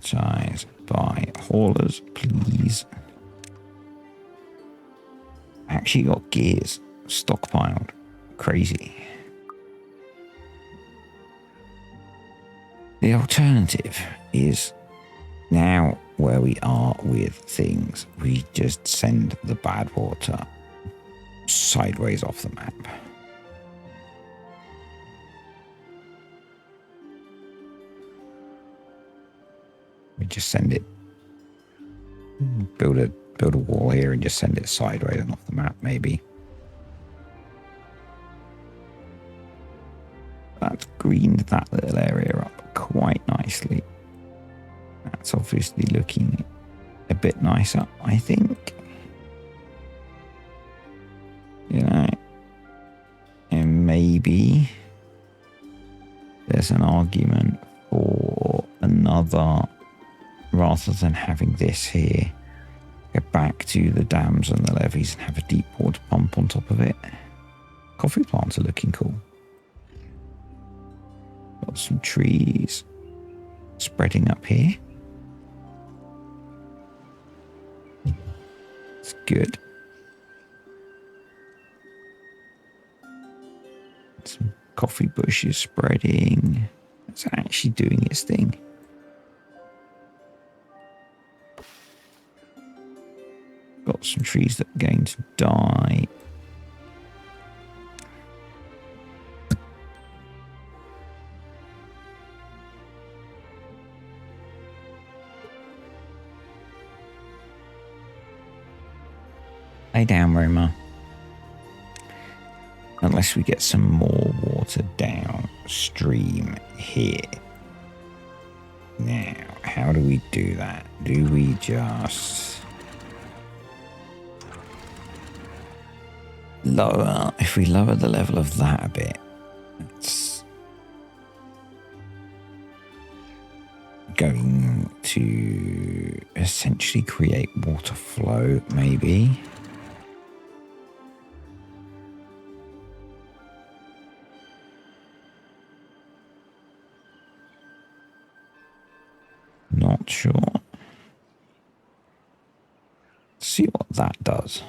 S1: Prioritise by haulers, please. Actually got gears stockpiled. Crazy. The alternative is now where we are with things, we just send the Badwater sideways off the map. We just send it, build a wall here and just send it sideways and off the map, maybe. That's greened that little area up quite nicely. That's obviously looking a bit nicer, I think. You know, and maybe there's an argument for another, rather than having this here, go back to the dams and the levees and have a deep water pump on top of it. Coffee plants are looking cool. Got some trees spreading up here. It's good. Some coffee bushes spreading. It's actually doing its thing. Got some trees that are going to die. Lay down, Roma. Unless we get some more water downstream here. Now, how do we do that? Do we just lower? If we lower the level of that a bit, it's going to essentially create water flow, maybe. Not sure. See what that does.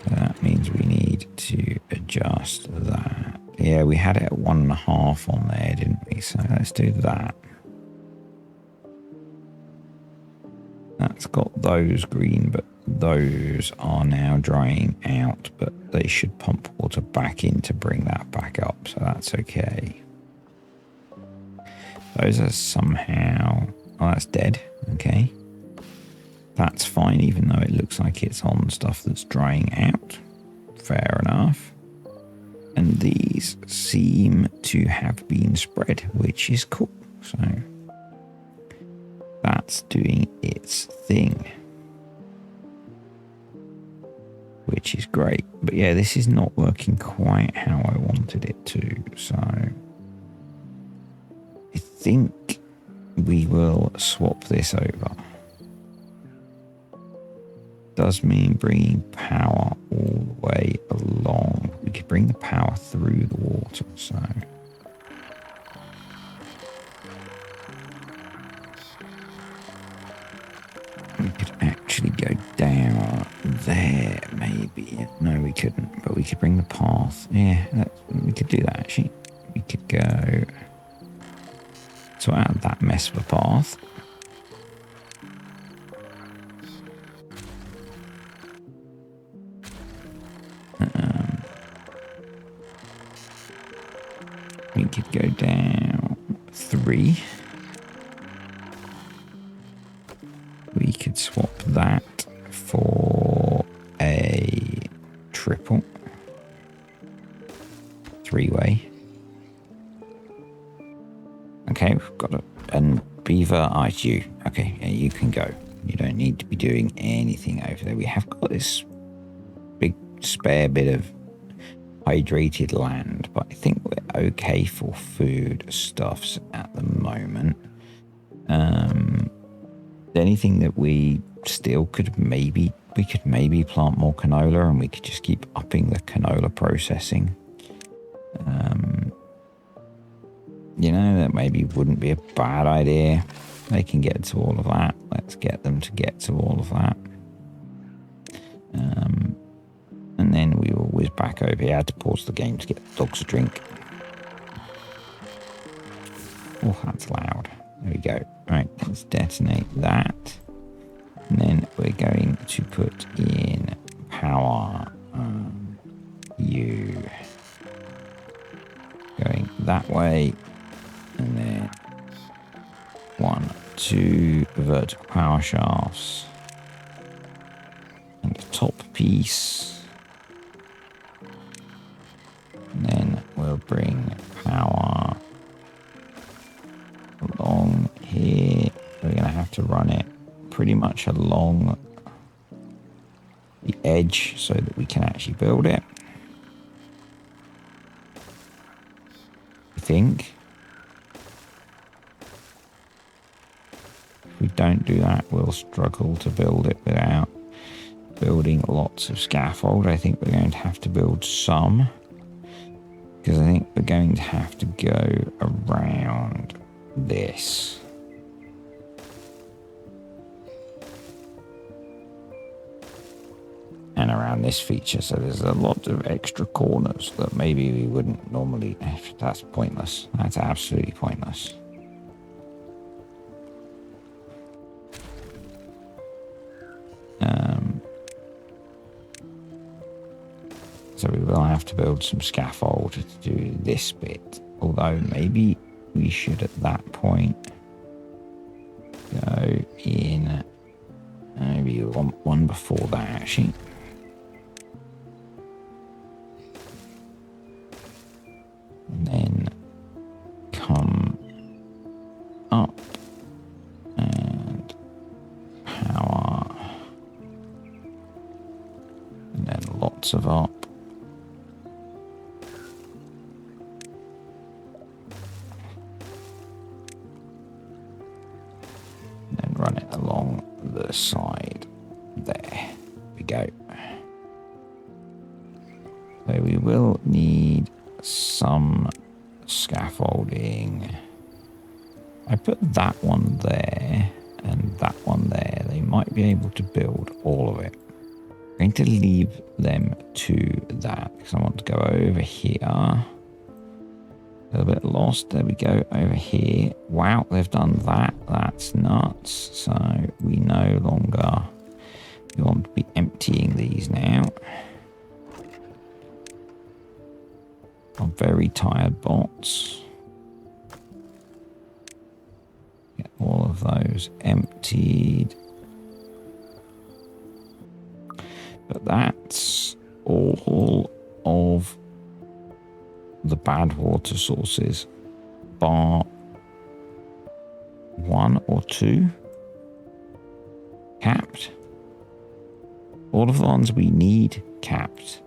S1: That means we need to adjust that. Yeah, we had it at 1.5 on there, didn't we? So let's do that. That's got those green, but those are now drying out, but they should pump water back in to bring that back up, so that's okay. Those are somehow... Oh, that's dead. Okay. That's fine, even though it looks like it's on stuff that's drying out. Fair enough. And these seem to have been spread, which is cool. So that's doing its thing, which is great. But yeah, this is not working quite how I wanted it to. So I think we will swap this over. Does mean bringing power all the way along. We could bring the power through the water, so we could actually go down there, maybe. No, we couldn't, but we could bring the path. Yeah, we could do that, actually. We could go sort out that mess of a path. We could go down 3. We could swap that for a triple 3-way. Okay, we've got and beaver ITU. Okay, yeah, you can go. You don't need to be doing anything over there. We have got this big spare bit of hydrated land, but I think we're okay for food stuffs at the moment. Anything that we still could maybe plant more canola, and we could just keep upping the canola processing. You know, that maybe wouldn't be a bad idea. They can get to all of that. Let's get them to get to all of that. And then we will whiz back over here. I had to pause the game to get the dogs a drink. Oh, that's loud. There we go. Right, let's detonate that. And then we're going to put in power. You going that way. And then 1, 2 vertical power shafts. And the top piece. And then we'll bring power along here. We're going to have to run it pretty much along the edge so that we can actually build it. I think. If we don't do that, we'll struggle to build it without building lots of scaffold. I think we're going to have to build some, because I think we're going to have to go around this. And around this feature, so there's a lot of extra corners that maybe we wouldn't normally. That's pointless. That's absolutely pointless. So we will have to build some scaffold to do this bit. Although maybe we should at that point go in. Maybe you want one before that actually. And then come up and power. And then lots of up. And then run it along the side. There we go. So we will need some scaffolding. I put that one there and that one there. They might be able to build all of it. I'm going to leave them to that because I want to go over here. A little bit lost. There we go. Over here. Wow, they've done that. That's nuts. So we no longer want to be emptying these now. Our very tired bots. Get all of those emptied. But that's all of the bad water sources, bar 1 or 2 capped. All of the ones we need capped.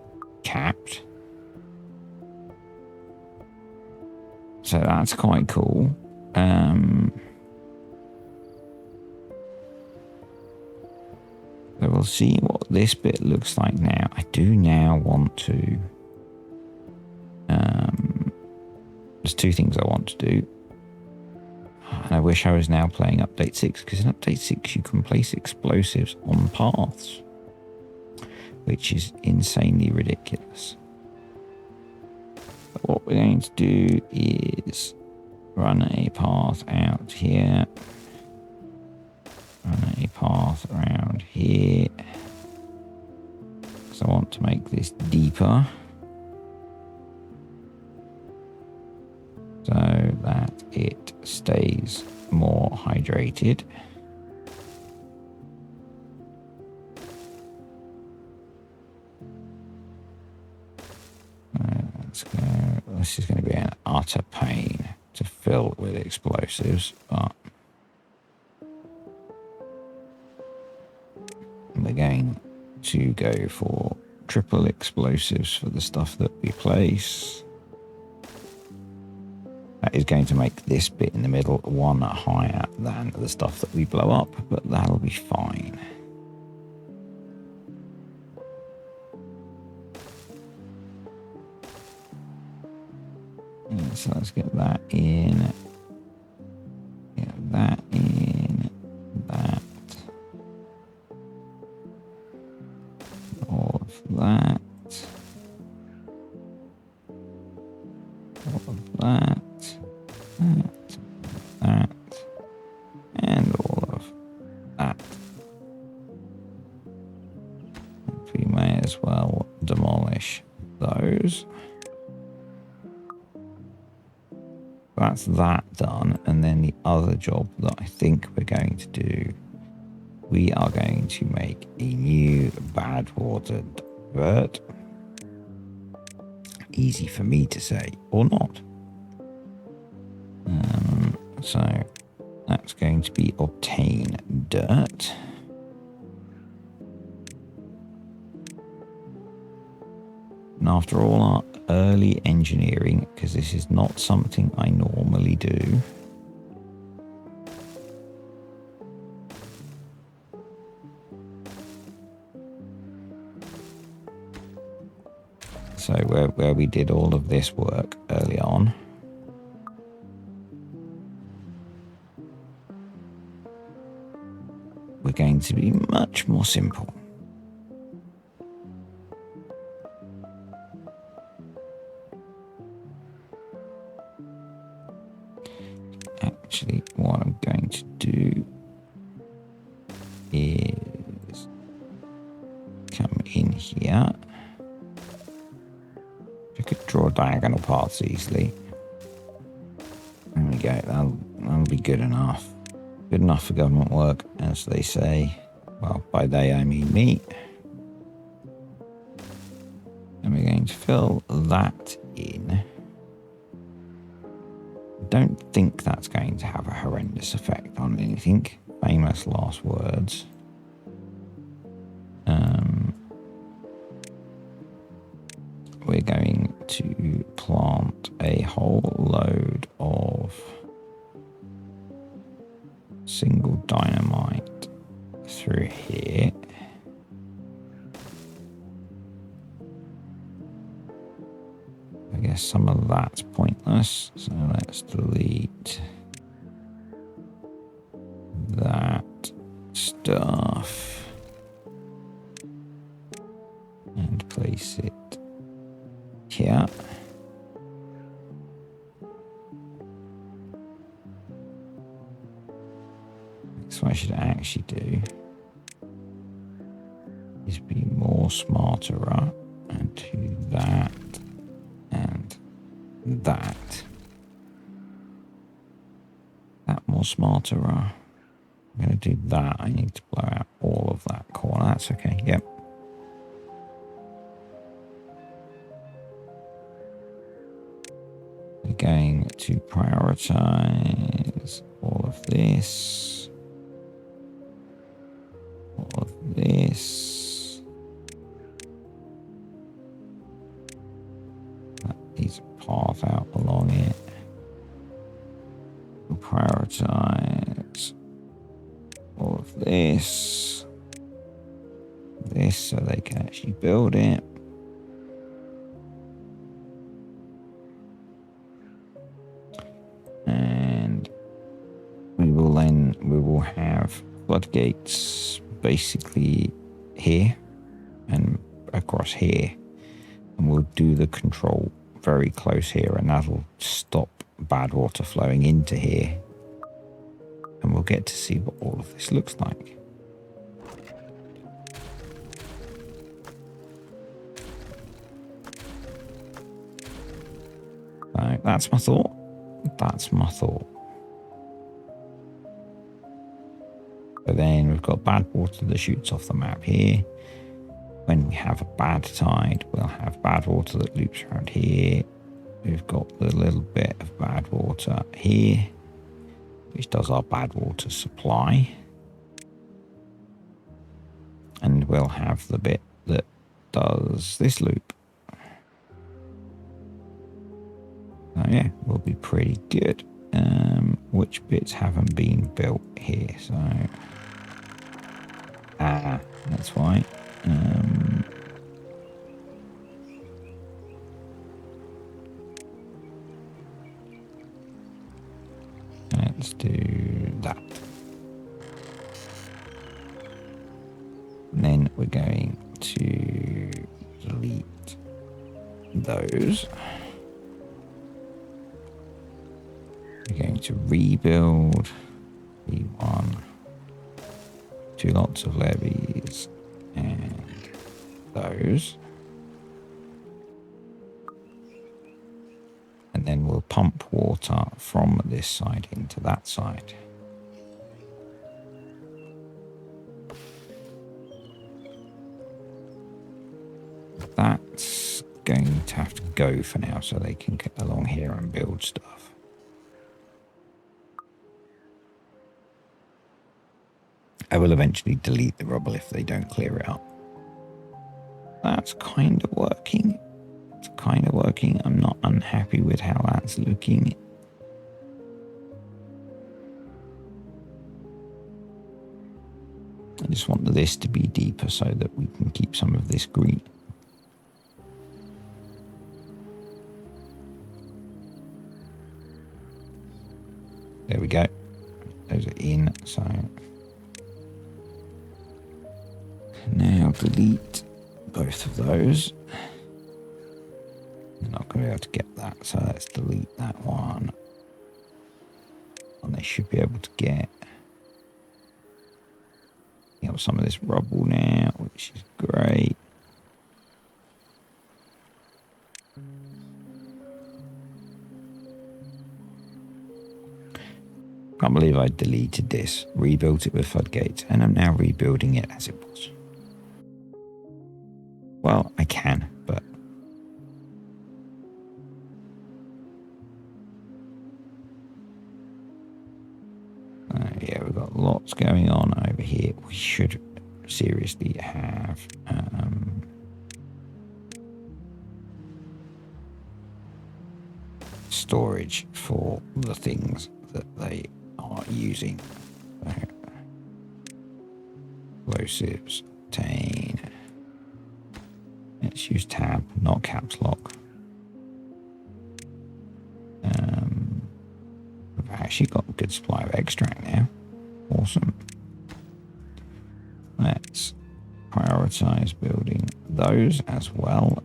S1: So that's quite cool. So we'll see what this bit looks like now. I do now want to... there's 2 things I want to do. And I wish I was now playing Update 6, because in Update 6 you can place explosives on paths, which is insanely ridiculous. But what we're going to do is run a path out here. Run a path around here. Because I want to make this deeper. So that it stays more hydrated. Let's go. This is going to be an utter pain to fill with explosives, but we're going to go for triple explosives for the stuff that we place. That is going to make this bit in the middle 1 higher than the stuff that we blow up, but that'll be fine. Yeah, so let's get that in. Get that in. That. All of that. All of that. That. That. And all of that. We may as well demolish those. That's that done. And then the other job that I think we're going to do, we are going to make a new Badwater divert. Easy for me to say, or not. So that's going to be obtain dirt. And after all our early engineering, because this is not something I normally do, so where we did all of this work early on, we're going to be much more simple. Actually, what I'm going to do is come in here. I could draw diagonal paths easily. There we go. That'll be good enough. Good enough for government work, as they say. Well, by they I mean me. And we're going to fill that in. Don't think that's going to have a horrendous effect on anything. Famous last words. We're going to plant a whole load of single dynamite through here. I guess some of that's pointless, so let's delete that stuff and place it here. So what I should actually do is be more smarter and do that and that. That more smarter. I'm going to do that. I need to blow out all of that corner. That's okay. Yep. We're going to prioritize all of this. All of this. That needs a path out along it. We'll prioritize all of this. This so they can actually build it. And we will have floodgates basically here and across here, and we'll do the control very close here, and that'll stop bad water flowing into here, and we'll get to see what all of this looks like. So that's my thought. That's my thought. But then we've got bad water that shoots off the map here. When we have a bad tide, we'll have bad water that loops around here. We've got the little bit of bad water here, which does our bad water supply. And we'll have the bit that does this loop. So yeah, we'll be pretty good. Which bits haven't been built here? So, that's why. Let's do that. And then we're going to delete those. We're going to rebuild V1, 2 lots of levees, and those. And then we'll pump water from this side into that side. That's going to have to go for now so they can get along here and build stuff. I will eventually delete the rubble if they don't clear it up. That's kind of working. It's kind of working. I'm not unhappy with how that's looking. I just want this to be deeper so that we can keep some of this green. There we go. Those are in, so now delete both of those. I'm not going to be able to get that, so let's delete that one. And they should be able to get some of this rubble now, which is great. Can't believe I deleted this, rebuilt it with floodgates, and I'm now rebuilding it as it was. Well, I can, but yeah, we've got lots going on over here. We should seriously have storage for the things that they are using. Explosives, obtain. Let's use tab, not caps lock. We've actually got a good supply of extract now. Awesome. Let's prioritize building those as well.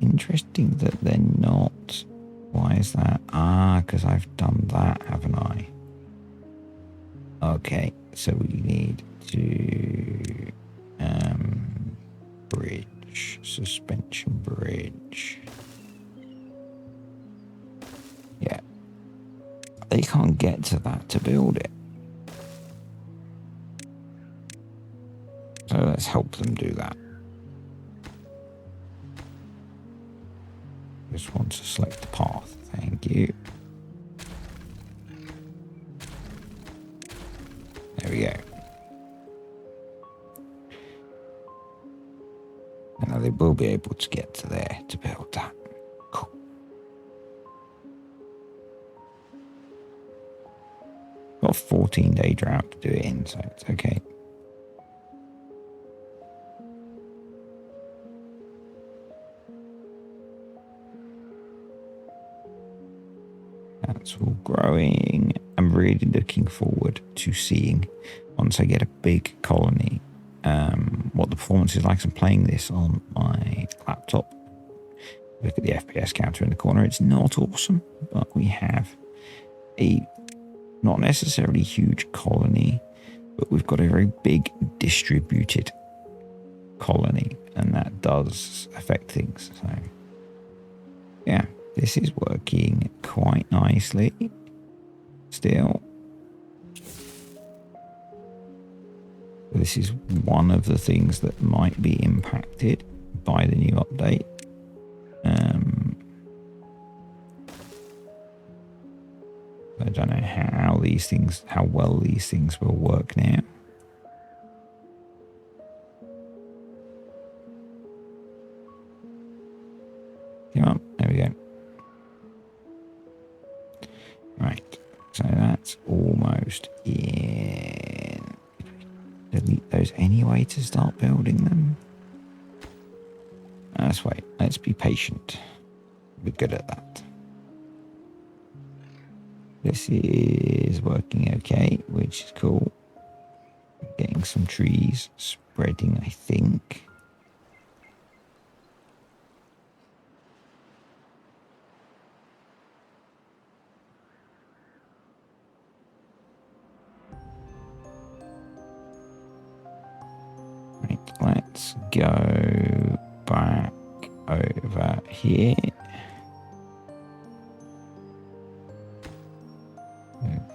S1: Interesting that they're not. Why is that? Because I've done that, haven't I? Okay, so we need to bridge, suspension bridge. Yeah. They can't get to that to build it. So let's help them do that. Just want to select the path. Thank you. There we go. And now they will be able to get to there to build that. Cool. Got a 14-day drought to do it in, so it's okay. That's all growing. I'm really looking forward to seeing, once I get a big colony, what the performance is like. I'm playing this on my laptop. Look at the FPS counter in the corner. It's not awesome, but we have a not necessarily huge colony, but we've got a very big distributed colony, and that does affect things. So yeah, this is working quite nicely still. This is one of the things that might be impacted by the new update. I don't know how well these things will work now. Come on, there we go. Right, so that's almost in. Delete those anyway to start building them. Let's wait. Let's be patient. We're good at that. This is working okay, which is cool. Getting some trees spreading, I think. Right, let's go back over here.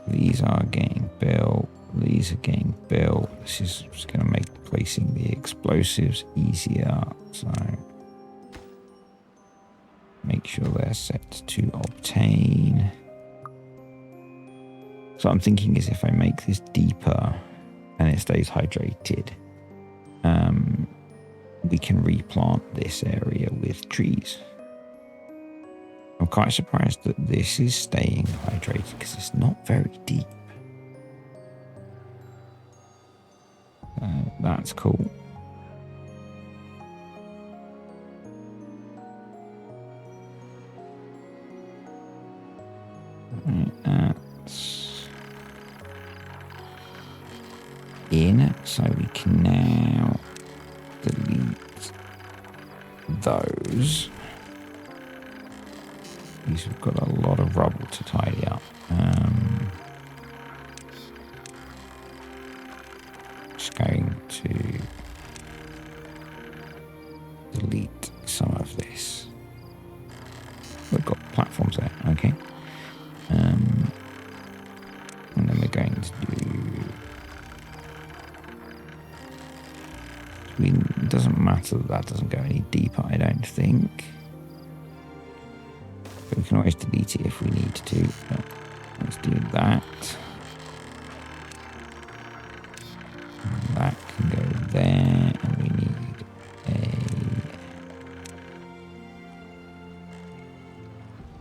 S1: These are getting built. These are getting built. This is just going to make placing the explosives easier. So make sure they're set to obtain. So I'm thinking is if I make this deeper and it stays hydrated, we can replant this area with trees. I'm quite surprised that this is staying hydrated because it's not very deep. That's cool. That's in, so we can now delete those. These have got a lot of rubble to tidy up. Just going to delete some of this. We've got platforms there, okay. And then we're going to do. It doesn't matter that doesn't go any deeper, I don't think. But we can always delete it if we need to. But let's do that. And that can go there, and we need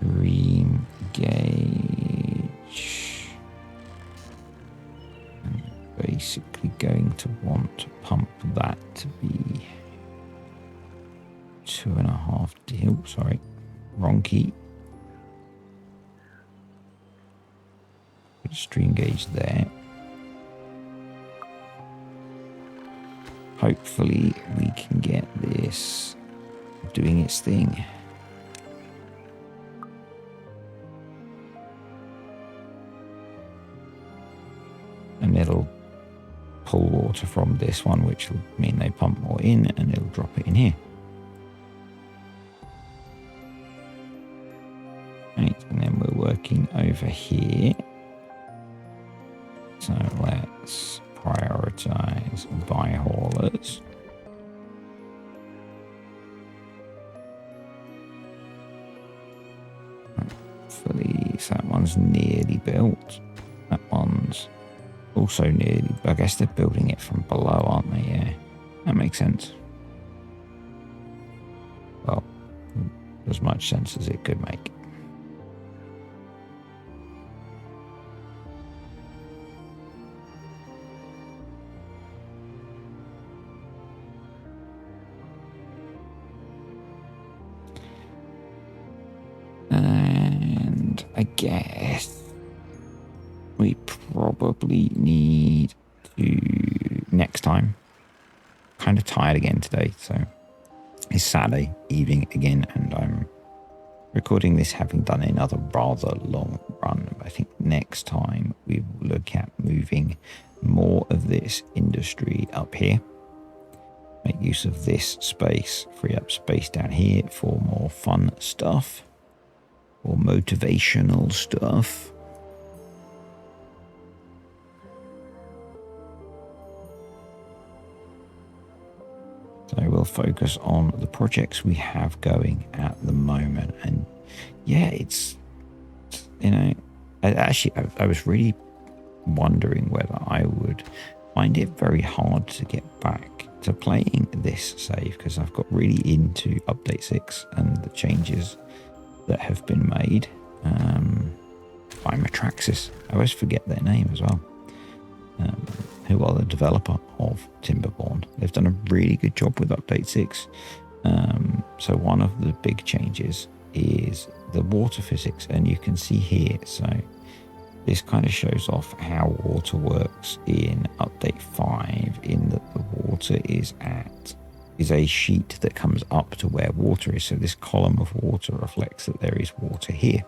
S1: a ream gauge. I'm basically going to want to pump that to be 2.5 D. Oh, sorry, wrong key. Put a stream gauge there. Hopefully we can get this doing its thing. And it'll pull water from this one, which will mean they pump more in, and it'll drop it in here. Right, and then we're working over here. So let's prioritize buy haulers. Hopefully, so that one's nearly built. That one's also nearly, I guess they're building it from below, aren't they? Yeah, that makes sense. Well, as much sense as it could make. And I guess we probably need to next time. Kind of tired again today, so it's Saturday evening again, and I'm recording this having done another rather long run. I think next time we will look at moving more of this industry up here. Make use of this space, free up space down here for more fun stuff or motivational stuff. So we'll focus on the projects we have going at the moment. And yeah, it's, you know, I was really wondering whether I would find it very hard to get back to playing this save, because I've got really into update 6 and the changes that have been made by Matraxis. I always forget their name as well. Who are the developer of TimberBorn. They've done a really good job with update 6. So one of the big changes is the water physics, and you can see here, so this kind of shows off how water works in update 5, in that the water is a sheet that comes up to where water is. So this column of water reflects that there is water here.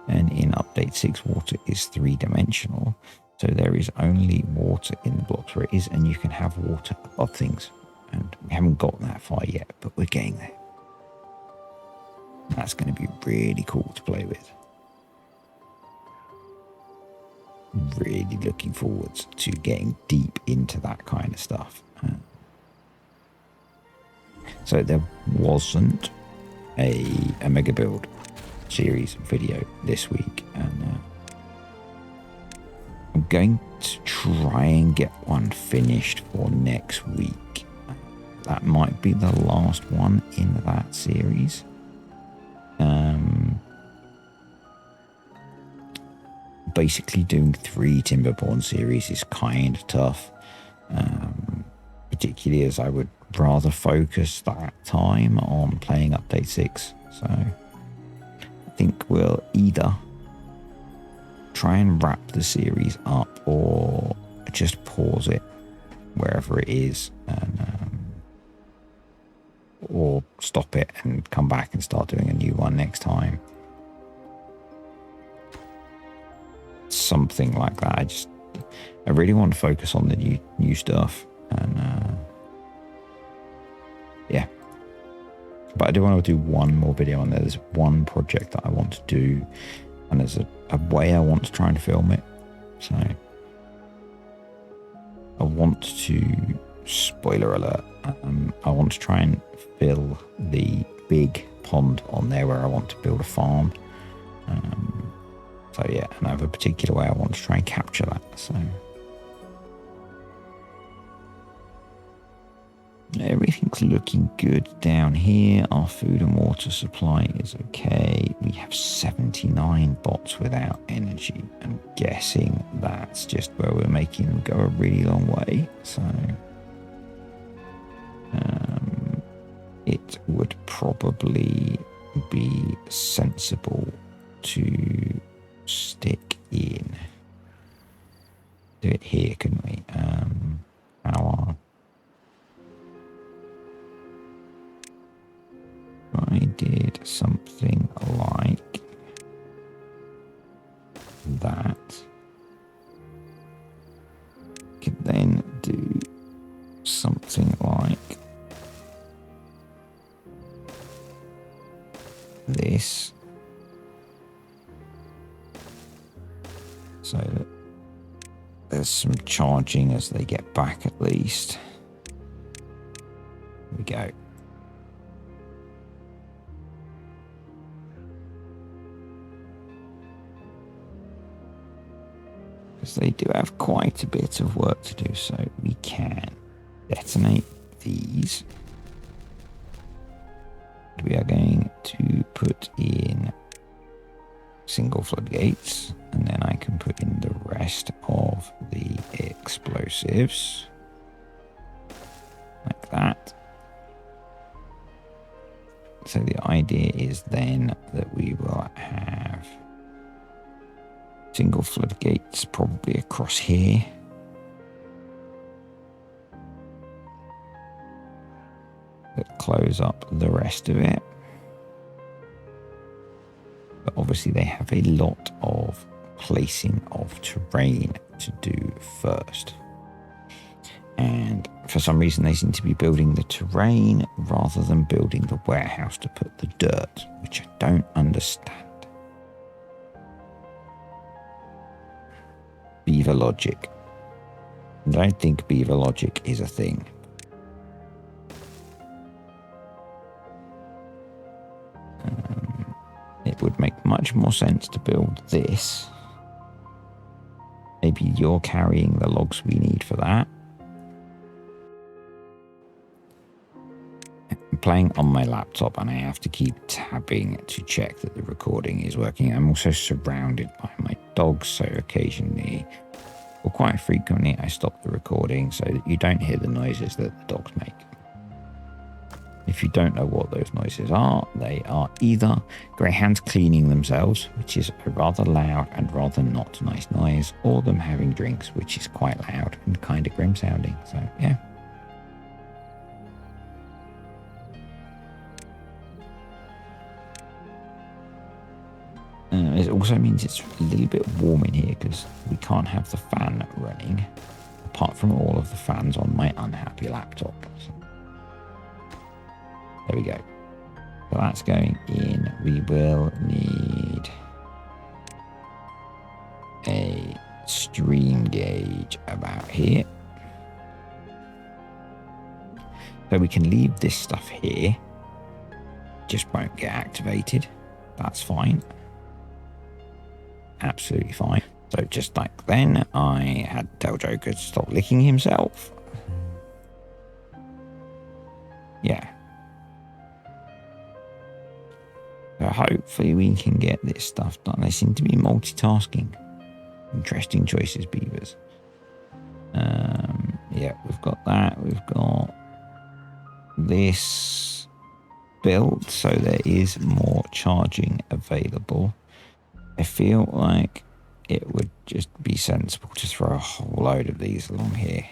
S1: And in update 6, water is 3-dimensional. So there is only water in the blocks where it is, and you can have water above things. And we haven't got that far yet, but we're getting there. That's going to be really cool to play with. Really looking forward to getting deep into that kind of stuff. So there wasn't a mega build series video this week, and I'm going to try and get one finished for next week. That might be the last one in that series. Basically doing 3 TimberBorn series is kind of tough, particularly as I would rather focus that time on playing update 6. So I think we'll either try and wrap the series up or just pause it wherever it is, and or stop it and come back and start doing a new one next time. Something like that. I really want to focus on the new stuff, and yeah. But I do want to do one more video on there. There's one project that I want to do, and there's a way I want to try and film it. So I want to, spoiler alert, I want to try and fill the big pond on there where I want to build a farm. So yeah, and I have a particular way I want to try and capture that. So everything's looking good down here. Our food and water supply is okay. We have 79 bots without energy. I'm guessing that's just where we're making them go a really long way. So it would probably be sensible to stick in. Do it here, couldn't we? I did something like that. Could then do something like this, so that there's some charging as they get back at least. Here we go. Because they do have quite a bit of work to do, so we can detonate these. We are going to put in single floodgates, and then I can put in the rest of the explosives like that. So the idea is then that we will have single floodgates probably across here. That close up the rest of it. But obviously they have a lot of placing of terrain to do first. And for some reason they seem to be building the terrain rather than building the warehouse to put the dirt, which I don't understand. Beaver logic. I don't think beaver logic is a thing. It would make much more sense to build this. Maybe you're carrying the logs we need for that. I'm playing on my laptop and I have to keep tabbing to check that the recording is working. I'm also surrounded by my dogs, so occasionally, or quite frequently, I stop the recording so that you don't hear the noises that the dogs make. If you don't know what those noises are, they are either greyhounds cleaning themselves, which is a rather loud and rather not nice noise, or them having drinks, which is quite loud and kind of grim sounding. So, yeah. It also means it's a little bit warm in here because we can't have the fan running, apart from all of the fans on my unhappy laptop. So, there we go. So that's going in. We will need a stream gauge about here. So we can leave this stuff here. Just won't get activated. That's fine. Absolutely fine. So just like then, I had to tell Joker to stop licking himself. Yeah. So hopefully we can get this stuff done. They seem to be multitasking. Interesting choices, beavers. Yeah, we've got that. We've got this built, so there is more charging available. I feel like it would just be sensible to throw a whole load of these along here.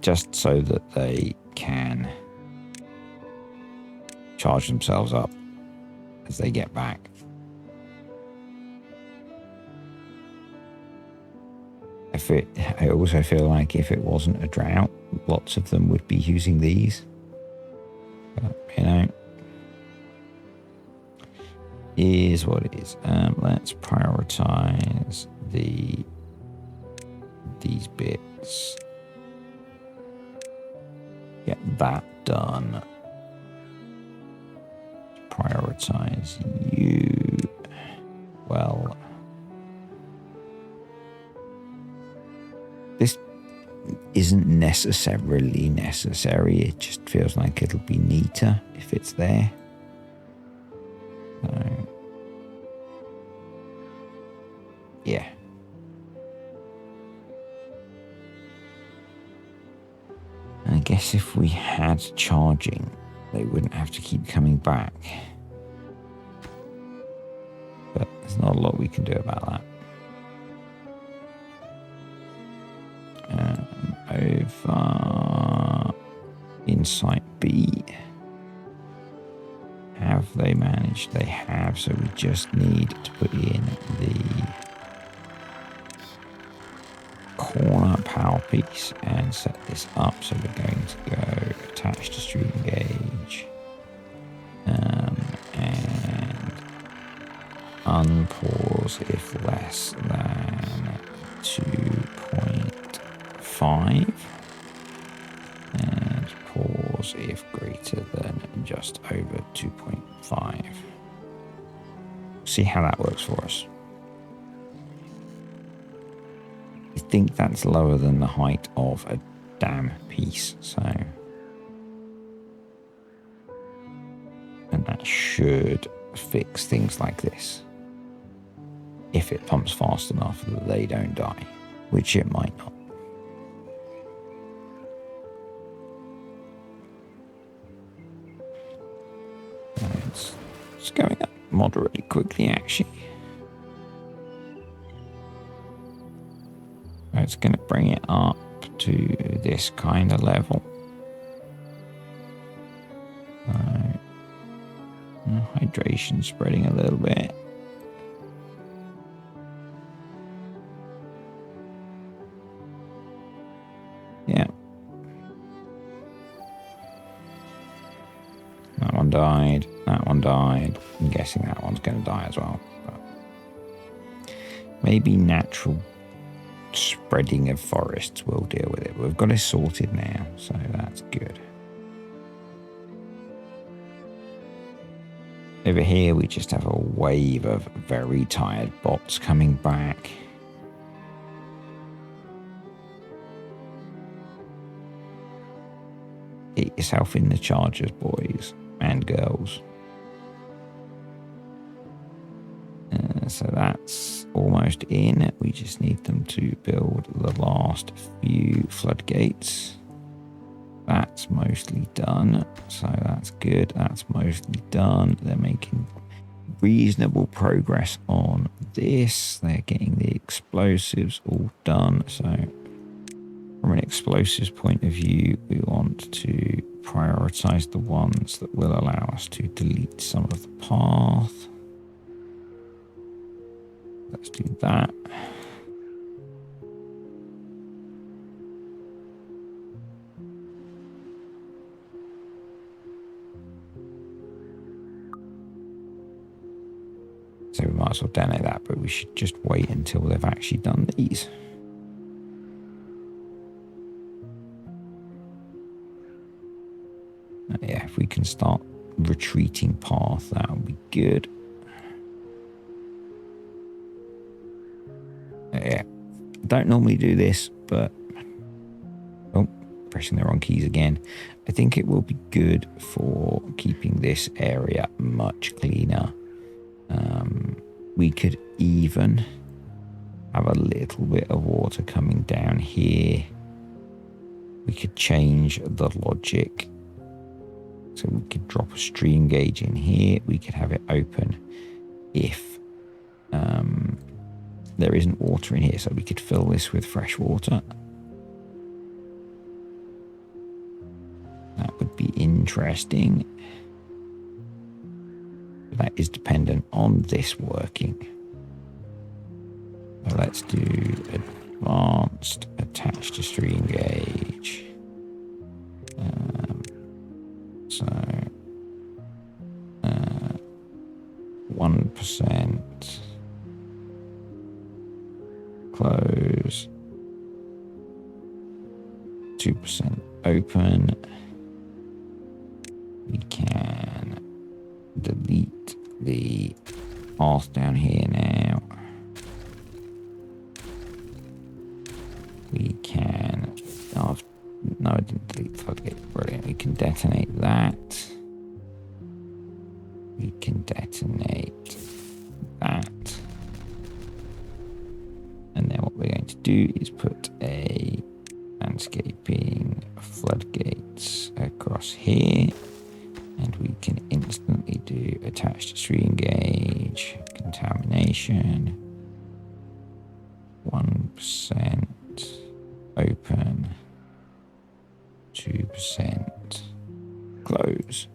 S1: Just so that they can charge themselves up as they get back. I also feel like if it wasn't a drought, lots of them would be using these. But, you know, is what it is. Let's prioritize these bits. Get that done. Prioritize you. Well, this isn't necessarily necessary. It just feels like it'll be neater if it's there. So, yeah. I guess if we had charging, they wouldn't have to keep coming back. But there's not a lot we can do about that. Over in Site B. Have they managed? They have, so we just need to put in the corner power piece and set this up. So we're going to go attach to stream gauge and unpause if less than 2.5 and pause if greater than just over 2.5. See how that works for us. I think that's lower than the height of a dam piece, so, and that should fix things like this if it pumps fast enough that they don't die, which it might not. It's going up moderately quickly, actually. It's going to bring it up to this kind of level. Hydration spreading a little bit. Yeah. That one died. That one died. I'm guessing that one's going to die as well. But maybe natural spreading of forests will deal with it. We've got it sorted now, so that's good. Over here we just have a wave of very tired bots coming back. Get yourself in the chargers, boys and girls. So that's almost in. We just need them to build the last few floodgates. That's mostly done, so that's good. That's mostly done. They're making reasonable progress on this. They're getting the explosives all done. So from an explosives point of view, we want to prioritize the ones that will allow us to delete some of the path. Let's do that. So we might as well donate that, but we should just wait until they've actually done these. Yeah, if we can start retreating path, that would be good. Yeah, don't normally do this, but oh, pressing the wrong keys again. I think it will be good for keeping this area much cleaner. We could even have a little bit of water coming down here. We could change the logic. So we could drop a stream gauge in here. We could have it open if there isn't water in here. So we could fill this with fresh water. That would be interesting. That is dependent on this working. So let's do advanced attached to stream gauge. So 1% close, 2% open. We can delete the path down here now. We can, oh, no, I didn't delete the floodgate. Brilliant. We can detonate that. We can detonate that. And then what we're going to do is put a landscaping floodgates across here. And we can instantly do attached stream gauge, contamination, 1% open, 2% close.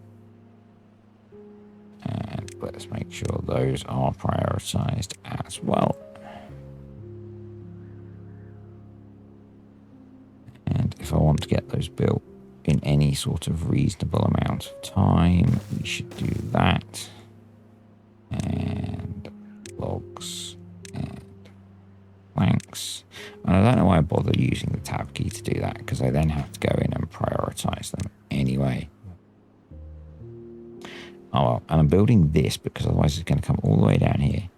S1: And let's make sure those are prioritized as well. And if I want to get those built in any sort of reasonable amount of time, we should do that. And logs and planks. And I don't know why I bother using the tab key to do that, because I then have to go in and prioritize them anyway. Oh well, and I'm building this because otherwise it's going to come all the way down here,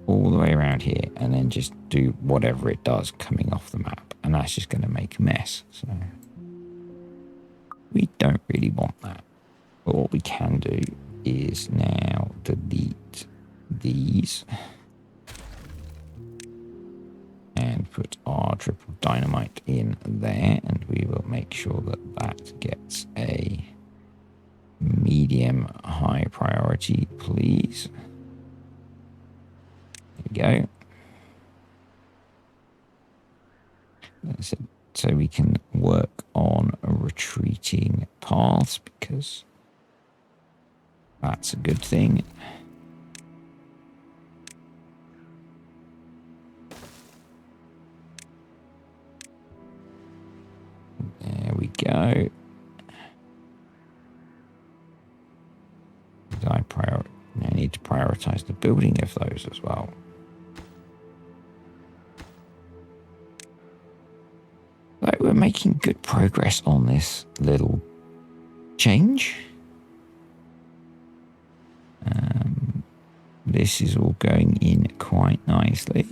S1: all the way around here, and then just do whatever it does coming off the map. And that's just going to make a mess. So we don't really want that. But what we can do is now delete these and put our triple dynamite in there, and we will make sure that that gets a medium high priority, please. There we go. So we can work on retreating paths, because that's a good thing. There we go. I need to prioritize the building of those as well. Right, we're making good progress on this little change. This is all going in quite nicely.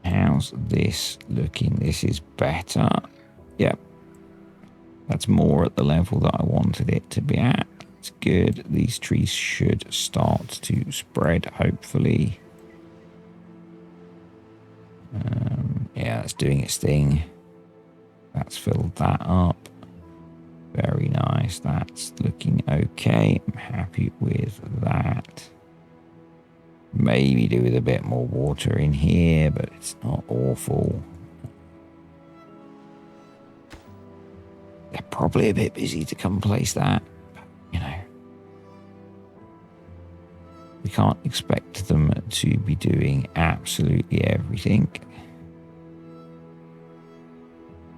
S1: How's this looking? This is better. Yep. That's more at the level that I wanted it to be at. It's good. These trees should start to spread, hopefully. Yeah, it's doing its thing. That's filled that up. Very nice. That's looking okay. I'm happy with that. Maybe do with a bit more water in here, but it's not awful. They're probably a bit busy to come place that. But, you know, we can't expect them to be doing absolutely everything.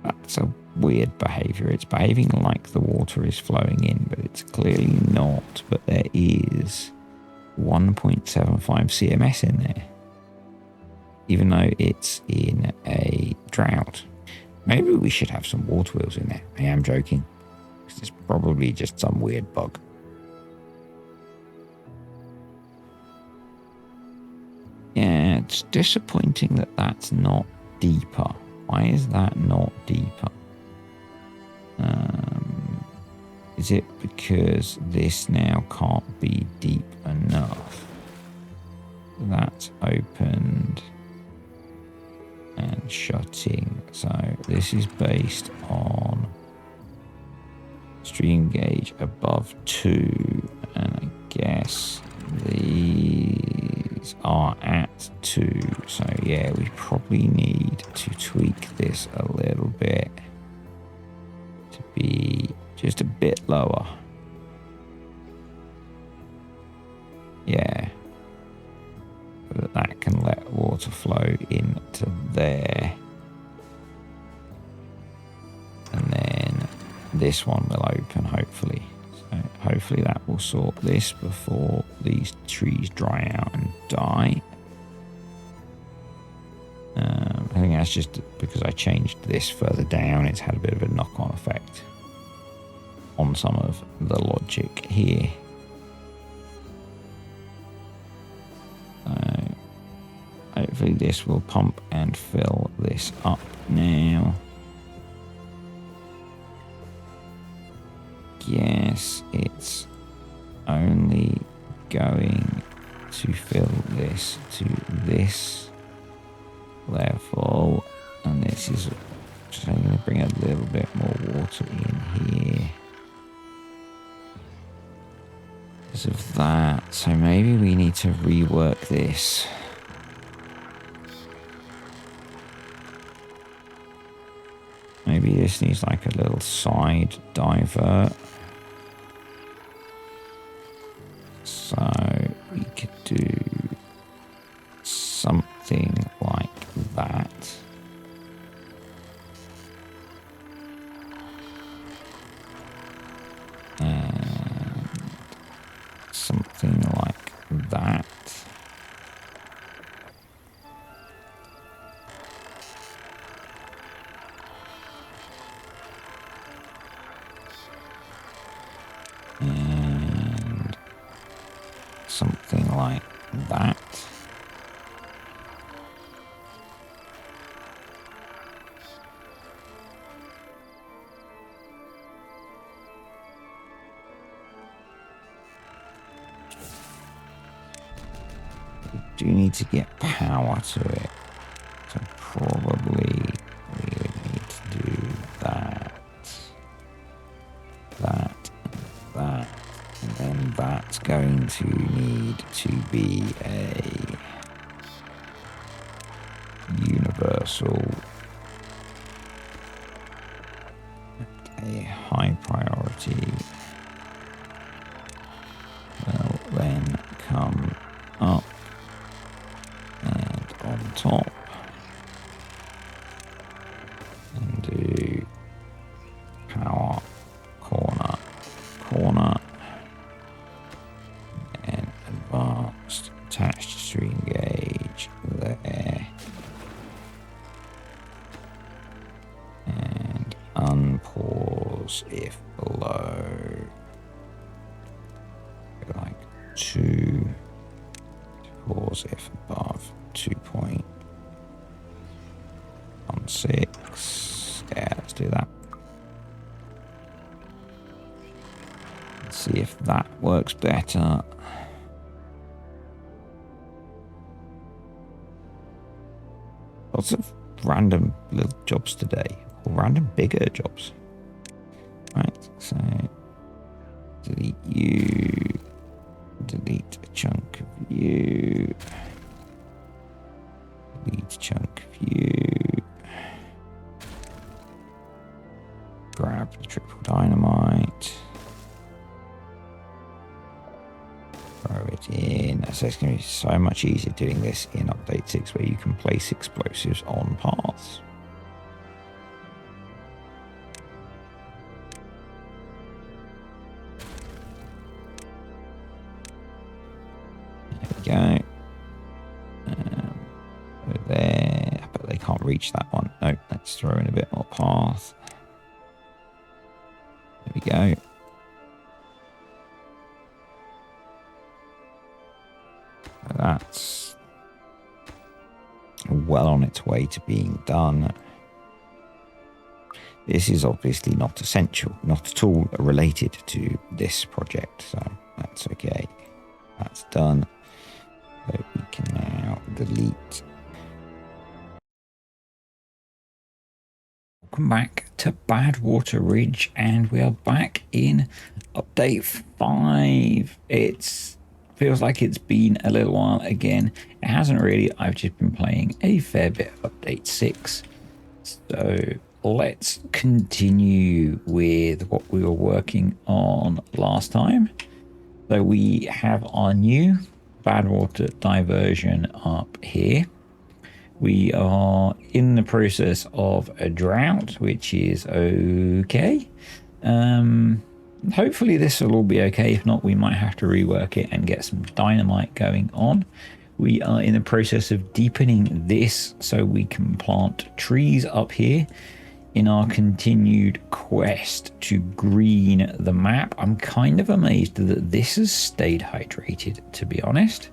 S1: That's a weird behavior. It's behaving like the water is flowing in, but it's clearly not. But there is 1.75 CMS in there, even though it's in a drought. Maybe we should have some water wheels in there. I am joking. It's probably just some weird bug. Yeah, it's disappointing that that's not deeper. Why is that not deeper? Is it because this now can't be deep enough? That's opened and shutting. So this is based on stream gauge above 2, and I guess these are at 2. So yeah, we probably need to tweak this a little bit to be just a bit lower. Yeah. So that can let water flow into there. And then this one will open, hopefully. So hopefully that will sort this before these trees dry out and die. I think that's just because I changed this further down. It's had a bit of a knock-on effect on some of the logic here. So hopefully this will pump and fill this up now. Yes, it's only going to fill this to this level, and this is just going to bring a little bit more water in here because of that. So maybe we need to rework this. Maybe this needs like a little side divert. So we could do something like that. And something like that. And something like that. We do need to get power to it, so probably we would need to do that, and then that's going to need to be a universal, a high priority will then come up and on top and do power corner and advanced attached stream gauge there and unpause if below like 2, pause if above 2.16. Yeah, let's do that. Let's see if that works better. Lots of random little jobs today, or random bigger jobs. Right, so delete you, delete a chunk of you, delete a chunk of you, grab the triple dynamite, throw it in. So it's going to be so much easier doing this in update 6 where you can place explosives on paths. There we go. Over there, but they can't reach that one. No, let's throw in a bit more path. There we go. That's well on its way to being done. This is obviously not essential, not at all related to this project, so that's okay. That's done. So we can now delete. Welcome back to Badwater Ridge, and we are back in update 5. It feels like it's been a little while again. It hasn't really. I've just been playing a fair bit of update 6. So let's continue with what we were working on last time. So we have our new Badwater diversion up here. We are in the process of a drought, which is okay. Hopefully this will all be okay. If not, we might have to rework it and get some dynamite going on. We are in the process of deepening this so we can plant trees up here in our continued quest to green the map. I'm kind of amazed that this has stayed hydrated, to be honest.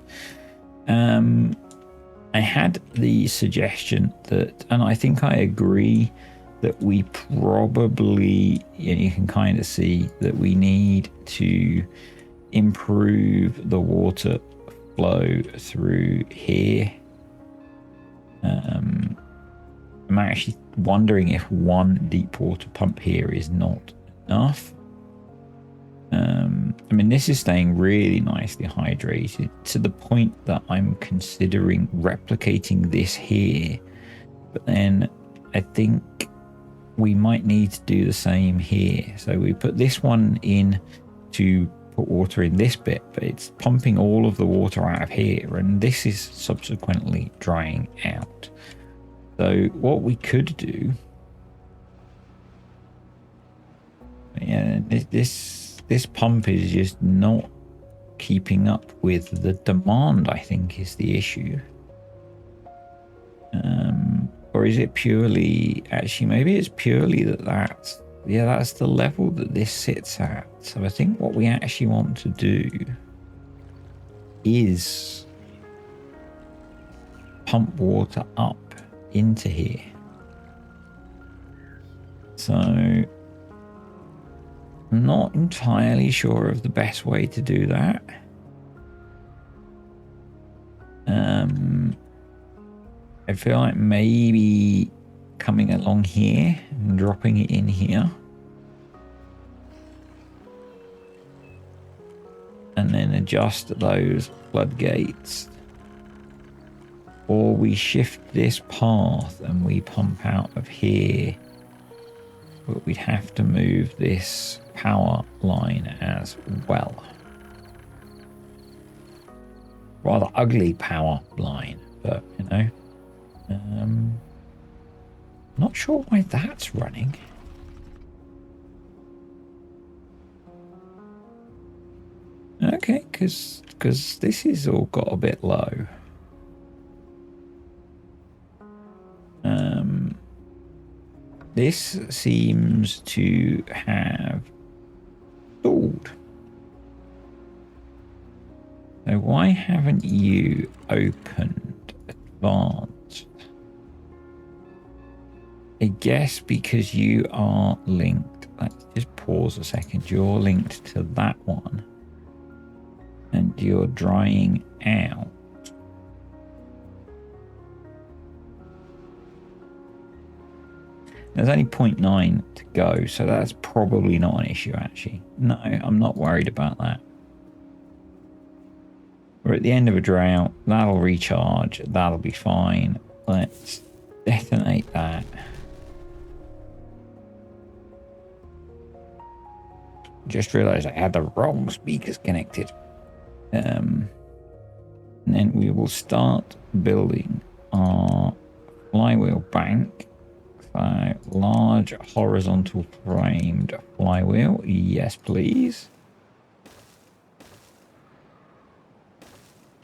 S1: I had the suggestion that, and I think I agree, that we probably, you can kind of see that we need to improve the water flow through here. I'm actually wondering if one deep water pump here is not enough. I mean, this is staying really nicely hydrated to the point that I'm considering replicating this here. But then I think we might need to do the same here. So we put this one in to put water in this bit, but it's pumping all of the water out of here, and this is subsequently drying out. So what we could do, yeah, this pump is just not keeping up with the demand, I think, is the issue. Or is it purely, actually maybe it's purely that's the level that this sits at. So I think what we actually want to do is pump water up into here. So I'm not entirely sure of the best way to do that. I feel like maybe coming along here and dropping it in here, and then adjust those floodgates, or we shift this path and we pump out of here, but we'd have to move this power line as well. Rather ugly power line, but you know, not sure why that's running. Okay, because this is all got a bit low. This seems to have stalled. So why haven't you opened advanced? I guess because you are linked. Let's just pause pause a second. You're linked to that one. And you're drying out. There's only 0.9 to go, so that's probably not an issue, actually. No, I'm not worried about that. We're at the end of a drought. That'll recharge. That'll be fine. Let's detonate that. Just realized I had the wrong speakers connected. And then we will start building our flywheel bank. So, large horizontal framed flywheel. Yes, please.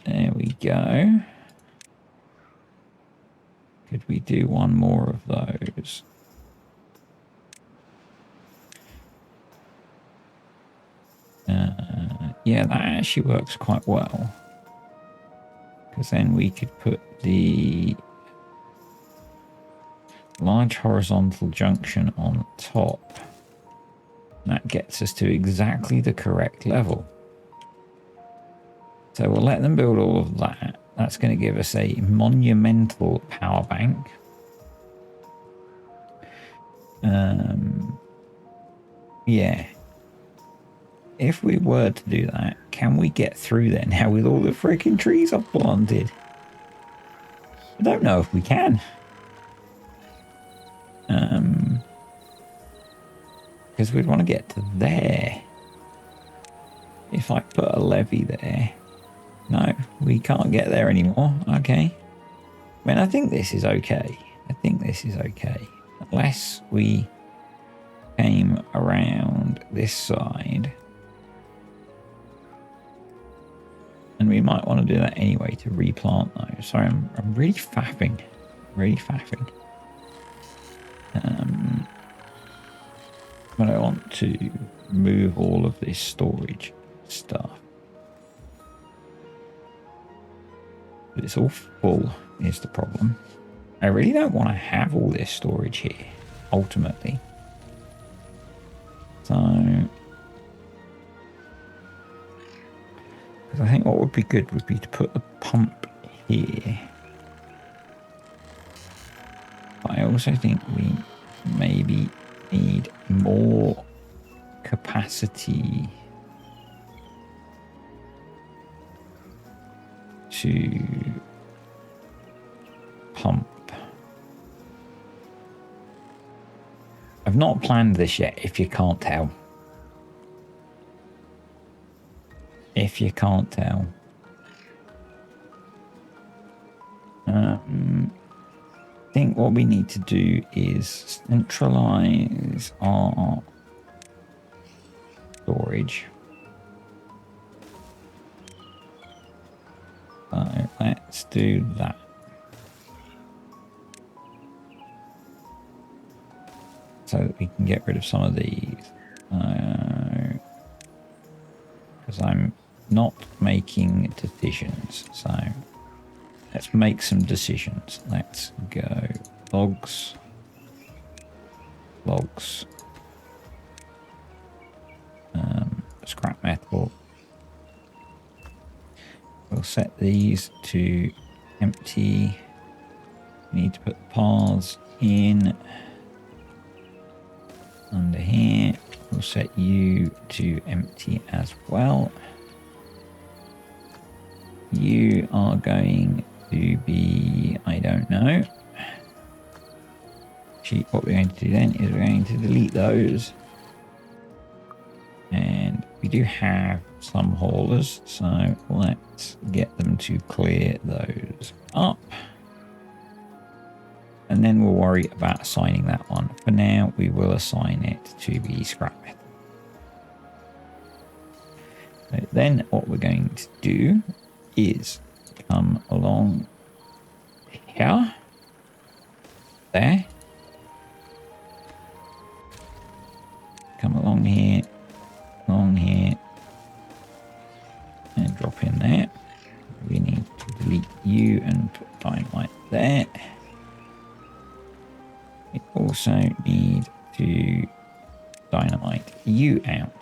S1: There we go. Could we do one more of those? Yeah, that actually works quite well. Because then we could put the large horizontal junction on top. That gets us to exactly the correct level. So we'll let them build all of that. That's going to give us a monumental power bank. Yeah. If we were to do that, can we get through there now with all the freaking trees I've planted? I don't know if we can. Because we'd want to get to there. If I put a levee there. No, we can't get there anymore. Okay. I mean, I think this is okay. I think this is okay. Unless we came around this side. And we might want to do that anyway to replant those. Sorry, I'm really faffing. Really faffing. But I want to move all of this storage stuff. But it's all full is the problem. I really don't want to have all this storage here, ultimately. So, because I think what would be good would be to put the pump here. But I also think we maybe need more capacity to pump. I've not planned this yet, if you can't tell. If you can't tell. I think what we need to do is centralize our storage. So let's do that. So that we can get rid of some of these. Because I'm not making decisions. So let's make some decisions. Let's go logs. Logs. Scrap metal. We'll set these to empty. We need to put the paths in under here. We'll set you to empty as well. You are going to be, I don't know. Actually, what we're going to do then is we're going to delete those. And we do have some haulers, so let's get them to clear those up. And then we'll worry about assigning that one. For now, we will assign it to the scrap metal. So then what we're going to do is come along here, there, come along here, and drop in there. We need to delete you and put dynamite there. We also need to dynamite you out.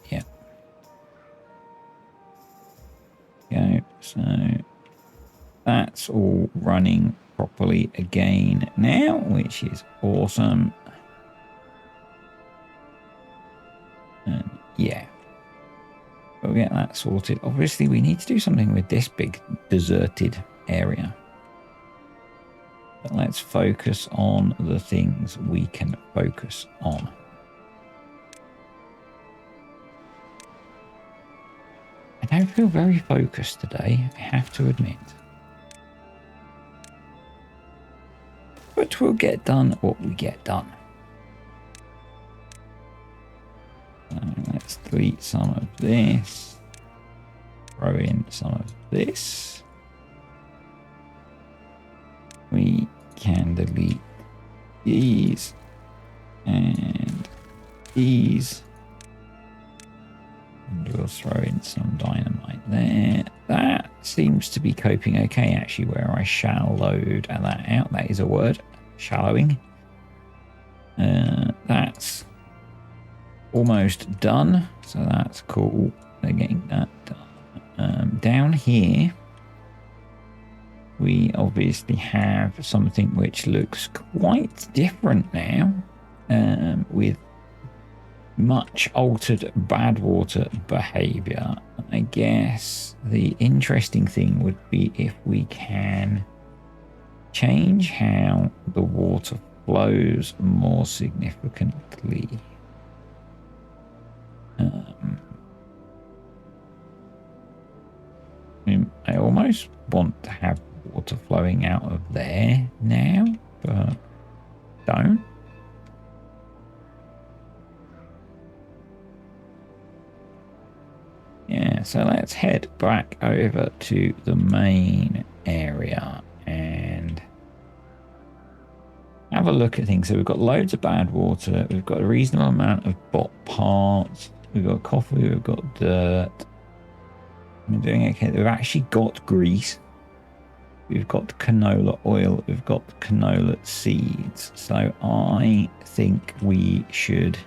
S1: Yeah. Go. So that's all running properly again now, which is awesome. And yeah, we'll get that sorted. Obviously, we need to do something with this big deserted area. But let's focus on the things we can focus on. I don't feel very focused today, I have to admit. But we'll get done what we get done. So let's delete some of this. Throw in some of this. We can delete these and these. And we'll throw in some dynamite there. That seems to be coping okay, actually, where I shallowed that out. That is a word. Shallowing. That's almost done. So that's cool. They're getting that done. Down here, we obviously have something which looks quite different now, with much altered Badwater behavior. I guess the interesting thing would be if we can change how the water flows more significantly. I almost want to have water flowing out of there now, but don't. Yeah, so let's head back over to the main area and have a look at things. So we've got loads of bad water. We've got a reasonable amount of bot parts. We've got coffee. We've got dirt. We're doing okay. We've actually got grease. We've got canola oil. We've got canola seeds. So I think we should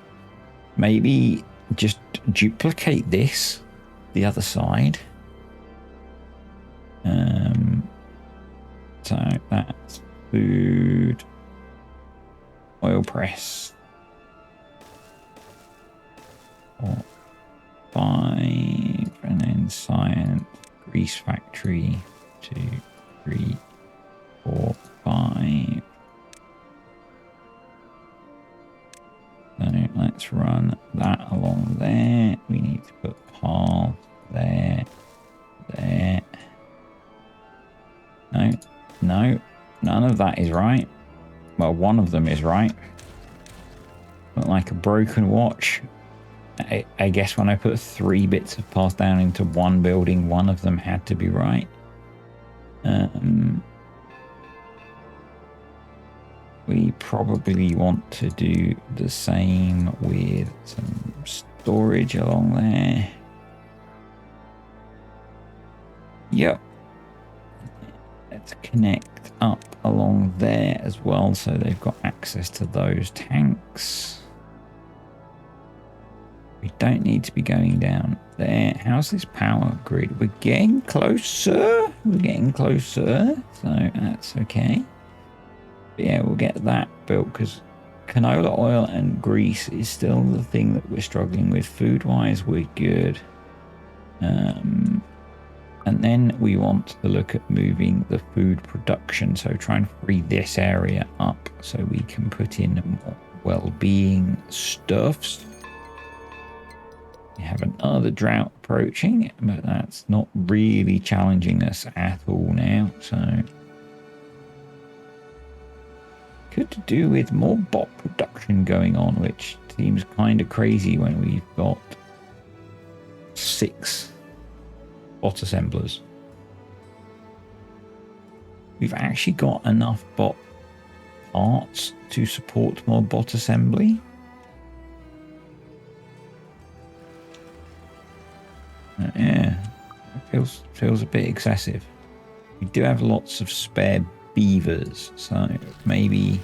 S1: maybe just duplicate this, the other side. So that's food, oil press, 4, 5, and then science, grease factory, 2, 3, 4, 5. So let's run that along there. We need to put path there, there. No, none of that is right. Well, one of them is right. But like a broken watch. I guess when I put 3 bits of path down into one building, one of them had to be right. We probably want to do the same with some storage along there. Yep. Let's connect up along there as well, so they've got access to those tanks. We don't need to be going down there. How's this power grid? We're getting closer. We're getting closer, so that's okay. But yeah, we'll get that built because canola oil and grease is still the thing that we're struggling with. Food-wise, we're good. And then we want to look at moving the food production. So try and free this area up so we can put in more well-being stuffs. We have another drought approaching, but that's not really challenging us at all now. So could do with more bot production going on, which seems kind of crazy when we've got 6 bot assemblers. We've actually got enough bot parts to support more bot assembly. Yeah, it feels a bit excessive. We do have lots of spare beavers, so maybe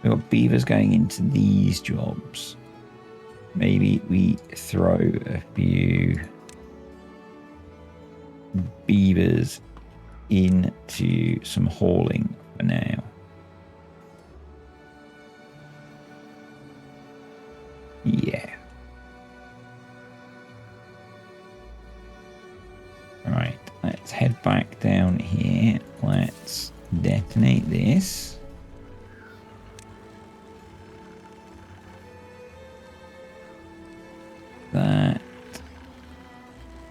S1: we've got beavers going into these jobs. Maybe we throw a few beavers into some hauling for now. Yeah. Right, let's head back down here. Let's detonate this. That,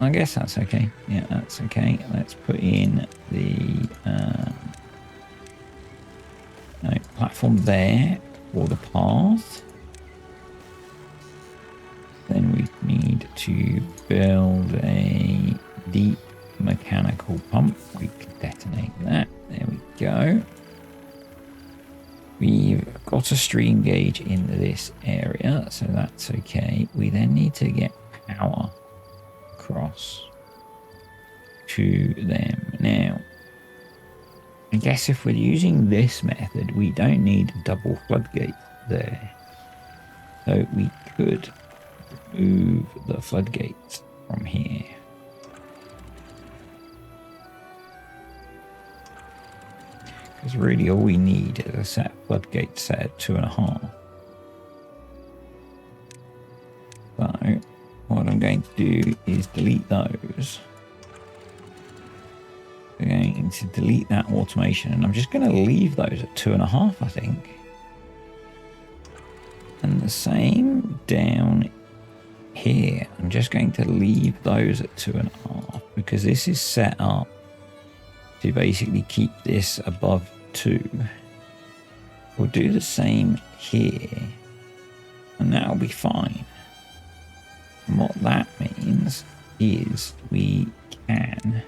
S1: I guess that's okay. Yeah, that's okay. Let's put in the platform there for the path. Then we need to build a deep mechanical pump. We can detonate that. There we go. We've got a stream gauge in this area, so that's okay. We then need to get power across to them. Now, I guess if we're using this method, we don't need a double floodgate there. So we could move the floodgates from here. Because really all we need is a set of floodgates set at 2.5. So what I'm going to do is delete those. We're going to delete that automation, and I'm just going to leave those at 2.5, I think. And the same down here. I'm just going to leave those at 2.5 because this is set up to basically keep this above 2. We'll do the same here, and that'll be fine. And what that means is we can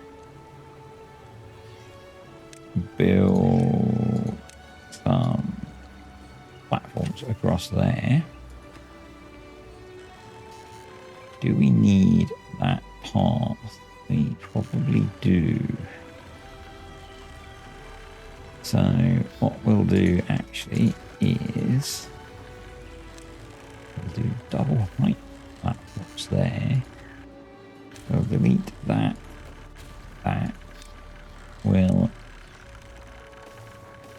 S1: build some platforms across there. Do we need that path? We probably do. So what we'll do actually is we'll do double height platforms there. We'll delete that. We'll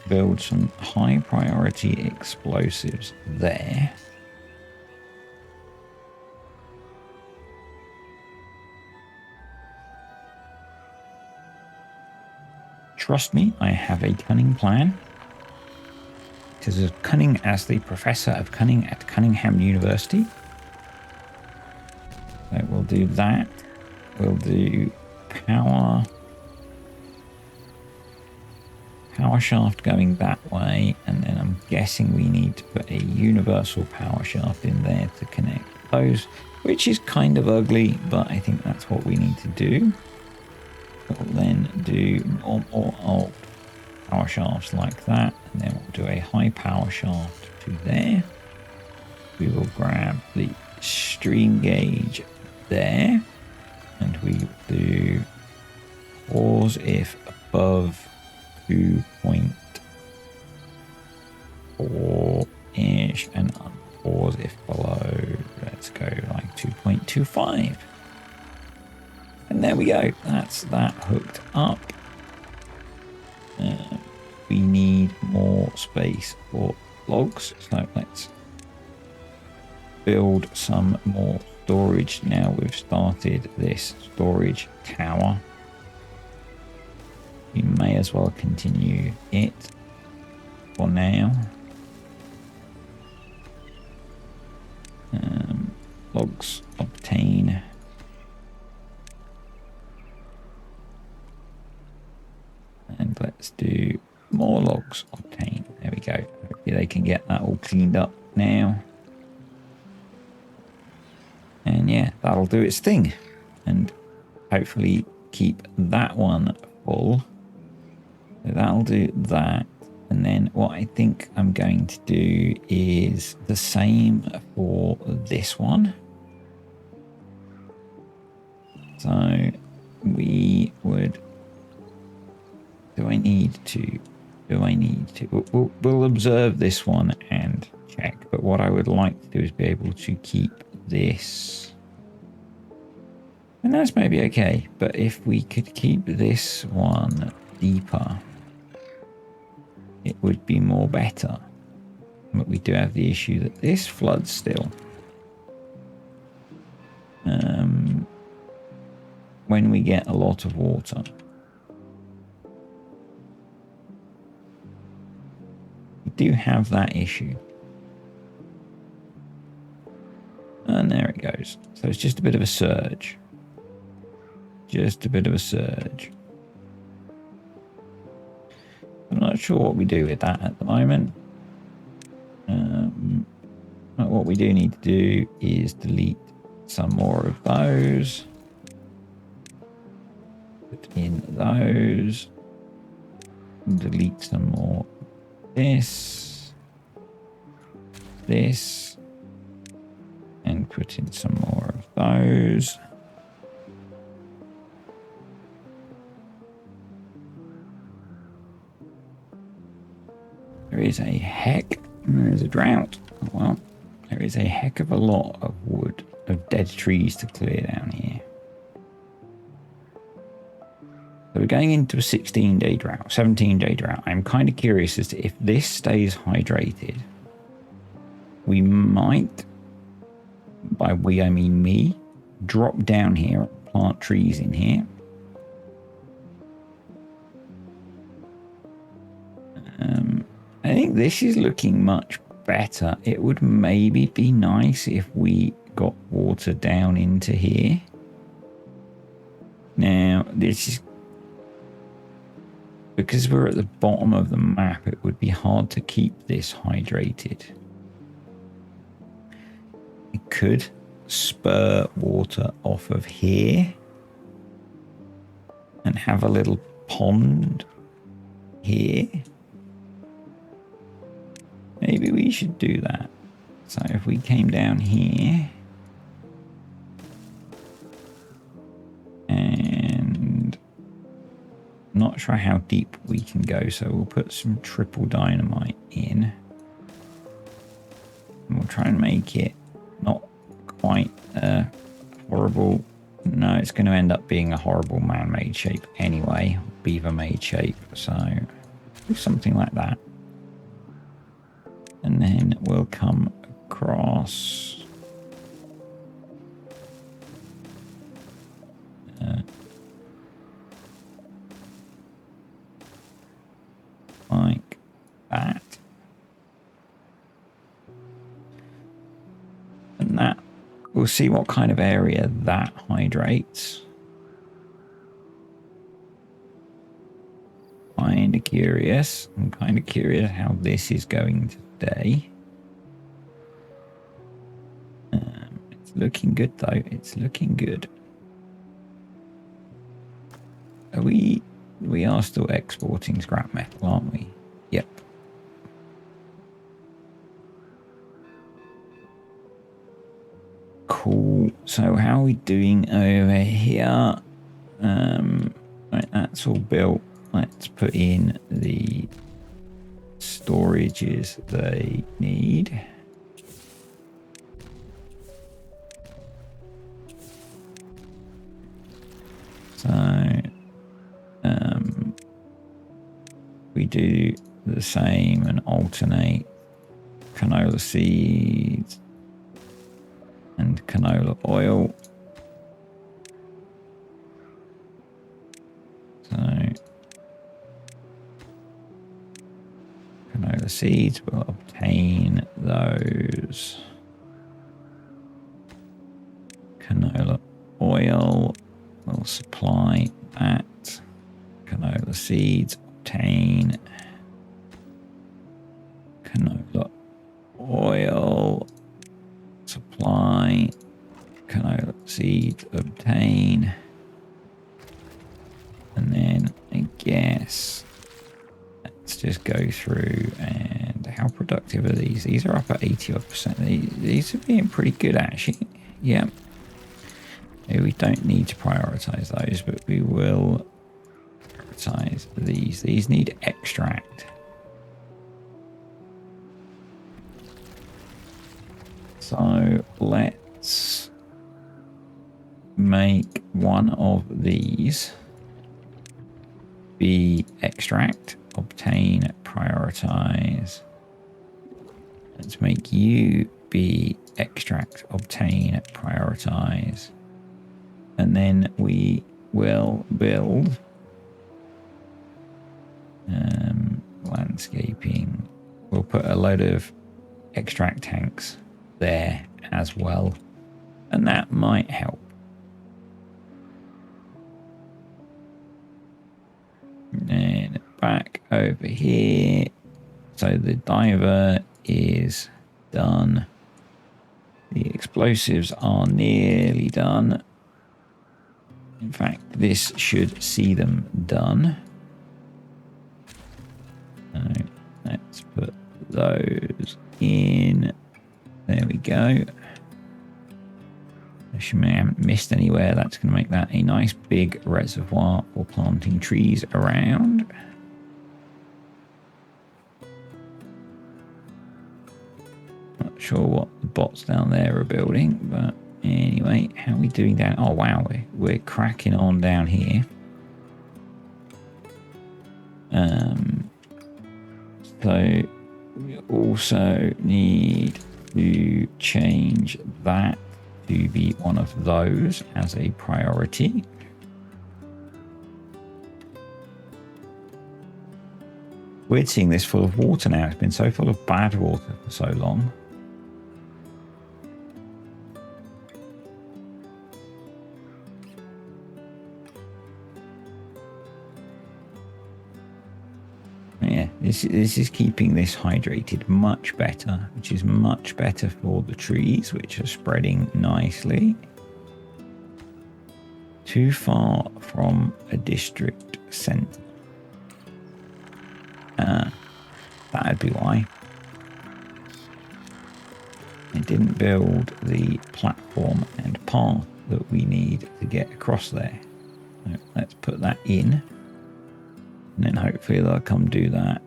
S1: build some high priority explosives there. Trust me, I have a cunning plan. It is as cunning as the professor of cunning at Cunningham University. So we'll do that. We'll do power shaft going that way, and then I'm guessing we need to put a universal power shaft in there to connect those, which is kind of ugly, but I think that's what we need to do. We'll then do normal old power shafts like that, and then we'll do a high power shaft to there. We will grab the stream gauge there, and we will do pause if above 2.4-ish, and unpause if below, let's go like 2.25. And there we go. That's that hooked up. We need more space for logs. So let's build some more storage now we've started this storage tower. We may as well continue it for now. Logs obtain. And let's do more logs obtain. There we go. Hopefully they can get that all cleaned up now. And yeah, that'll do its thing. And hopefully keep that one full. So that'll do that. And then what I think I'm going to do is the same for this one. So we would I need to? Do I need to? We'll observe this one and check. But what I would like to do is be able to keep this. And that's maybe okay. But if we could keep this one deeper, it would be more better. But we do have the issue that this floods still. When we get a lot of water. We do have that issue. And there it goes. So it's just a bit of a surge. Just a bit of a surge. I'm not sure what we do with that at the moment. But what we do need to do is delete some more of those. Put in those. Delete some more of this. This. And put in some more of those. There is a heck. There is a drought. Oh, well, there is a heck of a lot of wood, of dead trees to clear down here. So we're going into a 16-day drought, 17-day drought. I'm kind of curious as to if this stays hydrated, we might, by we I mean me, drop down here, plant trees in here. I think this is looking much better. It would maybe be nice if we got water down into here. Now, this is because we're at the bottom of the map, it would be hard to keep this hydrated. It could spur water off of here and have a little pond here. Maybe we should do that. So if we came down here and not sure how deep we can go, so we'll put some triple dynamite in and we'll try and make it not quite horrible. No, it's going to end up being a horrible man-made shape anyway, beaver-made shape, so do something like that. And then we'll come across like that. And that, we'll see what kind of area that hydrates. Kind of curious. I'm kind of curious how this is going today. It's looking good though. It's looking good. Are we are still exporting scrap metal, aren't we? Yep. Cool. So how are we doing over here? Right, that's all built. Let's put in the storages they need. So we do the same and alternate canola seeds and canola oil. So canola seeds will obtain those. Canola oil will supply that. Canola seeds obtain canola oil. Supply canola seeds obtain. And then I guess let's just go through and how productive are these? These are up at 80%. These are being pretty good actually. Yeah. Maybe we don't need to prioritize those, but we will prioritize these. These need extract. So let's make one of these be extract, obtain, prioritize. Let's make you be extract, obtain, prioritize. And then we will build landscaping. We'll put a load of extract tanks there as well, and that might help. And then back over here, so the diver is done, the explosives are nearly done. In fact, this should see them done. So let's put those in. There we go. Assuming I haven't missed anywhere, that's going to make that a nice big reservoir for planting trees around. Not sure what the bots down there are building, but anyway, how are we doing down? Oh wow, we're cracking on down here. So we also need to change that to be one of those as a priority. Weird seeing this full of water now. It's been so full of bad water for so long. Yeah, this is keeping this hydrated much better, which is much better for the trees, which are spreading nicely. Too far from a district centre. That'd be why. It didn't build the platform and path that we need to get across there. So let's put that in. And then hopefully they'll come do that.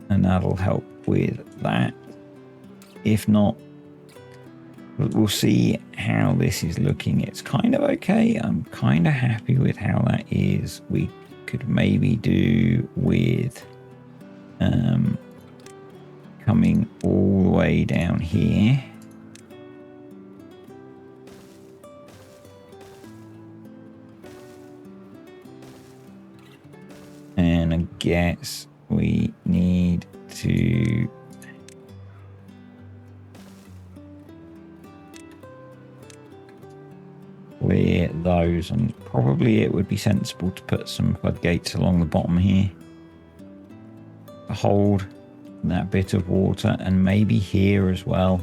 S1: And that'll help with that. If not, we'll see how this is looking. It's kind of okay. I'm kind of happy with how that is. We could maybe do with coming all the way down here. And I guess we need to clear those, and probably it would be sensible to put some floodgates along the bottom here to hold that bit of water, and maybe here as well.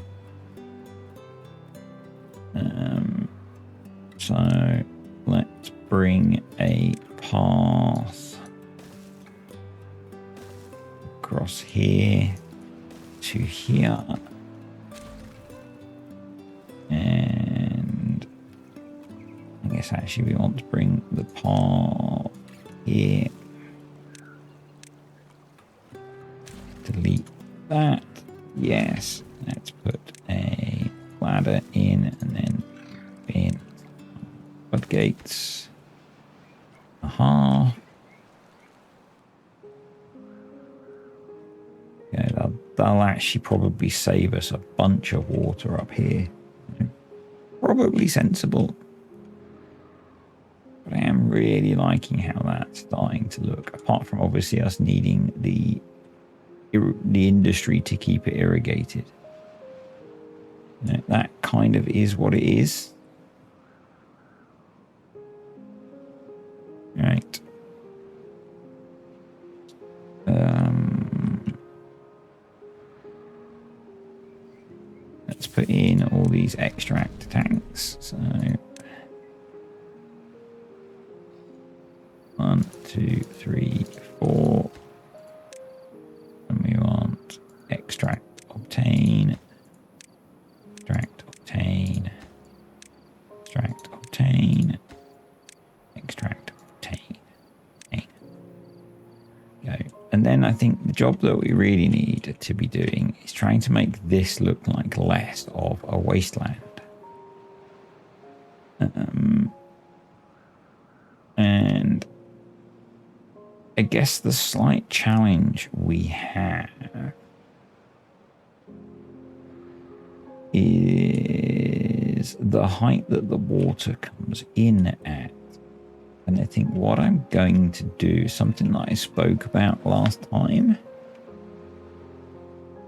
S1: So let's bring a path across here to here, and I guess actually we want to bring the path here. Delete that. Yes, let's put a ladder in, and then in floodgates. Aha. Yeah, that'll actually probably save us a bunch of water up here. Probably sensible. But I am really liking how that's starting to look. Apart from obviously us needing the industry to keep it irrigated. You know, that kind of is what it is. Right. Let's put in all these extract tanks. So 1, 2, 3, 4. And we want extract, obtain, extract, obtain, extract, obtain, extract, obtain. And then I think the job that we really need to be doing is trying to make this look like less of a wasteland. And I guess the slight challenge we have is the height that the water comes in at. And I think what I'm going to do, something that I spoke about last time,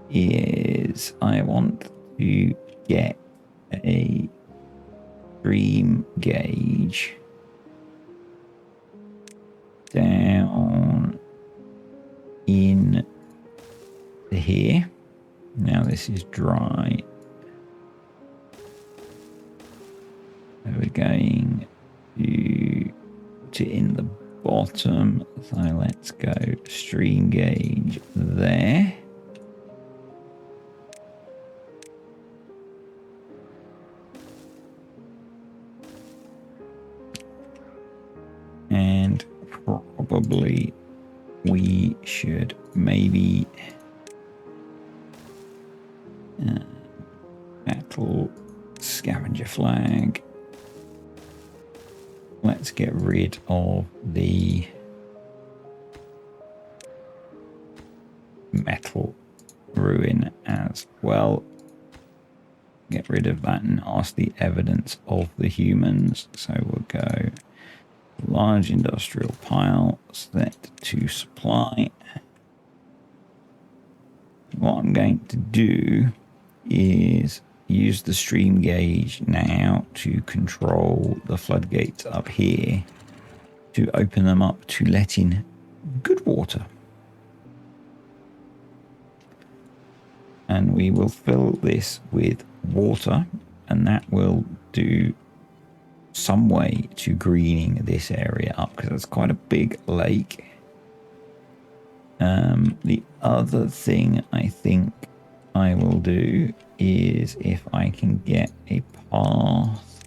S1: is I want to get a stream gauge down in here. Now this is dry. So we're going to put it in the bottom. So let's go stream gauge there. And probably we should maybe battle scavenger flag. Let's get rid of the metal ruin as well. Get rid of that and nasty evidence of the humans. So we'll go large industrial pile, set to supply. What I'm going to do is use the stream gauge now to control the floodgates up here to open them up to let in good water. And we will fill this with water, and that will do some way to greening this area up because it's quite a big lake. The other thing I think I will do is if I can get a path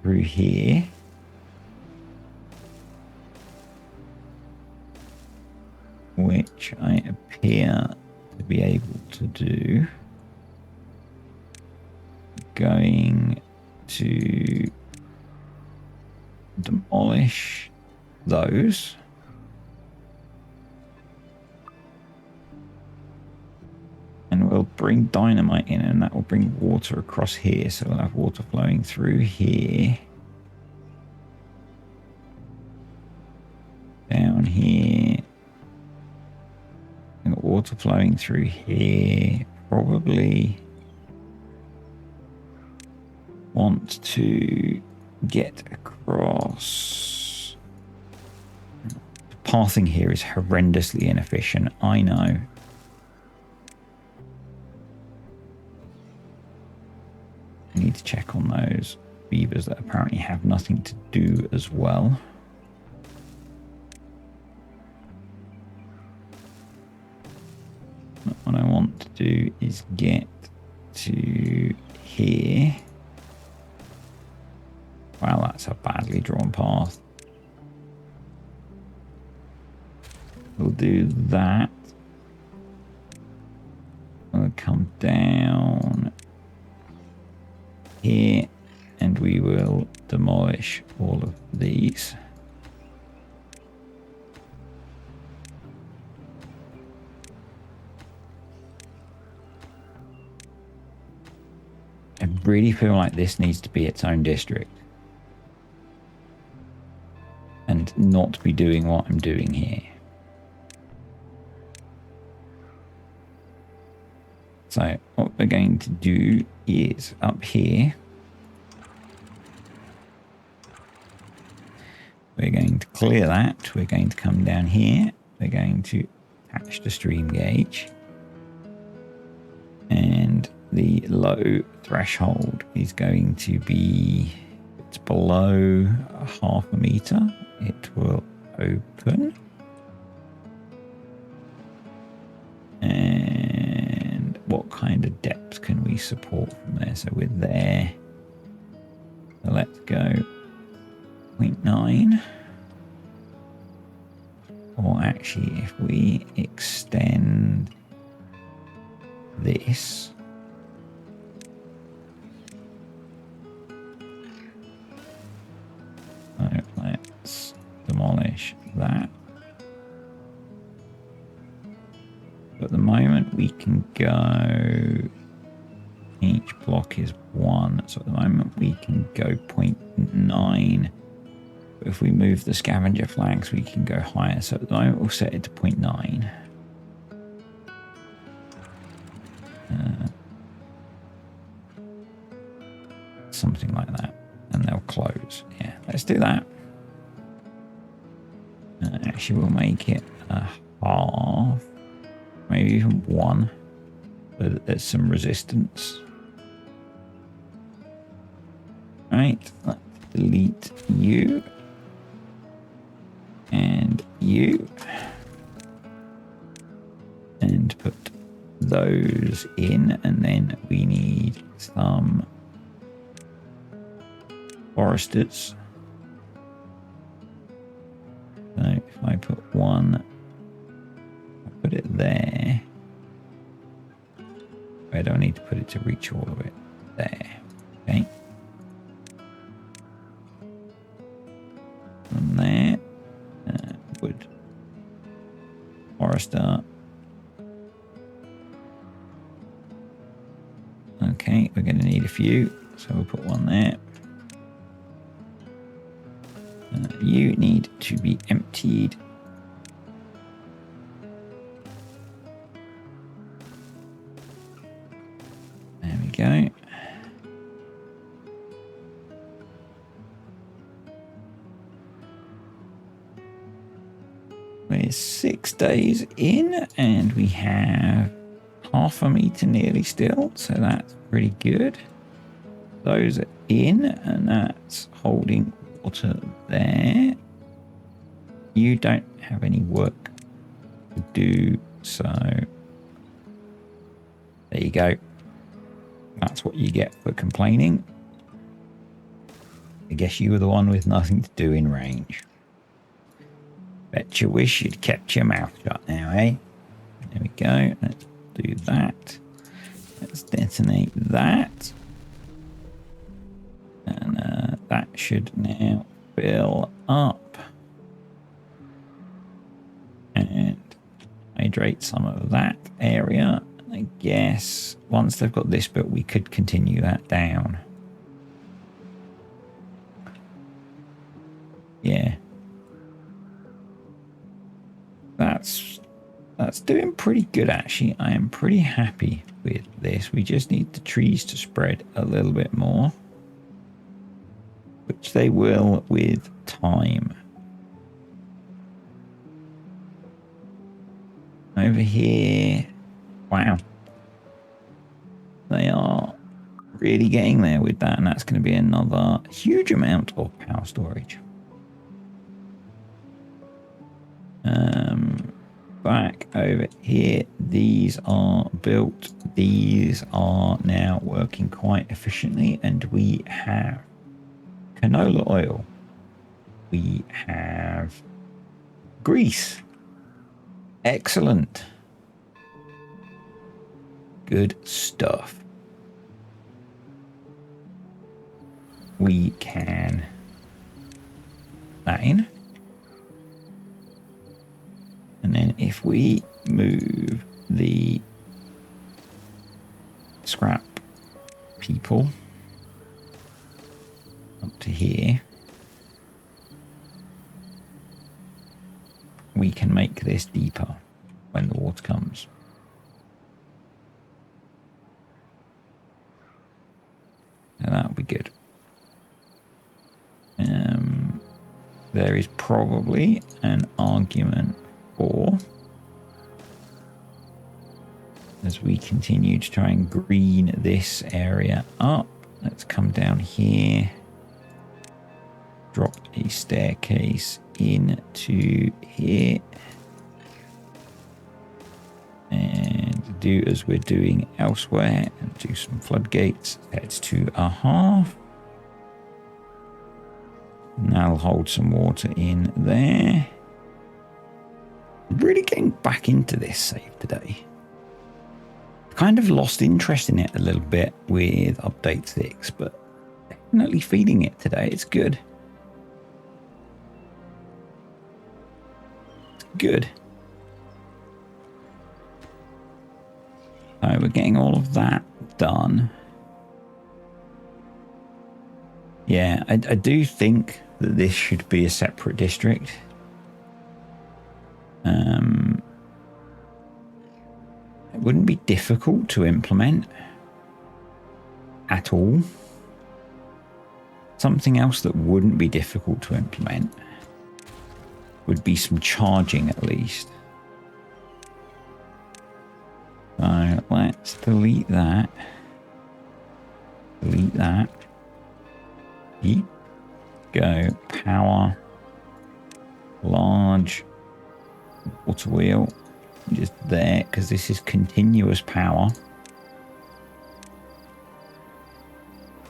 S1: through here, which I appear to be able to do, going to demolish those. And we'll bring dynamite in, and that will bring water across here. So we'll have water flowing through here. Down here. We've got water flowing through here. Probably want to get across. The pathing here is horrendously inefficient, I know. I need to check on those beavers that apparently have nothing to do as well. What I want to do is get to here. Wow, that's a badly drawn path. We'll do that. We'll come down here and we will demolish all of these. I really feel like this needs to be its own district and not be doing what I'm doing here. So what we're going to do is up here, we're going to clear that. We're going to come down here. We're going to attach the stream gauge. And the low threshold is going to be, it's below 0.5 meter. It will open. And what kind of depth can we support from there? So we're there. So let's go 0.9. Or actually, if we extend this, so let's demolish that. At the moment, we can go, each block is 1. So at the moment, we can go 0.9. But if we move the scavenger flags, we can go higher. So at the moment, we'll set it to 0.9. Something like that. And they'll close. Yeah, let's do that. Actually, we'll make it a half. Maybe even 1. But there's some resistance. Right, let's delete you. And you. And put those in. And then we need some foresters. So if I put 1, I put it there. I don't need to put it to reach all of it. There. Okay. From there. Wood. Forester. Okay, we're going to need a few. So we'll put 1 there. You need to be emptied. There we go. We're 6 days in and we have half a meter nearly still, so that's pretty good. Those are in and that's holding water there. You don't have any work to do, so there you go. That's what you get for complaining. I guess you were the one with nothing to do in range. Bet you wish you'd kept your mouth shut now, eh? There we go. Let's do that. Let's detonate that. And that should now fill up. And hydrate some of that area. I guess once they've got this built, we could continue that down. Yeah. That's doing pretty good, actually. I am pretty happy with this. We just need the trees to spread a little bit more, which they will with time. Over here, wow, they are really getting there with that, and that's going to be another huge amount of power storage. Back over here, these are built. These are now working quite efficiently, and we have canola oil. We have grease. Excellent. Good stuff. We can that in. And then if we move the scrap people up to here, we can make this deeper when the water comes. Now that'll be good. There is probably an argument for, as we continue to try and green this area up, let's come down here, drop a staircase into here, and do as we're doing elsewhere and do some floodgates. That's 2.5. And that'll hold some water in there. really getting back into this save today. Kind of lost interest in it a little bit with update 6, but definitely feeling it today. It's good. It's good. So we're getting all of that done. Yeah, I do think that this should be a separate district. It wouldn't be difficult to implement at all. Something else that wouldn't be difficult to implement would be some charging at least. So let's delete that. Delete that. Keep. Go power. Large. Water wheel. Just there, because this is continuous power.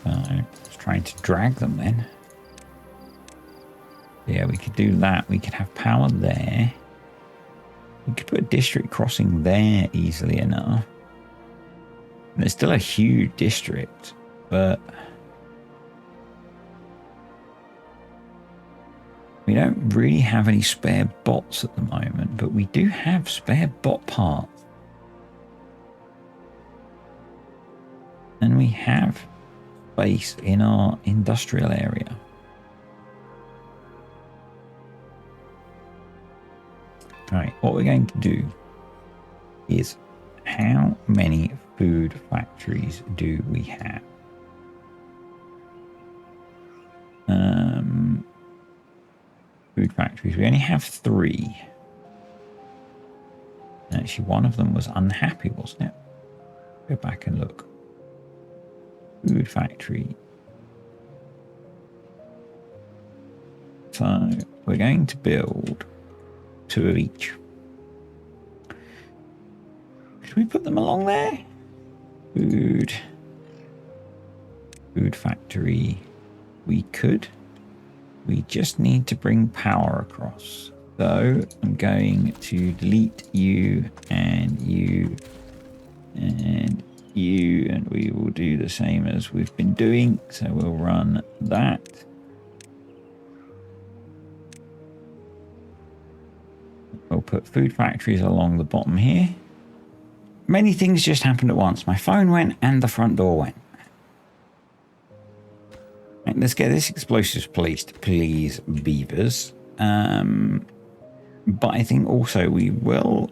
S1: So just trying to drag them then. Yeah, we could do that. We could have power there. We could put a district crossing there easily enough. And it's still a huge district, but we don't really have any spare bots at the moment, but we do have spare bot parts. And we have space in our industrial area. Right, what we're going to do is how many food factories do we have? Food factories. We only have 3. Actually, one of them was unhappy, wasn't it? Go back and look. Food factory. So we're going to build 2 of each. Should we put them along there? Food factory. We could. We just need to bring power across. So I'm going to delete you and you and you, and we will do the same as we've been doing. So we'll run that. We'll put food factories along the bottom here. Many things just happened at once. My phone went and the front door went. Right, let's get this explosives policed, please, beavers. But I think also we will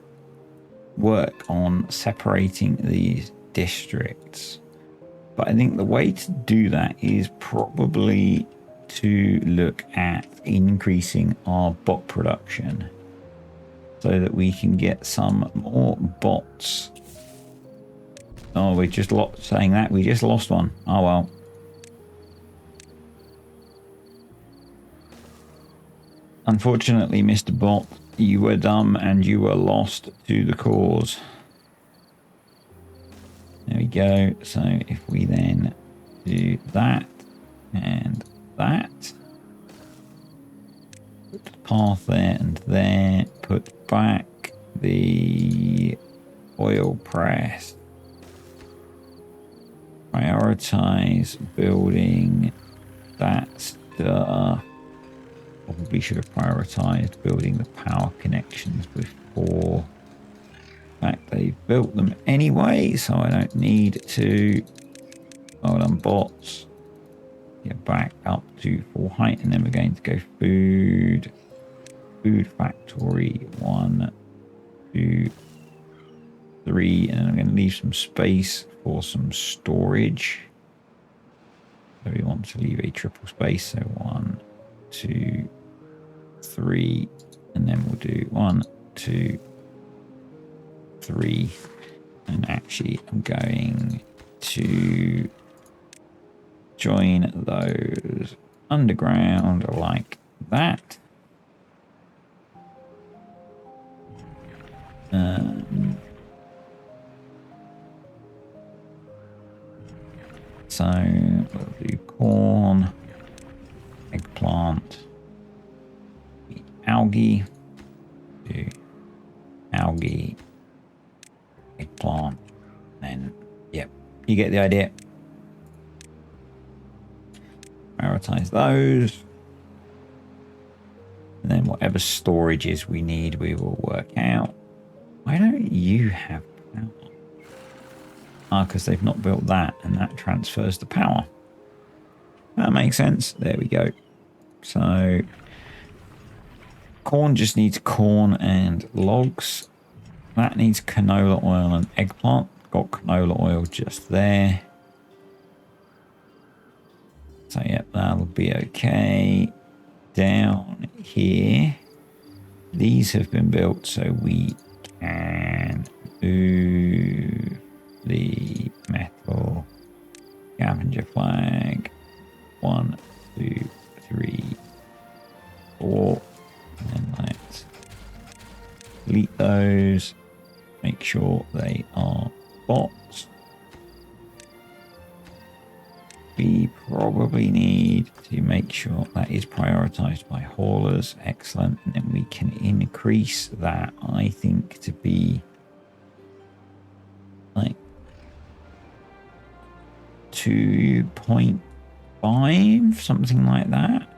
S1: work on separating these districts. But I think the way to do that is probably to look at increasing our bot production so that we can get some more bots. Oh, we just saying that we just lost one. Oh well. Unfortunately, Mr. Bot, you were dumb and you were lost to the cause. There we go. So if we then do that and that, put the path there and there, put back the oil press, prioritize building that stuff. Probably should have prioritized building the power connections before. In fact, they've built them anyway, so I don't need to. Hold on, bots. Get back up to full height, and then we're going to go food factory 1, 2, 3, and then I'm going to leave some space for some storage. So we want to leave a triple space, so 1, 2, 3, and then we'll do 1, 2, 3, and actually I'm going to join those underground like that. So we'll do corn, eggplant, algae, do algae, eggplant, and yep, you get the idea. Prioritize those. And then whatever storages we need, we will work out. Why don't you have power? Ah, because they've not built that, and that transfers the power. That makes sense. There we go. So corn just needs corn and logs. That needs canola oil and eggplant. Got canola oil just there. So yep, that'll be okay. Down here, these have been built so we can move the metal scavenger flag. 1, 2, 3, 4. And then let's delete those. Make sure they are bots. We probably need to make sure that is prioritized by haulers. Excellent. And then we can increase that, I think, to be like 2.5, something like that.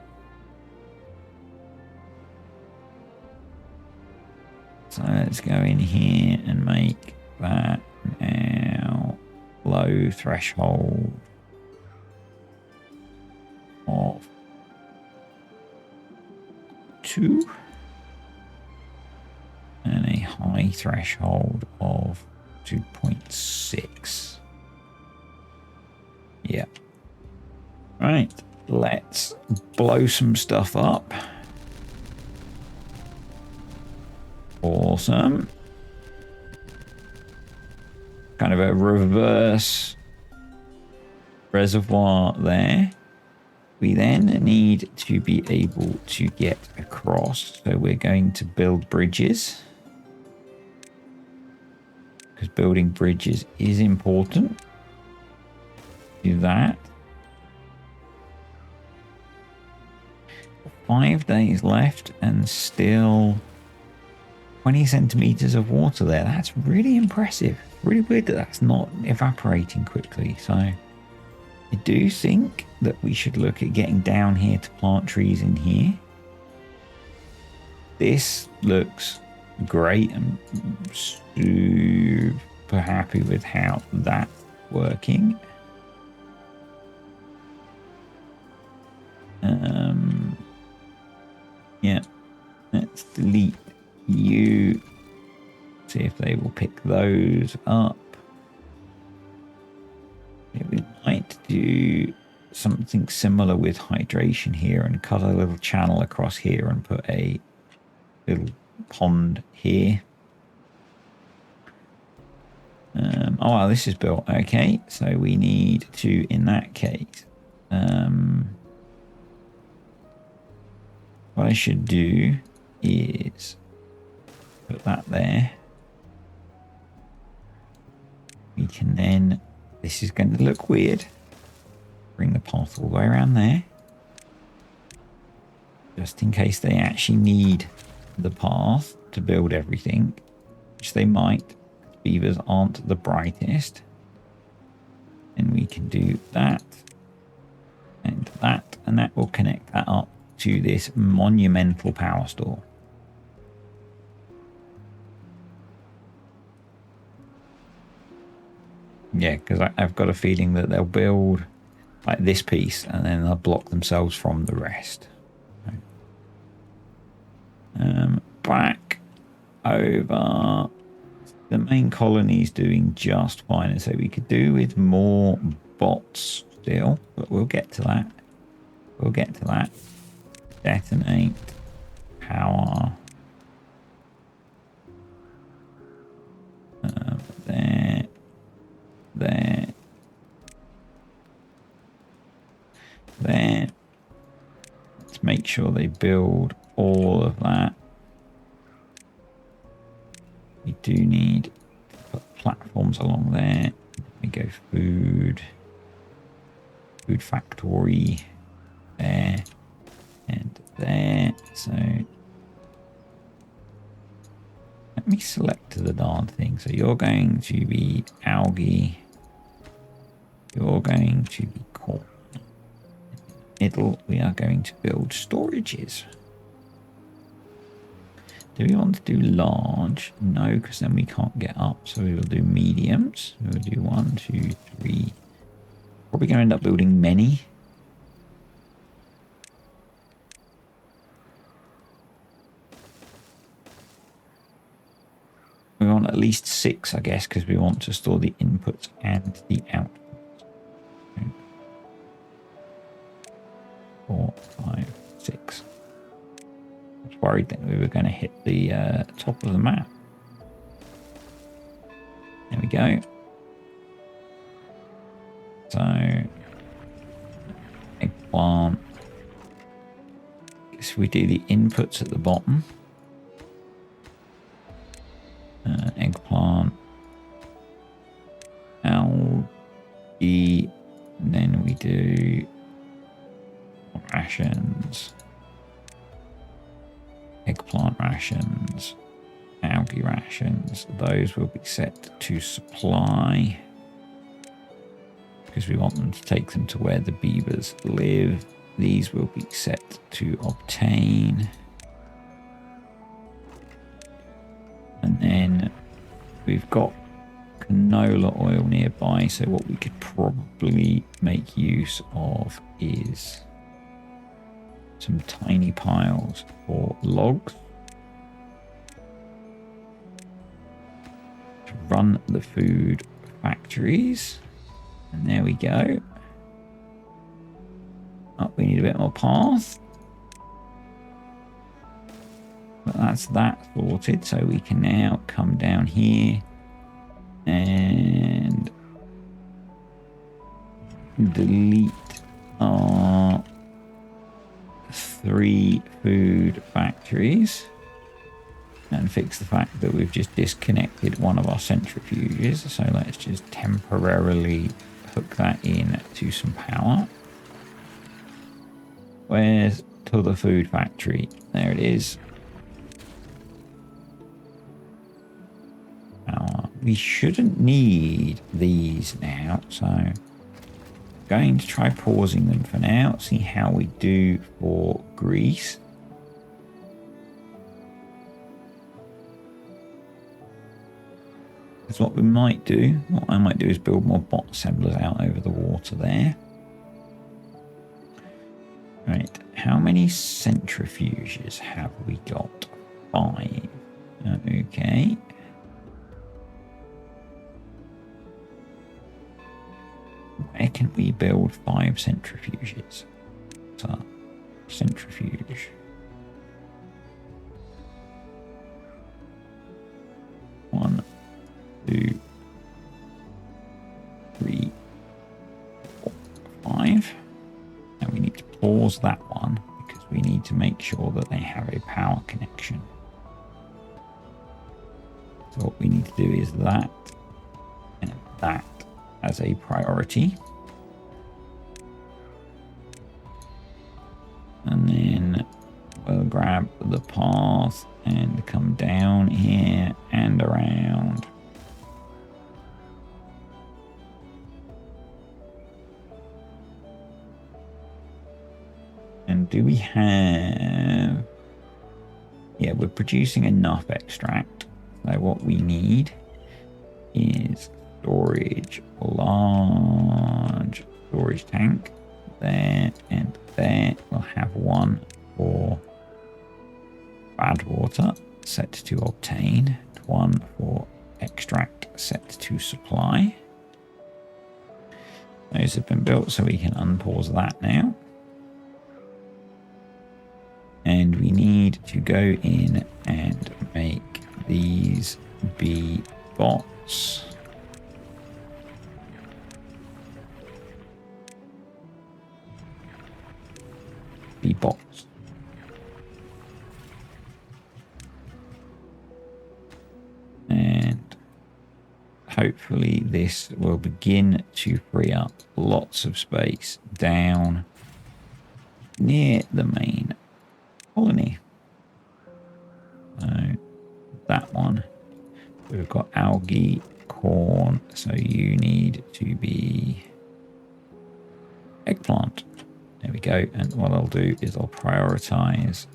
S1: So let's go in here and make that now low threshold of 2 and a high threshold of 2.6. Yeah. Right, let's blow some stuff up. Awesome. Kind of a reverse reservoir there. We then need to be able to get across. So we're going to build bridges. Because building bridges is important. Do that. 5 days left and still 20 centimeters of water there. That's really impressive. Really weird that that's not evaporating quickly. So I do think that we should look at getting down here to plant trees in here. This looks great. I'm super happy with how that's working. Yeah, let's delete you. See if they will pick those up. We might do something similar with hydration here and cut a little channel across here and put a little pond here. Oh, wow, this is built. Okay, so we need to, in that case, what I should do is put that there. We can then, this is going to look weird. Bring the path all the way around there. Just in case they actually need the path to build everything, which they might. Beavers aren't the brightest. And we can do that and that will connect that up to this monumental power store. Yeah, because I've got a feeling that they'll build like this piece and then they'll block themselves from the rest. Back over, the main colony is doing just fine, and so we could do with more bots still, but we'll get to that. We'll get to that. Detonate power. There. There. There. Let's make sure they build all of that. We do need to put platforms along there. We go food factory there and there. So let me select the darn thing. So you're going to be algae. You're going to be corn. Middle, we are going to build storages. Do we want to do large? No, because then we can't get up. So we will do mediums. We will do 1, 2, 3. Probably going to end up building many. We want at least 6, I guess, because we want to store the inputs and the outputs. 4, 5, 6. I was worried that we were going to hit the top of the map. There we go. So, eggplant. So we do the inputs at the bottom. Eggplant. Algae. And then we do rations. Eggplant rations. Algae rations. Those will be set to supply, because we want them to take them to where the beavers live. These will be set to obtain. And then we've got canola oil nearby, so what we could probably make use of is some tiny piles for logs to run the food factories. And there we go. Oh, we need a bit more path. But that's that sorted, so we can now come down here and delete our 3 food factories and fix the fact that we've just disconnected one of our centrifuges. So let's just temporarily hook that in to some power. Where's to the food factory? There it is. We shouldn't need these now, so I'm going to try pausing them for now, see how we do for grease. That's what we might do. What I might do is build more bot assemblers out over the water there. Right, how many centrifuges have we got? 5. Okay. Where can we build 5 centrifuges? So, centrifuge. 1, 2, 3, 4, 5. And we need to pause that one because we need to make sure that they have a power connection. So what we need to do is that and that as a priority. And then we'll grab the path and come down here and around. And do we have... Yeah, we're producing enough extract. So what we need is storage, large storage tank there and there. We'll have one for BADWATER set to obtain, one for extract set to supply. Those have been built, so we can unpause that now. And we need to go in and make these be bots. Be bots. And hopefully this will begin to free up lots of space down near the main colony. So that one We've got algae, corn, so you need to be eggplant. There we go. And what I'll do is I'll prioritize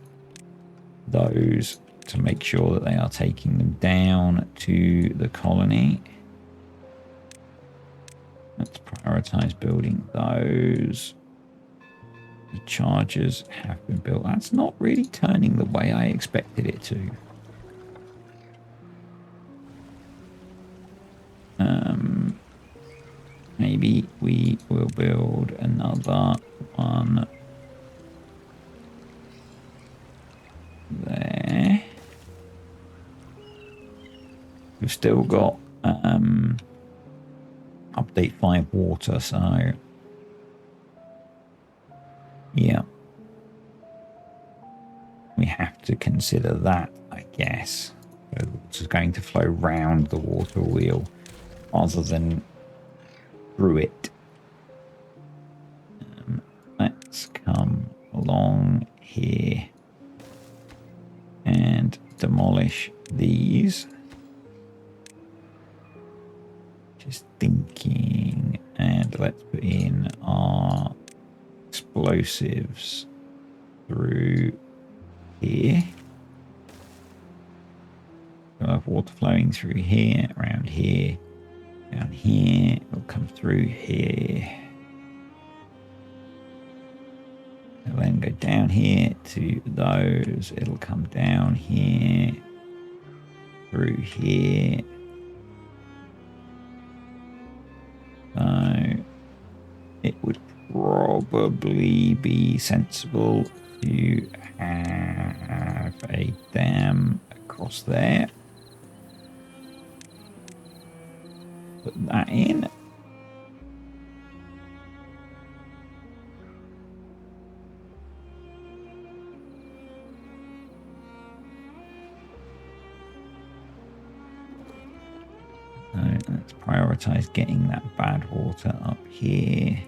S1: those to make sure that they are taking them down to the colony. Let's prioritize building those. The chargers have been built. That's not really turning the way I expected it to. Maybe we will build another one there. We've still got update 5 water, so yeah. We have to consider that, I guess. So the water's going to flow round the water wheel rather than through it. Let's come along here and demolish these. Just thinking, and let's put in our explosives through here. We'll have water flowing through here, around here, down here. It'll come through here. It'll then go down here to those. It'll come down here, through here. So it would probably be sensible to have a dam across there. Put that in. Let's prioritize getting that bad water up here.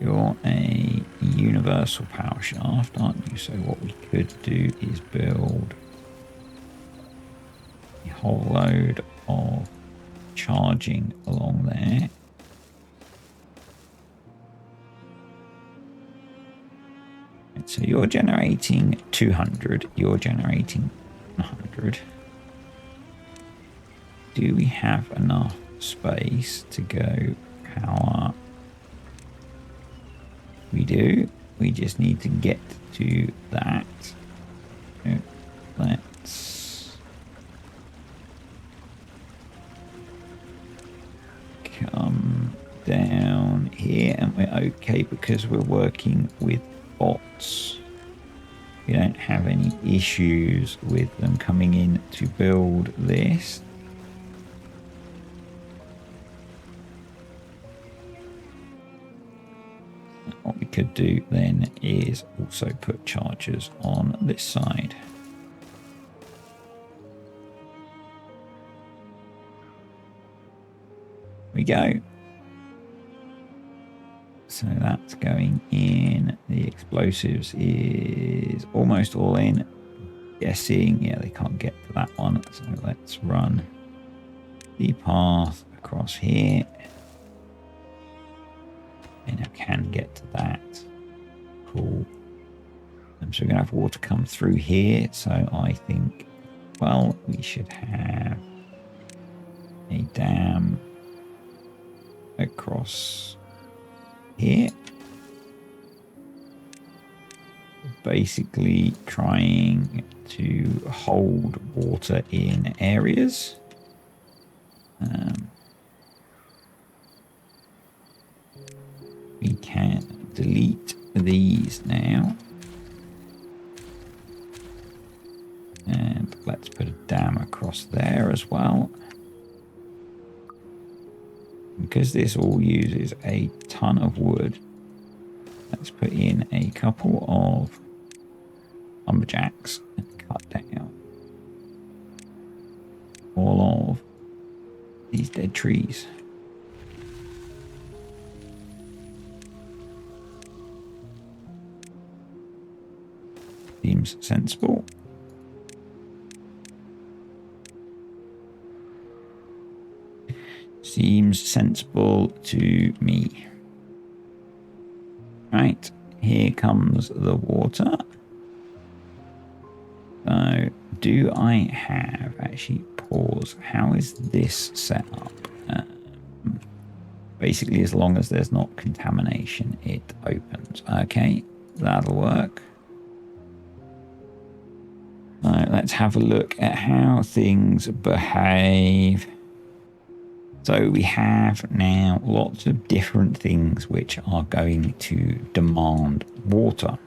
S1: You're a universal power shaft, aren't you? So what we could do is build a whole load of charging along there. So you're generating 200, you're generating 100. Do we have enough space to go power? We do. We just need to get to that. So let's come down here, and we're okay because we're working with bots. We don't have any issues with them coming in to build this. What we could do then is also put chargers on this side. We go. So that's going in. The explosives is almost all in. Guessing, yeah, they can't get to that one. So let's run the path across here. And I can get to that. Cool. So we're going to have water come through here. So I think, well, we should have a dam across here. Basically trying to hold water in areas. We can delete these now. And let's put a dam across there as well. Because this all uses a ton of wood, let's put in a couple of lumberjacks and cut down all of these dead trees. seems sensible. Seems sensible to me. Right, here comes the water. So, do I have, actually pause, how is this set up? Basically, as long as there's not contamination, it opens. Okay, that'll work. So let's have a look at how things behave. So we have now lots of different things which are going to demand water.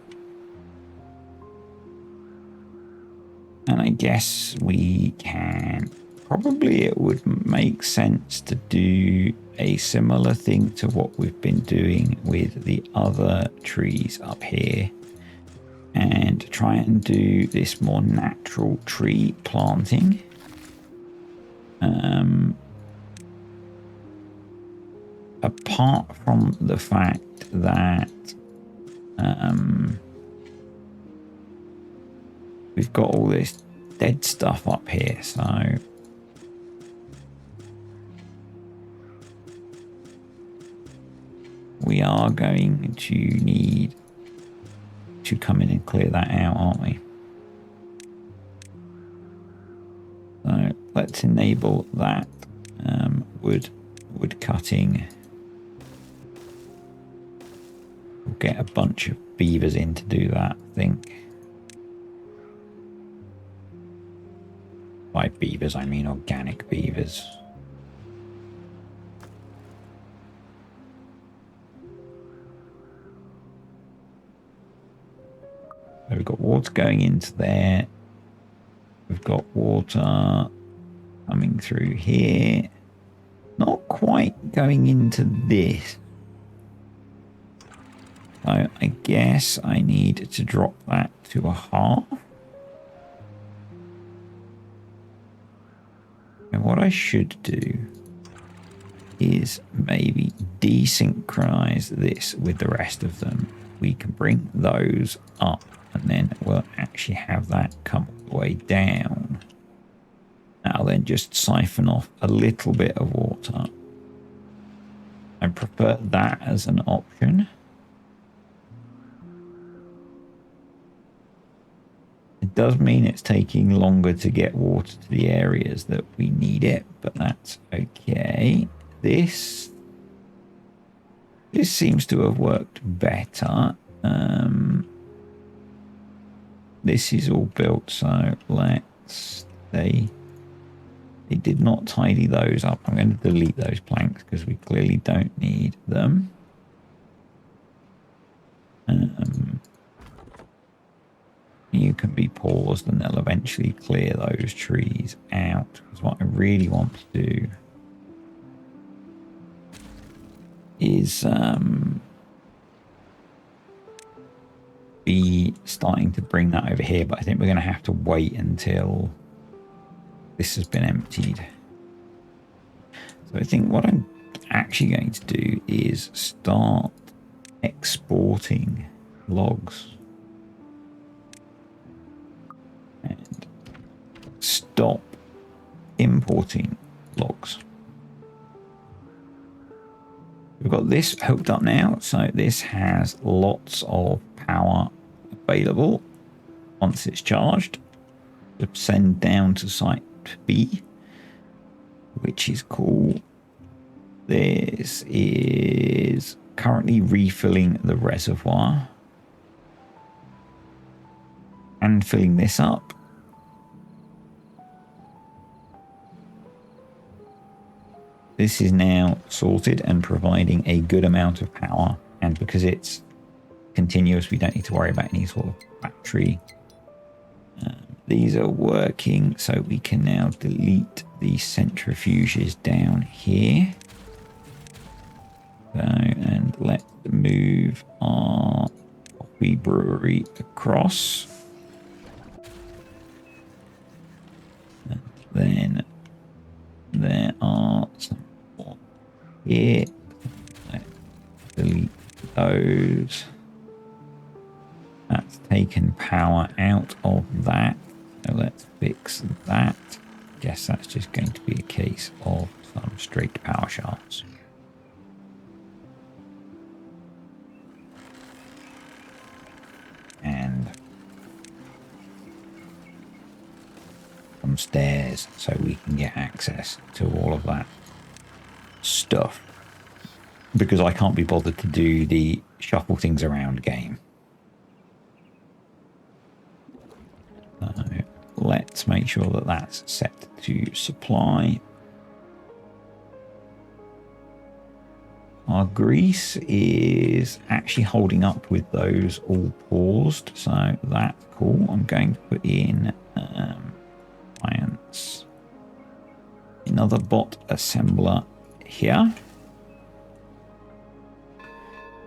S1: And I guess we can, probably it would make sense to do a similar thing to what we've been doing with the other trees up here. And try and do this more natural tree planting. Apart from the fact that we've got all this dead stuff up here, so we are going to need to come in and clear that out, aren't we? So let's enable that wood cutting. We'll get a bunch of beavers in to do that, I think. By beavers, I mean organic beavers. So we've got water going into there. We've got water coming through here. Not quite going into this. So I guess I need to drop that to a half. And what I should do is maybe desynchronize this with the rest of them. We can bring those up and then we'll actually have that come all the way down. I'll then just siphon off a little bit of water. I prefer that as an option. It does mean it's taking longer to get water to the areas that we need it, but that's okay. This seems to have worked better. This is all built, so let's say they did not tidy those up. I'm going to delete those planks because we clearly don't need them. You can be paused and they'll eventually clear those trees out. Because what I really want to do is be starting to bring that over here, but I think we're going to have to wait until this has been emptied. So I think what I'm actually going to do is start exporting logs and stop importing logs. We've got this hooked up now, so this has lots of power available once it's charged to send down to site B, which is cool. This is currently refilling the reservoir and filling this up. This is now sorted and providing a good amount of power, and because it's continuous, we don't need to worry about any sort of battery. These are working, so we can now delete the centrifuges down here. So, and let's move our coffee brewery across. And then there are some more here. Let's delete those. That's taken power out of that. So let's fix that. Guess that's just going to be a case of some straight power shafts. And some stairs so we can get access to all of that stuff. Because I can't be bothered to do the shuffle things around game. So let's make sure that that's set to supply. Our grease is actually holding up with those all paused, so that's cool. I'm going to put in science, another bot assembler here.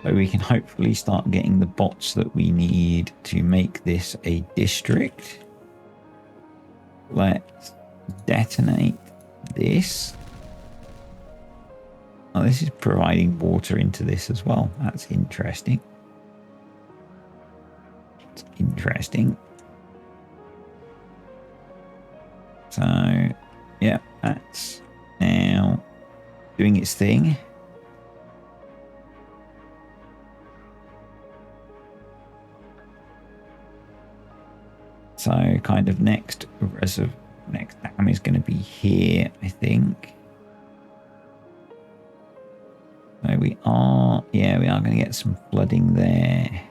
S1: So we can hopefully start getting the bots that we need to make this a district. Let's detonate this. Oh, this is providing water into this as well. That's interesting. It's interesting. So, yeah, that's now doing its thing. So kind of next dam is going to be here, I think. So we are going to get some flooding there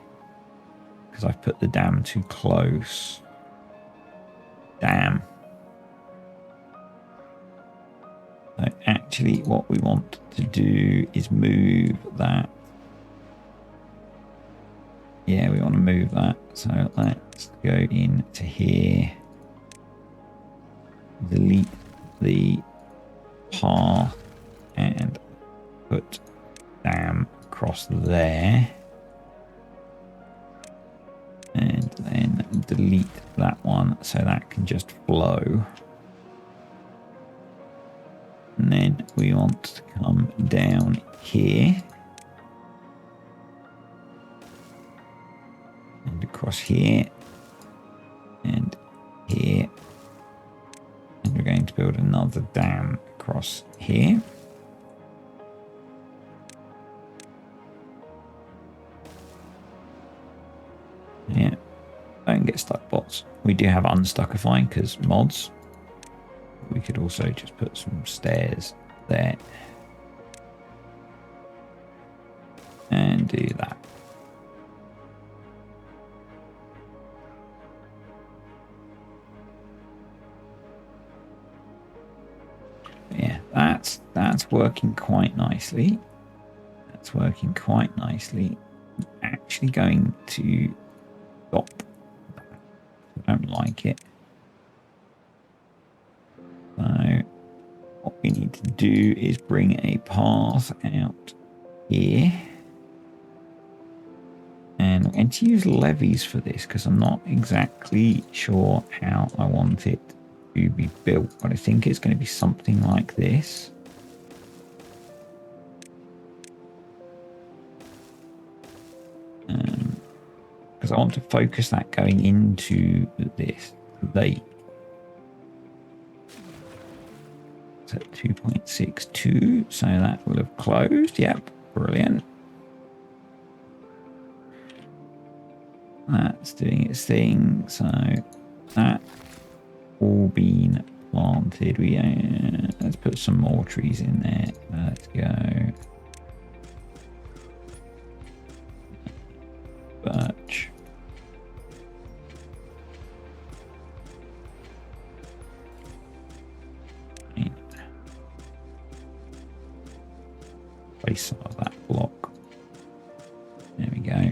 S1: because I've put the dam too close. Damn. So actually what we want to do is move that. Yeah, we want to move that. So let's go into here. Delete the path and put dam across there. And then delete that one so that can just flow. And then we want to come down here. And across here. And here. And we're going to build another dam across here. Yeah, don't get stuck bots. We do have unstuckifying because mods. We could also just put some stairs there. And do that. Yeah, that's working quite nicely. That's working quite nicely. I'm actually going to stop. I don't like it. So what we need to do is bring a path out here. And I'm going to use levees for this because I'm not exactly sure how I want it to be built, but I think it's going to be something like this. Because I want to focus that going into this lake. It's at 2.62, so that will have closed. Yep, brilliant. That's doing its thing, so that all been planted. Let's put some more trees in there. Let's go. Birch. Place some of that block. There we go.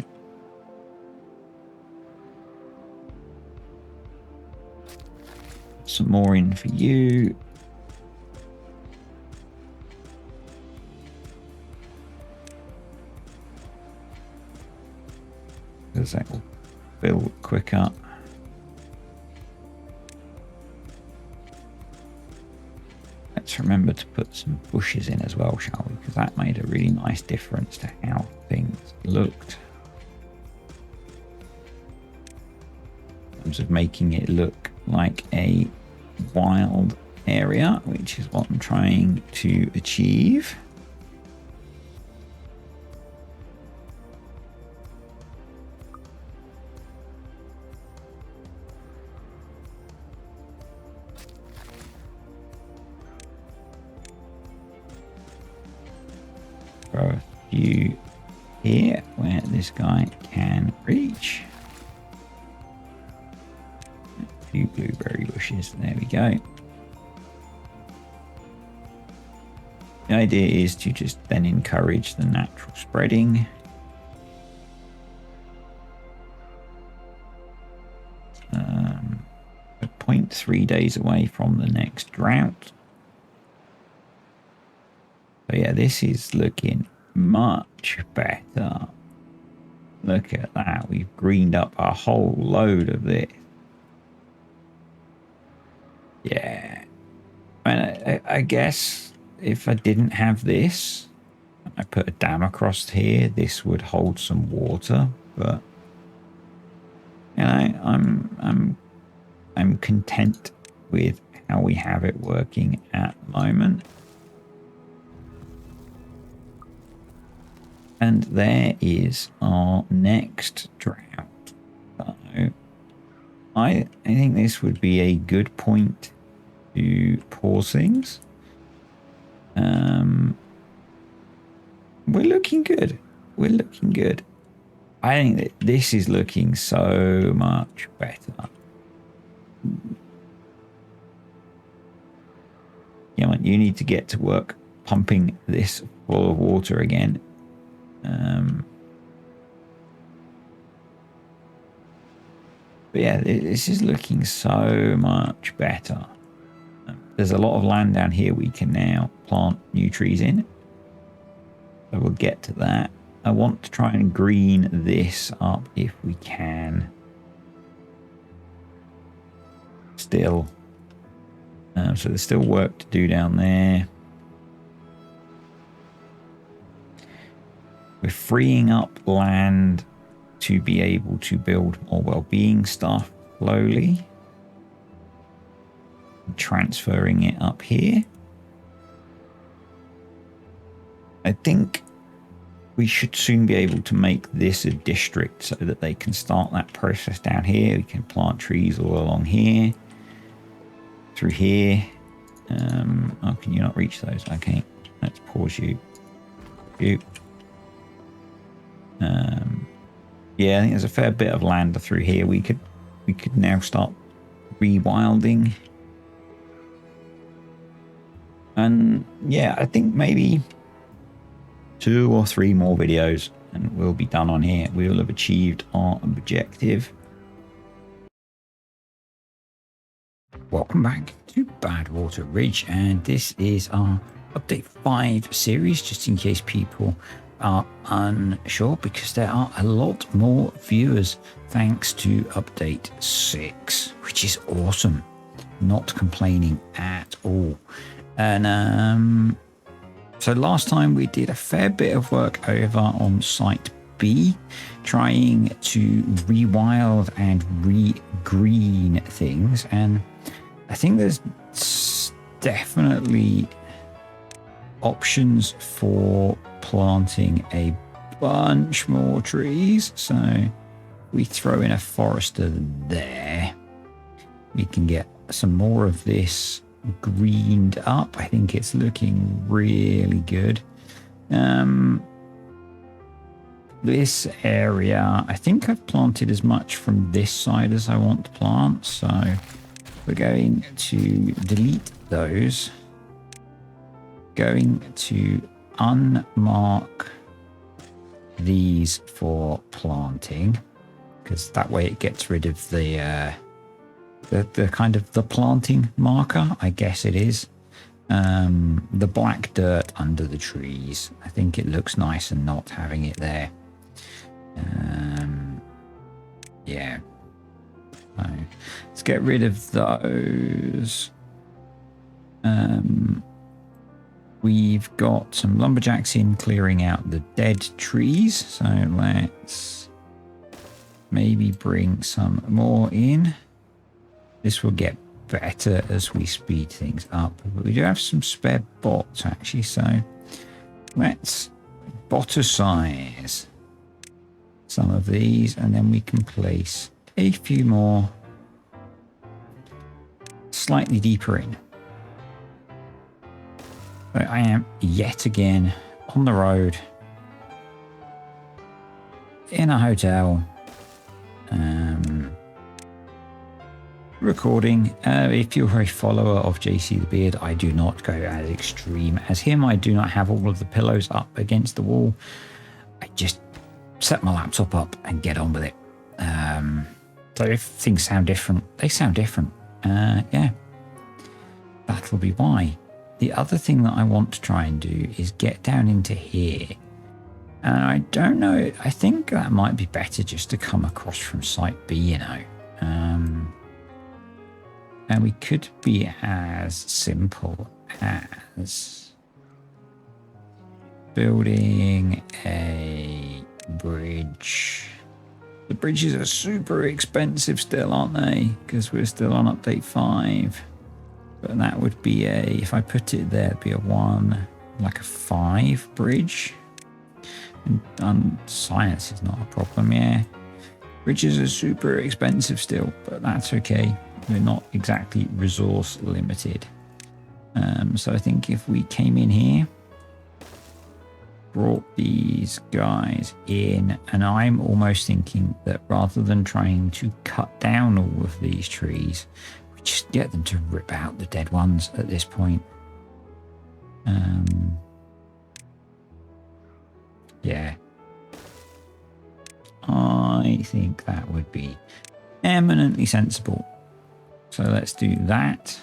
S1: Some more in for you. Because that will build quicker. Let's remember to put some bushes in as well, shall we? Because that made a really nice difference to how things looked. terms of making it look like a wild area, which is what I'm trying to achieve. Throw a few here where this guy can reach. A few blueberry bushes, there we go. The idea is to just then encourage the natural spreading. We're 0.3 days away from the next drought. So yeah, this is looking much better. Look at that. We've greened up a whole load of this. Yeah. I guess if I didn't have this, I put a dam across here, this would hold some water, but you know, I'm content with how we have it working at the moment. And there is our next drought. So I think this would be a good point to pause things. We're looking good. We're looking good. I think that this is looking so much better. Yeah, man, you need to get to work pumping this full of water again. But yeah, this is looking so much better. There's a lot of land down here we can now plant new trees in. So we'll get to that. I want to try and green this up if we can. Still. So there's still work to do down there. We're freeing up land to be able to build more well-being stuff slowly. Transferring it up here. I think we should soon be able to make this a district so that they can start that process down here. We can plant trees all along here, through here. Oh, can you not reach those? Okay, let's pause you. Yeah, I think there's a fair bit of land through here. We could now start rewilding. And yeah, I think maybe 2 or 3 more videos and we'll be done on here. We will have achieved our objective. Welcome back to Badwater Ridge, and this is our update 5 series, just in case people are unsure, because there are a lot more viewers thanks to update 6, which is awesome. Not complaining at all. And so last time we did a fair bit of work over on site B, trying to rewild and re-green things, and I think there's definitely options for planting a bunch more trees. So we throw in a forester there, we can get some more of this greened up. I think it's looking really good. This area, I think I've planted as much from this side as I want to plant, so we're going to delete those. Going to unmark these for planting, because that way it gets rid of the kind of the planting marker, I guess it is. The black dirt under the trees. I think it looks nice and not having it there. Yeah. So let's get rid of those. We've got some lumberjacks in clearing out the dead trees. So let's maybe bring some more in. This will get better as we speed things up. But we do have some spare bots actually, so let's botter size some of these, and then we can place a few more slightly deeper in. So I am yet again on the road in a hotel, recording. If you're a follower of JC the Beard, I do not go as extreme as him. I do not have all of the pillows up against the wall. I just set my laptop up and get on with it. So if things sound different, they sound different. Yeah, that'll be why. The other thing that I want to try and do is get down into here. And I don't know, I think that might be better just to come across from site B, you know. And we could be as simple as building a bridge. The bridges are super expensive still, aren't they? Because we're still on update 5. But that would be a, if I put it there, it'd be a 1, like a 5 bridge. And science is not a problem, yeah. Bridges are super expensive still, but that's okay. We're not exactly resource limited. So I think if we came in here, brought these guys in, and I'm almost thinking that rather than trying to cut down all of these trees, we just get them to rip out the dead ones at this point. Yeah. I think that would be eminently sensible. So let's do that.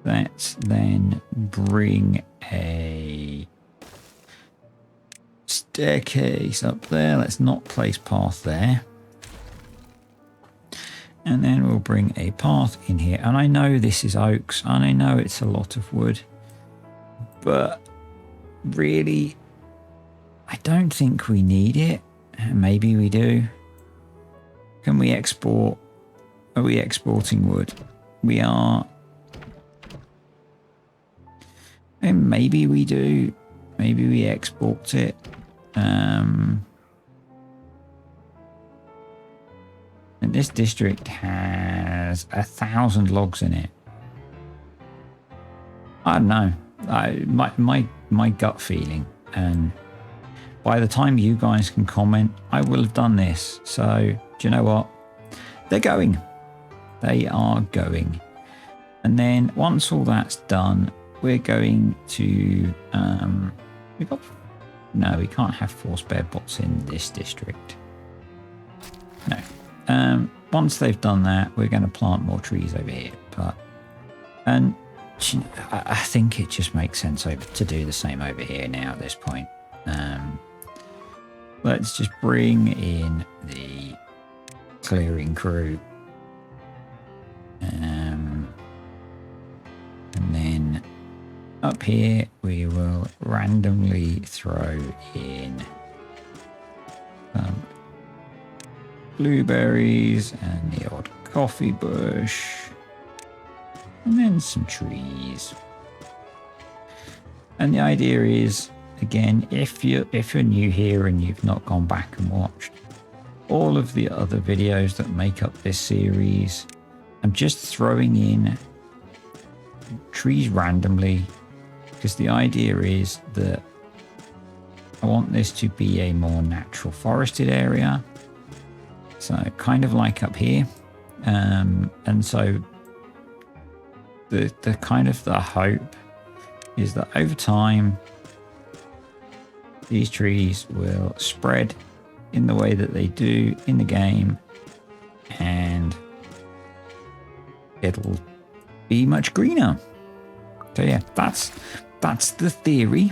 S1: Let's then bring a staircase up there. Let's not place path there. And then we'll bring a path in here. And I know this is oaks, and I know it's a lot of wood, but really, I don't think we need it. Maybe we do. Can we export? Are we exporting wood? We are. And maybe we do. Maybe we export it. And this district has 1,000 logs in it. I don't know. My gut feeling, and by the time you guys can comment, I will have done this. So do you know what? They're going. They are going. And then once all that's done, we're going to no, we can't have 4 spare bots in this district. No. Once they've done that, we're going to plant more trees over here. And I think it just makes sense to do the same over here now at this point. Let's just bring in the clearing crew. And then up here, we will randomly throw in some blueberries and the odd coffee bush, and then some trees. And the idea is, again, if you're new here and you've not gone back and watched all of the other videos that make up this series, I'm just throwing in trees randomly, because the idea is that I want this to be a more natural forested area. So kind of like up here. And so the kind of the hope is that over time, these trees will spread in the way that they do in the game, and it'll be much greener. So yeah, that's the theory.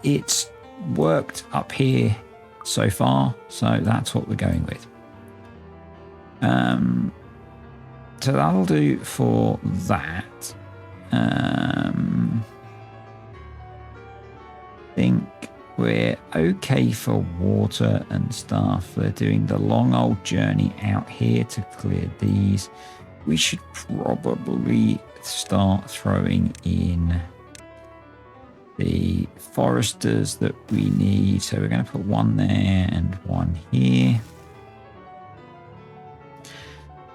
S1: It's worked up here so far, so that's what we're going with. So that'll do for that. I think we're okay for water and stuff. They're doing the long old journey out here to clear these. We should probably start throwing in the foresters that we need. So we're going to put one there and one here.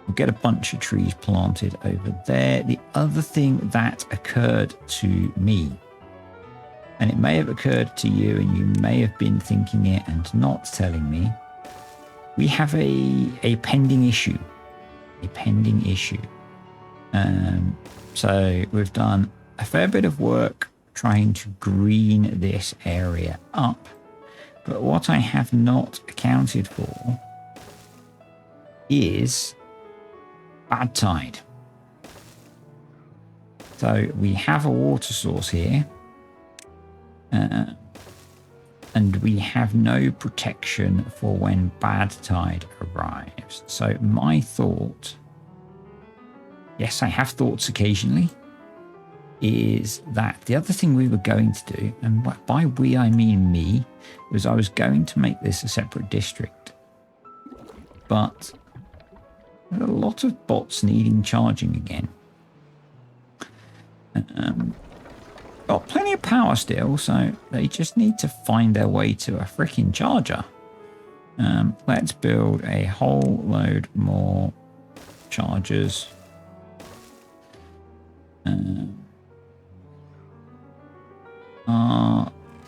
S1: We'll get a bunch of trees planted over there. The other thing that occurred to me, and it may have occurred to you and you may have been thinking it and not telling me, we have a pending issue. A pending issue. So we've done a fair bit of work trying to green this area up. But what I have not accounted for is bad tide. So we have a water source here, and we have no protection for when bad tide arrives. So my thought, yes, I have thoughts occasionally, is that the other thing we were going to do, and by we I mean me, was I was going to make this a separate district. But there are a lot of bots needing charging again. Got plenty of power still, so they just need to find their way to a freaking charger. Let's build a whole load more chargers.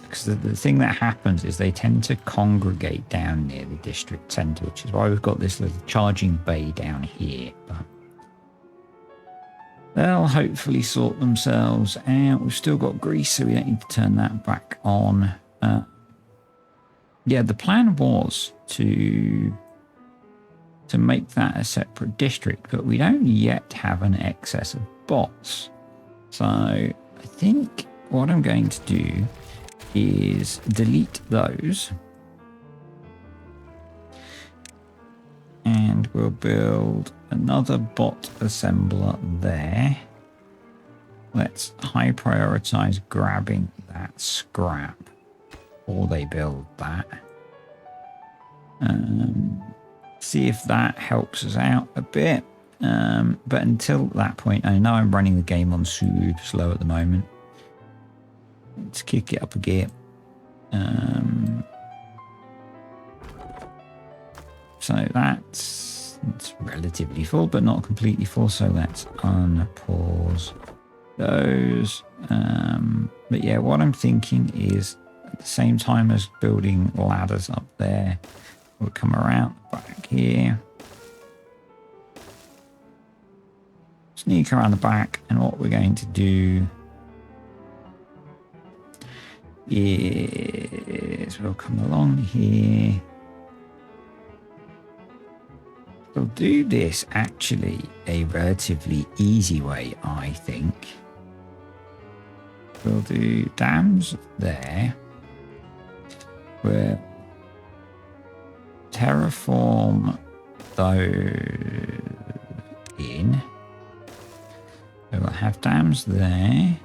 S1: Because the thing that happens is they tend to congregate down near the district centre, which is why we've got this little charging bay down here. But they'll hopefully sort themselves out. We've still got grease, so we don't need to turn that back on. Yeah, the plan was to make that a separate district, but we don't yet have an excess of bots. So I think what I'm going to do is delete those, and we'll build another bot assembler there. Let's high prioritize grabbing that scrap before they build that. See if that helps us out a bit. But until that point, I know I'm running the game on super slow at the moment. Let's kick it up a gear. So it's relatively full, but not completely full. So let's unpause those. But yeah, what I'm thinking is at the same time as building ladders up there, we'll come around the back here. Sneak around the back, and what we're going to do is we'll come along here. We'll do this actually a relatively easy way, I think. We'll do dams there. We'll terraform those in. So we'll have dams there.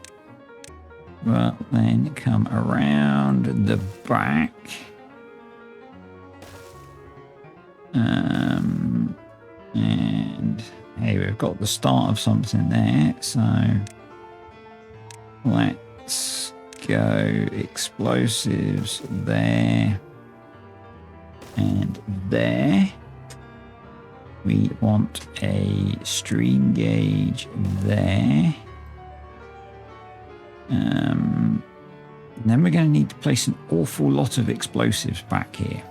S1: We'll then come around the back. And hey, we've got the start of something there. So let's go explosives there and there. We want a stream gauge there. And then we're going to need to place an awful lot of explosives back here.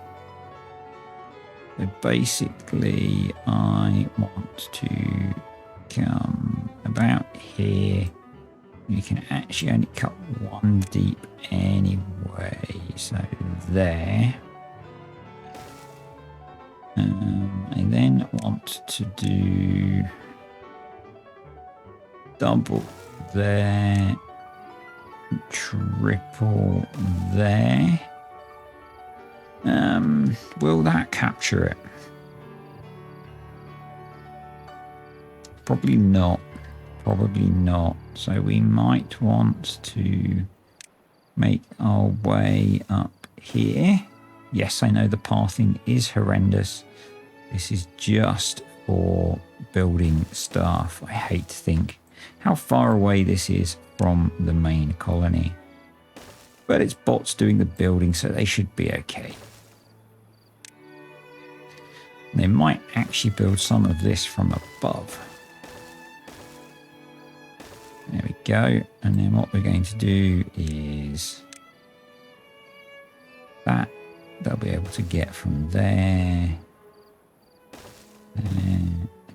S1: So basically, I want to come about here. You can actually only cut one deep anyway. So there. I then want to do double there, triple there. Will that capture it? Probably not. Probably not. So we might want to make our way up here. Yes, I know the pathing is horrendous. This is just for building stuff. I hate to think how far away this is from the main colony. But it's bots doing the building, so they should be okay. They might actually build some of this from above. There we go. And then what we're going to do is that they'll be able to get from there. I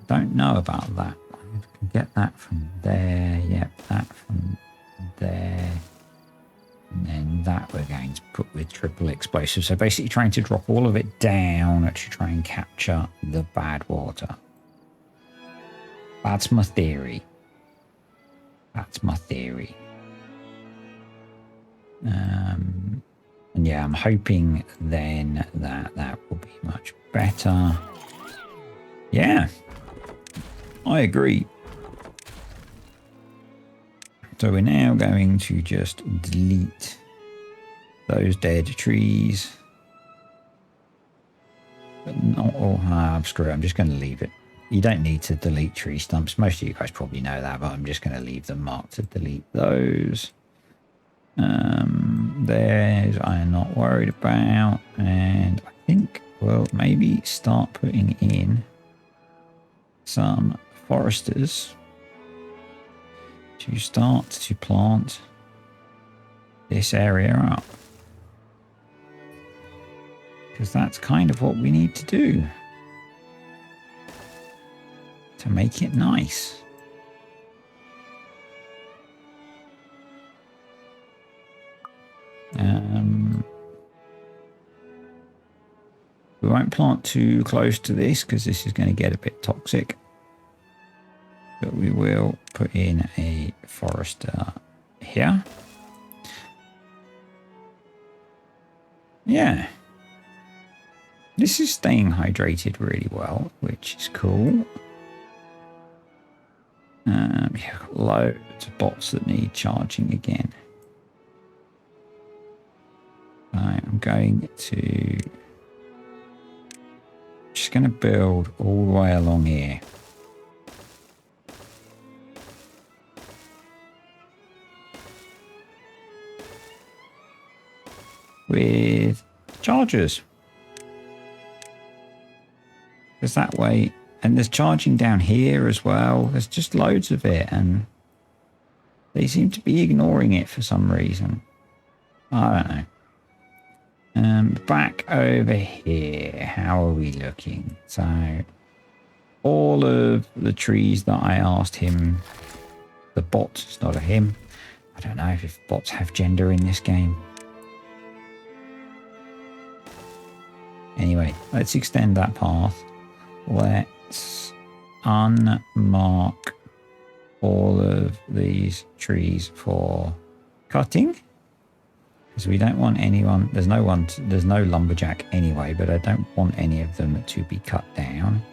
S1: don't know about that. I can get that from there. Yep, that from there. And then that we're going to put with triple explosive. So basically trying to drop all of it down to try and capture the bad water. That's my theory. That's my theory. And yeah, I'm hoping then that that will be much better. Yeah, I agree. So we're now going to just delete those dead trees. But not all. Screw it, I'm just going to leave it. You don't need to delete tree stumps. Most of you guys probably know that, but I'm just going to leave them marked to delete those. There's I am not worried about. And I think we'll maybe start putting in some foresters to start to plant this area up, because that's kind of what we need to do to make it nice. We won't plant too close to this because this is going to get a bit toxic. But we will put in a forester here. Yeah. This is staying hydrated really well, which is cool. Yeah, loads of bots that need charging again. I'm going to... just going to build all the way along here. With chargers. Because that way, and there's charging down here as well. There's just loads of it, and they seem to be ignoring it for some reason. I don't know. Back over here, how are we looking? So, all of the trees that I asked him, the bot, it's not a him. I don't know if bots have gender in this game. Anyway, let's extend that path. Let's unmark all of these trees for cutting, because we don't want anyone, there's no lumberjack anyway, but I don't want any of them to be cut down.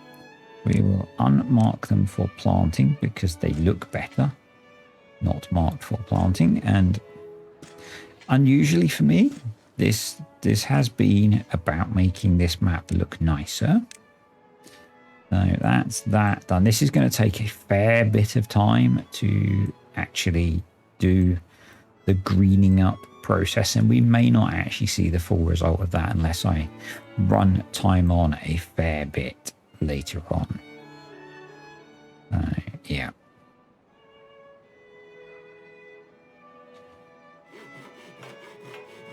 S1: We will unmark them for planting because they look better, not marked for planting. And unusually for me, this has been about making this map look nicer. So that's that done. This is going to take a fair bit of time to actually do the greening up process, and we may not actually see the full result of that unless I run time on a fair bit later on. Yeah.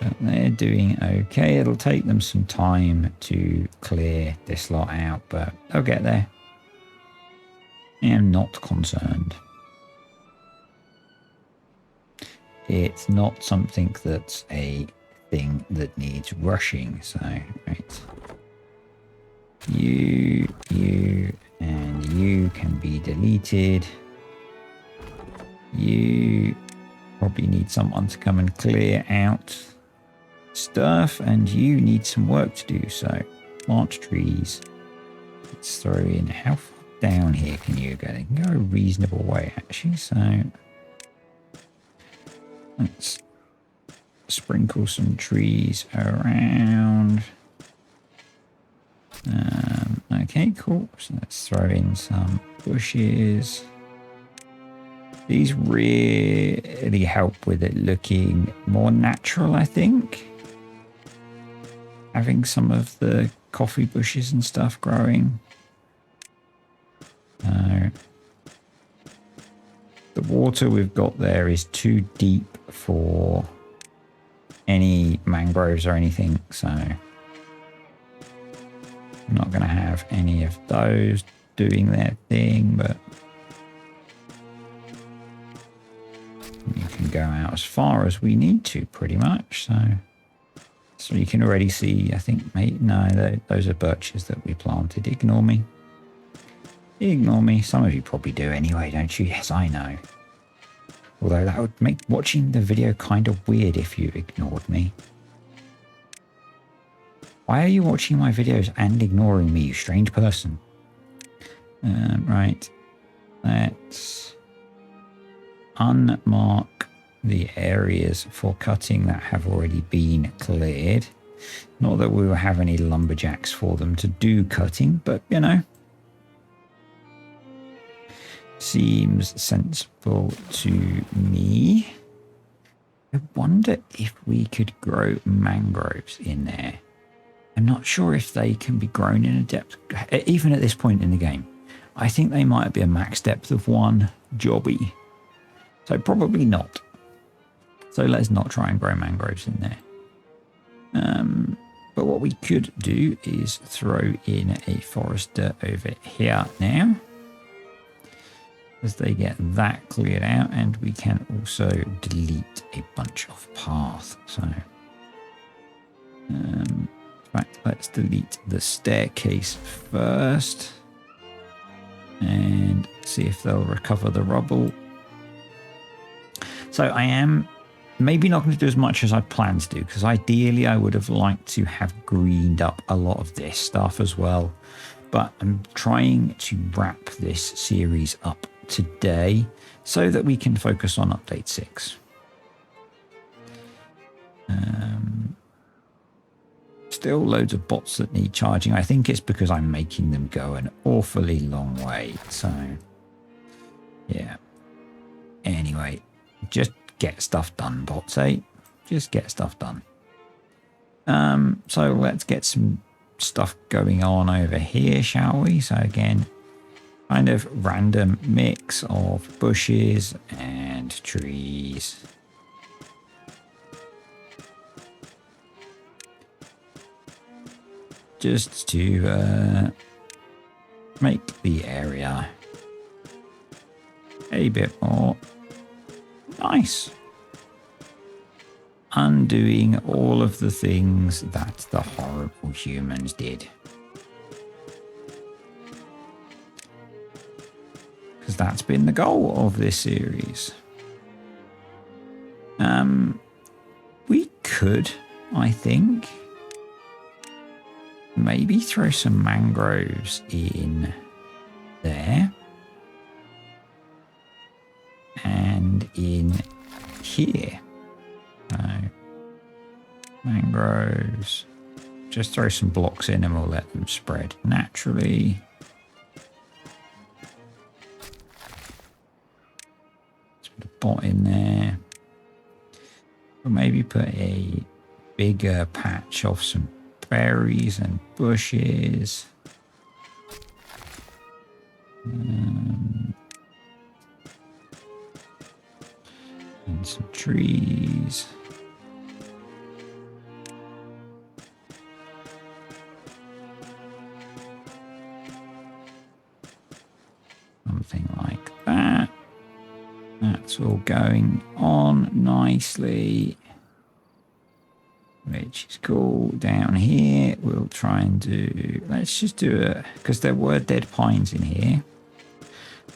S1: But they're doing okay. It'll take them some time to clear this lot out, but they'll get there. I am not concerned. It's not something that's a thing that needs rushing. So, right. You, and you can be deleted. You probably need someone to come and clear out stuff, and you need some work to do. So plant trees. Let's throw in, how far down here can you go? They can go a reasonable way actually, so let's sprinkle some trees around. Okay, cool. So let's throw in some bushes. These really help with it looking more natural, I think. Having some of the coffee bushes and stuff growing. The water we've got there is too deep for any mangroves or anything, so I'm not going to have any of those doing their thing, but you can go out as far as we need to pretty much. So you can already see, I think, no, those are birches that we planted. Ignore me. Ignore me. Some of you probably do anyway, don't you? Yes, I know. Although that would make watching the video kind of weird if you ignored me. Why are you watching my videos and ignoring me, you strange person? Right. Let's unmark the areas for cutting that have already been cleared. Not that we will have any lumberjacks for them to do cutting, but you know. Seems sensible to me. I wonder if we could grow mangroves in there. I'm not sure if they can be grown in a depth, even at this point in the game. I think they might be a max depth of 1 jobby. So probably not. So let's not try and grow mangroves in there. But what we could do is throw in a forester over here now. As they get that cleared out, and we can also delete a bunch of path. So, in fact, let's delete the staircase first and see if they'll recover the rubble. So I am maybe not going to do as much as I planned to do, because ideally I would have liked to have greened up a lot of this stuff as well. But I'm trying to wrap this series up today so that we can focus on update 6. Still loads of bots that need charging. I think it's because I'm making them go an awfully long way. So, yeah. Anyway, just get stuff done, bots, eh? Just get stuff done. So let's get some stuff going on over here, shall we? So again, kind of random mix of bushes and trees. Just to make the area a bit more nice. Undoing all of the things that the horrible humans did. Because that's been the goal of this series. We could, I think, maybe throw some mangroves in there. And in here. Mangroves. Just throw some blocks in and we'll let them spread naturally. Let's put a bot in there. Or maybe put a bigger patch of some berries and bushes. And some trees. Something like that. That's all going on nicely. Which is cool. Down here, we'll try and do... Let's just do a... Because there were dead pines in here.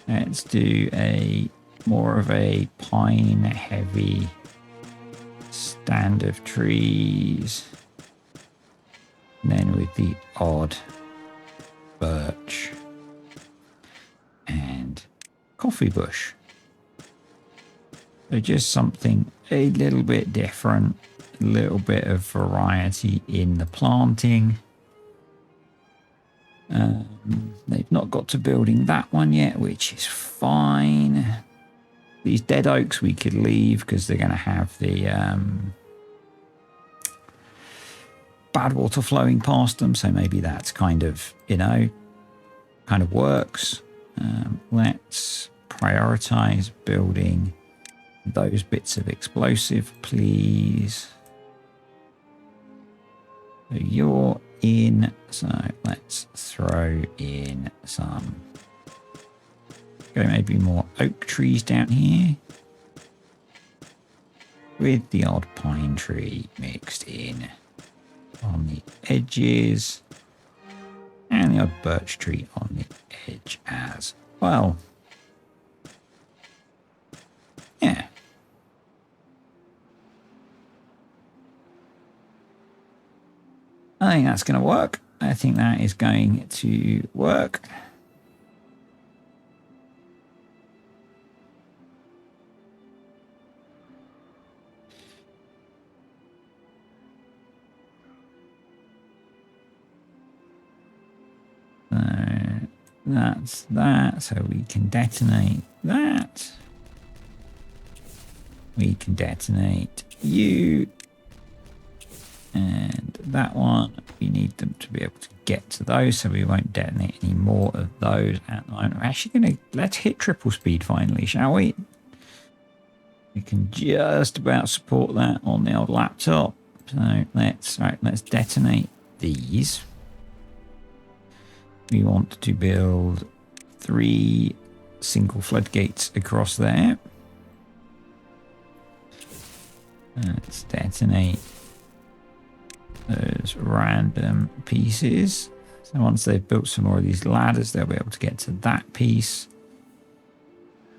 S1: Let's do a... more of a pine-heavy stand of trees. And then with the odd birch and coffee bush. So just something a little bit different. a little bit of variety in the planting. They've not got to building that one yet, which is fine. These dead oaks we could leave because they're going to have the bad water flowing past them. So maybe that's kind of, you know, kind of works. Let's prioritize building those bits of explosive, please. So you're in, so let's throw in some, maybe more oak trees down here with the odd pine tree mixed in on the edges and the odd birch tree on the edge as well. Yeah. I think that's going to work. I think that is going to work. So that's that. So we can detonate that. We can detonate you. And that one, we need them to be able to get to those, so we won't detonate any more of those at the moment. We're actually going to, let's hit triple speed finally, shall we? We can just about support that on the old laptop. So let's detonate these. We want to build 3 single floodgates across there. Let's detonate those random pieces. So once they've built some more of these ladders, they'll be able to get to that piece.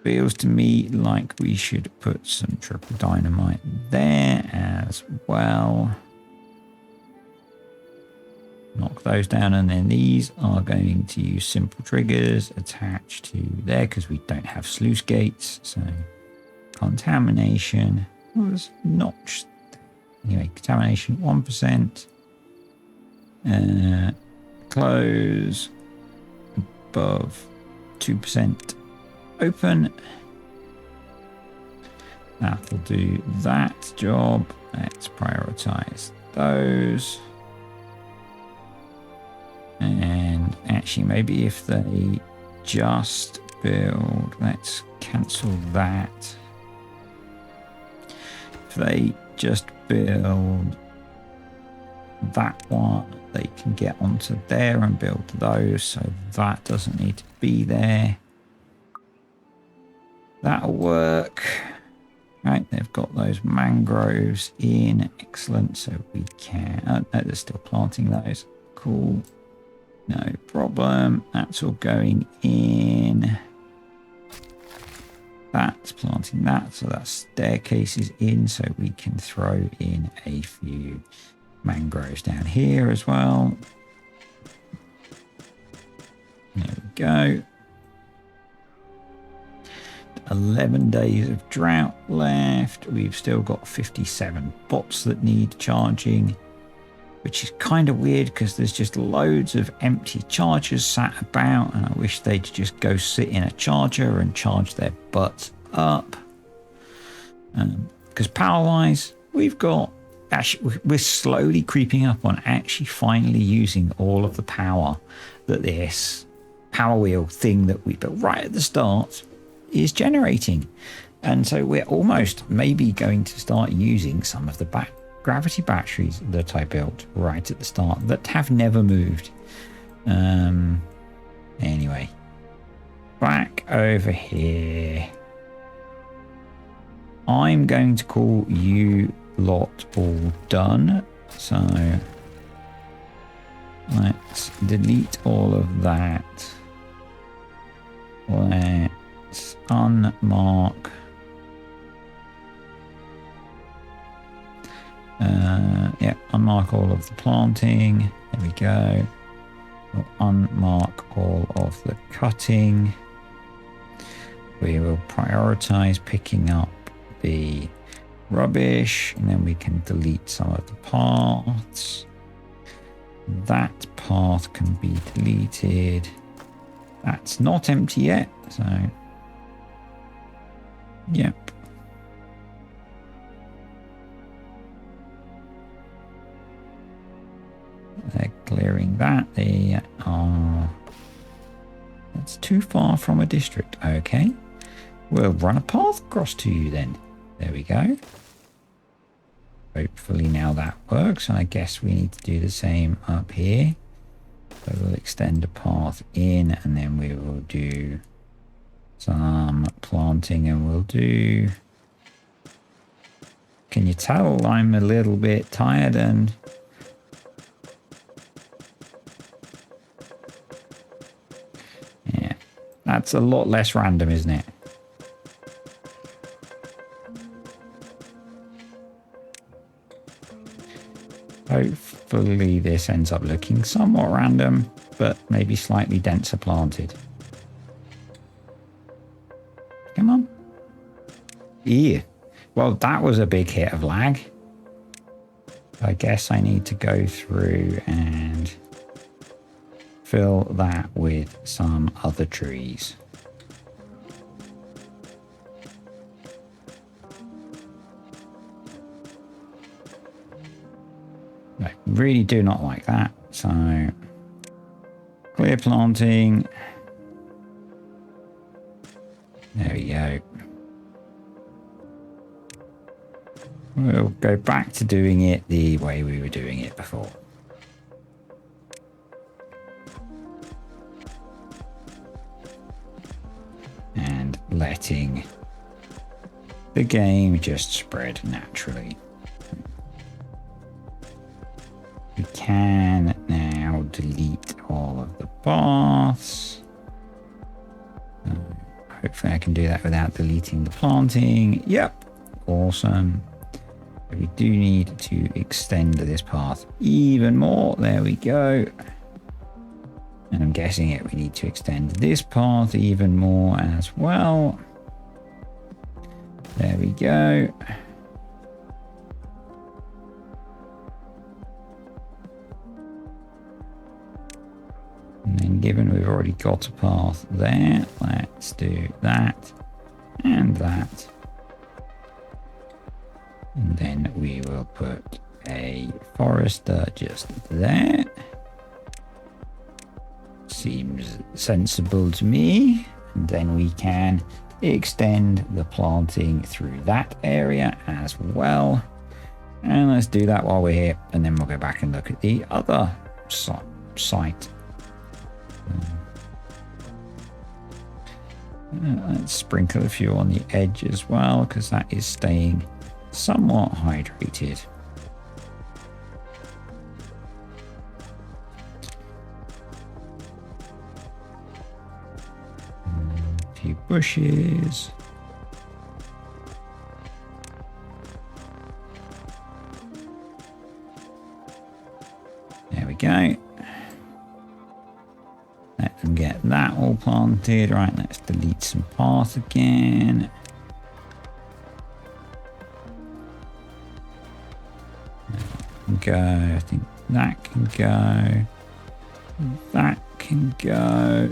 S1: Feels to me like we should put some triple dynamite there as well. Knock those down, and then these are going to use simple triggers attached to there because we don't have sluice gates. So contamination was notched. Anyway, contamination 1%. Close above 2% open. That'll do that job. Let's prioritize those. And actually, maybe if they just build, let's cancel that. If they just build that one, they can get onto there and build those, so that doesn't need to be there. That'll work. Right, they've got those mangroves in. Excellent. So we can, no, they're still planting those. Cool. No problem. That's all going in. That's planting that, so that staircase is in, so we can throw in a few mangroves down here as well. There we go. 11 days of drought left. We've still got 57 bots that need charging, which is kind of weird because there's just loads of empty chargers sat about, and I wish they'd just go sit in a charger and charge their butts up. Because power-wise, we've got, actually, we're slowly creeping up on actually finally using all of the power that this power wheel thing that we built right at the start is generating. And so we're almost maybe going to start using some of the gravity batteries that I built right at the start that have never moved. Anyway, back over here. I'm going to call you lot all done. So let's delete all of that. Let's unmark. Yeah, unmark all of the planting. There we go. We'll unmark all of the cutting. We will prioritize picking up the rubbish, and then we can delete some of the paths. That path can be deleted. That's not empty yet, so yep. They're clearing that. They are... That's too far from a district. Okay. We'll run a path across to you then. There we go. Hopefully now that works. And I guess we need to do the same up here. So we'll extend a path in and then we will do some planting and we'll do... Can you tell I'm a little bit tired and... Yeah, that's a lot less random, isn't it? Hopefully this ends up looking somewhat random, but maybe slightly denser planted. Come on. Yeah. Well, that was a big hit of lag. I guess I need to go through and fill that with some other trees. I really do not like that. So clear planting. There we go. We'll go back to doing it the way we were doing it before. And letting the game just spread naturally. We can now delete all of the paths. Hopefully I can do that without deleting the planting. Yep, awesome. We do need to extend this path even more. There we go. And I'm guessing it, we need to extend this path even more as well. There we go. And then given we've already got a path there, let's do that and that. And then we will put a forester just there. Seems sensible to me. And then we can extend the planting through that area as well. And let's do that while we're here. And then we'll go back and look at the other site. Let's sprinkle a few on the edge as well, because that is staying somewhat hydrated. A few bushes. There we go. Let them get that all planted. Right, let's delete some path again. Go. I think that can go. That can go.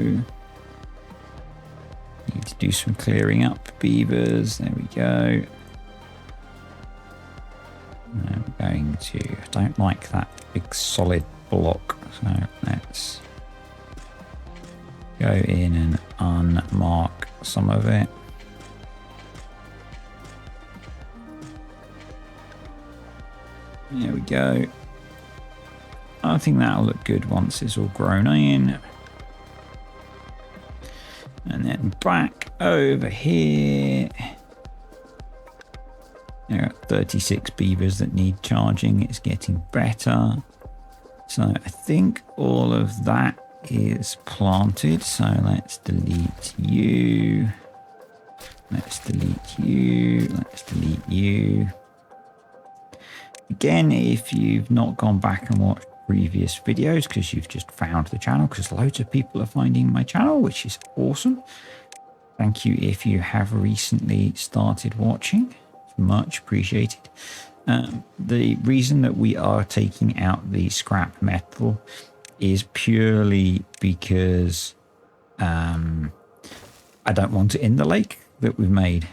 S1: Need to do some clearing up beavers. There we go. I'm going to... I don't like that big solid block. So let's go in and unmark some of it. There we go. I think that'll look good once it's all grown in. And then back over here. There are 36 beavers that need charging. It's getting better. So I think all of that is planted. So let's delete you. Let's delete you. Let's delete you. Again, if you've not gone back and watched previous videos because you've just found the channel, because loads of people are finding my channel, which is awesome. Thank you if you have recently started watching. Much appreciated. The reason that we are taking out the scrap metal is purely because I don't want it in the lake that we've made.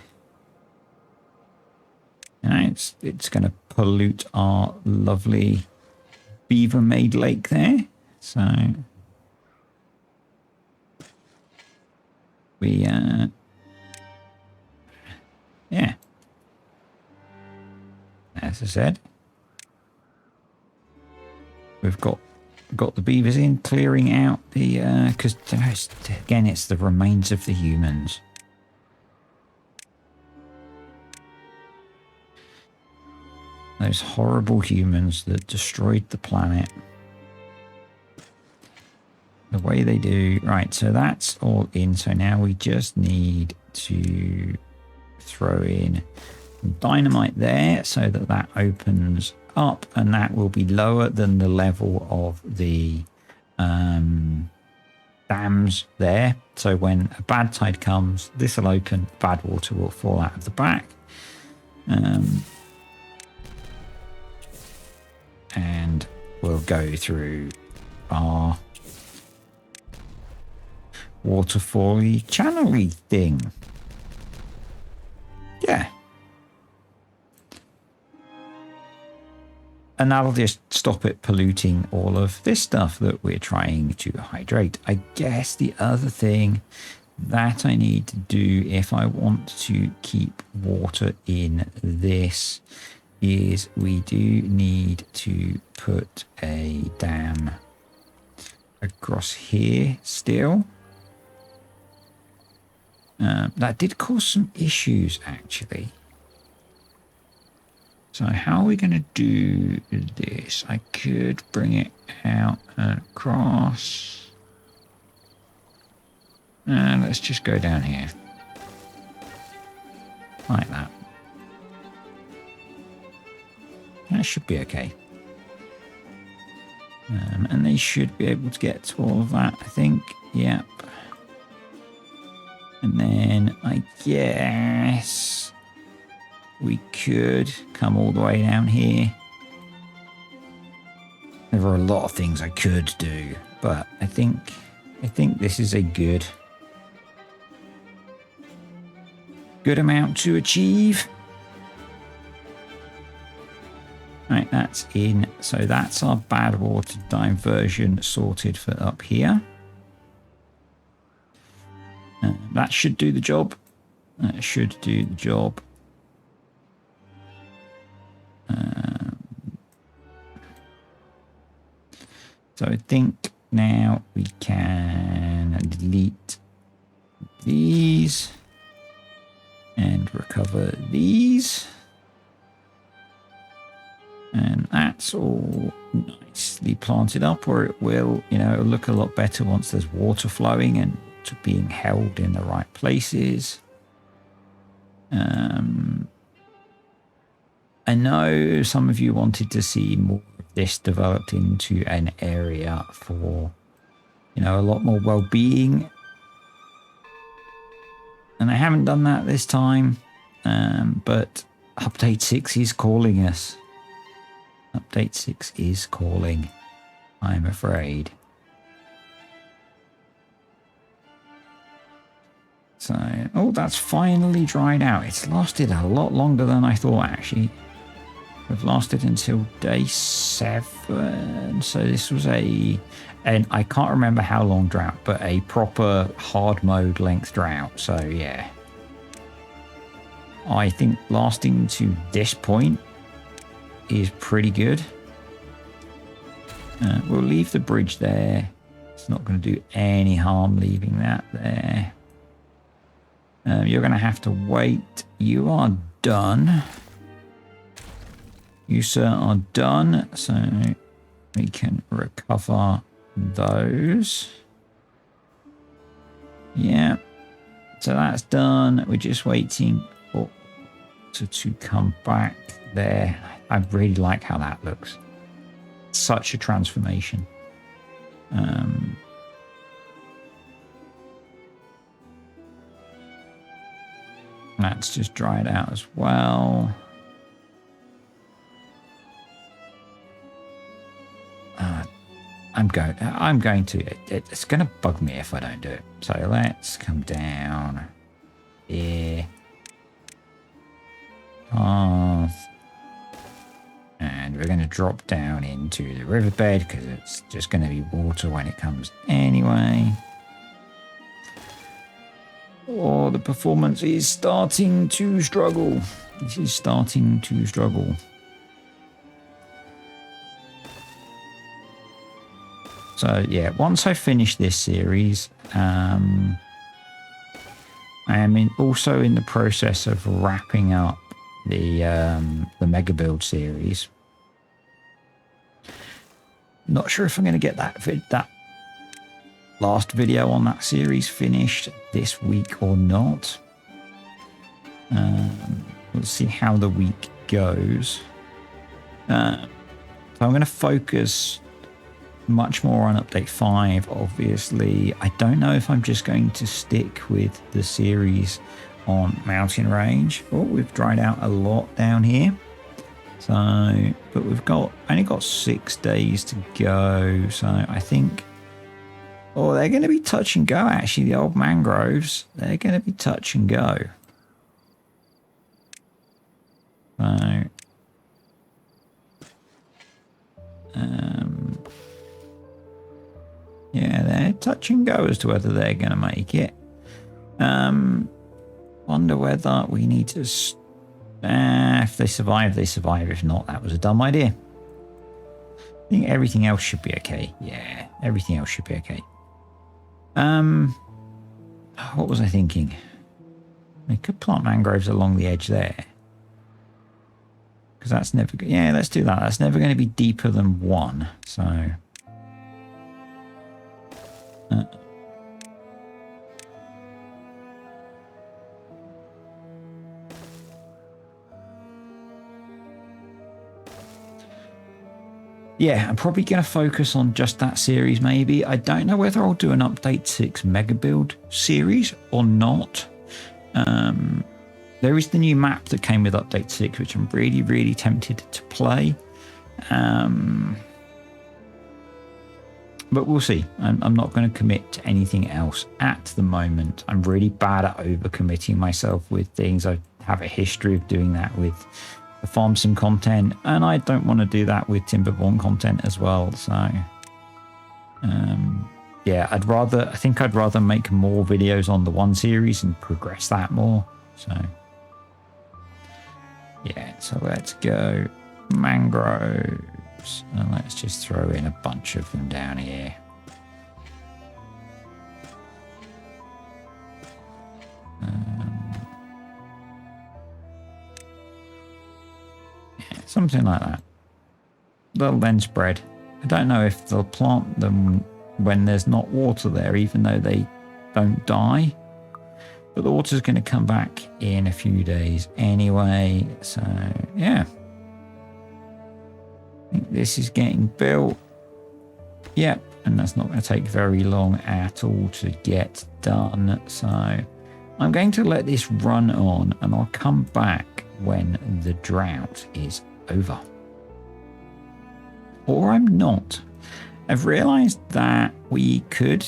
S1: You know, it's going to pollute our lovely beaver-made lake there. So we, yeah. As I said, we've got the beavers in, clearing out the, because again, it's the remains of the humans. Those horrible humans that destroyed the planet. The way they do. Right, so that's all in. So now we just need to throw in dynamite there so that that opens up, and that will be lower than the level of the dams there. So when a bad tide comes, this will open, bad water will fall out of the back. And we'll go through our waterfall-y, channel-y thing. Yeah. And that'll just stop it polluting all of this stuff that we're trying to hydrate. I guess the other thing that I need to do if I want to keep water in this is we do need to put a dam across here still. That did cause some issues, actually. So how are we going to do this? I could bring it out and across. And let's just go down here. Like that. That should be okay. And they should be able to get to all of that, I think. Yep. And then I guess we could come all the way down here. There are a lot of things I could do, but I think this is a good amount to achieve. Right, that's in. So that's our bad water diversion sorted for up here. That should do the job. That should do the job. So I think now we can delete these and recover these. And that's all nicely planted up, or it will, you know, it'll look a lot better once there's water flowing and being held in the right places. I know some of you wanted to see more of this developed into an area for, you know, a lot more well-being. And I haven't done that this time, but Update 6 is calling us. Update 6 is calling, I'm afraid. So, oh, that's finally dried out. It's lasted a lot longer than I thought, actually. We've lasted until day 7. So this was and I can't remember how long drought, but a proper hard mode length drought. So, yeah. I think lasting to this point is pretty good. We'll leave the bridge there. It's not going to do any harm leaving that there. You're going to have to wait. You are done. You, sir, are done. So we can recover those. Yeah. So that's done. We're just waiting for to come back there. I really like how that looks. Such a transformation. That's just dried out as well. I'm going to, it's going to bug me if I don't do it. So let's come down here. Path. And we're going to drop down into the riverbed because it's just going to be water when it comes anyway. Oh, the performance is starting to struggle. This is starting to struggle. So yeah, once I finish this series, I am also in the process of wrapping up the mega build series. Not sure if I'm going to get that last video on that series finished this week or not. We'll see how the week goes. So I'm going to focus much more on update 5. Obviously, I don't know if I'm just going to stick with the series on mountain range. Oh, we've dried out a lot down here. So, but we've only got 6 days to go. So I think, oh, they're going to be touch and go. Actually, the old mangroves, they're going to be touch and go. So, yeah, they're touch and go as to whether they're going to make it. Wonder whether we need to... if they survive, they survive. If not, that was a dumb idea. I think everything else should be okay. Yeah, everything else should be okay. What was I thinking? We could plant mangroves along the edge there. Because that's never... Yeah, let's do that. That's never going to be deeper than 1. So... yeah, I'm probably going to focus on just that series maybe. I don't know whether I'll do an Update 6 Mega Build series or not. There is the new map that came with Update 6, which I'm really, really tempted to play. But we'll see. I'm not going to commit to anything else at the moment. I'm really bad at overcommitting myself with things. I have a history of doing that with the farm sim content, and I don't want to do that with TimberBorn content as well. So yeah, I think I'd rather make more videos on the one series and progress that more. So yeah, so let's go mangroves, and let's just throw in a bunch of them down here. Something like that. They'll then spread. I don't know if they'll plant them when there's not water there, even though they don't die. But the water's going to come back in a few days anyway. So, yeah. I think this is getting built. Yep. And that's not going to take very long at all to get done. So, I'm going to let this run on, and I'll come back when the drought is over. Or I'm not. I've realized that we could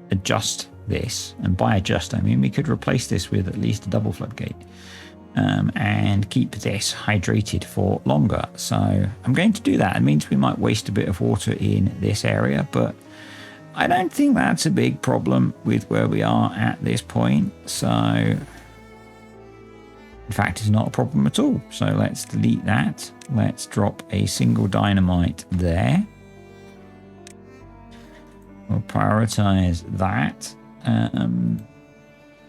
S1: adjust this, and by adjust I mean we could replace this with at least a double floodgate, and keep this hydrated for longer. So I'm going to do that. It means we might waste a bit of water in this area, but I don't think that's a big problem with where we are at this point. So in fact, it's not a problem at all. So let's delete that. Let's drop a single dynamite there. We'll prioritize that.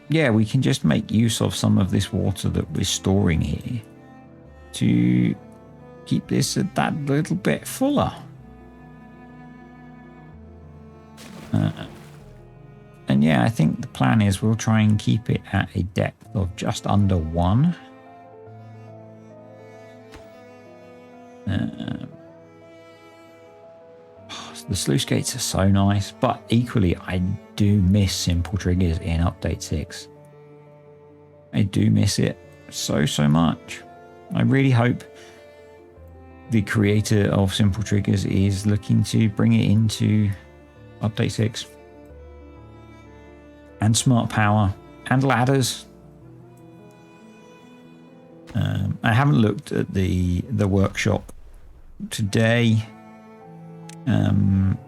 S1: Yeah, we can just make use of some of this water that we're storing here to keep this that little bit fuller. And yeah, I think the plan is we'll try and keep it at a depth of just under 1. The sluice gates are so nice, but equally I do miss simple triggers in Update 6. I do miss it so much. I really hope the creator of Simple Triggers is looking to bring it into update 6. And smart power and ladders. I haven't looked at the workshop today. And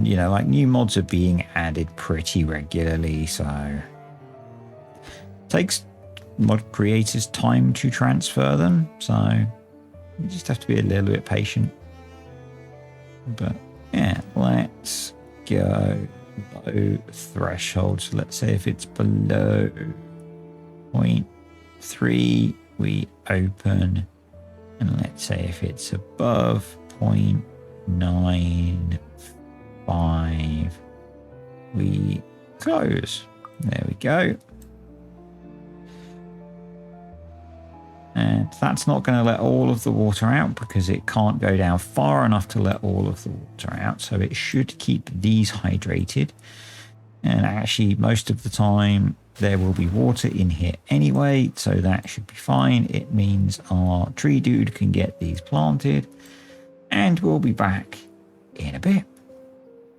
S1: you know, like, new mods are being added pretty regularly, so it takes mod creators time to transfer them, so you just have to be a little bit patient. But yeah, let's go low threshold. So let's say if it's below 0.3 we open, and let's say if it's above 0.95 we close. There we go. And that's not going to let all of the water out because it can't go down far enough to let all of the water out. So it should keep these hydrated. And actually, most of the time, there will be water in here anyway. So that should be fine. It means our tree dude can get these planted. And we'll be back in a bit.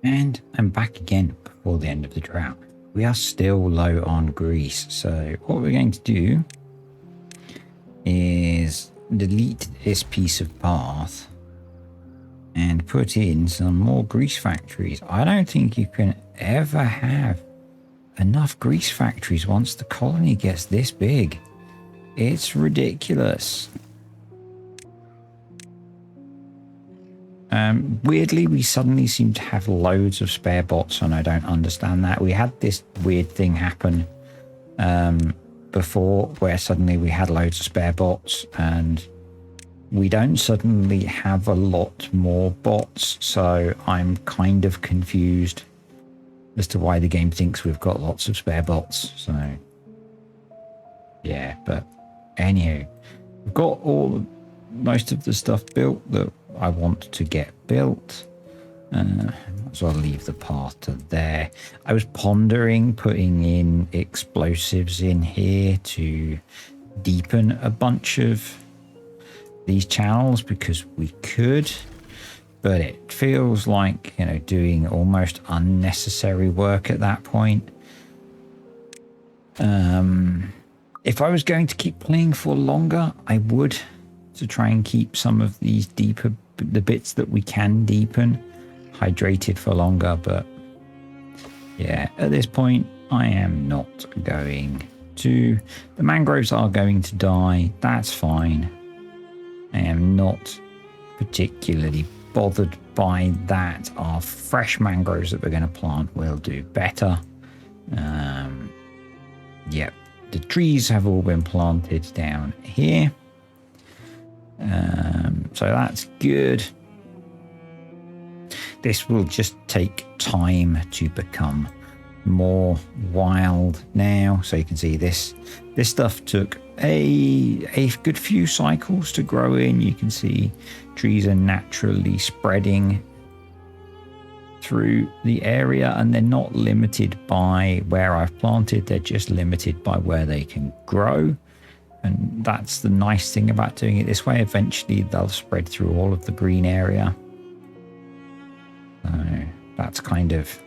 S1: And I'm back again before the end of the drought. We are still low on grease. So what we're going to do is delete this piece of path and put in some more grease factories. I don't think you can ever have enough grease factories once the colony gets this big. It's ridiculous. Weirdly, we suddenly seem to have loads of spare bots, and I don't understand that. We had this weird thing happen before where suddenly we had loads of spare bots, and we don't suddenly have a lot more bots, so I'm kind of confused as to why the game thinks we've got lots of spare bots. So yeah, but anywho, we've got most of the stuff built that I want to get built. So I'll leave the path to there. I was pondering putting in explosives in here to deepen a bunch of these channels because we could, but it feels like, you know, doing almost unnecessary work at that point. If I was going to keep playing for longer, I would, to try and keep some of these deeper, the bits that we can deepen, hydrated for longer. But yeah, at this point I am not going to. The mangroves are going to die, that's fine. I am not particularly bothered by that. Our fresh mangroves that we're going to plant will do better. Yep, the trees have all been planted down here, so that's good. This will just take time to become more wild now. So you can see this stuff took a good few cycles to grow in. You can see trees are naturally spreading through the area, and they're not limited by where I've planted, they're just limited by where they can grow. And that's the nice thing about doing it this way. Eventually they'll spread through all of the green area. So that's kind of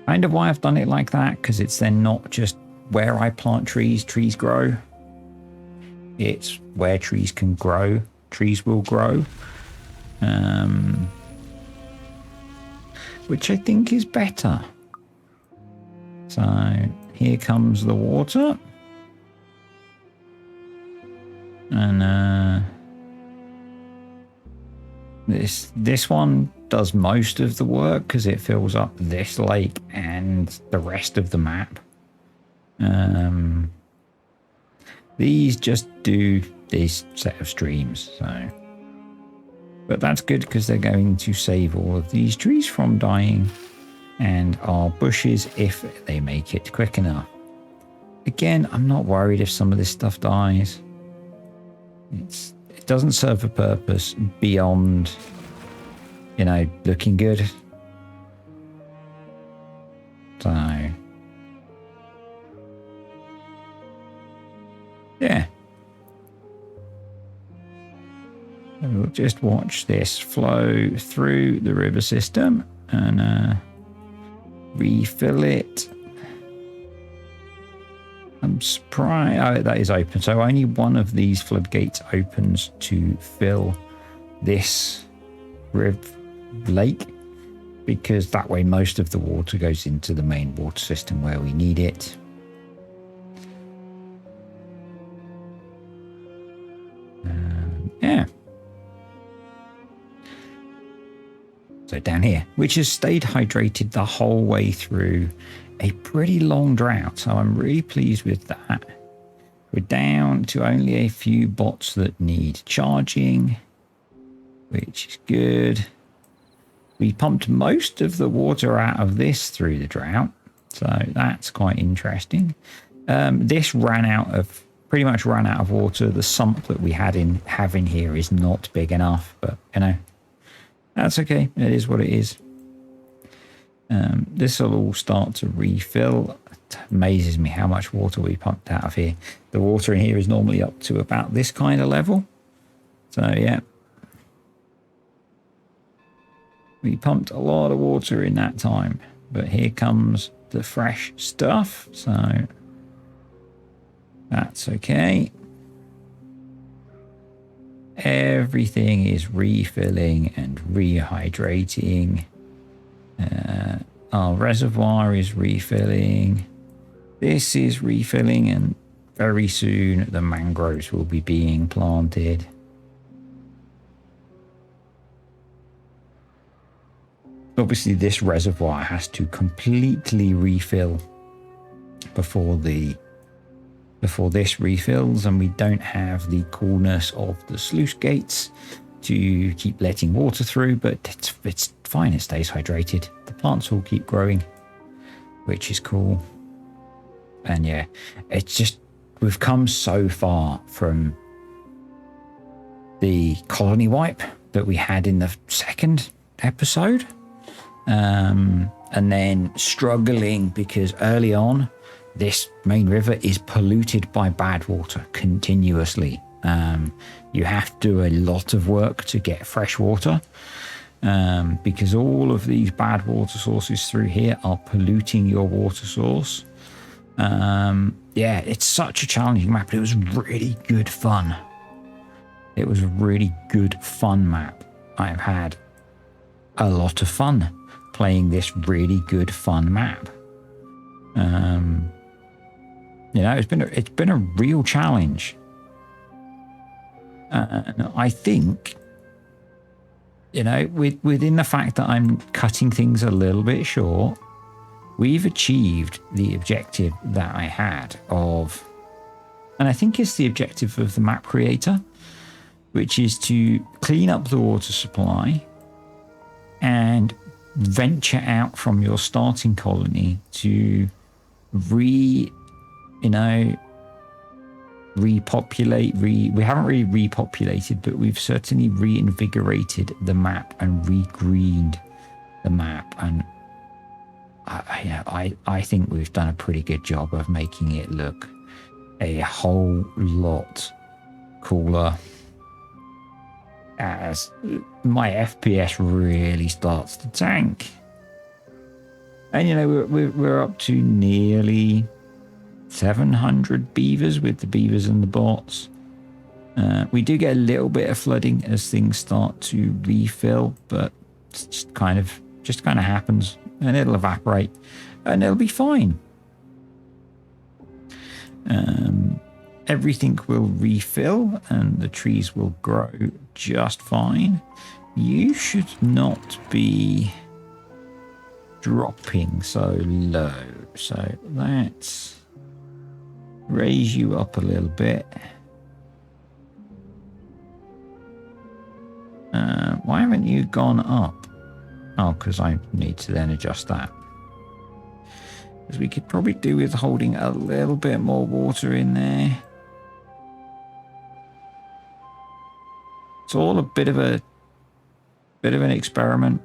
S1: why I've done it like that, because it's then not just where I plant trees grow. It's where trees can grow, trees will grow. Which I think is better. So here comes the water. And this one does most of the work because it fills up this lake and the rest of the map. These just do this set of streams, so. But that's good because they're going to save all of these trees from dying and our bushes if they make it quick enough. Again, I'm not worried if some of this stuff dies. It doesn't serve a purpose beyond, you know, looking good. So just watch this flow through the river system and refill it. I'm surprised. Oh, that is open. So only one of these floodgates opens to fill this lake, because that way most of the water goes into the main water system where we need it. Yeah. So down here, which has stayed hydrated the whole way through a pretty long drought. So I'm really pleased with that. We're down to only a few bots that need charging, which is good. We pumped most of the water out of this through the drought, so that's quite interesting. This pretty much ran out of water. The sump that we have in here is not big enough, but you know, that's okay. It is what it is. This will all start to refill. It amazes me how much water we pumped out of here. The water in here is normally up to about this kind of level. So yeah, we pumped a lot of water in that time, but here comes the fresh stuff. So that's okay. Everything is refilling and rehydrating. Our reservoir is refilling. This is refilling, and very soon the mangroves will be being planted. Obviously, this reservoir has to completely refill before this refills, and we don't have the coolness of the sluice gates to keep letting water through, but it's fine. It stays hydrated. The plants will keep growing, which is cool. And yeah, it's just, we've come so far from the colony wipe that we had in the second episode, and then struggling because early on this main river is polluted by bad water continuously. You have to do a lot of work to get fresh water, because all of these bad water sources through here are polluting your water source. Yeah, it's such a challenging map, but it was really good fun. It was a really good fun map. I've had a lot of fun playing this really good fun map. You know, it's been a real challenge. And I think, you know, within the fact that I'm cutting things a little bit short, we've achieved the objective that I had of, and I think it's the objective of the map creator, which is to clean up the water supply and venture out from your starting colony to repopulate. We haven't really repopulated, but we've certainly reinvigorated the map and regreened the map. And I think we've done a pretty good job of making it look a whole lot cooler as my FPS really starts to tank. And you know, we're up to nearly 700 beavers with the beavers and the bots. We do get a little bit of flooding as things start to refill, but it's just kind of happens, and it'll evaporate and it'll be fine. Everything will refill and the trees will grow just fine. You should not be dropping so low, so let's raise you up a little bit. Why haven't you gone up? Oh, because I need to then adjust that. Because we could probably do with holding a little bit more water in there. It's all a bit of an experiment.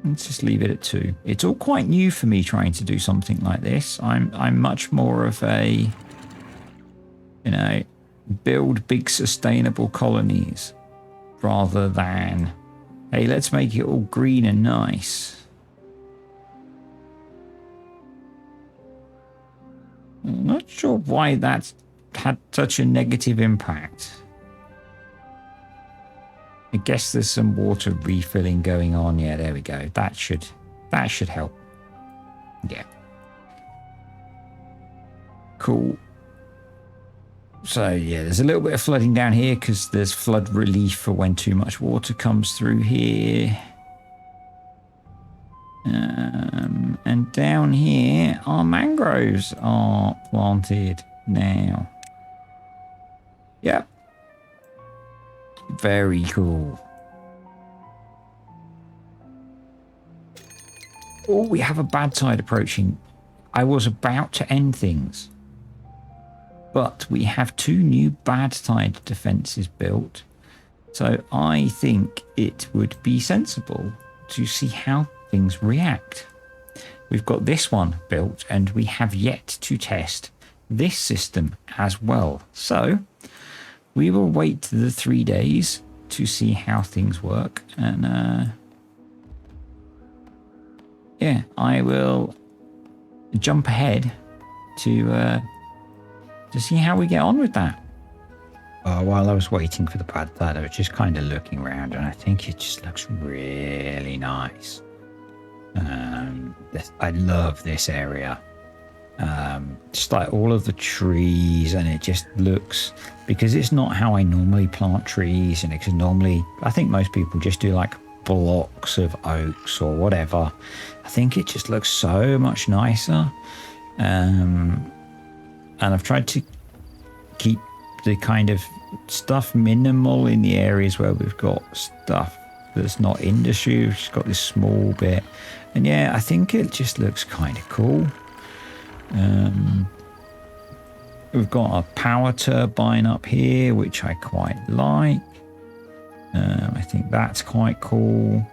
S1: Let's just leave it at 2. It's all quite new for me trying to do something like this. I'm much more of a, you know, build big sustainable colonies rather than, hey, let's make it all green and nice. I'm not sure why that's had such a negative impact. I guess there's some water refilling going on. Yeah, there we go. That should help. Yeah. Cool. So yeah, there's a little bit of flooding down here because there's flood relief for when too much water comes through here. And down here, our mangroves are planted now. Yep. Very cool. Oh, we have a bad tide approaching. I was about to end things. But we have 2 new bad tide defenses built. So I think it would be sensible to see how things react. We've got this one built and we have yet to test this system as well. So we will wait the 3 days to see how things work. And yeah, I will jump ahead to see how we get on with that. While I was waiting for the bad tide, I was just kind of looking around and I think it just looks really nice. I love this area. Just like all of the trees, and it just looks, because it's not how I normally plant trees, and because normally I think most people just do like blocks of oaks or whatever. I think it just looks so much nicer. And I've tried to keep the kind of stuff minimal in the areas where we've got stuff that's not industry. We've just got this small bit. And yeah, I think it just looks kind of cool. We've got a power turbine up here, which I quite like. I think that's quite cool.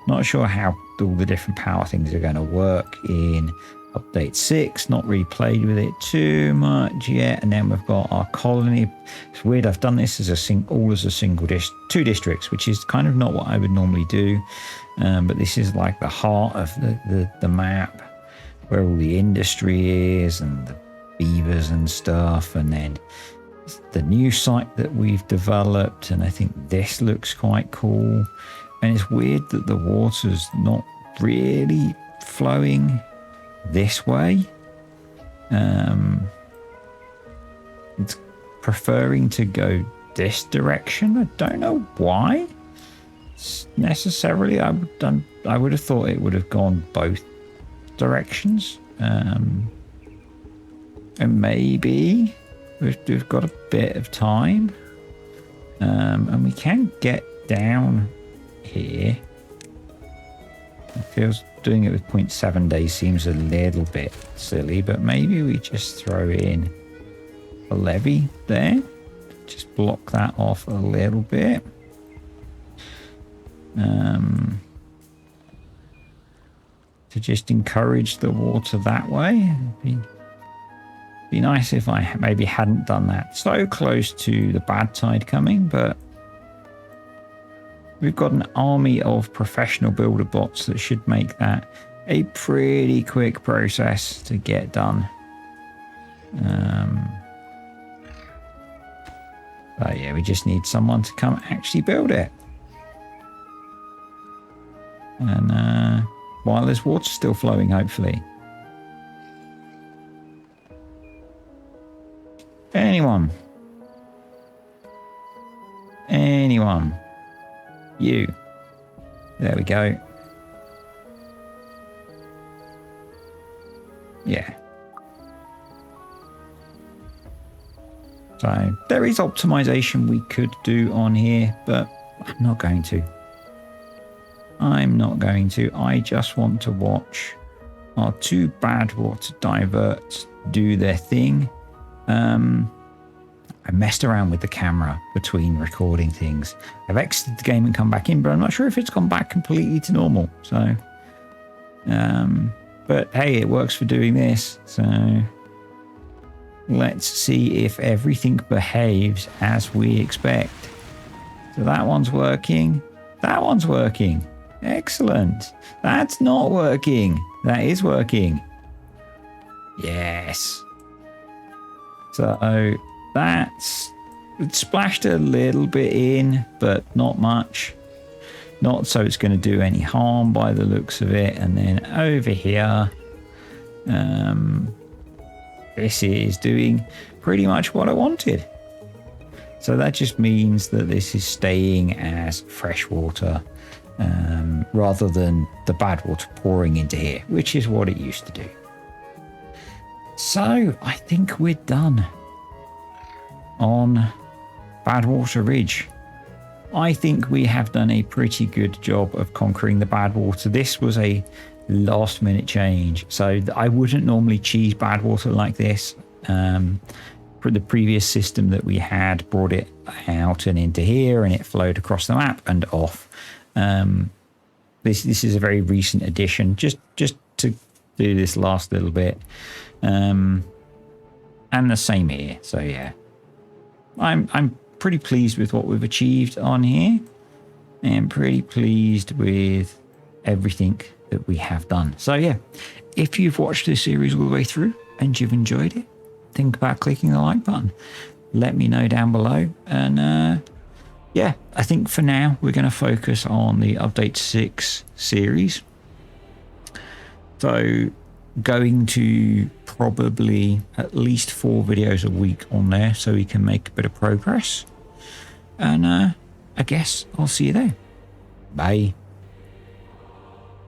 S1: Not sure how all the different power things are going to work in update 6. Not really played with it too much yet. And then we've got our colony. It's weird, I've done this as a single 2 districts, which is kind of not what I would normally do. But this is like the heart of the map, where all the industry is and the beavers and stuff. And then the new site that we've developed, and I think this looks quite cool. And it's weird that the water's not really flowing this way. It's preferring to go this direction. I don't know why necessarily. I would have thought it would have gone both directions. And maybe we've got a bit of time, and we can get down here. It feels doing it with 0.7 days seems a little bit silly, but maybe we just throw in a levee there, just block that off a little bit. To just encourage the water that way. Be nice if I maybe hadn't done that so close to the bad tide coming, but we've got an army of professional builder bots that should make that a pretty quick process to get done. But yeah, we just need someone to come actually build it. And while there's water still flowing, hopefully. Anyone? You. There we go. Yeah. So there is optimization we could do on here, but I'm not going to. I just want to watch our 2 BADWATER diverts do their thing. I messed around with the camera between recording things. I've exited the game and come back in, but I'm not sure if it's gone back completely to normal. So, but hey, it works for doing this. So Let's see if everything behaves as we expect. So that one's working. That one's working. Excellent. That's not working. That is working. Yes. So that's splashed a little bit in, but not much. Not so it's going to do any harm by the looks of it. And then over here, this is doing pretty much what I wanted. So that just means that this is staying as fresh water rather than the bad water pouring into here, which is what it used to do. So I think we're done on Badwater Ridge. I think we have done a pretty good job of conquering the bad water. This was a last minute change, so I wouldn't normally cheese bad water like this. For the previous system that we had brought it out and into here, and it flowed across the map and off. This is a very recent addition, just to do this last little bit, and the same here. So yeah, I'm pretty pleased with what we've achieved on here, and pretty pleased with everything that we have done. So yeah, if you've watched this series all the way through and you've enjoyed it, think about clicking the like button. Let me know down below. And yeah, I think for now we're going to focus on the update 6 series. So going to probably at least 4 videos a week on there so we can make a bit of progress. And I guess I'll see you there. Bye.